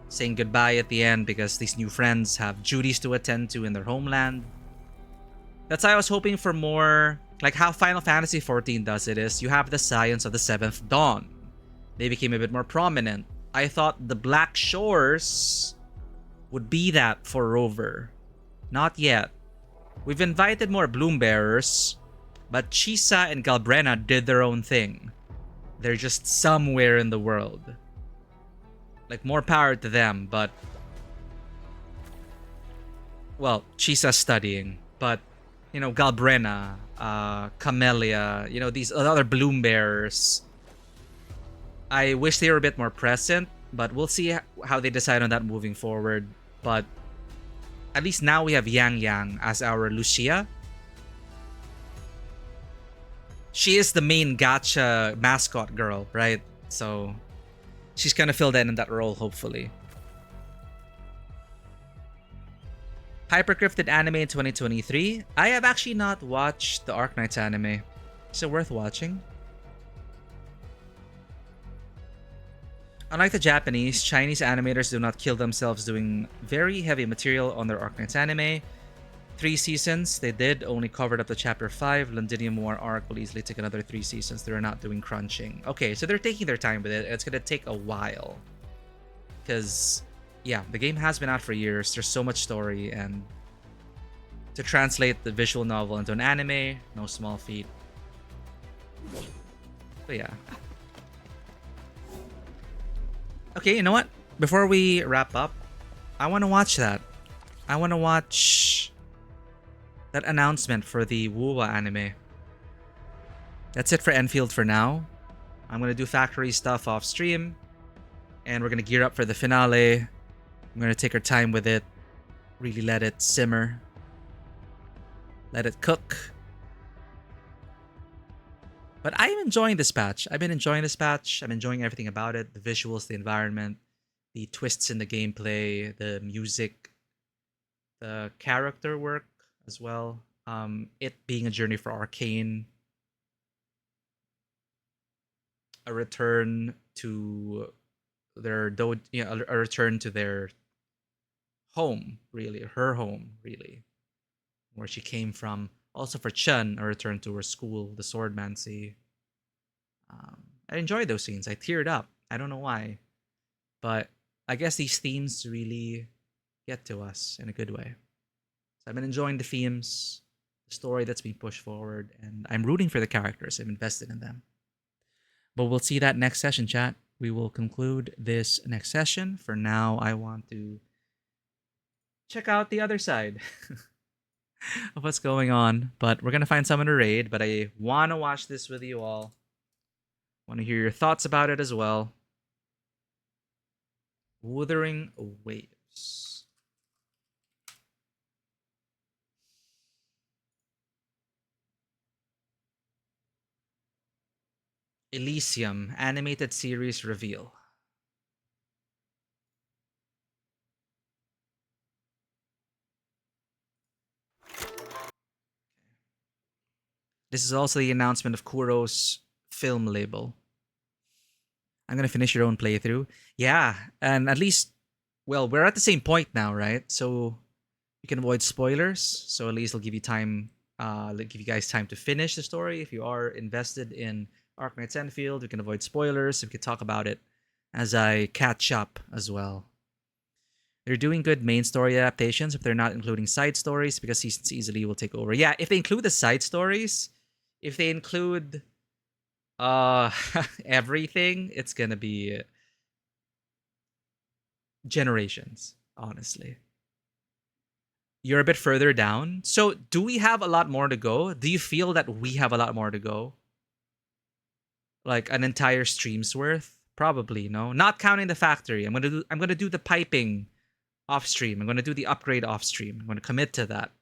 Speaker 1: saying goodbye at the end because these new friends have duties to attend to in their homeland. That's why I was hoping for more, like how Final Fantasy XIV does it is, you have the science of the Seventh Dawn. They became a bit more prominent. I thought the Black Shores would be that for Rover. Not yet. We've invited more Bloombearers, but Chisa and Galbrena did their own thing. They're just somewhere in the world. Like, more power to them, but... Well, Chisa's studying, but, you know, Galbrena, Camellia, you know, these other Bloombearers. I wish they were a bit more present, but we'll see how they decide on that moving forward. But at least now we have Yang Yang as our Lucia. She is the main gacha mascot girl, right? So she's gonna fill that in that role, hopefully. Hypercrypted anime in 2023. I have actually not watched the Arknights anime. Is it worth watching? Unlike the Japanese, Chinese animators do not kill themselves doing very heavy material on their Arknights anime. 3 seasons, they did, only covered up to chapter 5. Londinium War arc will easily take another 3 seasons. They're not doing crunching. Okay, so they're taking their time with it. It's gonna take a while. Because, yeah, the game has been out for years. There's so much story, and to translate the visual novel into an anime, no small feat. But yeah. Okay, you know what? Before we wrap up, I want to watch that. I want to watch that announcement for the Wuwa anime. That's it for Enfield for now. I'm going to do factory stuff off stream, and we're going to gear up for the finale. I'm going to take our time with it, really let it simmer, let it cook. But I am enjoying this patch. I've been enjoying this patch. I'm enjoying everything about it. The visuals, the environment, the twists in the gameplay, the music, the character work as well. It being a journey for Arcane. A return to their a return to their home, really. Her home, really. Where she came from. Also for Chun, a return to her school, the Swordmancy. I enjoyed those scenes. I teared up. I don't know why. But I guess these themes really get to us in a good way. So I've been enjoying the themes, the story that's being pushed forward, and I'm rooting for the characters. I'm invested in them. But we'll see that next session, chat. We will conclude this next session. For now, I want to check out the other side of what's going on. But we're going to find someone to raid. But I want to watch this with you all. Want to hear your thoughts about it as well. Wuthering Waves. Elysium animated series reveal. This is also the announcement of Kuro's film label. I'm gonna finish your own playthrough. Yeah, and at least, well, we're at the same point now, right? So you can avoid spoilers. So at least it'll give you time, give you guys time to finish the story. If you are invested in Arknights Endfield, we can avoid spoilers. We can talk about it as I catch up as well. They're doing good main story adaptations if they're not including side stories, because seasons easily will take over. Yeah, if they include the side stories, if they include everything, it's gonna be generations, honestly. You're a bit further down. So do we have a lot more to go? Do you feel that we have a lot more to go? Like an entire stream's worth? Probably, no. Not counting the factory. I'm gonna do the piping off stream. I'm gonna do the upgrade off stream. I'm gonna commit to that.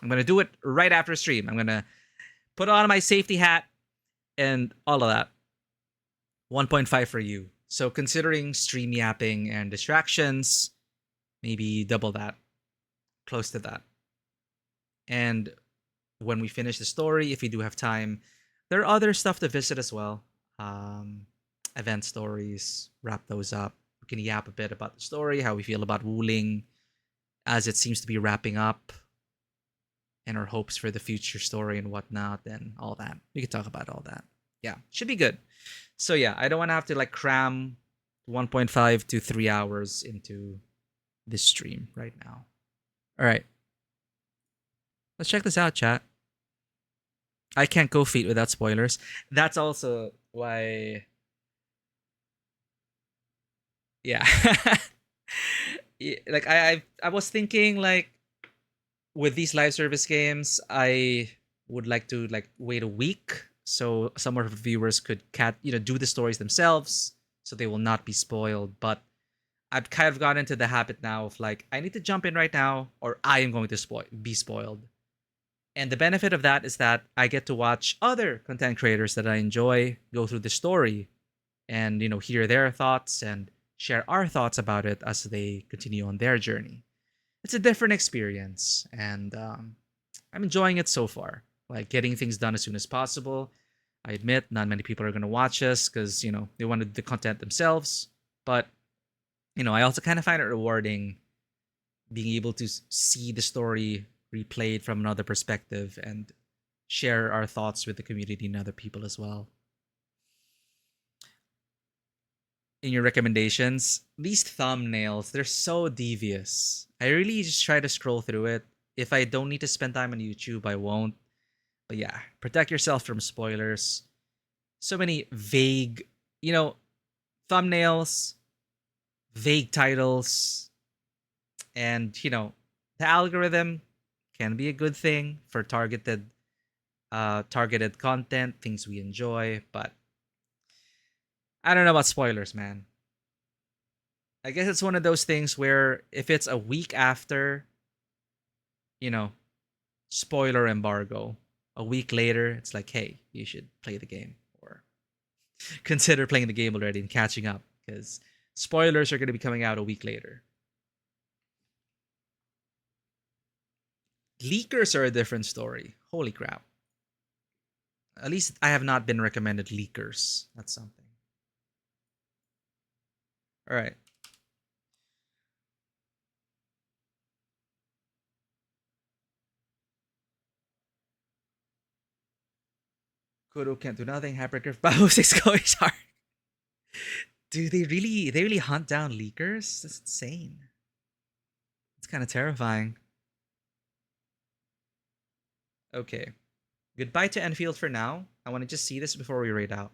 Speaker 1: I'm gonna do it right after stream. I'm gonna put on my safety hat and all of that. 1.5 for you. So considering stream yapping and distractions, maybe double that. Close to that. And when we finish the story, if you do have time, there are other stuff to visit as well. event stories, wrap those up. We can yap a bit about the story, how we feel about Wuling as it seems to be wrapping up, and our hopes for the future story and whatnot, and all that. We could talk about all that. Yeah, should be good. So yeah, I don't want to have to like cram 1.5 to 3 hours into this stream right now. All right. Let's check this out, chat. I can't go feet without spoilers. That's also why... Yeah. Like, I was thinking, like, with these live service games, I would like to, like, wait a week so some of our viewers could do the stories themselves so they will not be spoiled. But I've kind of gotten into the habit now of, like, I need to jump in right now or I am going to be spoiled. And the benefit of that is that I get to watch other content creators that I enjoy go through the story and, hear their thoughts and share our thoughts about it as they continue on their journey. It's a different experience, and I'm enjoying it so far. Like, getting things done as soon as possible. I admit not many people are going to watch us because, they wanted the content themselves. But, I also kind of find it rewarding being able to see the story replayed from another perspective and share our thoughts with the community and other people as well. In your recommendations, these thumbnails, they're so devious. I really just try to scroll through it. If I don't need to spend time on YouTube, I won't. But yeah, protect yourself from spoilers. So many vague, thumbnails, vague titles, and, the algorithm can be a good thing for targeted content, things we enjoy, but I don't know about spoilers, man. I guess it's one of those things where if it's a week after, spoiler embargo, a week later, it's like, hey, you should play the game or consider playing the game already and catching up because spoilers are going to be coming out a week later. Leakers are a different story. Holy crap. At least I have not been recommended leakers. That's something. All right. Kuro can't do nothing. Hypergriff Baos is going hard. Dude, they really hunt down leakers? That's insane. It's kind of terrifying. Okay. Goodbye to Enfield for now. I want to just see this before we rate out.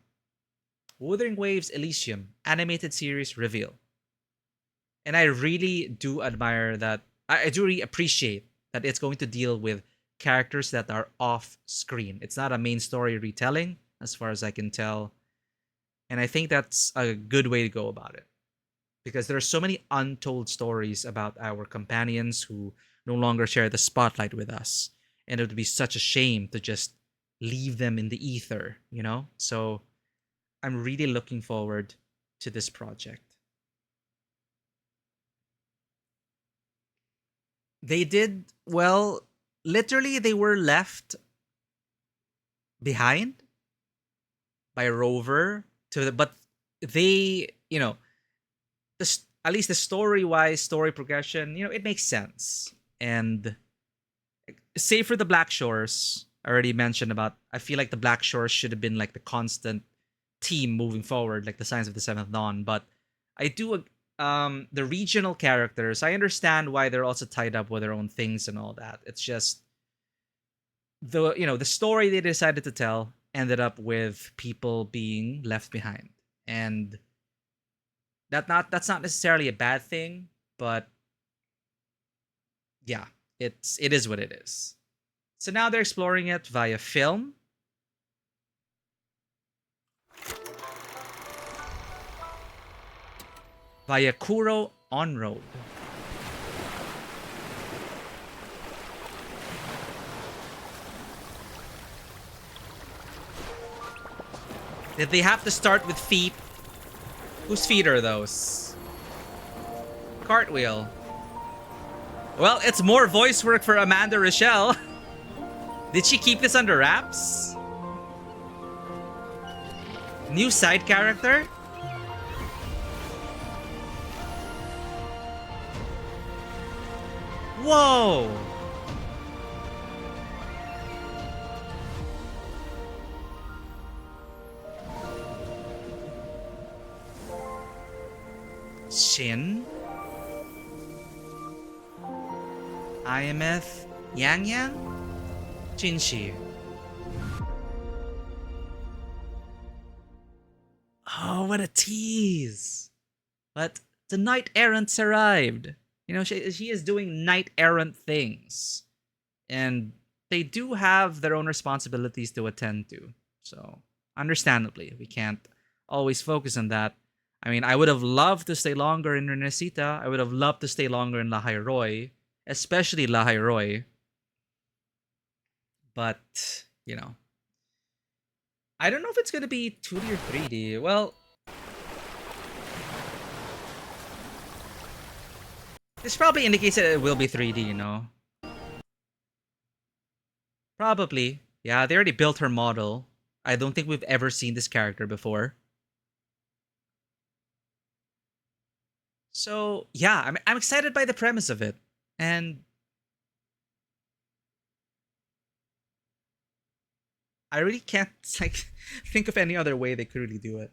Speaker 1: Wuthering Waves Elysium animated series reveal. And I really do admire that. I do really appreciate that it's going to deal with characters that are off screen. It's not a main story retelling, as far as I can tell. And I think that's a good way to go about it. Because there are so many untold stories about our companions who no longer share the spotlight with us. And it would be such a shame to just leave them in the ether, So I'm really looking forward to this project. They did, well, literally they were left behind by Rover but they, at least the story-wise, story progression, it makes sense. And save for the Black Shores, I already mentioned about, I feel like the Black Shores should have been like the constant team moving forward, like the Signs of the Seventh Dawn. But I do, the regional characters, I understand why they're also tied up with their own things and all that. It's just the story they decided to tell ended up with people being left behind, and that's not necessarily a bad thing, but yeah, it is what it is. So now they're exploring it via film. Via Kuro on-road. Did they have to start with feet? Whose feet are those? Cartwheel. Well, it's more voice work for Amanda Rochelle. Did she keep this under wraps? New side character? Whoa! Shin? IMF? Yang Yang? Jinshi. Oh, what a tease! But the knight errants arrived. You know, she is doing knight errant things, and they do have their own responsibilities to attend to. So, understandably, we can't always focus on that. I mean, I would have loved to stay longer in Renesita. I would have loved to stay longer in Lahai Roi, especially Lahai Roi. But, you know, I don't know if it's going to be 2D or 3D. Well, this probably indicates that it will be 3D, you know. Probably. Yeah, they already built her model. I don't think we've ever seen this character before. So, yeah, I'm excited by the premise of it. And I really can't like think of any other way they could really do it.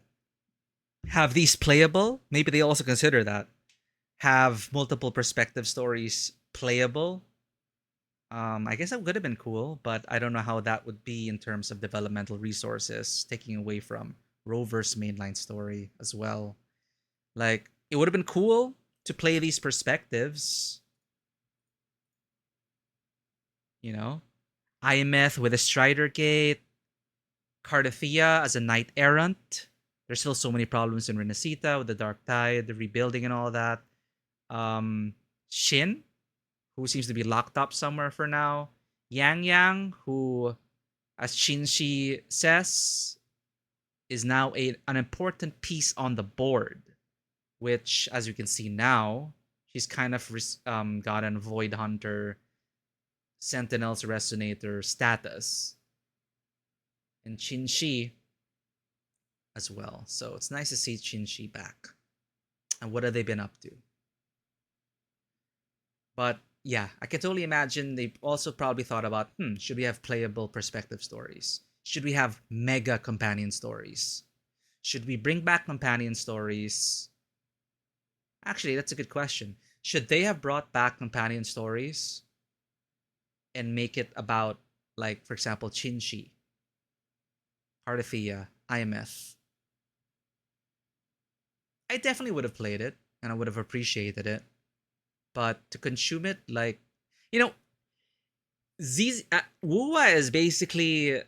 Speaker 1: Have these playable? Maybe they also consider that. Have multiple perspective stories playable. I guess that would have been cool, but I don't know how that would be in terms of developmental resources, taking away from Rover's mainline story as well. Like, it would have been cool to play these perspectives. You know? Iameth with a Strider Gate, Cardathia as a knight errant. There's still so many problems in Renesita with the Dark Tide, the rebuilding and all that. Shin, who seems to be locked up somewhere for now. Yang Yang, who, as Shinshi says, is now an important piece on the board. Which, as you can see now, she's kind of gotten Void Hunter, Sentinel's Resonator status. And Shinshi as well. So it's nice to see Shinshi back. And what have they been up to? But yeah, I can totally imagine they also probably thought about, should we have playable perspective stories? Should we have mega companion stories? Should we bring back companion stories? Actually, that's a good question. Should they have brought back companion stories and make it about, like, for example, Shinshi, Cardathia, IMF? I definitely would have played it, and I would have appreciated it. But to consume it, like, you know, Wuwa is basically,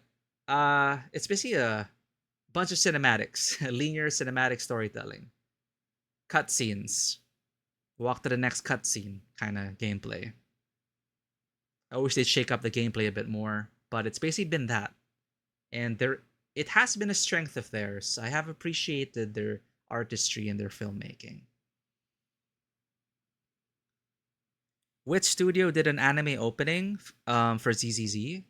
Speaker 1: it's basically a bunch of cinematics, linear cinematic storytelling, cutscenes, walk to the next cutscene kind of gameplay. I wish they'd shake up the gameplay a bit more, but it's basically been that, and it has been a strength of theirs. I have appreciated their artistry and their filmmaking. Which studio did an anime opening for ZZZ?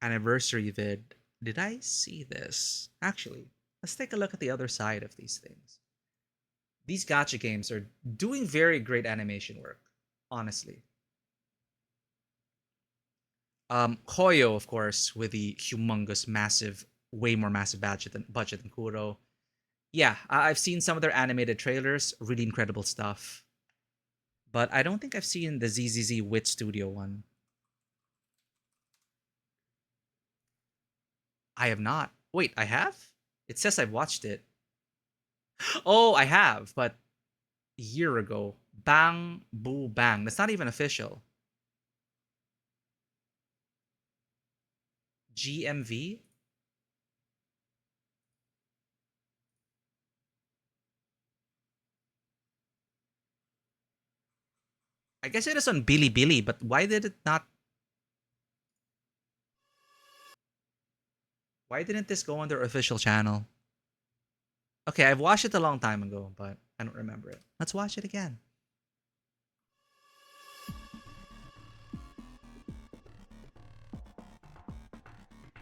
Speaker 1: Anniversary vid. Did I see this? Actually, let's take a look at the other side of these things. These gacha games are doing very great animation work, honestly. Koyo, of course, with the humongous, massive, way more massive budget than Kuro. Yeah, I've seen some of their animated trailers. Really incredible stuff. But I don't think I've seen the ZZZ Wit Studio one. I have not. Wait, I have? It says I've watched it. Oh, I have, but a year ago. Bang, boo, bang. That's not even official. GMV? I guess it is on Bilibili, but why did it not? Why didn't this go on their official channel? Okay, I've watched it a long time ago, but I don't remember it. Let's watch it again.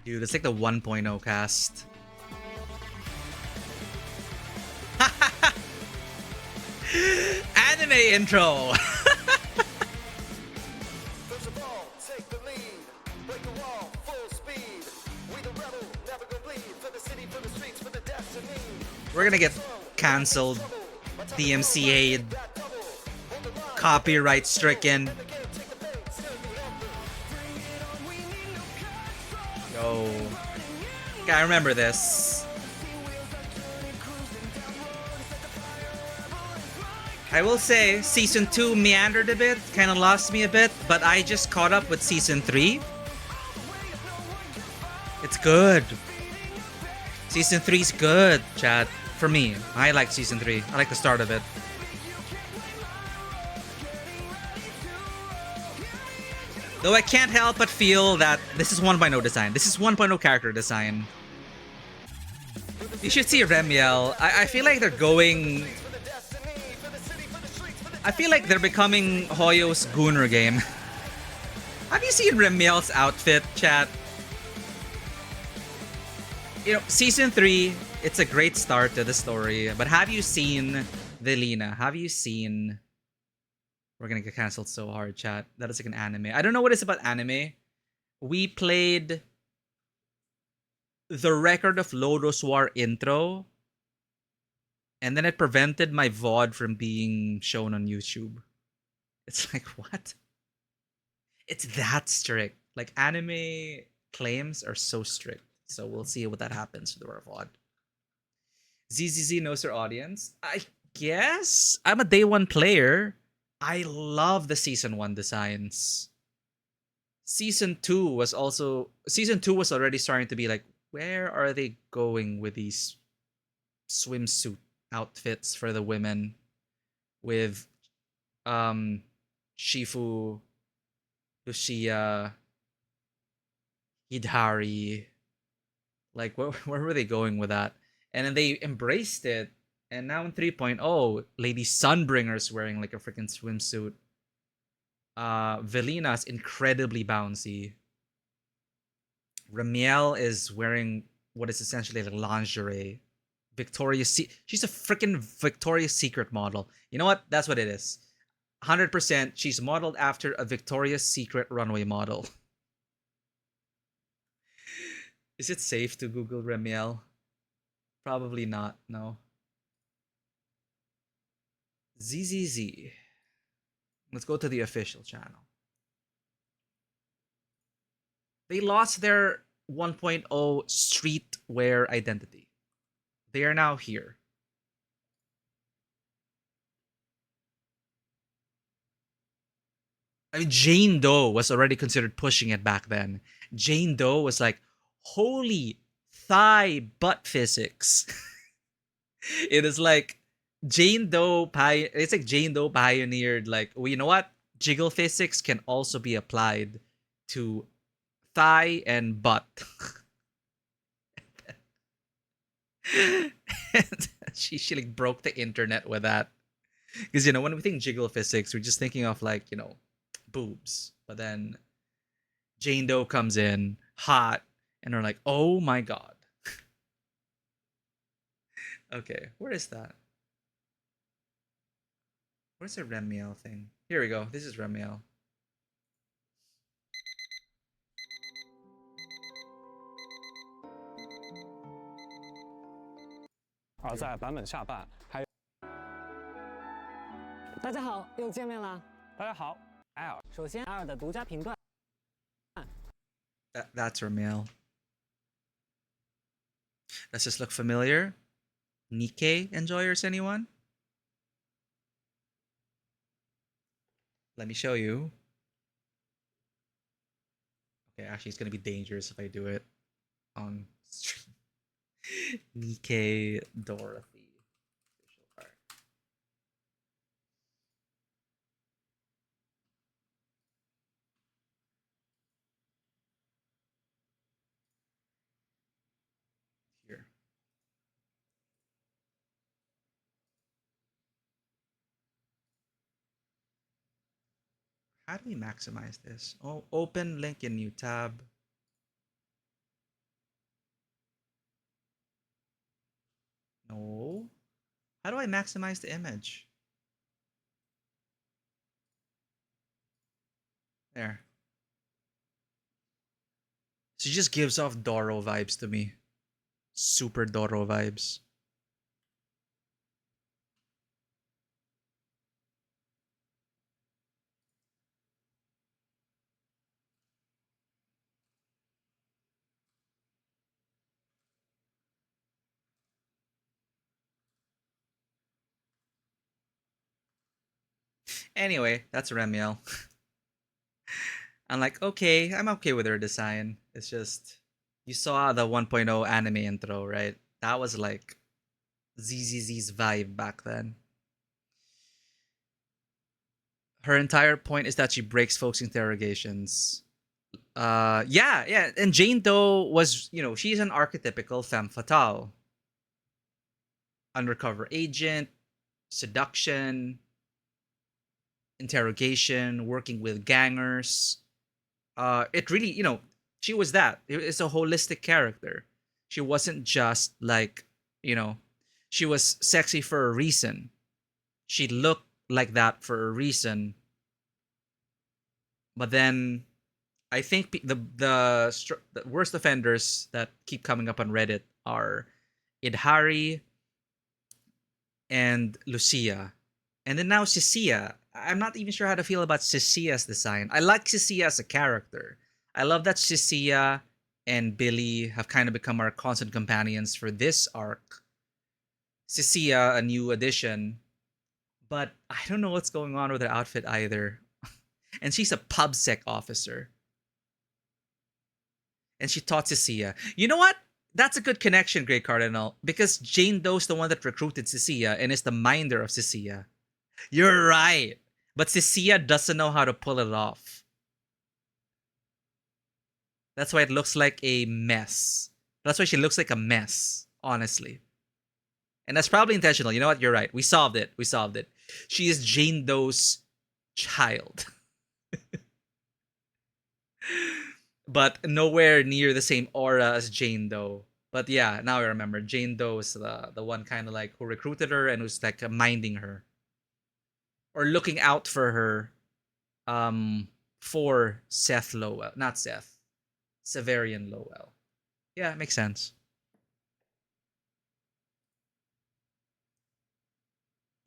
Speaker 1: Dude, it's like the 1.0 cast. Anime intro.
Speaker 9: First of all, take the lead. Break the wall, full speed. We the rebel, never gonna bleed. For the city, for the streets, for the destiny.
Speaker 1: We're gonna get cancelled, DMCA'd, copyright stricken. Yo. I remember this. I will say, Season 2 meandered a bit, kind of lost me a bit, but I just caught up with Season 3. It's good. Season 3's good, chat. For me, I like Season 3. I like the start of it. Though I can't help but feel that this is 1.0 design. This is 1.0 character design. You should see Remiel. I feel like they're going... I feel like they're becoming Hoyo's Gunner game. Have you seen Remiel's outfit, chat? You know, Season 3, it's a great start to the story. But have you seen Velina? Have you seen... We're gonna get cancelled so hard, chat. That is like an anime. I don't know what it's about anime. We played the Record of Lodos War intro, and then it prevented my VOD from being shown on YouTube. It's like, what? It's that strict. Like, anime claims are so strict. So we'll see what that happens with our VOD. ZZZ knows her audience. I guess I'm a day one player. I love the Season 1 designs. Season 2 was already starting to be like, where are they going with these swimsuit outfits for the women with Shifu, Lucia, Hidari? Like, where were they going with that? And then they embraced it. And now in 3.0, Lady Sunbringer's wearing like a freaking swimsuit. Velina's incredibly bouncy. Ramiel is wearing what is essentially like lingerie. She's a freaking Victoria's Secret model. You know what? That's what it is. 100%, she's modeled after a Victoria's Secret runway model. Is it safe to Google Ramiel? Probably not, no. ZZZ. Let's go to the official channel. They lost their 1.0 streetwear identity. They are now here. I mean, Jane Doe was already considered pushing it back then. Jane Doe was like, holy thigh butt physics. It is like Jane Doe pioneered like, well, you know what? Jiggle physics can also be applied to thigh and butt. And she like broke the internet with that. Because, you know, when we think jiggle physics, we're just thinking of like, you know, boobs. But then Jane Doe comes in hot and we're like, oh my god. Okay, where is that? Where's the Remiel thing? Here we go. This is Remiel. That's Remiel. Does this look familiar? Nikkei enjoyers, anyone? Let me show you. Okay, actually, it's gonna be dangerous if I do it on stream. Nikkei Dorothy. Official art. Here. How do we maximize this? Oh, open link in new tab. No. How do I maximize the image? There. She just gives off Doro vibes to me. Super Doro vibes. Anyway, that's Remiel. I'm like, okay, I'm okay with her design. It's just, you saw the 1.0 anime intro, right? That was like ZZZ's vibe back then. Her entire point is that she breaks folks' interrogations. Yeah, and Jane Doe was, she's an archetypical femme fatale. Undercover agent, seduction, interrogation, working with gangers. It really, she was that. It's a holistic character. She wasn't just like, she was sexy for a reason. She looked like that for a reason. But then I think the worst offenders that keep coming up on Reddit are Idhari and Lucia. And then now Cecilia. I'm not even sure how to feel about Cecilia's design. I like Cecilia as a character. I love that Cecilia and Billy have kind of become our constant companions for this arc. Cecilia, a new addition. But I don't know what's going on with her outfit either. And she's a PubSec officer. And she taught Cecilia. You know what? That's a good connection, Grey Cardinal. Because Jane Doe's the one that recruited Cecilia and is the minder of Cecilia. You're right. But Cecilia doesn't know how to pull it off. That's why it looks like a mess. That's why she looks like a mess, honestly. And that's probably intentional. You know what? You're right. We solved it. She is Jane Doe's child. But nowhere near the same aura as Jane Doe. But yeah, now I remember. Jane Doe is the one kind of like who recruited her and who's like minding her. Or looking out for her for Seth Lowell. Not Seth. Severian Lowell. Yeah, it makes sense.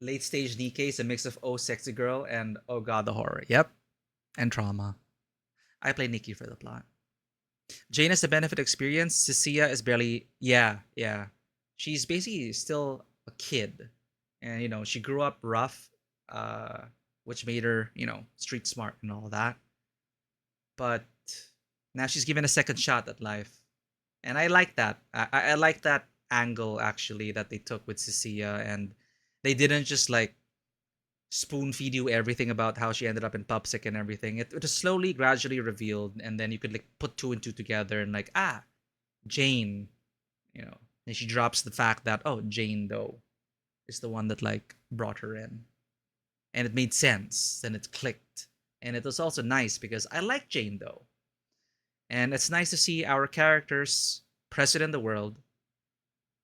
Speaker 1: Late stage DK is a mix of Oh Sexy Girl and Oh God the Horror. Yep. And trauma. I play Nikki for the plot. Jane is a benefit experience. Cecilia is barely. Yeah. She's basically still a kid. And, she grew up rough, which made her, street smart and all that. But now she's given a second shot at life. And I like that. I like that angle, actually, that they took with Cecilia. And they didn't just, like, spoon feed you everything about how she ended up in PubSec and everything. It was slowly, gradually revealed. And then you could, like, put two and two together and, like, Jane, And she drops the fact that, oh, Jane Doe is the one that, like, brought her in. And it made sense. And it clicked. And it was also nice because I like Jane Doe. And it's nice to see our characters present in the world,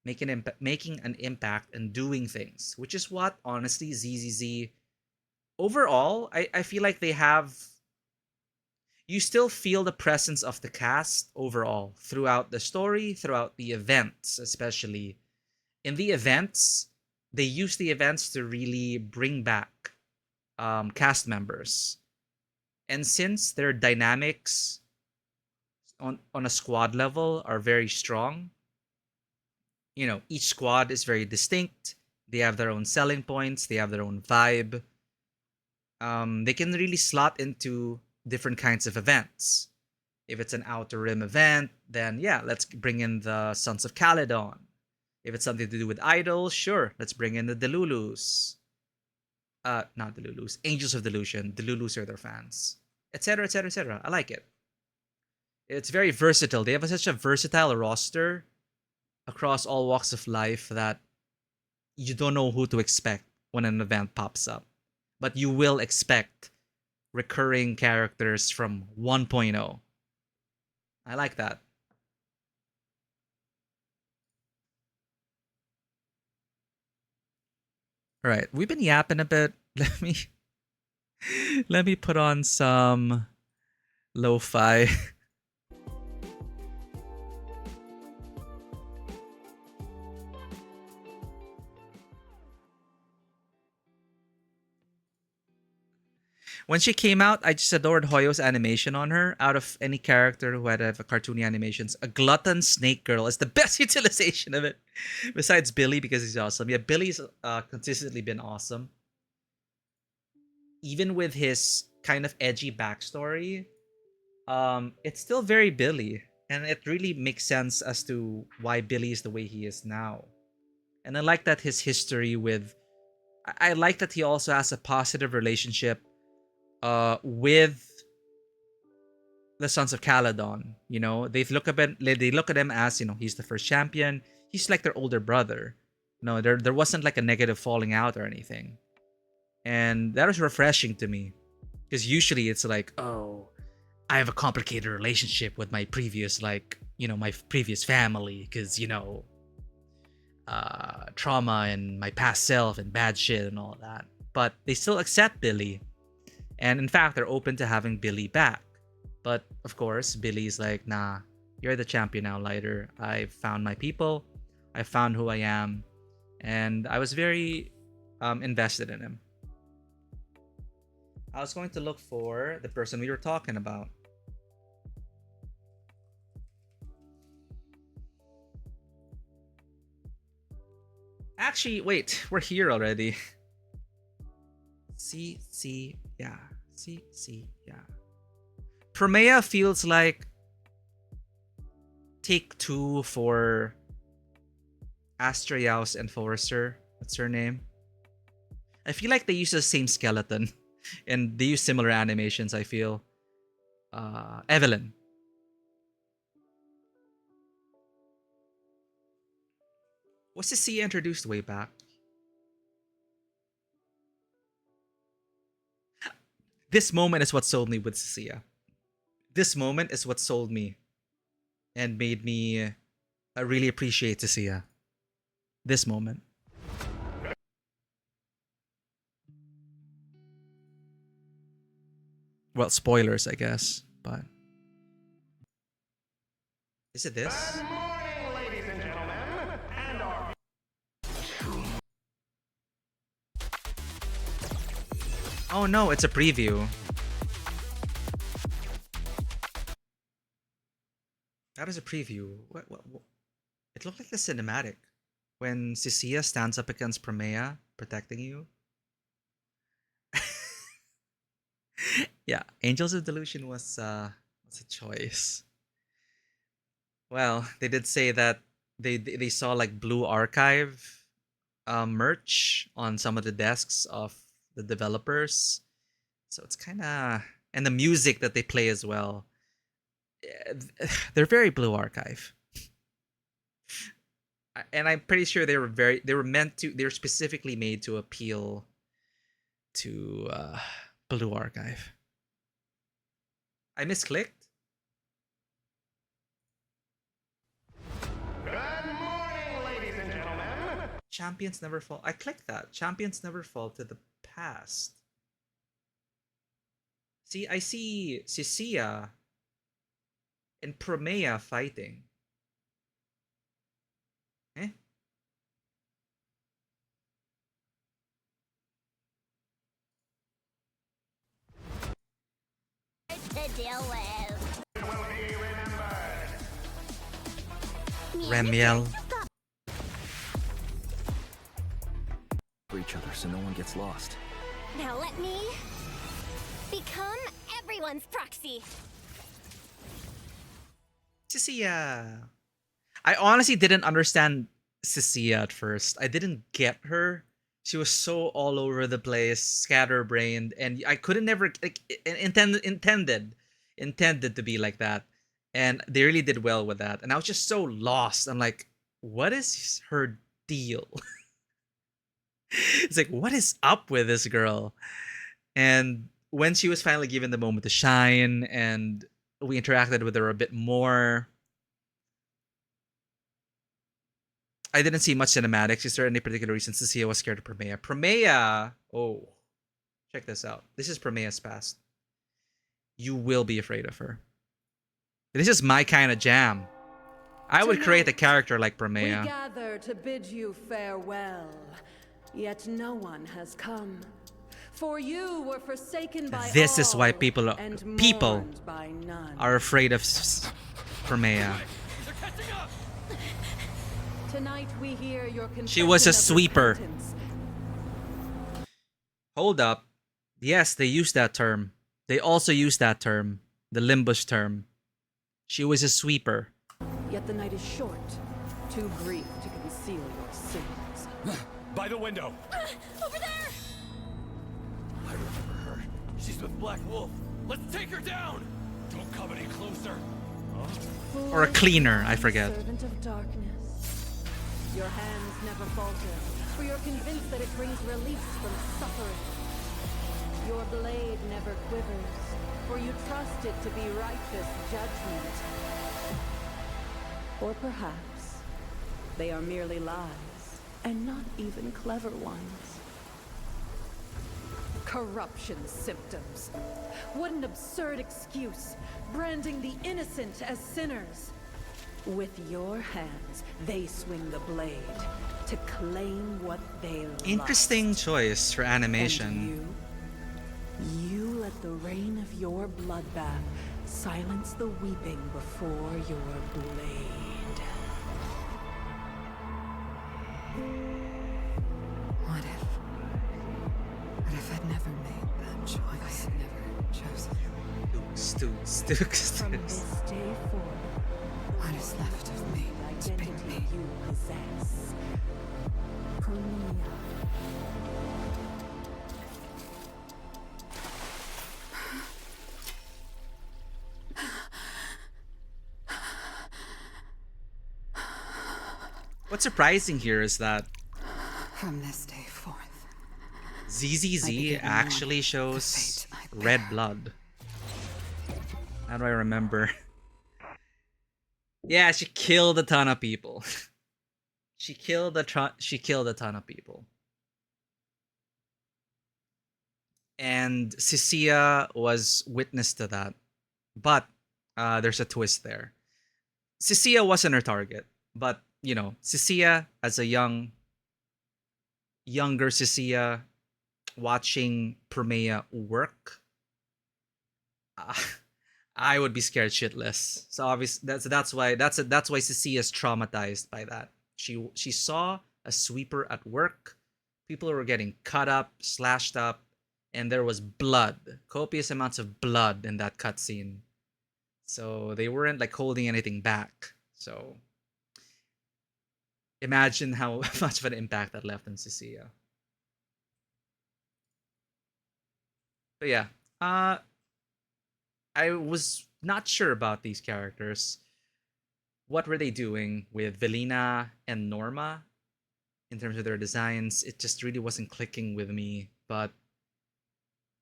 Speaker 1: making an impact and doing things, which is what, honestly, ZZZ, overall, I feel like they have... You still feel the presence of the cast overall throughout the story, throughout the events, especially. In the events, they use the events to really bring back cast members. And since their dynamics on a squad level are very strong, each squad is very distinct. They have their own selling points. They have their own vibe. They can really slot into different kinds of events. If it's an Outer Rim event, then yeah, let's bring in the Sons of Caledon. If it's something to do with idols, sure, let's bring in the Delulus. Not Delulus, Angels of Delusion. Delulus are their fans, etc., etc., etc. I like it. It's very versatile. They have such a versatile roster across all walks of life that you don't know who to expect when an event pops up. But you will expect recurring characters from 1.0. I like that. All right, we've been yapping a bit. Let me put on some Lo-fi. When she came out, I just adored Hoyo's animation on her. Out of any character who had a cartoony animations, a glutton snake girl is the best utilization of it. Besides Billy, because he's awesome. Yeah, Billy's consistently been awesome. Even with his kind of edgy backstory, it's still very Billy. And it really makes sense as to why Billy is the way he is now. And I like that his history with... I like that he also has a positive relationship with the Sons of Caledon. You know, they look at him as, you know, he's the first champion. He's like their older brother. No, there wasn't like a negative falling out or anything. And that was refreshing to me. Because usually it's like, oh, I have a complicated relationship with my previous, like, you know, my previous family. Because, you know, trauma and my past self and bad shit and all that. But they still accept Billy. And in fact, they're open to having Billy back. But of course, Billy's like, nah, you're the champion now, Lighter. I found my people. I found who I am. And I was very invested in him. I was going to look for the person we were talking about. Actually, wait, we're here already. Yeah. Yeah. Promea feels like take two for Astraeus and Forrester. What's her name? I feel like they use the same skeleton and they use similar animations, I feel. Evelyn. Was Cecilia introduced way back? This moment is what sold me with Cecilia. This moment is what sold me and made me really appreciate Cecilia. This moment. Well, spoilers, I guess, but... Is it this?
Speaker 15: Good morning, ladies and gentlemen, and our...
Speaker 1: Oh no, it's a preview. That is a preview. What? It looked like the cinematic. When Cecilia stands up against Promea, protecting you. Yeah, Angels of Delusion was a choice. Well, they did say that they saw like Blue Archive merch on some of the desks of the developers. So it's kind of... And the music that they play as well. They're very Blue Archive. And I'm pretty sure they were specifically made to appeal to Blue Archive. I misclicked.
Speaker 15: Good morning, ladies and gentlemen.
Speaker 1: Champions never fall. I clicked that. Champions never fall to the past. See, I see Cecilia and Promea fighting. Eh?
Speaker 2: To deal with.
Speaker 1: Remiel.
Speaker 4: For each other so no one gets lost.
Speaker 7: Now let me become everyone's proxy.
Speaker 1: Cecilia. I honestly didn't understand Cecilia at first. I didn't get her. She was so all over the place, scatterbrained, and I couldn't never like intended to be like that. And they really did well with that. And I was just so lost. I'm like, what is her deal? It's like, what is up with this girl? And when she was finally given the moment to shine and we interacted with her a bit more, I didn't see much cinematics. Is there any particular reason Cecilia was scared of Promea? Promea! Oh, check this out. This is Promea's past. you will be afraid of her. This is my kind of jam. I would create a character like
Speaker 18: We
Speaker 1: Promea.
Speaker 18: gather to bid you farewell, yet no one has come. For you were forsaken by
Speaker 1: This is why
Speaker 18: all
Speaker 1: people
Speaker 18: and mourned by none.
Speaker 1: are afraid of Promea.
Speaker 18: Tonight we hear your
Speaker 1: She was a
Speaker 18: confession of
Speaker 1: sweeper.
Speaker 18: repentance.
Speaker 1: Hold up. Yes, they used that term. They also used that term, the Limbus term. She was a sweeper.
Speaker 18: Yet the night is short, too brief to conceal your sins.
Speaker 11: By the window.
Speaker 2: Over there!
Speaker 11: I remember her. She's with Black Wolf. Let's take her down. Don't come any closer.
Speaker 1: Or a cleaner, I forget.
Speaker 18: Servant of darkness. Your hands never falter, for you're convinced that it brings release from suffering. Your blade never quivers, for you trust it to be righteous judgment. Or perhaps they are merely lies, and not even clever ones. Corruption symptoms. What an absurd excuse, branding the innocent as sinners. With your hands, they swing the blade to claim what they lost.
Speaker 1: Interesting choice for animation.
Speaker 18: You let the rain of your bloodbath silence the weeping before your blade.
Speaker 3: What if I'd never made that choice? I had never chosen.
Speaker 18: From this day forth,
Speaker 3: What is left of me?
Speaker 18: identity you possess. Promea.
Speaker 1: What's surprising here is that
Speaker 3: From this day forth,
Speaker 1: ZZZ actually shows red blood. How do I remember? Yeah, she killed a ton of people. She killed a ton of people. And Cecilia was witness to that. But there's a twist there. Cecilia wasn't her target, but you know, Cecilia as a younger Cecilia watching Promea work, I would be scared shitless. So obviously that's why Cecilia's traumatized by that. She saw a sweeper at work. People were getting cut up, slashed up, and there was blood, copious amounts of blood in that cutscene. So they weren't like holding anything back. So imagine how much of an impact that left on Cecilia. But yeah, I was not sure about these characters. What were they doing with Velina and Norma in terms of their designs? It just really wasn't clicking with me. But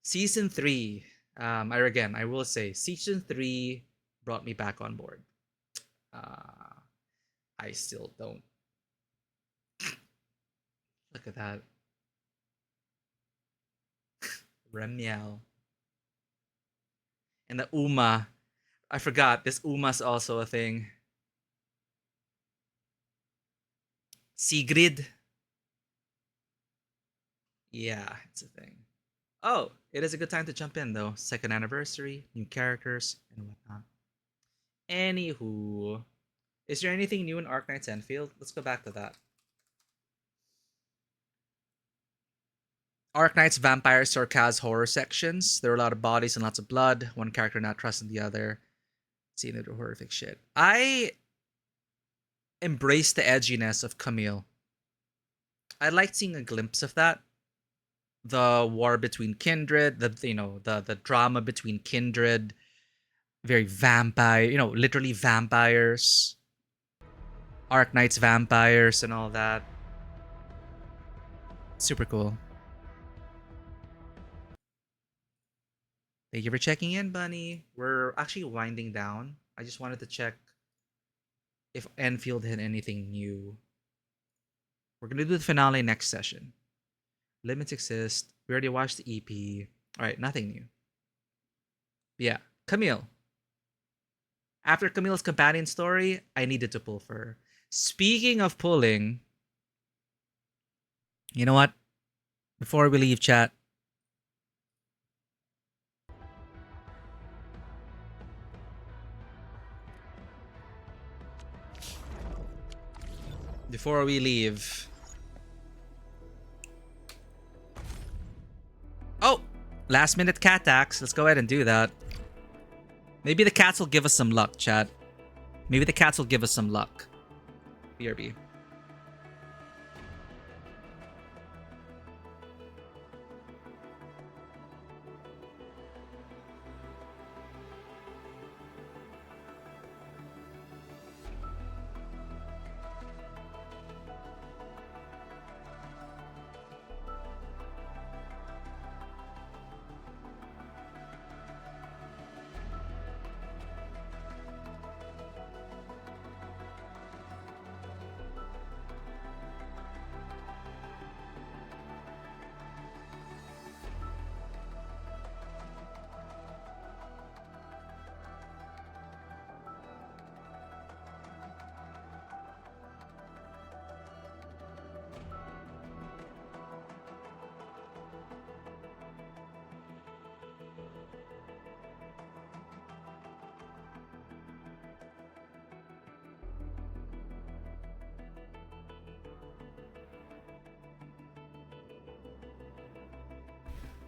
Speaker 1: season 3, I will say, season 3 brought me back on board. I still don't. Look at that. Remiel. And the Uma. I forgot, this Uma's also a thing. Sigrid. Yeah, it's a thing. Oh, it is a good time to jump in though. Second anniversary, new characters, and whatnot. Anywho, is there anything new in Arknights Endfield? Let's go back to that. Arknights, Vampire, Sarkaz, horror sections. There are a lot of bodies and lots of blood. One character not trusting the other. Seeing it horrific shit. I embrace the edginess of Camille. I liked seeing a glimpse of that. The war between kindred, the drama between kindred, very vampire, literally vampires. Arknights, vampires, and all that. Super cool. Thank you for checking in, Bunny. We're actually winding down. I just wanted to check if Enfield had anything new. We're going to do the finale next session. Limits exist. We already watched the EP. Alright, nothing new. Yeah. Camille. After Camille's companion story, I needed to pull for her. Speaking of pulling, you know what? Before we leave chat, before we leave. Oh, last minute cat tax. Let's go ahead and do that. Maybe the cats will give us some luck, chat. Maybe the cats will give us some luck. BRB.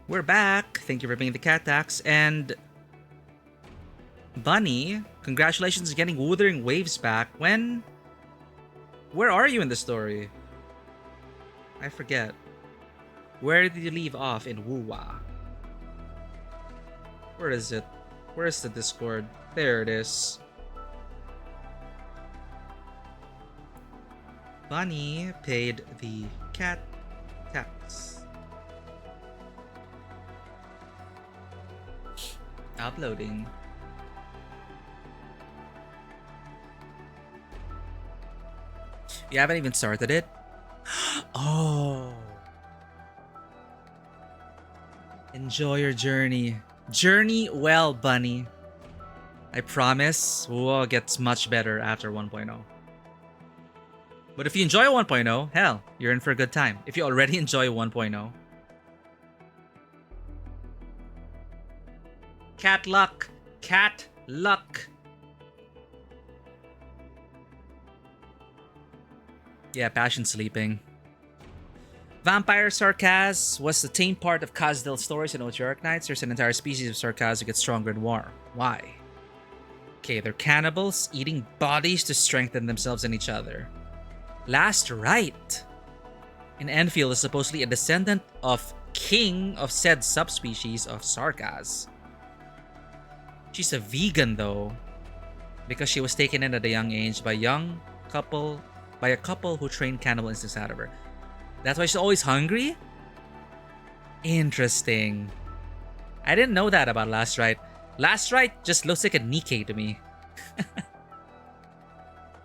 Speaker 1: We're back. Thank you for bringing the cat tax. And Bunny, congratulations on getting Wuthering Waves back. When? Where are you in the story? I forget. Where did you leave off in Wuwa? Where is it? Where's the Discord? There it is. Bunny paid the cat tax. Uploading. You haven't even started it? Oh. Enjoy your journey. Journey well, Bunny. I promise, Wuo gets much better after 1.0. But if you enjoy 1.0, hell, you're in for a good time. If you already enjoy 1.0. Cat luck. Cat luck. Yeah, passion sleeping. Vampire Sarkaz was the tame part of Kazdil's stories in OG Arknights. There's an entire species of Sarkaz who gets stronger in war. Why? Okay, they're cannibals eating bodies to strengthen themselves and each other. Last Rite in Endfield is supposedly a descendant of king of said subspecies of Sarkaz. She's a vegan though, because she was taken in at a young age by a couple who trained cannibal instincts out of her. That's why she's always hungry? Interesting. I didn't know that about Last Rite. Last Rite just looks like a Nikkei to me.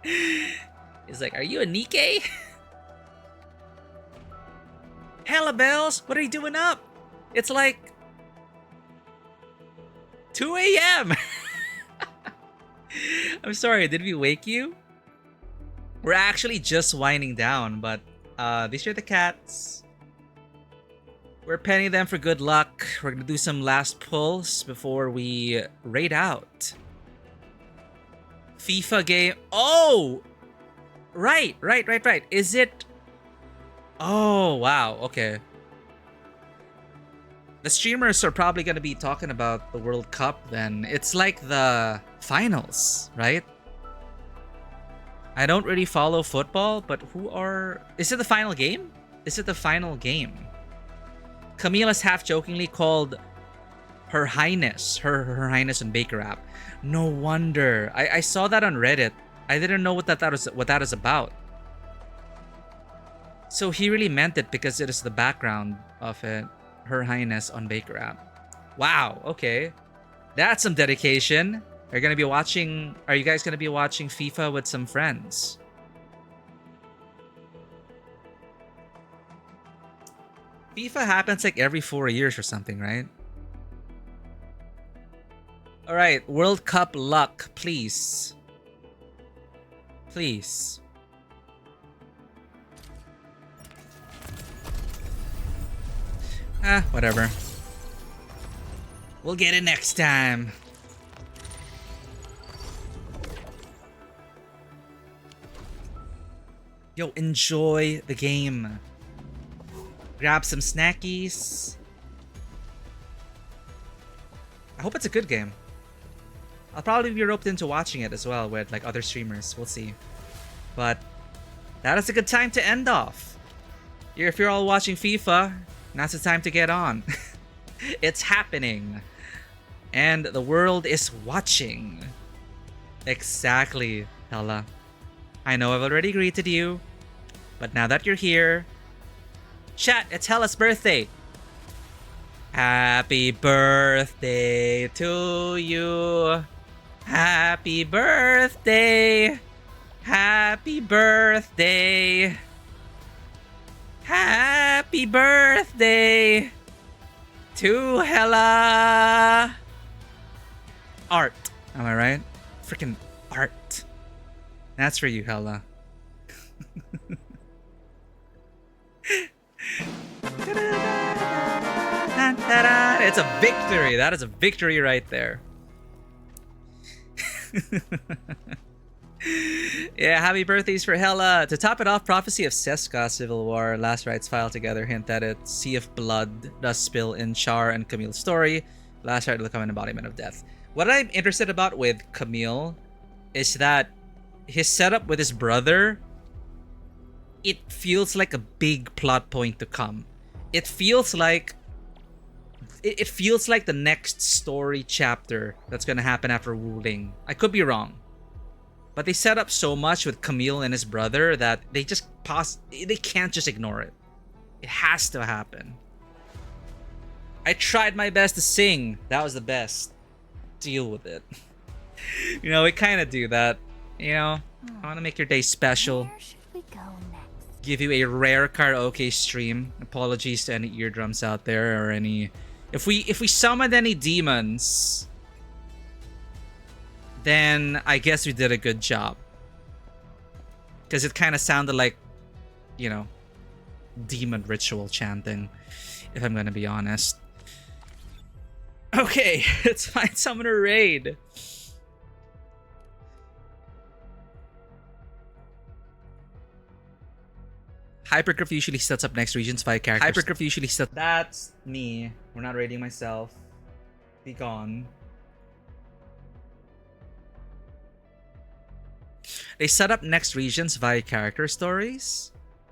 Speaker 1: It's like, are you a Nikkei? Hella bells, what are you doing up? It's like 2 a.m. I'm sorry, did we wake you? We're actually just winding down, but these are the cats. We're penning them for good luck. We're gonna do some last pulls before we raid out. FIFA game. Oh! Right. Is it... Oh, wow. Okay. The streamers are probably gonna be talking about the World Cup then. It's like the finals, right? I don't really follow football, but who are... Is it the final game? Is it the final game? Camila's half-jokingly called Her Highness. Her Highness on Baker app. No wonder. I saw that on Reddit. I didn't know what that is about. So he really meant it because it is the background of it. Her Highness on Baker app. Wow, okay. That's some dedication. Are you guys gonna be watching FIFA with some friends? FIFA happens like every 4 years or something, right? All right, World Cup luck, please. Please. Ah, whatever. We'll get it next time. Yo, enjoy the game. Grab some snackies. I hope it's a good game. I'll probably be roped into watching it as well with like other streamers. We'll see. But that is a good time to end off. If you're all watching FIFA, now's the time to get on. It's happening. And the world is watching. Exactly, Hella. I know I've already greeted you, but now that you're here, chat, it's Hella's birthday. Happy birthday to you. Happy birthday. Happy birthday. Happy birthday to Hella. Art. Am I right? Freaking art. That's for you, Hella. It's a victory. That is a victory right there. Yeah, happy birthdays for Hella. To top it off, Prophecy of Seska Civil War, last rites filed together hint that it Sea of Blood does spill in Char and Camille's story. Last rite will become an embodiment of death. What I'm interested about with Camille is that his setup with his brother, it feels like a big plot point to come. It feels like the next story chapter that's gonna happen after Wuling. I could be wrong, but they set up so much with Camille and his brother that they can't just ignore it. It has to happen. I tried my best to sing. That was the best. Deal with it. You know, we kind of do that. You know, I want to make your day special.
Speaker 2: Where should we go next?
Speaker 1: Give you a rare karaoke stream. Apologies to any eardrums out there or any. If we summoned any demons, then I guess we did a good job. Because it kind of sounded like, you know, demon ritual chanting, if I'm gonna be honest. Okay, let's find Summoner Raid. Hypergriff usually sets up next region's 5 characters. Hypergriff usually sets. That's me. We're not raiding myself. Be gone. They set up next regions via character stories.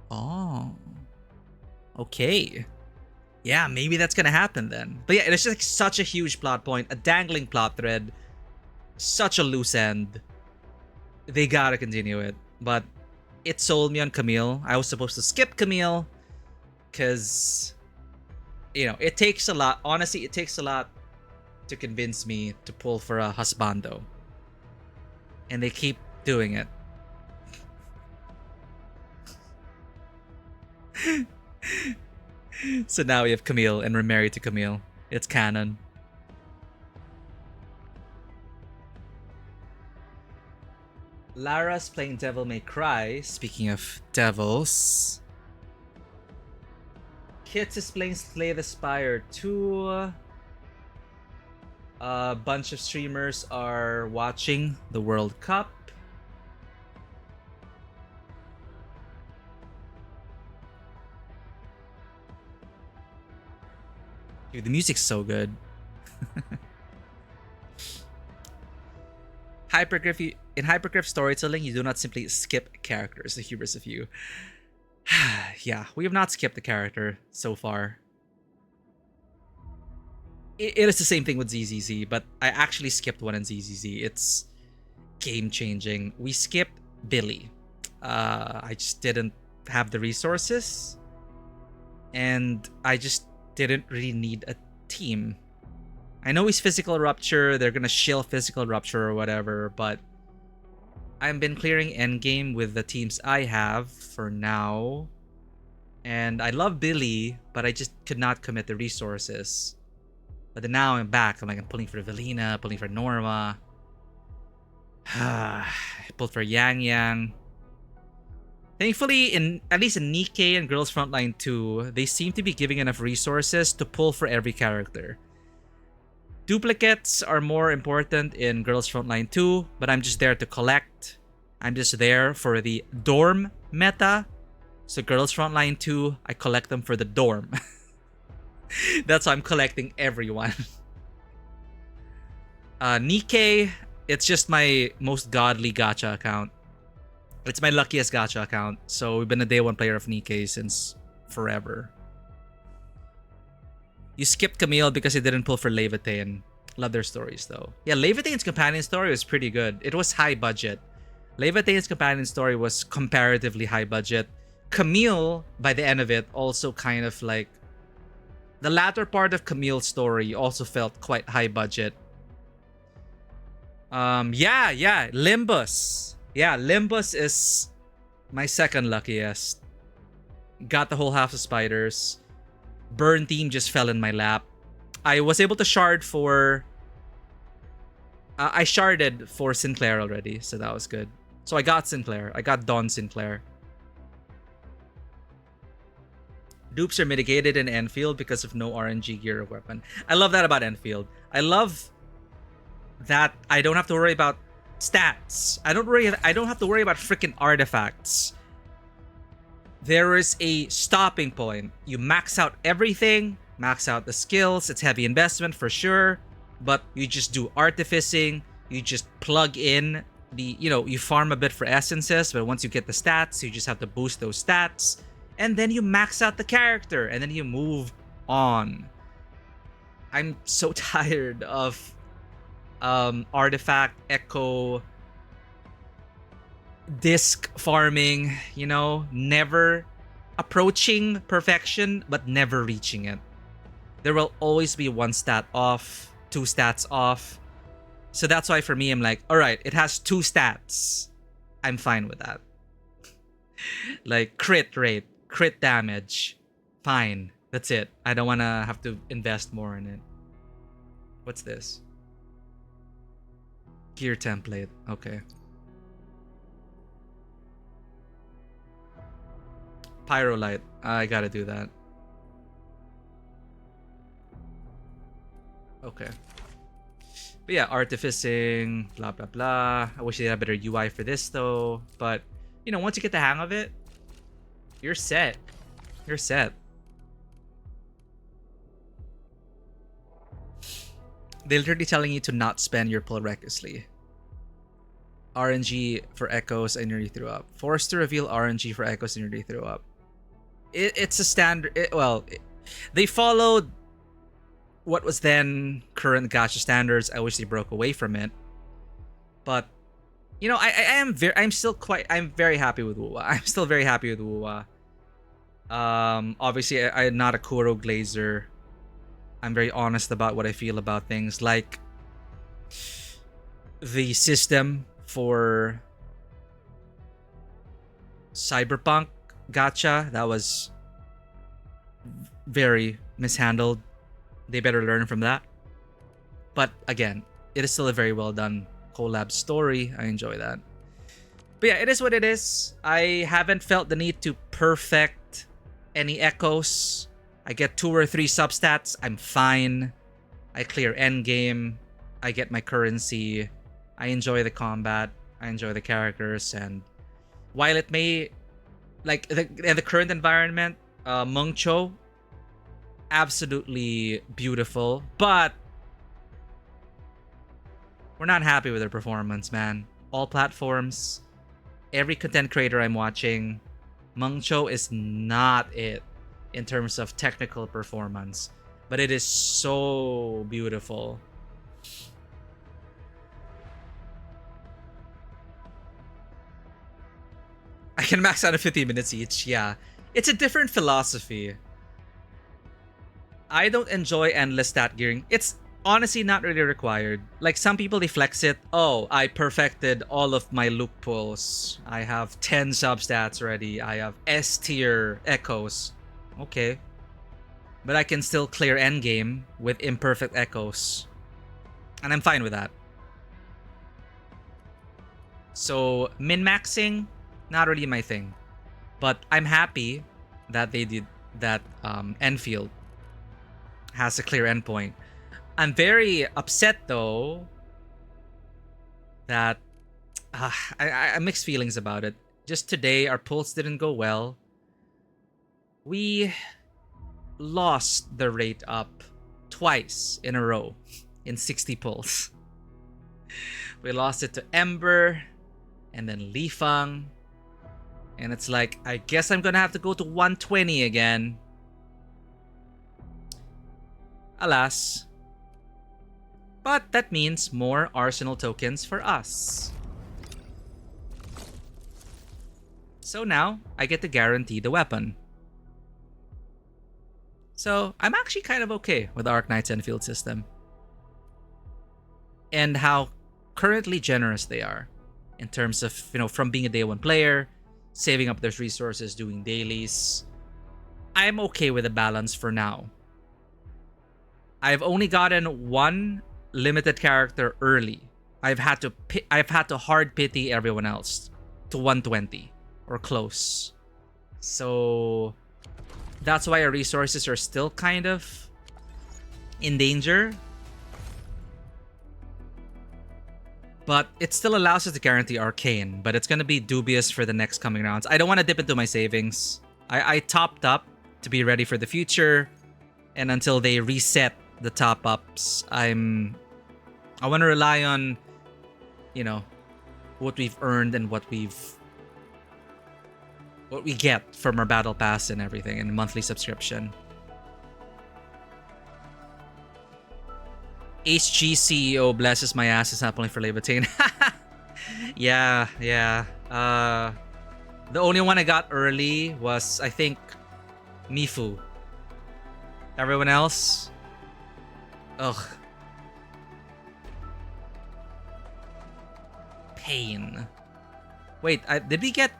Speaker 1: Oh. Okay. Yeah, maybe that's gonna happen then. But yeah, it's just like such a huge plot point, a dangling plot thread, such a loose end. They gotta continue it. But it sold me on Camille. I was supposed to skip Camille because, you know, it takes a lot. Honestly, it takes a lot to convince me to pull for a husbando. And they keep doing it. So now we have Camille and we're married to Camille. It's canon. Lara's playing Devil May Cry. Speaking of devils. Kits is playing Slay the Spire 2. A bunch of streamers are watching the World Cup. Dude, the music's so good. In Hypergriff storytelling, you do not simply skip characters. The hubris of you. Yeah, we have not skipped the character so far. It is the same thing with ZZZ, but I actually skipped one in ZZZ. It's game-changing. We skipped Billy. I just didn't have the resources. And I just didn't really need a team. I know he's Physical Rupture, they're gonna shill Physical Rupture or whatever, but I've been clearing endgame with the teams I have for now. And I love Billy, but I just could not commit the resources. But then now I'm back. I'm pulling for Velina, pulling for Norma. I pulled for Yang Yang. Thankfully, at least in Nikkei and Girls Frontline 2, they seem to be giving enough resources to pull for every character. Duplicates are more important in Girls Frontline 2, but I'm just there to collect. I'm just there for the dorm meta. So Girls Frontline 2, I collect them for the dorm. That's why I'm collecting everyone. Nikkei, it's just my most godly gacha account. It's my luckiest gacha account. So we've been a day one player of Nikkei since forever. You skipped Camille because he didn't pull for Levitain. Love their stories though. Yeah, Levitain's companion story was pretty good. It was high budget. Levitain's companion story was comparatively high budget. Camille, by the end of it, also kind of like... The latter part of Camille's story also felt quite high budget. Yeah, Limbus. Yeah, Limbus is my second luckiest. Got the whole half of spiders. Burn Team just fell in my lap. I was able to shard for... I sharded for Sinclair already, so that was good. So I got Sinclair. I got Dawn Sinclair. Dupes are mitigated in Enfield because of no RNG gear or weapon. I love that about Enfield. I love that I don't have to worry about stats. I don't have to worry about freaking artifacts. There is a stopping point. You max out everything, max out the skills. It's heavy investment for sure, but you just do artificing. You just plug in the, you farm a bit for essences, but once you get the stats, you just have to boost those stats. And then you max out the character, and then you move on. I'm so tired of artifact, echo, disc farming, never approaching perfection, but never reaching it. There will always be one stat off, two stats off. So that's why for me, I'm like, all right, it has two stats. I'm fine with that. Like crit rate, crit damage, fine. That's it. I don't want to have to invest more in it. What's this? Gear template. Okay. Pyrolite. I gotta do that. Okay. But yeah, artificing, blah, blah, blah. I wish they had a better UI for this though. But, once you get the hang of it, you're set. You're set. They're literally telling you to not spend your pull recklessly. RNG for echoes, I nearly threw up. Forced to reveal RNG for echoes, I nearly threw up. It's a standard. They followed what was then current gacha standards. I wish they broke away from it. But I'm very happy with Wuwa. I'm still very happy with Wuwa. Obviously I'm not a Kuro Glazer. I'm very honest about what I feel about things, like the system for Cyberpunk gacha. That was very mishandled. They better learn from that. But again, it is still a very well done collab story. I enjoy that. But yeah, it is what it is. I haven't felt the need to perfect any echoes. I get 2 or 3 substats. I'm fine. I clear endgame. I get my currency. I enjoy the combat. I enjoy the characters. And while it may, like in the current environment, Mengcho, absolutely beautiful. But we're not happy with their performance, man. All platforms, every content creator I'm watching, Mengcho is not it in terms of technical performance, but it is so beautiful. I can max out at 50 minutes each. Yeah, it's a different philosophy. I don't enjoy endless stat gearing. It's honestly not really required. Like some people, they flex it. Oh, I perfected all of my loop pulls. I have 10 substats already. I have S tier echoes. Okay. but I can still clear endgame with imperfect echoes. And I'm fine with that. So min-maxing, not really my thing. But I'm happy that they did that. Enfield has a clear endpoint. I'm very upset though that I mixed feelings about it. Just today, our pulls didn't go well. We lost the rate up twice in a row in 60 pulls. We lost it to Ember and then Li Fang. And it's like, I guess I'm gonna have to go to 120 again. Alas. But that means more arsenal tokens for us. So now, I get to guarantee the weapon. So, I'm actually kind of okay with the Arknights Enfield system. And how currently generous they are. In terms of, from being a day one player, saving up those resources, doing dailies. I'm okay with the balance for now. I've only gotten one limited character early. I've had to hard pity everyone else to 120 or close. So that's why our resources are still kind of in danger. But it still allows us to guarantee Arcane, but it's going to be dubious for the next coming rounds. I don't want to dip into my savings. I topped up to be ready for the future, and until they reset the top-ups, I want to rely on, what we've earned and what we get from our battle pass and everything, and monthly subscription. HG CEO blesses my ass is not pulling for Levitain. Yeah. The only one I got early was, I think, Mifu. Everyone else? Ugh. Pain. Wait, did we get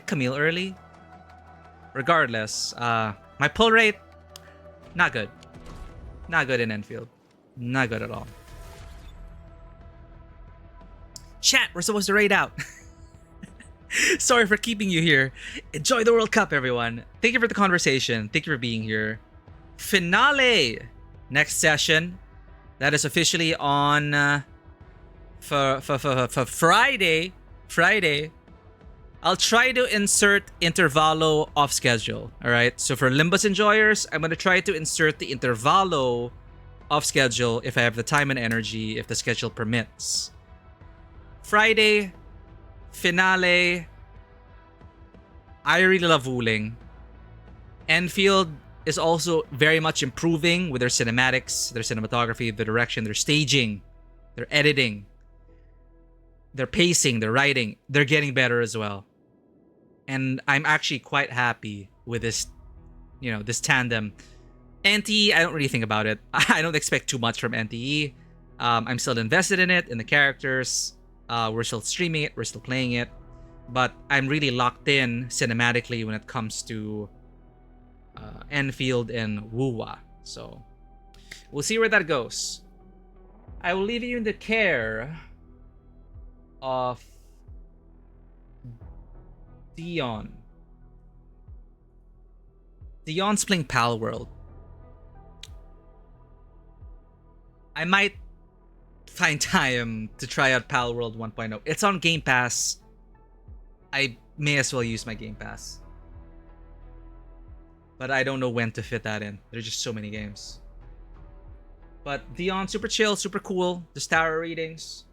Speaker 1: Camille early? Regardless, my pull rate, not good. Not good in Enfield. Not good at all. Chat, we're supposed to raid out. Sorry for keeping you here. Enjoy the World Cup, everyone. Thank you for the conversation. Thank you for being here. Finale! Next session. That is officially on for Friday. I'll try to insert Intervallo off schedule. Alright, so for Limbus enjoyers, I'm going to try to insert the Intervallo off schedule if I have the time and energy, if the schedule permits. Friday, finale. I really love Wuling. Enfield is also very much improving with their cinematics, their cinematography, their direction, their staging, their editing, their pacing, their writing. They're getting better as well. And I'm actually quite happy with this, this tandem. NTE, I don't really think about it. I don't expect too much from NTE. I'm still invested in it, in the characters. We're still streaming it, we're still playing it. But I'm really locked in cinematically when it comes to Enfield and Wuwa. So we'll see where that goes. I will leave you in the care of Dion. Dion's playing Pal World. I might find time to try out Pal World 1.0. It's on Game Pass. I may as well use my Game Pass. But I don't know when to fit that in. There's just so many games. But Dion, super chill, super cool. Just tower readings.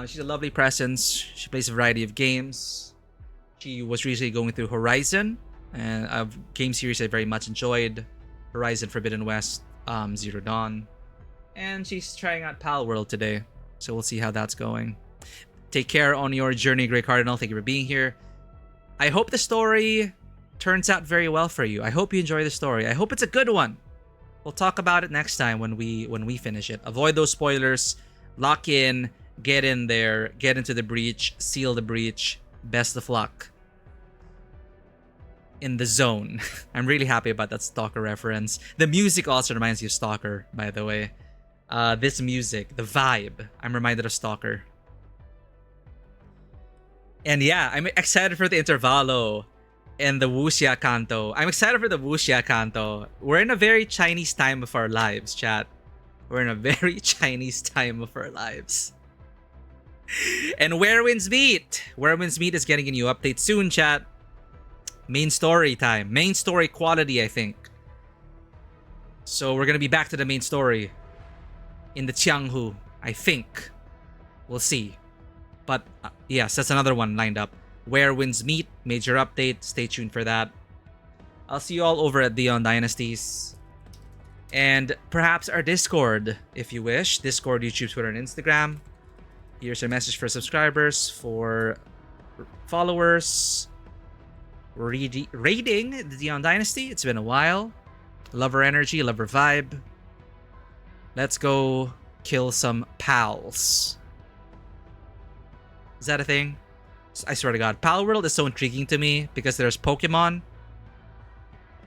Speaker 1: She's a lovely presence. She plays a variety of games. She was recently going through Horizon, and a game series I very much enjoyed. Horizon Forbidden West, Zero Dawn. And she's trying out Pal World today. So we'll see how that's going. Take care on your journey, Grey Cardinal. Thank you for being here. I hope the story turns out very well for you. I hope you enjoy the story. I hope it's a good one. We'll talk about it next time when we finish it. Avoid those spoilers. Lock in. Get in there. Get into the breach. Seal the breach. Best of luck. in the zone. I'm really happy about that Stalker reference. The music also reminds you of Stalker, by the way. This music, the vibe, I'm reminded of Stalker. And yeah, I'm excited for the Intervalo and the Wuxia Kanto. I'm excited for the Wuxia Kanto. We're in a very Chinese time of our lives, chat. We're in a very Chinese time of our lives. And Where Winds Meet! Where Winds Meet is getting a new update soon, chat. Main story time. Main story quality, I think. So we're gonna be back to the main story in the Qianghu, I think. We'll see. But yes, that's another one lined up. Where Winds Meet, major update. Stay tuned for that. I'll see you all over at Dion Dynasties. And perhaps our Discord, if you wish. Discord, YouTube, Twitter, and Instagram. Here's a message for subscribers, for followers. Raiding the Dion Dynasty. It's been a while. Love her energy, love her vibe. Let's go kill some pals. Is that a thing? I swear to God, Pal World is so intriguing to me because there's Pokemon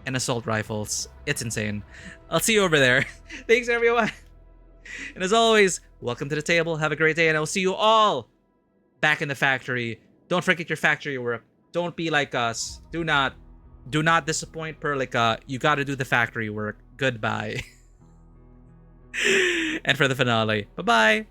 Speaker 1: and assault rifles. It's insane. I'll see you over there. Thanks, everyone. And as always, welcome to the table. Have a great day, and I'll see you all back in the factory. Don't forget your factory work. Don't be like us. Do not disappoint Perlica. You gotta do the factory work. Goodbye. And for the finale, bye-bye.